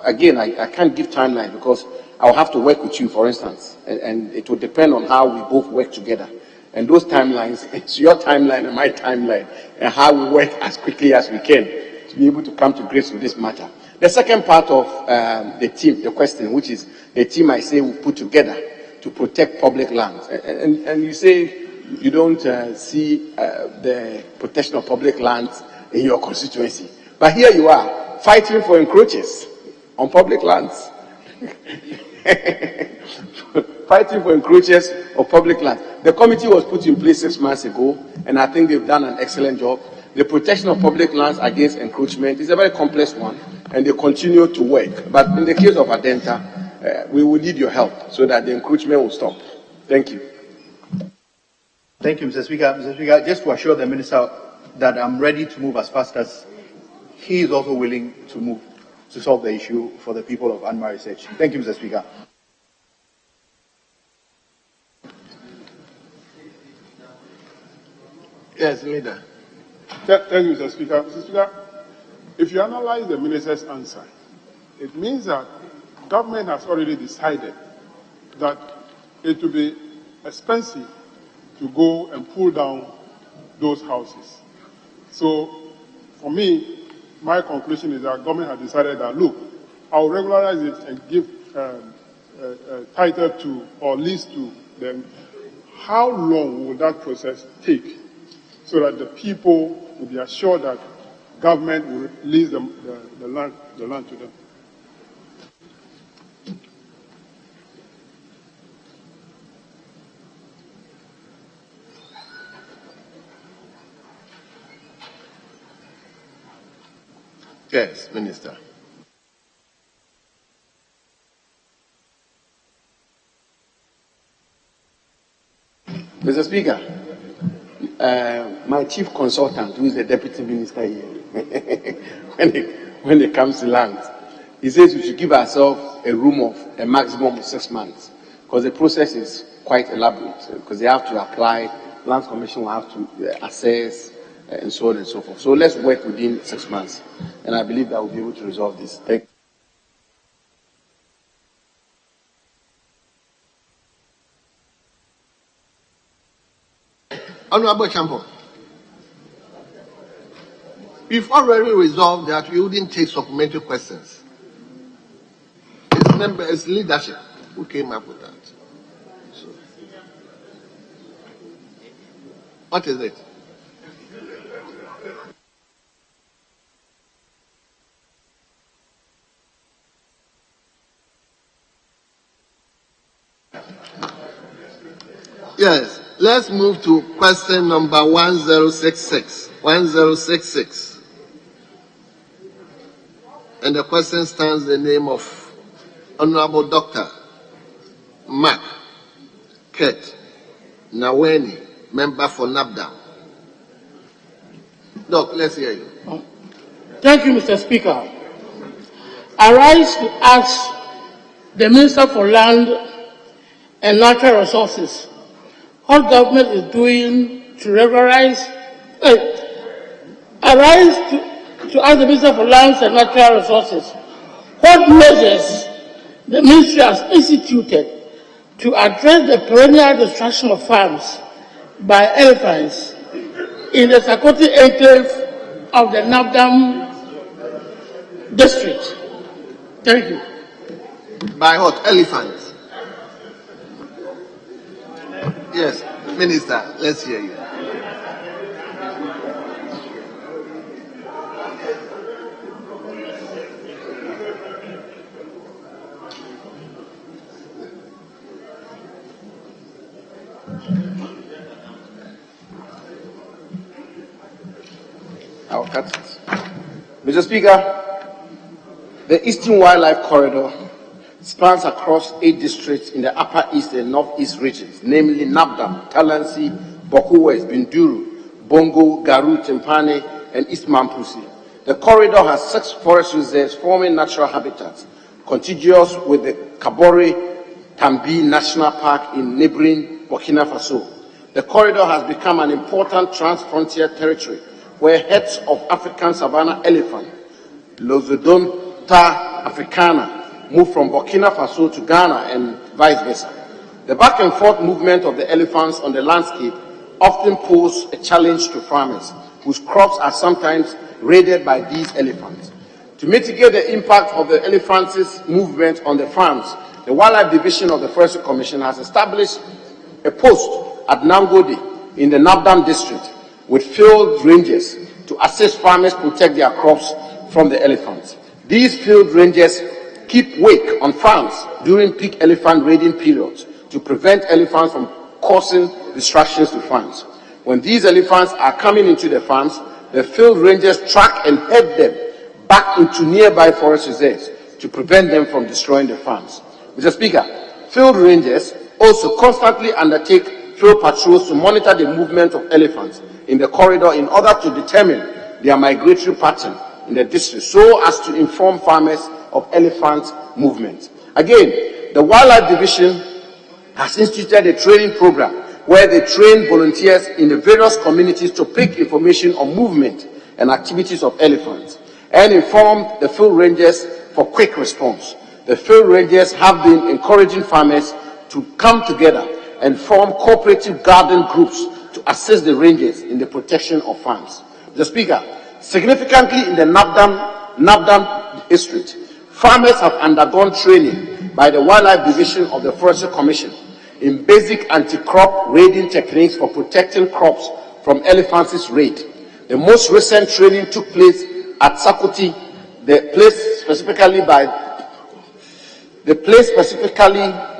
Again, I can't give timelines because I'll have to work with you, for instance, and it will depend on how we both work together. And those timelines, it's your timeline and my timeline, and how we work as quickly as we can to be able to come to grips with this matter. The second part of the team, the question, which is the team I say we put together to protect public lands. And you say you don't see the protection of public lands in your constituency. But here you are, fighting for encroachers on public lands. Fighting for encroachers of public lands. The committee was put in place 6 months ago, and I think they've done an excellent job. The protection of public lands against encroachment is a very complex one, and they continue to work. But in the case of Adenta, we will need your help so that the encroachment will stop. Thank you. Thank you, Mr. Speaker. Mr. Speaker, just to assure the Minister that I'm ready to move as fast as he is also willing to move to solve the issue for the people of Anma Research. Thank you, Mr. Speaker. Yes, leader. Thank you, Mr. Speaker. Mr. Speaker, if you analyze the minister's answer, it means that government has already decided that it will be expensive to go and pull down those houses. So, for me, my conclusion is that government has decided that, look, I'll regularize it and give title to or lease to them. How long will that process take so that the people will be assured that government will lease the land to them? Yes, Minister. Mr. Speaker, my chief consultant, who is the deputy minister here, when it comes to land, he says we should give ourselves a room of a maximum of 6 months, because the process is quite elaborate, because they have to apply, Lands Commission will have to assess, and so on and so forth. So let's work within 6 months, and I believe that we'll be able to resolve this. Thank you. Honorable Champion, we've already resolved that we wouldn't take supplementary questions. It's leadership who came up with that. So, what is it? Yes, let's move to question number 1066. 1066. And the question stands the name of Honorable Dr. Mark Kurt Naweni, member for NABDA. Doc, let's hear you. Thank you, Mr. Speaker. I rise to ask the Minister for Land and Natural Resources what government is doing to regularize. I rise to ask the Minister for Lands and Natural Resources what measures the ministry has instituted to address the perennial destruction of farms by elephants in the Sakoti enclave of the Nabdam district. Thank you. By what? Elephants? Yes, Minister, let's hear you. I'll cut it. Mr. Speaker, the Eastern Wildlife Corridor spans across 8 districts in the Upper East and Northeast regions, namely Nabdam, Talansi, Boku West, Binduru, Bongo, Garu, Timpane, and East Mampusi. The corridor has 6 forest reserves forming natural habitats, contiguous with the Kabore Tambi National Park in neighboring Burkina Faso. The corridor has become an important transfrontier territory where herds of African savanna elephant, Lozodonta africana, move from Burkina Faso to Ghana and vice versa. The back and forth movement of the elephants on the landscape often pose a challenge to farmers whose crops are sometimes raided by these elephants. To mitigate the impact of the elephants' movement on the farms, the Wildlife Division of the Forestry Commission has established a post at Nangodi in the Nabdam district with field rangers to assist farmers protect their crops from the elephants. These field rangers keep wake on farms during peak elephant raiding periods to prevent elephants from causing distractions to farms. When these elephants are coming into the farms, the field rangers track and head them back into nearby forest reserves to prevent them from destroying the farms. Mr. Speaker, field rangers also constantly undertake field patrols to monitor the movement of elephants in the corridor in order to determine their migratory pattern in the district so as to inform farmers of elephant movement. Again, the Wildlife Division has instituted a training program where they train volunteers in the various communities to pick information on movement and activities of elephants and inform the field rangers for quick response. The field rangers have been encouraging farmers to come together and form cooperative garden groups to assist the rangers in the protection of farms. Mr. Speaker, significantly in the Nabdam district, farmers have undergone training by the Wildlife Division of the Forestry Commission in basic anti-crop raiding techniques for protecting crops from elephants' raid. The most recent training took place at Sakoti, the place specifically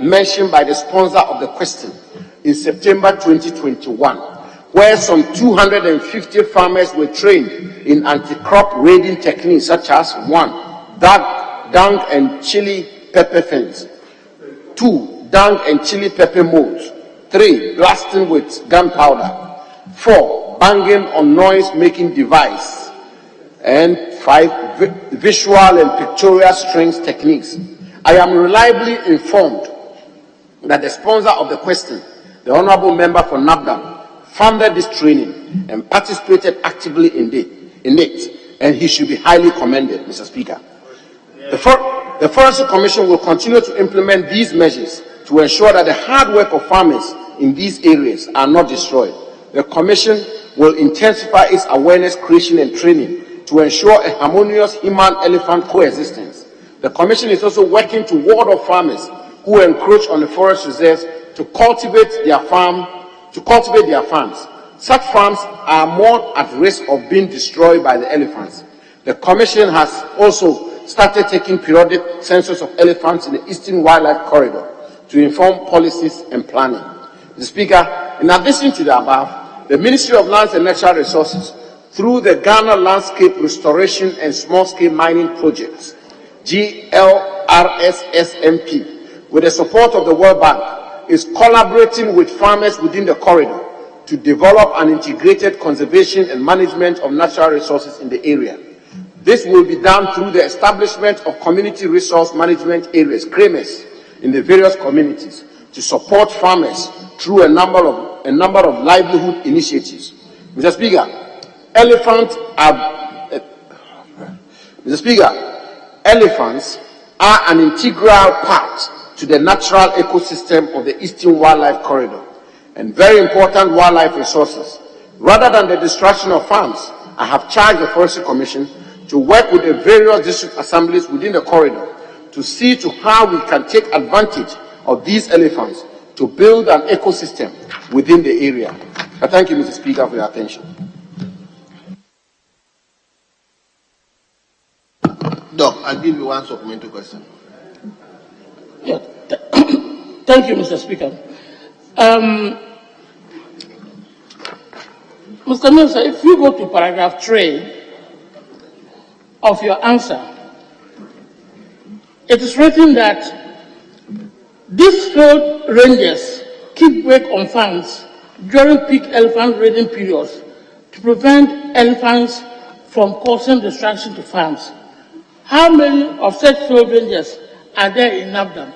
mentioned by the sponsor of the question in September 2021, where some 250 farmers were trained in anti-crop raiding techniques such as 1. Dung and chili pepper fence, 2. Dung and chili pepper molds, 3. Blasting with gunpowder, 4. Banging on noise-making device, and 5. Visual and pictorial strings techniques. I am reliably informed that the sponsor of the question, the Honorable Member for Nabdam, funded this training and participated actively in it, and he should be highly commended, Mr. Speaker. The Forestry Commission will continue to implement these measures to ensure that the hard work of farmers in these areas are not destroyed. The Commission will intensify its awareness creation and training to ensure a harmonious human-elephant coexistence. The Commission is also working to ward off farmers who encroach on the forest reserves to cultivate their farms. Such farms are more at risk of being destroyed by the elephants. The Commission has also started taking periodic census of elephants in the Eastern Wildlife Corridor to inform policies and planning. Mr. Speaker, in addition to the above, the Ministry of Lands and Natural Resources, through the Ghana Landscape Restoration and Small-Scale Mining Projects, GLRSSMP, with the support of the World Bank, is collaborating with farmers within the corridor to develop an integrated conservation and management of natural resources in the area. This will be done through the establishment of community resource management areas, CREMES, in the various communities to support farmers through a number of livelihood initiatives. Mr. Speaker, elephants are an integral part to the natural ecosystem of the Eastern Wildlife Corridor and very important wildlife resources. Rather than the destruction of farms, I have charged the Forestry Commission to work with the various district assemblies within the corridor to see to how we can take advantage of these elephants to build an ecosystem within the area. I thank you, Mr. Speaker, for your attention. Doc, I'll give you one supplementary question. Yeah. Thank you, Mr. Speaker. Mr. Minister, if you go to paragraph 3 of your answer, it is written that these field rangers keep wake on farms during peak elephant raiding periods to prevent elephants from causing destruction to farms. How many of such field rangers are there in Nabdam?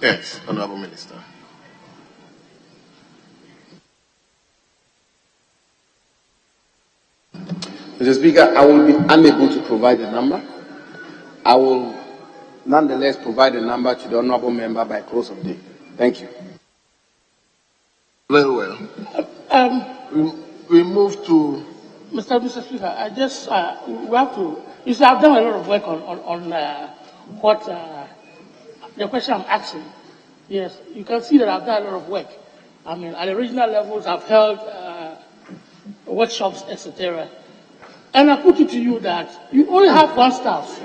Yes, Honorable Minister. Mr. Speaker, I will be unable to provide a number. I will nonetheless provide a number to the Honorable Member by close of day. Thank you. Very well. We move to... Mr. Speaker, I just, we have to You see, I've done a lot of work on what the question I'm asking. Yes, you can see that I've done a lot of work. I mean, at the regional levels, I've held workshops, etc. And I put it to you that you only have one staff.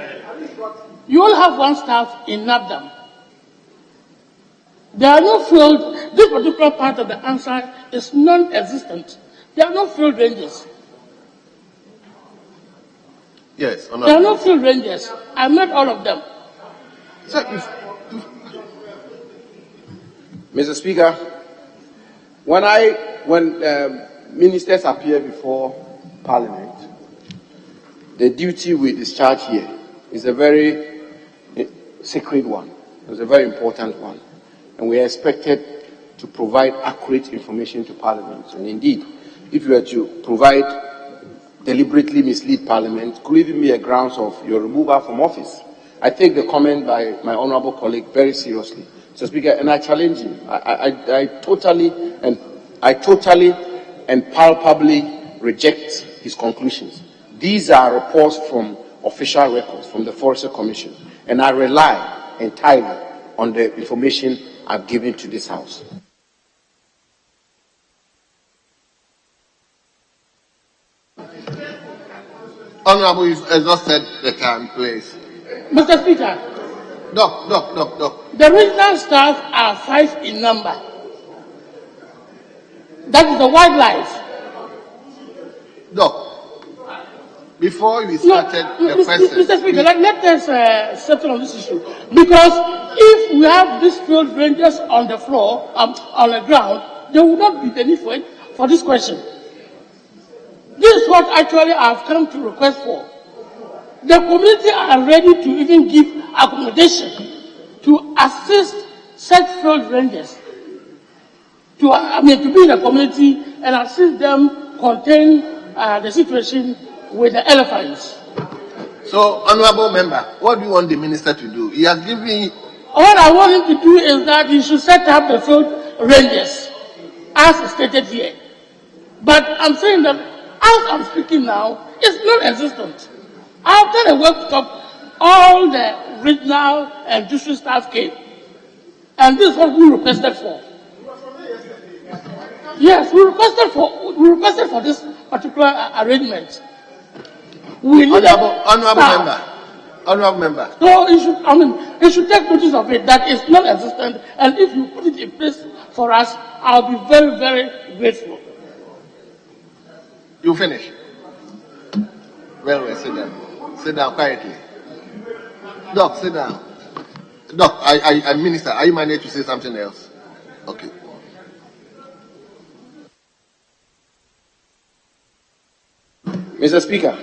You only have one staff in NAPDAM. There are no field, this particular part of the answer is non-existent. There are no field rangers. Yes. There are no field rangers. I met all of them. So Mr. Speaker, when ministers appear before Parliament, the duty we discharge here is a very sacred one. It's a very important one. And we are expected to provide accurate information to Parliament. And indeed, if you were to provide deliberately mislead Parliament, could even be a grounds of your removal from office. I take the comment by my honourable colleague very seriously, Mr. Speaker, and I challenge him. I totally and palpably reject his conclusions. These are reports from official records from the Forestry Commission, and I rely entirely on the information I've given to this House. Honourable, you've exhausted the time, please. Mr. Speaker. Doc. The regional staff are 5 in number. That is the wildlife. Doc, before we started the question... Mr. Speaker, let us settle on this issue. Because if we have these field rangers on the floor, on the ground, there would not be the need for this question. This is what actually I've come to request for. The community are ready to even give accommodation to assist such field rangers to be in the community and assist them contain the situation with the elephants. So, honourable member, what do you want the minister to do? He has given... What I want him to do is that he should set up the field rangers, as stated here. But I'm saying that as I'm speaking now, it's non-existent. I've done a workshop, all the regional and district staff came. And this is what we requested for. Yes, we requested for this particular arrangement. Honourable member. So you should take notice of it, that it's non-existent, and if you put it in place for us, I'll be very, very grateful. You finish? Well, sit down. Sit down quietly. Doc, sit down. Doc, I minister, are you managed to say something else? Okay. Mr. Speaker,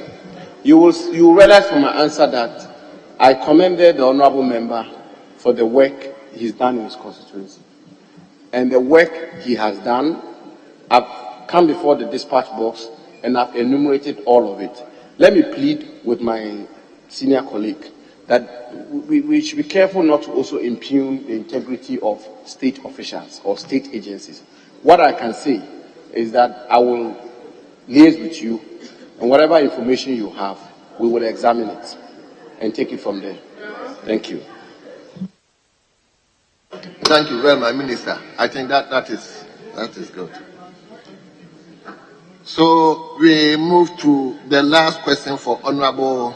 you will realize from my answer that I commended the honourable member for the work he's done in his constituency. And the work he has done, I've come before the dispatch box and I've enumerated all of it. Let me plead with my senior colleague that we should be careful not to also impugn the integrity of state officials or state agencies. What I can say is that I will liaise with you, and whatever information you have, we will examine it and take it from there. Thank you. Thank you very much, Minister. I think that is good. So we move to the last question for Honourable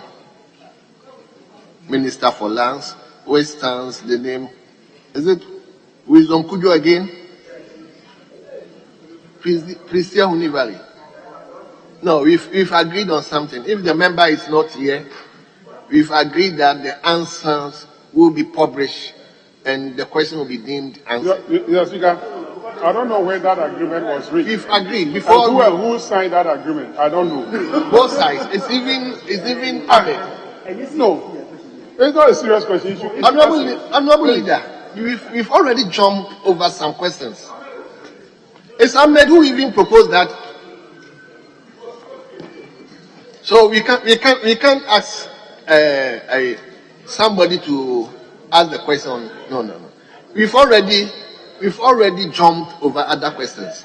Minister for Lands, which stands the name, is it Wisdom Kujo again? Priscilla Hunivali. No, we've agreed on something. If the member is not here, we've agreed that the answers will be published and the question will be deemed answered. Mr. Speaker, I don't know where that agreement was reached. We've agreed before. Who signed that agreement? I don't know. Both sides. It's even No, it's not a serious question. Honourable Leader, we've already jumped over some questions. It's Ahmed who even proposed that. So we can't ask somebody to ask the question. No. We've already jumped over other questions.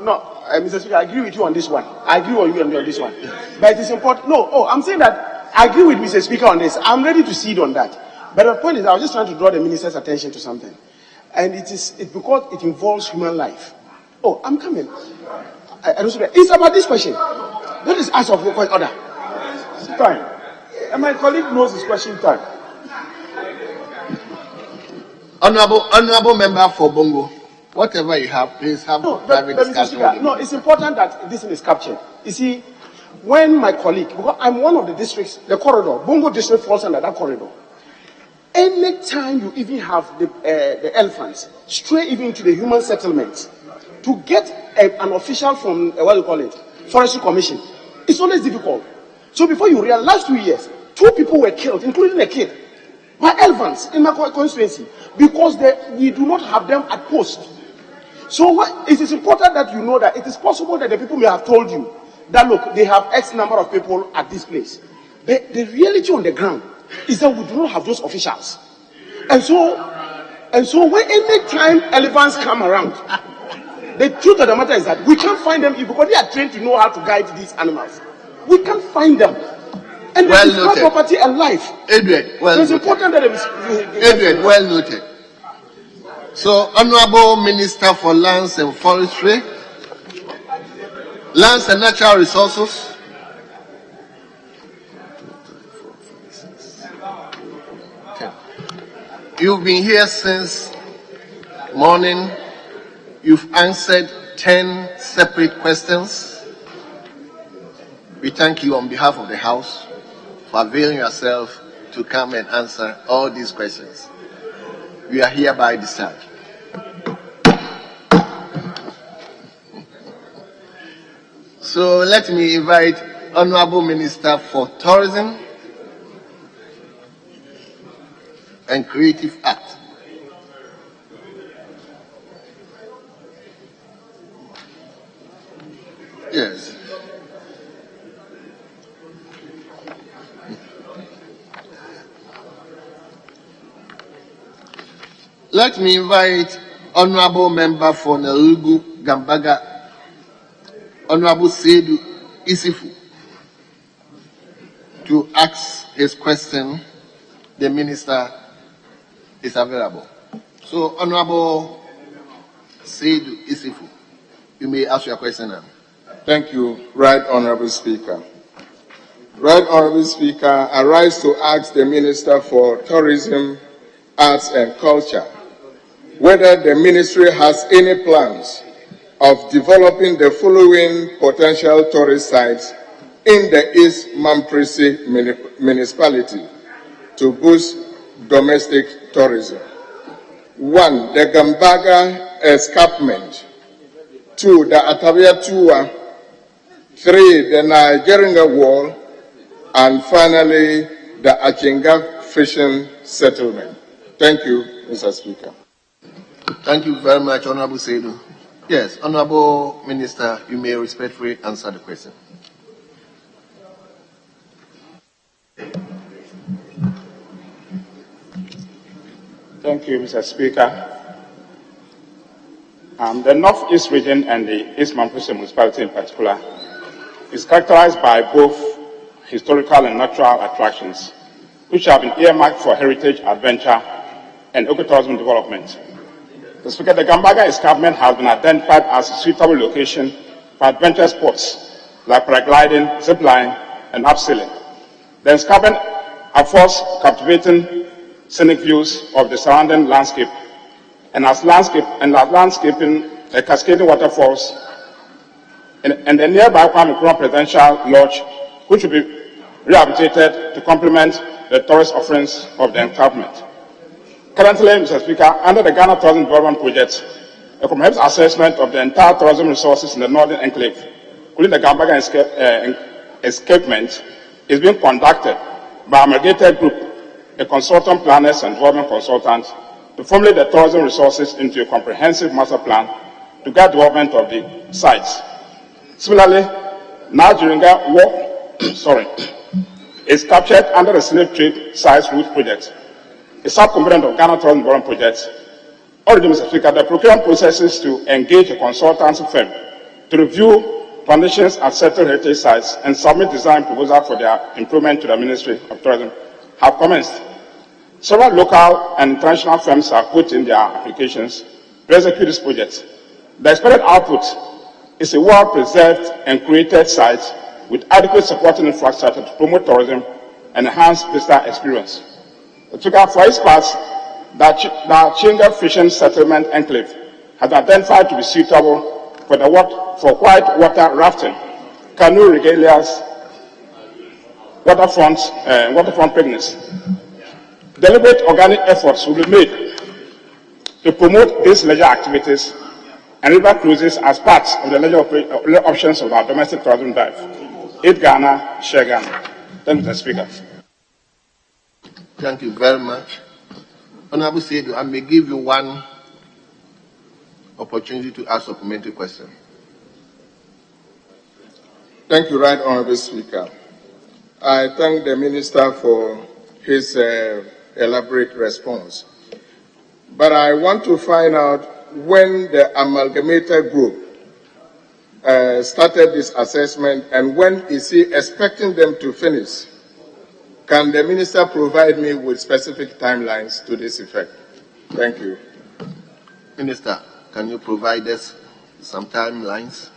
No, Mr. Speaker, I agree with you on this one. I agree with you on this one. But it is important. No, I'm saying that I agree with Mr. Speaker on this. I'm ready to cede on that. But the point is, I was just trying to draw the minister's attention to something. And it's because it involves human life. Oh, I'm coming. I don't see that. It's about this question. That is ask of order. Time. And my colleague knows his question time. Honorable member for Bongo, whatever you have, please have private discussion. No, it's important that this thing is captured. You see, when my colleague, because I'm one of the districts, the corridor, Bongo district falls under that corridor. Anytime you even have the elephants stray even to the human settlements, to get an official from, Forestry Commission, it's always difficult. So before you realize, last 2 years, 2 people were killed, including a kid, by elephants in my constituency, because we do not have them at post. So it is important that you know that it is possible that the people may have told you that, look, they have X number of people at this place. The reality on the ground is that we do not have those officials. And so when any time elephants come around, the truth of the matter is that we can't find them because they are trained to know how to guide these animals. We can't find them. And well this is property and life. Edward, well so it's noted. important that Edward, well noted. So, Honorable Minister for Lands and Forestry, Lands and Natural Resources. You've been here since morning. You've answered 10 separate questions. We thank you on behalf of the House for availing yourself to come and answer all these questions. We are hereby discharged. So let me invite Honorable Minister for Tourism and Creative Arts. Yes. Let me invite Honorable Member for Narugu Gambaga, Honorable Sedu Isifu, to ask his question. The minister is available. So, Honorable Sedu Isifu, you may ask your question now. Thank you, Right Honorable Speaker. Right Honorable Speaker, I rise to ask the Minister for Tourism, Arts and Culture whether the ministry has any plans of developing the following potential tourist sites in the East Mamprese municipality to boost domestic tourism. 1. The Gambaga Escarpment. 2. The Atavia Tua. 3. The Nigeringa Wall. And finally, the Achinga Fishing Settlement. Thank you, Mr. Speaker. Thank you very much, Honorable Sedu. Yes, Honorable Minister, you may respectfully answer the question. Thank you, Mr. Speaker. The Northeast region and the East Mamprese municipality in particular is characterized by both historical and natural attractions, which have been earmarked for heritage, adventure, and ecotourism development. Mr. Speaker, the Gambaga Escarpment has been identified as a suitable location for adventure sports like paragliding, zipline, and abseiling. The escarpment affords captivating scenic views of the surrounding landscape, and as landscaping, cascading waterfalls, and the nearby Kwame Nkrumah Presidential Lodge, which will be rehabilitated to complement the tourist offerings of the encampment. Currently, Mr. Speaker, under the Ghana Tourism Development Project, a comprehensive assessment of the entire tourism resources in the Northern Enclave, including the Gambaga escarpment, is being conducted by a amalgamated group, a consultant planners and development consultants, to formulate the tourism resources into a comprehensive master plan to guide development of the sites. Similarly, Nigeringa Wall is captured under the Slave Trade Sites Route Project, a subcomponent of Ghana Tourism Development Project. Already, Mr. Speaker, the procurement processes to engage a consultancy firm to review conditions at certain heritage sites and submit design proposals for their improvement to the Ministry of Tourism have commenced. Several local and international firms have put in their applications to execute this project. The expected output is a well-preserved and created site with adequate supporting infrastructure to promote tourism and enhance visitor experience. For its part, the Chinga Fishing Settlement Enclave has identified to be suitable for white water rafting, canoe regalias, waterfront picnics. Deliberate organic efforts will be made to promote these leisure activities and river cruises as part of the leisure options of our domestic tourism drive. Aid Ghana, share Ghana. Thank you, Mr. Speaker. Thank you very much. Honorable Seidu, I may give you one opportunity to ask a supplementary question. Thank you, Right Honorable Speaker. I thank the Minister for his elaborate response. But I want to find out when the amalgamated group started this assessment and when is he expecting them to finish? Can the Minister provide me with specific timelines to this effect? Thank you. Minister, can you provide us some timelines?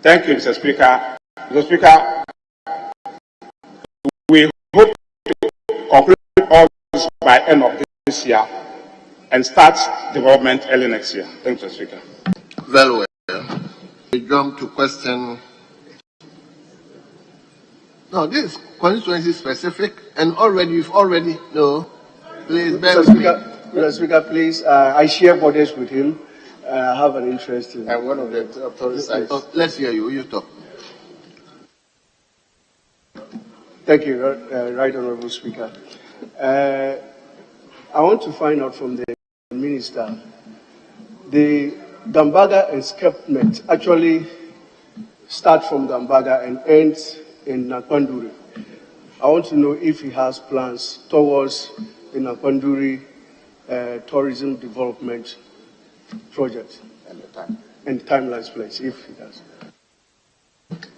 Thank you, Mr. Speaker. Mr. Speaker, we hope to conclude all this by end of this year and start development early next year. Thank you, Mr. Speaker. Very well. We jump to question. No, this is constituency specific, and please bear with me. Mr. Speaker, please, I share borders with him. I have an interest in. And one of the authorities. Let's hear you. You talk. Thank you, Right Honorable Speaker. I want to find out from the Minister, the Dambaga escarpment actually starts from Dambaga and ends in Nakwanduri. I want to know if he has plans towards the Nakwanduri tourism development project and timelines, please, if he does.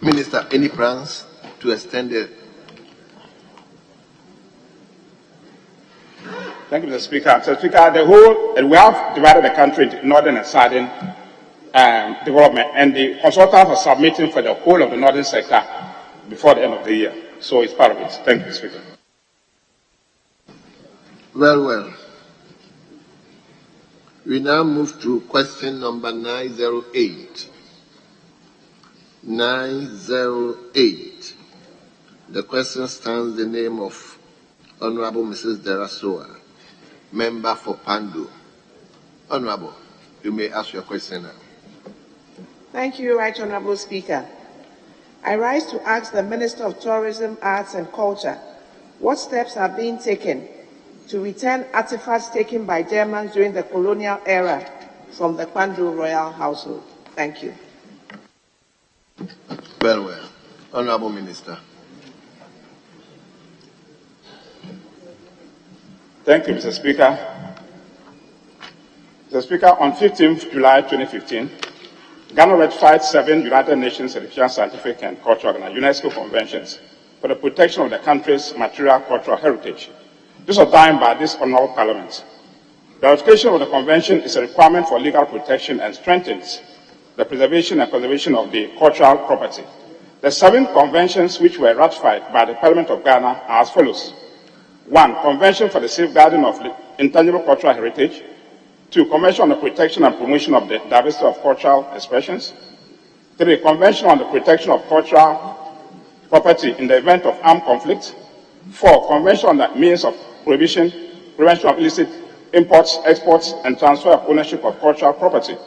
Minister, any plans to extend it? Thank you, Mr. Speaker. Mr. Speaker, we have divided the country into northern and southern development, and the consultants are submitting for the whole of the northern sector before the end of the year. So it's part of it. Thank you, Speaker. Very well. We now move to question number 908. 908. The question stands the name of Honorable Mrs. Derasoa, member for Pandu. Honorable, you may ask your question now. Thank you, Right Honorable Speaker. I rise to ask the Minister of Tourism, Arts and Culture what steps are being taken to return artifacts taken by Germans during the colonial era from the Pandu royal household. Thank you. Very well. Honorable Minister. Thank you, Mr. Speaker. Mr. Speaker, on 15th July 2015, Ghana ratified 7 United Nations Educational, Scientific and Cultural UNESCO conventions for the protection of the country's material cultural heritage. This was done by this honorable parliament. The ratification of the convention is a requirement for legal protection and strengthens the preservation and conservation of the cultural property. The 7 conventions which were ratified by the Parliament of Ghana are as follows. 1. Convention for the safeguarding of intangible cultural heritage. 2. Convention on the protection and promotion of the diversity of cultural expressions. 3. Convention on the protection of cultural property in the event of armed conflict. 4. Convention on the means of prevention of illicit imports, exports, and transfer of ownership of cultural property.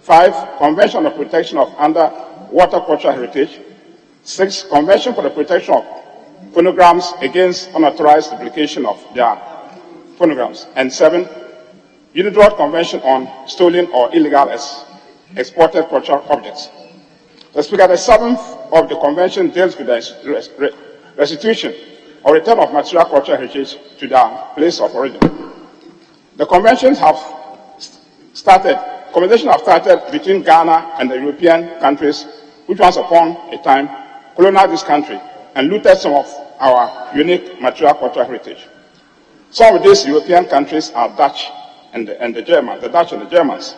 5. Convention on the protection of underwater cultural heritage. 6. Convention for the protection of phonograms against unauthorized duplication of their phonograms. And 7. Universal Convention on stolen or illegal exported cultural objects. The Speaker, the 7th of the convention deals with the restitution or return of material cultural heritage to their place of origin. The conventions have conversations have started between Ghana and the European countries, which once upon a time colonized this country and looted some of our unique material cultural heritage. Some of these European countries are Dutch and the Germans, the Dutch and the Germans.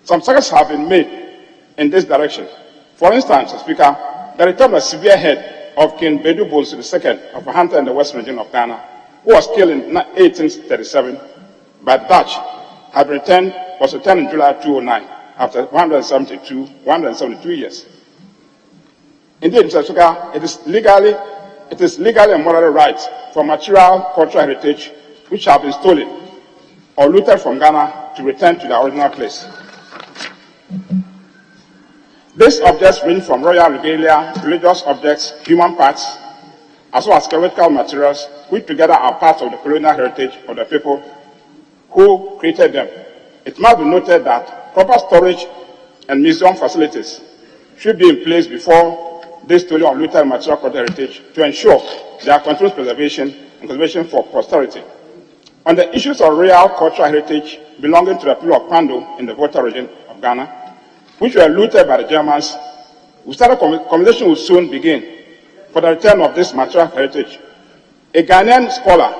Some success have been made in this direction. For instance, Mr. Speaker, the return of severe head of King Bedu Bols II of a hunter in the western region of Ghana, who was killed in 1837 by the Dutch, was returned in July 2009 after 172 years. Indeed, Mr. Speaker, it is legally and morally right for material cultural heritage which have been stolen or looted from Ghana to return to their original place. These objects range from royal regalia, religious objects, human parts, as well as skeletal materials, which together are part of the colonial heritage of the people who created them. It must be noted that proper storage and museum facilities should be in place before this stolen or looted material cultural heritage to ensure their continuous preservation and conservation for posterity. On the issues of royal cultural heritage belonging to the people of Kwando in the Volta region of Ghana, which were looted by the Germans, we started conversation will soon begin for the return of this material heritage. A Ghanaian scholar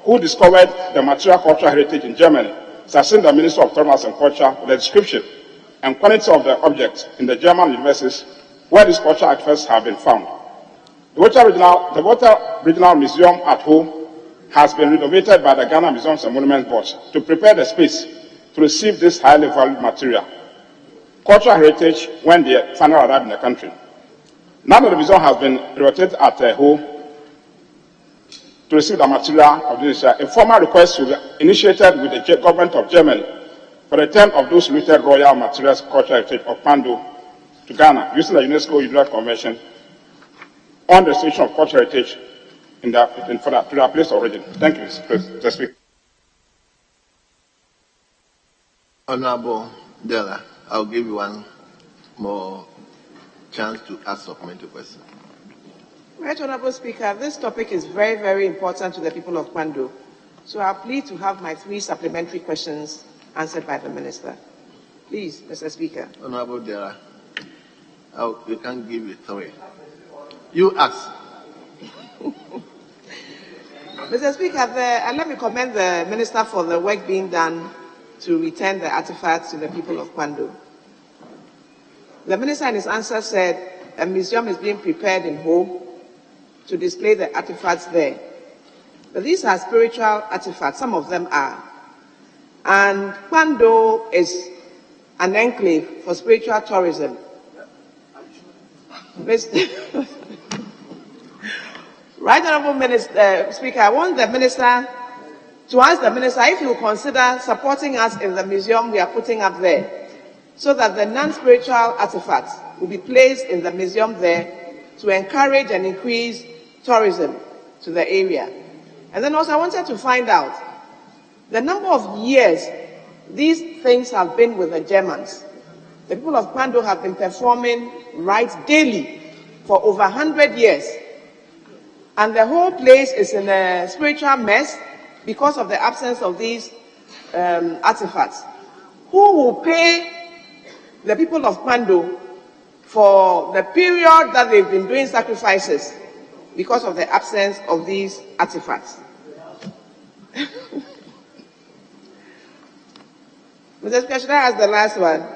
who discovered the material cultural heritage in Germany sent the Minister of Tourism and Culture with a description and quantity of the objects in the German universities where these cultural artifacts have been found. The Volta Regional Museum at Ho has been renovated by the Ghana Museums and Monuments Board to prepare the space to receive this highly valued material, cultural heritage, when they finally arrive in the country. Now that the museum has been relocated at Ho to receive the material of this, a formal request will be initiated with the government of Germany for the return of those looted royal materials, cultural heritage of Kwando to Ghana, using the UNESCO Universal Convention on the restoration of cultural heritage to their place of origin. Thank you, Mr. Speaker. Honorable Della, I'll give you one more chance to ask supplementary question. Right, Honorable Speaker, this topic is very, very important to the people of Kwando. So I'm pleased to have my 3 supplementary questions answered by the Minister. Please, Mr. Speaker. Honorable Della, we can't give you 3. You ask. Mr. Speaker, let me commend the Minister for the work being done to return the artifacts to the people of Kwando. The Minister in his answer said a museum is being prepared in Ho to display the artifacts there. But these are spiritual artifacts, some of them are. And Kwando is an enclave for spiritual tourism. Right, Honorable Speaker, I want the Minister to ask the Minister if he will consider supporting us in the museum we are putting up there, so that the non-spiritual artifacts will be placed in the museum there to encourage and increase tourism to the area. And then also I wanted to find out the number of years these things have been with the Germans. The people of Kwando have been performing rites daily for over 100 years. And the whole place is in a spiritual mess because of the absence of these artifacts. Who will pay the people of Kwando for the period that they've been doing sacrifices because of the absence of these artifacts? Mr. Speaker, should I ask the last one?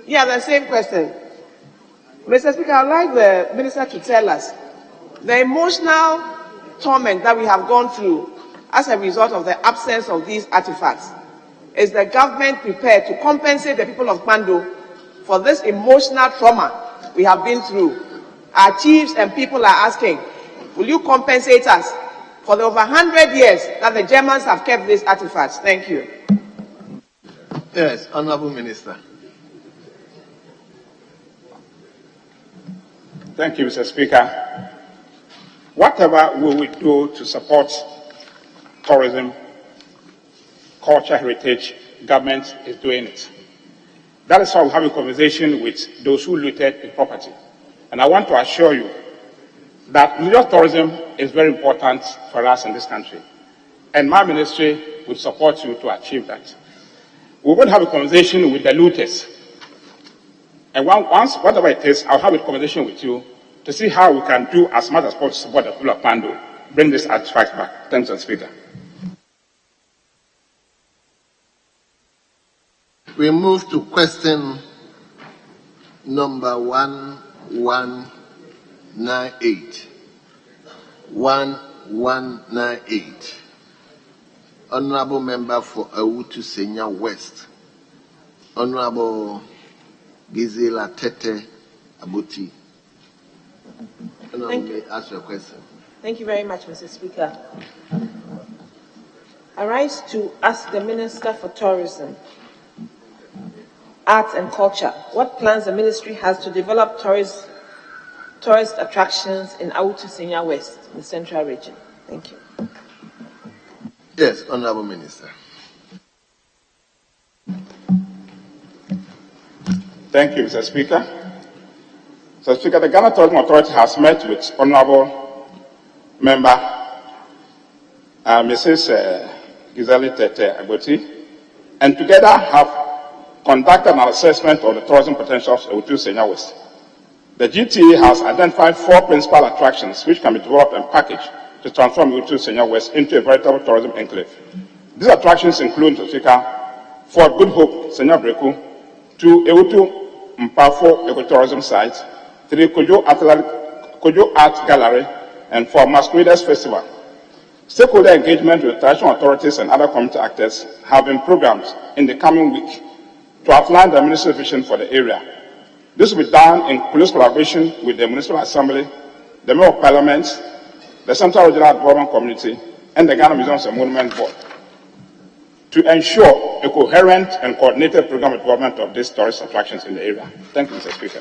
Yeah, the same question. Mr. Speaker, I'd like the Minister to tell us the emotional torment that we have gone through as a result of the absence of these artifacts. Is the government prepared to compensate the people of Kwando for this emotional trauma we have been through? Our chiefs and people are asking, will you compensate us for the over 100 years that the Germans have kept these artifacts? Thank you. Yes, Honorable Minister. Thank you, Mr. Speaker. Whatever we will do to support tourism, culture, heritage, government is doing it. That is why we have a conversation with those who looted the property. And I want to assure you that religious tourism is very important for us in this country. and my ministry will support you to achieve that. We're going to have a conversation with the looters. And once, whatever it is, I'll have a conversation with you to see how we can do as much as possible to support the people of Pando, bring this artifact back. Thanks, Mr. Speaker. We move to question number 1198. 1198. Honorable Member for Awutu Senya West, Honorable Gizela Tete Abuti. Honorable, may ask your question. Thank you very much, Mr. Speaker. I rise to ask the Minister for Tourism, Arts and Culture what plans the ministry has to develop tourist attractions in Awutu Senya West, the Central Region. Thank you. Yes, Honorable Minister. Thank you, Mr. Speaker. Mr. Speaker, the Ghana Tourism Authority has met with Honorable Member Mrs. Gizeli Tete Agboti, and together have conducted an assessment of the tourism potentials of Awutu Senya West. The GTA has identified 4 principal attractions which can be developed and packaged to transform Awutu Senya West into a veritable tourism enclave. These attractions include, Mr. Speaker, Fort Good Hope, Senya Breku, 2 Awutu Mpafo Ecotourism Site, 3 Kojo Art Gallery, and 4 Masqueraders Festival. Stakeholder engagement with traditional authorities and other community actors have been programmed in the coming week to outline the ministry's vision for the area. This will be done in close collaboration with the Municipal Assembly, the Member of Parliament, the Central Regional Development Community, and the Ghana Museums and Monument Board to ensure a coherent and coordinated program of development of these tourist attractions in the area. Thank you, Mr. Speaker.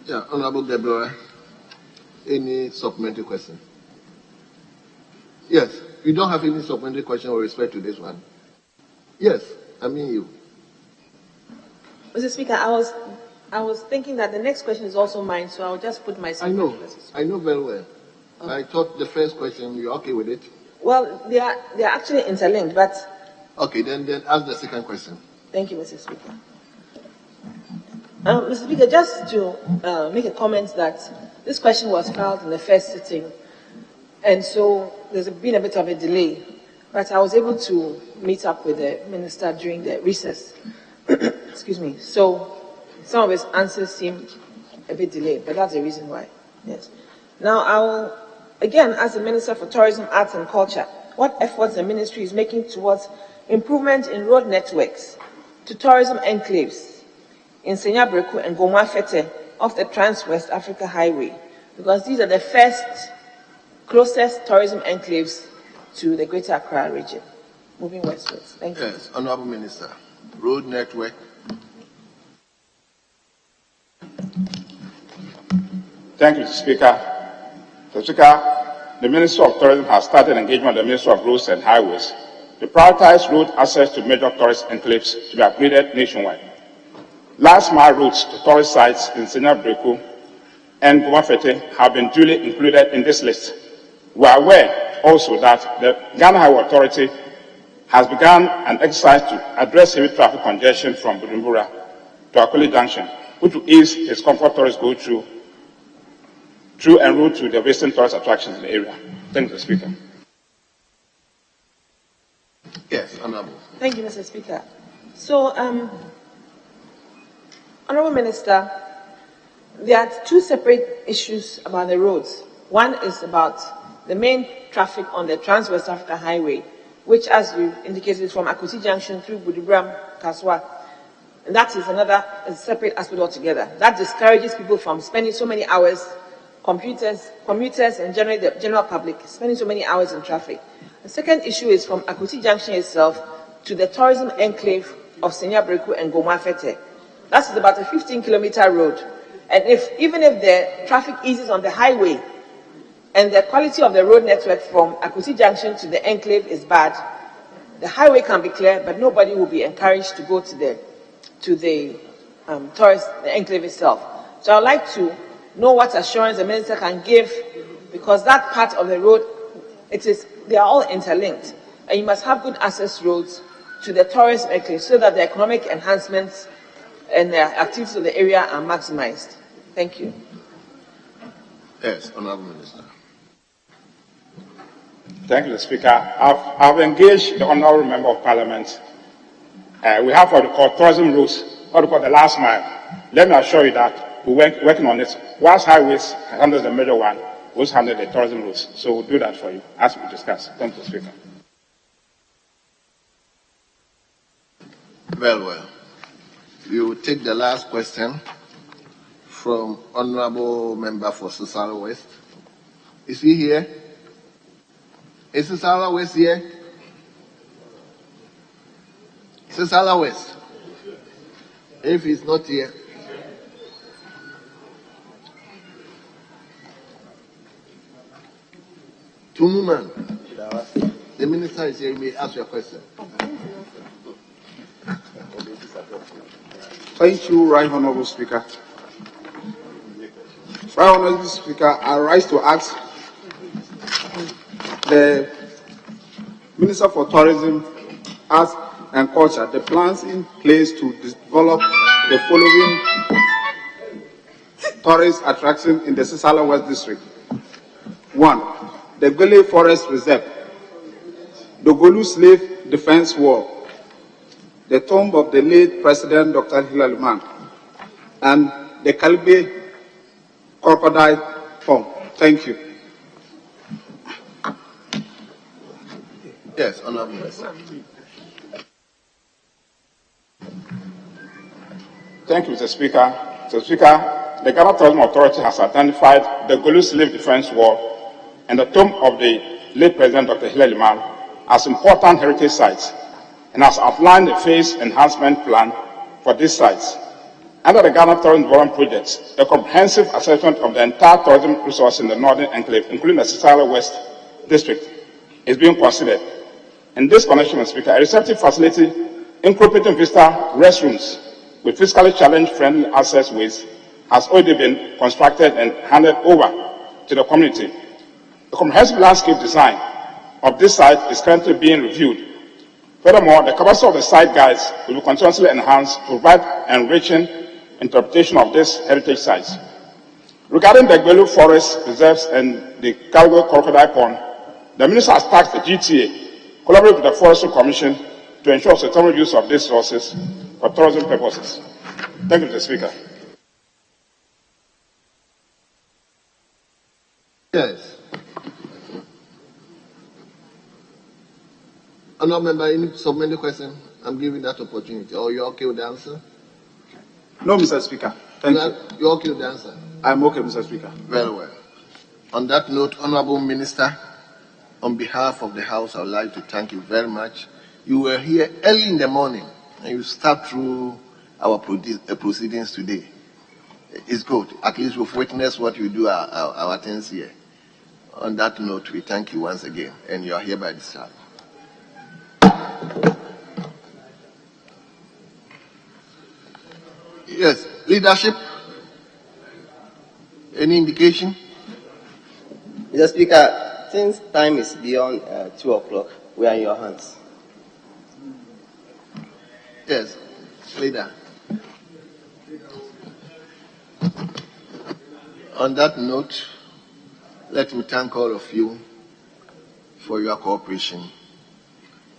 Yeah, Honorable Deborah, any supplementary question? Yes, you don't have any supplementary question with respect to this one? Yes, I mean you. Mr. Speaker, I was thinking that the next question is also mine, so I'll just put myself. I know very well. Okay. I thought the first question, you're okay with it? Well, they are actually interlinked, but. Okay, then ask the second question. Thank you, Mr. Speaker. Mr. Speaker, just to make a comment that this question was filed in the first sitting, and so there's been a bit of a delay, but I was able to meet up with the minister during the recess. Excuse me. So some of his answers seem a bit delayed, but that's the reason why. Yes. Now I will again ask the Minister for Tourism, Arts and Culture what efforts the ministry is making towards improvement in road networks to tourism enclaves in Senya Breku and Gomwa Fete off the Trans-West Africa Highway, because these are the first closest tourism enclaves to the Greater Accra region, moving westwards. Thank you. Yes, Honorable Minister. Road network. Thank you, Mr. Speaker. Mr. Speaker, the Ministry of Tourism has started engagement with the Ministry of Roads and Highways to prioritize road access to major tourist enclaves to be upgraded nationwide. Last mile routes to tourist sites in Senya Breku and Gomwa Fete have been duly included in this list. We are aware also that the Ghana Highway Authority has begun an exercise to address heavy traffic congestion from Bujumbura to Akoli Junction, which will ease its comfort tourists go through en route to the western tourist attractions in the area. Thank you, Mr. Speaker. Yes, Honorable. Thank you, Mr. Speaker. So, Honorable Minister, there are 2 separate issues about the roads. One is about the main traffic on the Trans-West Africa Highway, which, as you indicated, is from Akuti Junction through Budibram, Kaswa. And that is another separate aspect altogether. That discourages people from spending so many hours, commuters, and generally the general public, spending so many hours in traffic. The second issue is from Akuti Junction itself to the tourism enclave of Senya Breku and Gomwa Fete. That is about a 15-kilometer road. And even if the traffic eases on the highway, and the quality of the road network from Akuti Junction to the enclave is bad, the highway can be clear, but nobody will be encouraged to go to the enclave itself. So I would like to know what assurance the minister can give because that part of the road, they are all interlinked, and you must have good access roads to the tourist market so that the economic enhancements and the activities of the area are maximized. Thank you. Yes, Honorable Minister. Thank you, Mr. Speaker. I've engaged the Honorable Member of Parliament. We have what we call tourism routes, what we call the last mile. Let me assure you that we're working on it. Whilst highways handles the major one, we'll handle the tourism routes. So we'll do that for you, as we discussed. Thank you, Speaker. Well. We will take the last question from Honorable Member for Sisala West. Is he here? Is Sisala West here? Sisala West. If he's not here, Tumuman, the minister is here. You may ask your question. Thank you, Right Honorable Speaker. Right Honorable Speaker, I rise to ask the Minister for Tourism, Arts and Culture the plans in place to develop the following tourist attractions in the Sisala West District. 1. The Gole Forest Reserve, the Golu Slave Defense Wall, the tomb of the late President Dr. Hilal Liman, and the Kalbe Crocodile Pond. Thank you. Yes, Honorable Minister. Thank you, Mr. Speaker. Mr. Speaker, the Ghana Tourism Authority has identified the Golu Slave Defense Wall and the tomb of the late President Dr. Hilal Liman as important heritage sites, and has outlined a phase enhancement plan for these sites. Under the Ghana Tourism Development Project, a comprehensive assessment of the entire tourism resource in the Northern Enclave, including the Sisala West District, is being considered. In this connection, Mr. Speaker, a receptive facility incorporating visitor restrooms with physically challenged friendly access ways has already been constructed and handed over to the community. The comprehensive landscape design of this site is currently being reviewed. Furthermore, the capacity of the site guides will be continuously enhanced to provide enriching interpretation of these heritage sites. Regarding the Gwelu Forest Reserves and the Kalgo Crocodile Pond, the Minister has tasked the GTA, collaborate with the Forestry Commission to ensure sustainable use of these resources for tourism purposes. Thank you, Mr. Speaker. Yes. Honourable Member, you need to submit the question. I'm giving that opportunity. Or you're okay with the answer? No, Mr. Speaker. Thank you. You're okay with the answer? I'm okay, Mr. Speaker. Very well. On that note, Honourable Minister, on behalf of the House, I would like to thank you very much. You were here early in the morning and you start through our proceedings today. It's good. At least we've witnessed what you do our things here. On that note, we thank you once again, and you are hereby discharged. Yes, leadership. Any indication? Mr. Speaker, since time is beyond 2 o'clock, we are in your hands. Yes, leader. On that note, let me thank all of you for your cooperation.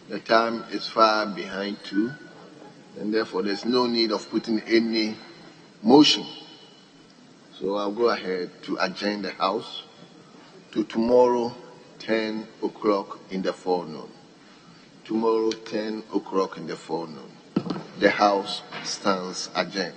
The time is far behind 2, and therefore there's no need of putting any motion. So I'll go ahead to adjourn the House to tomorrow, 10 o'clock in the forenoon. Tomorrow, 10 o'clock in the forenoon. The House stands adjourned.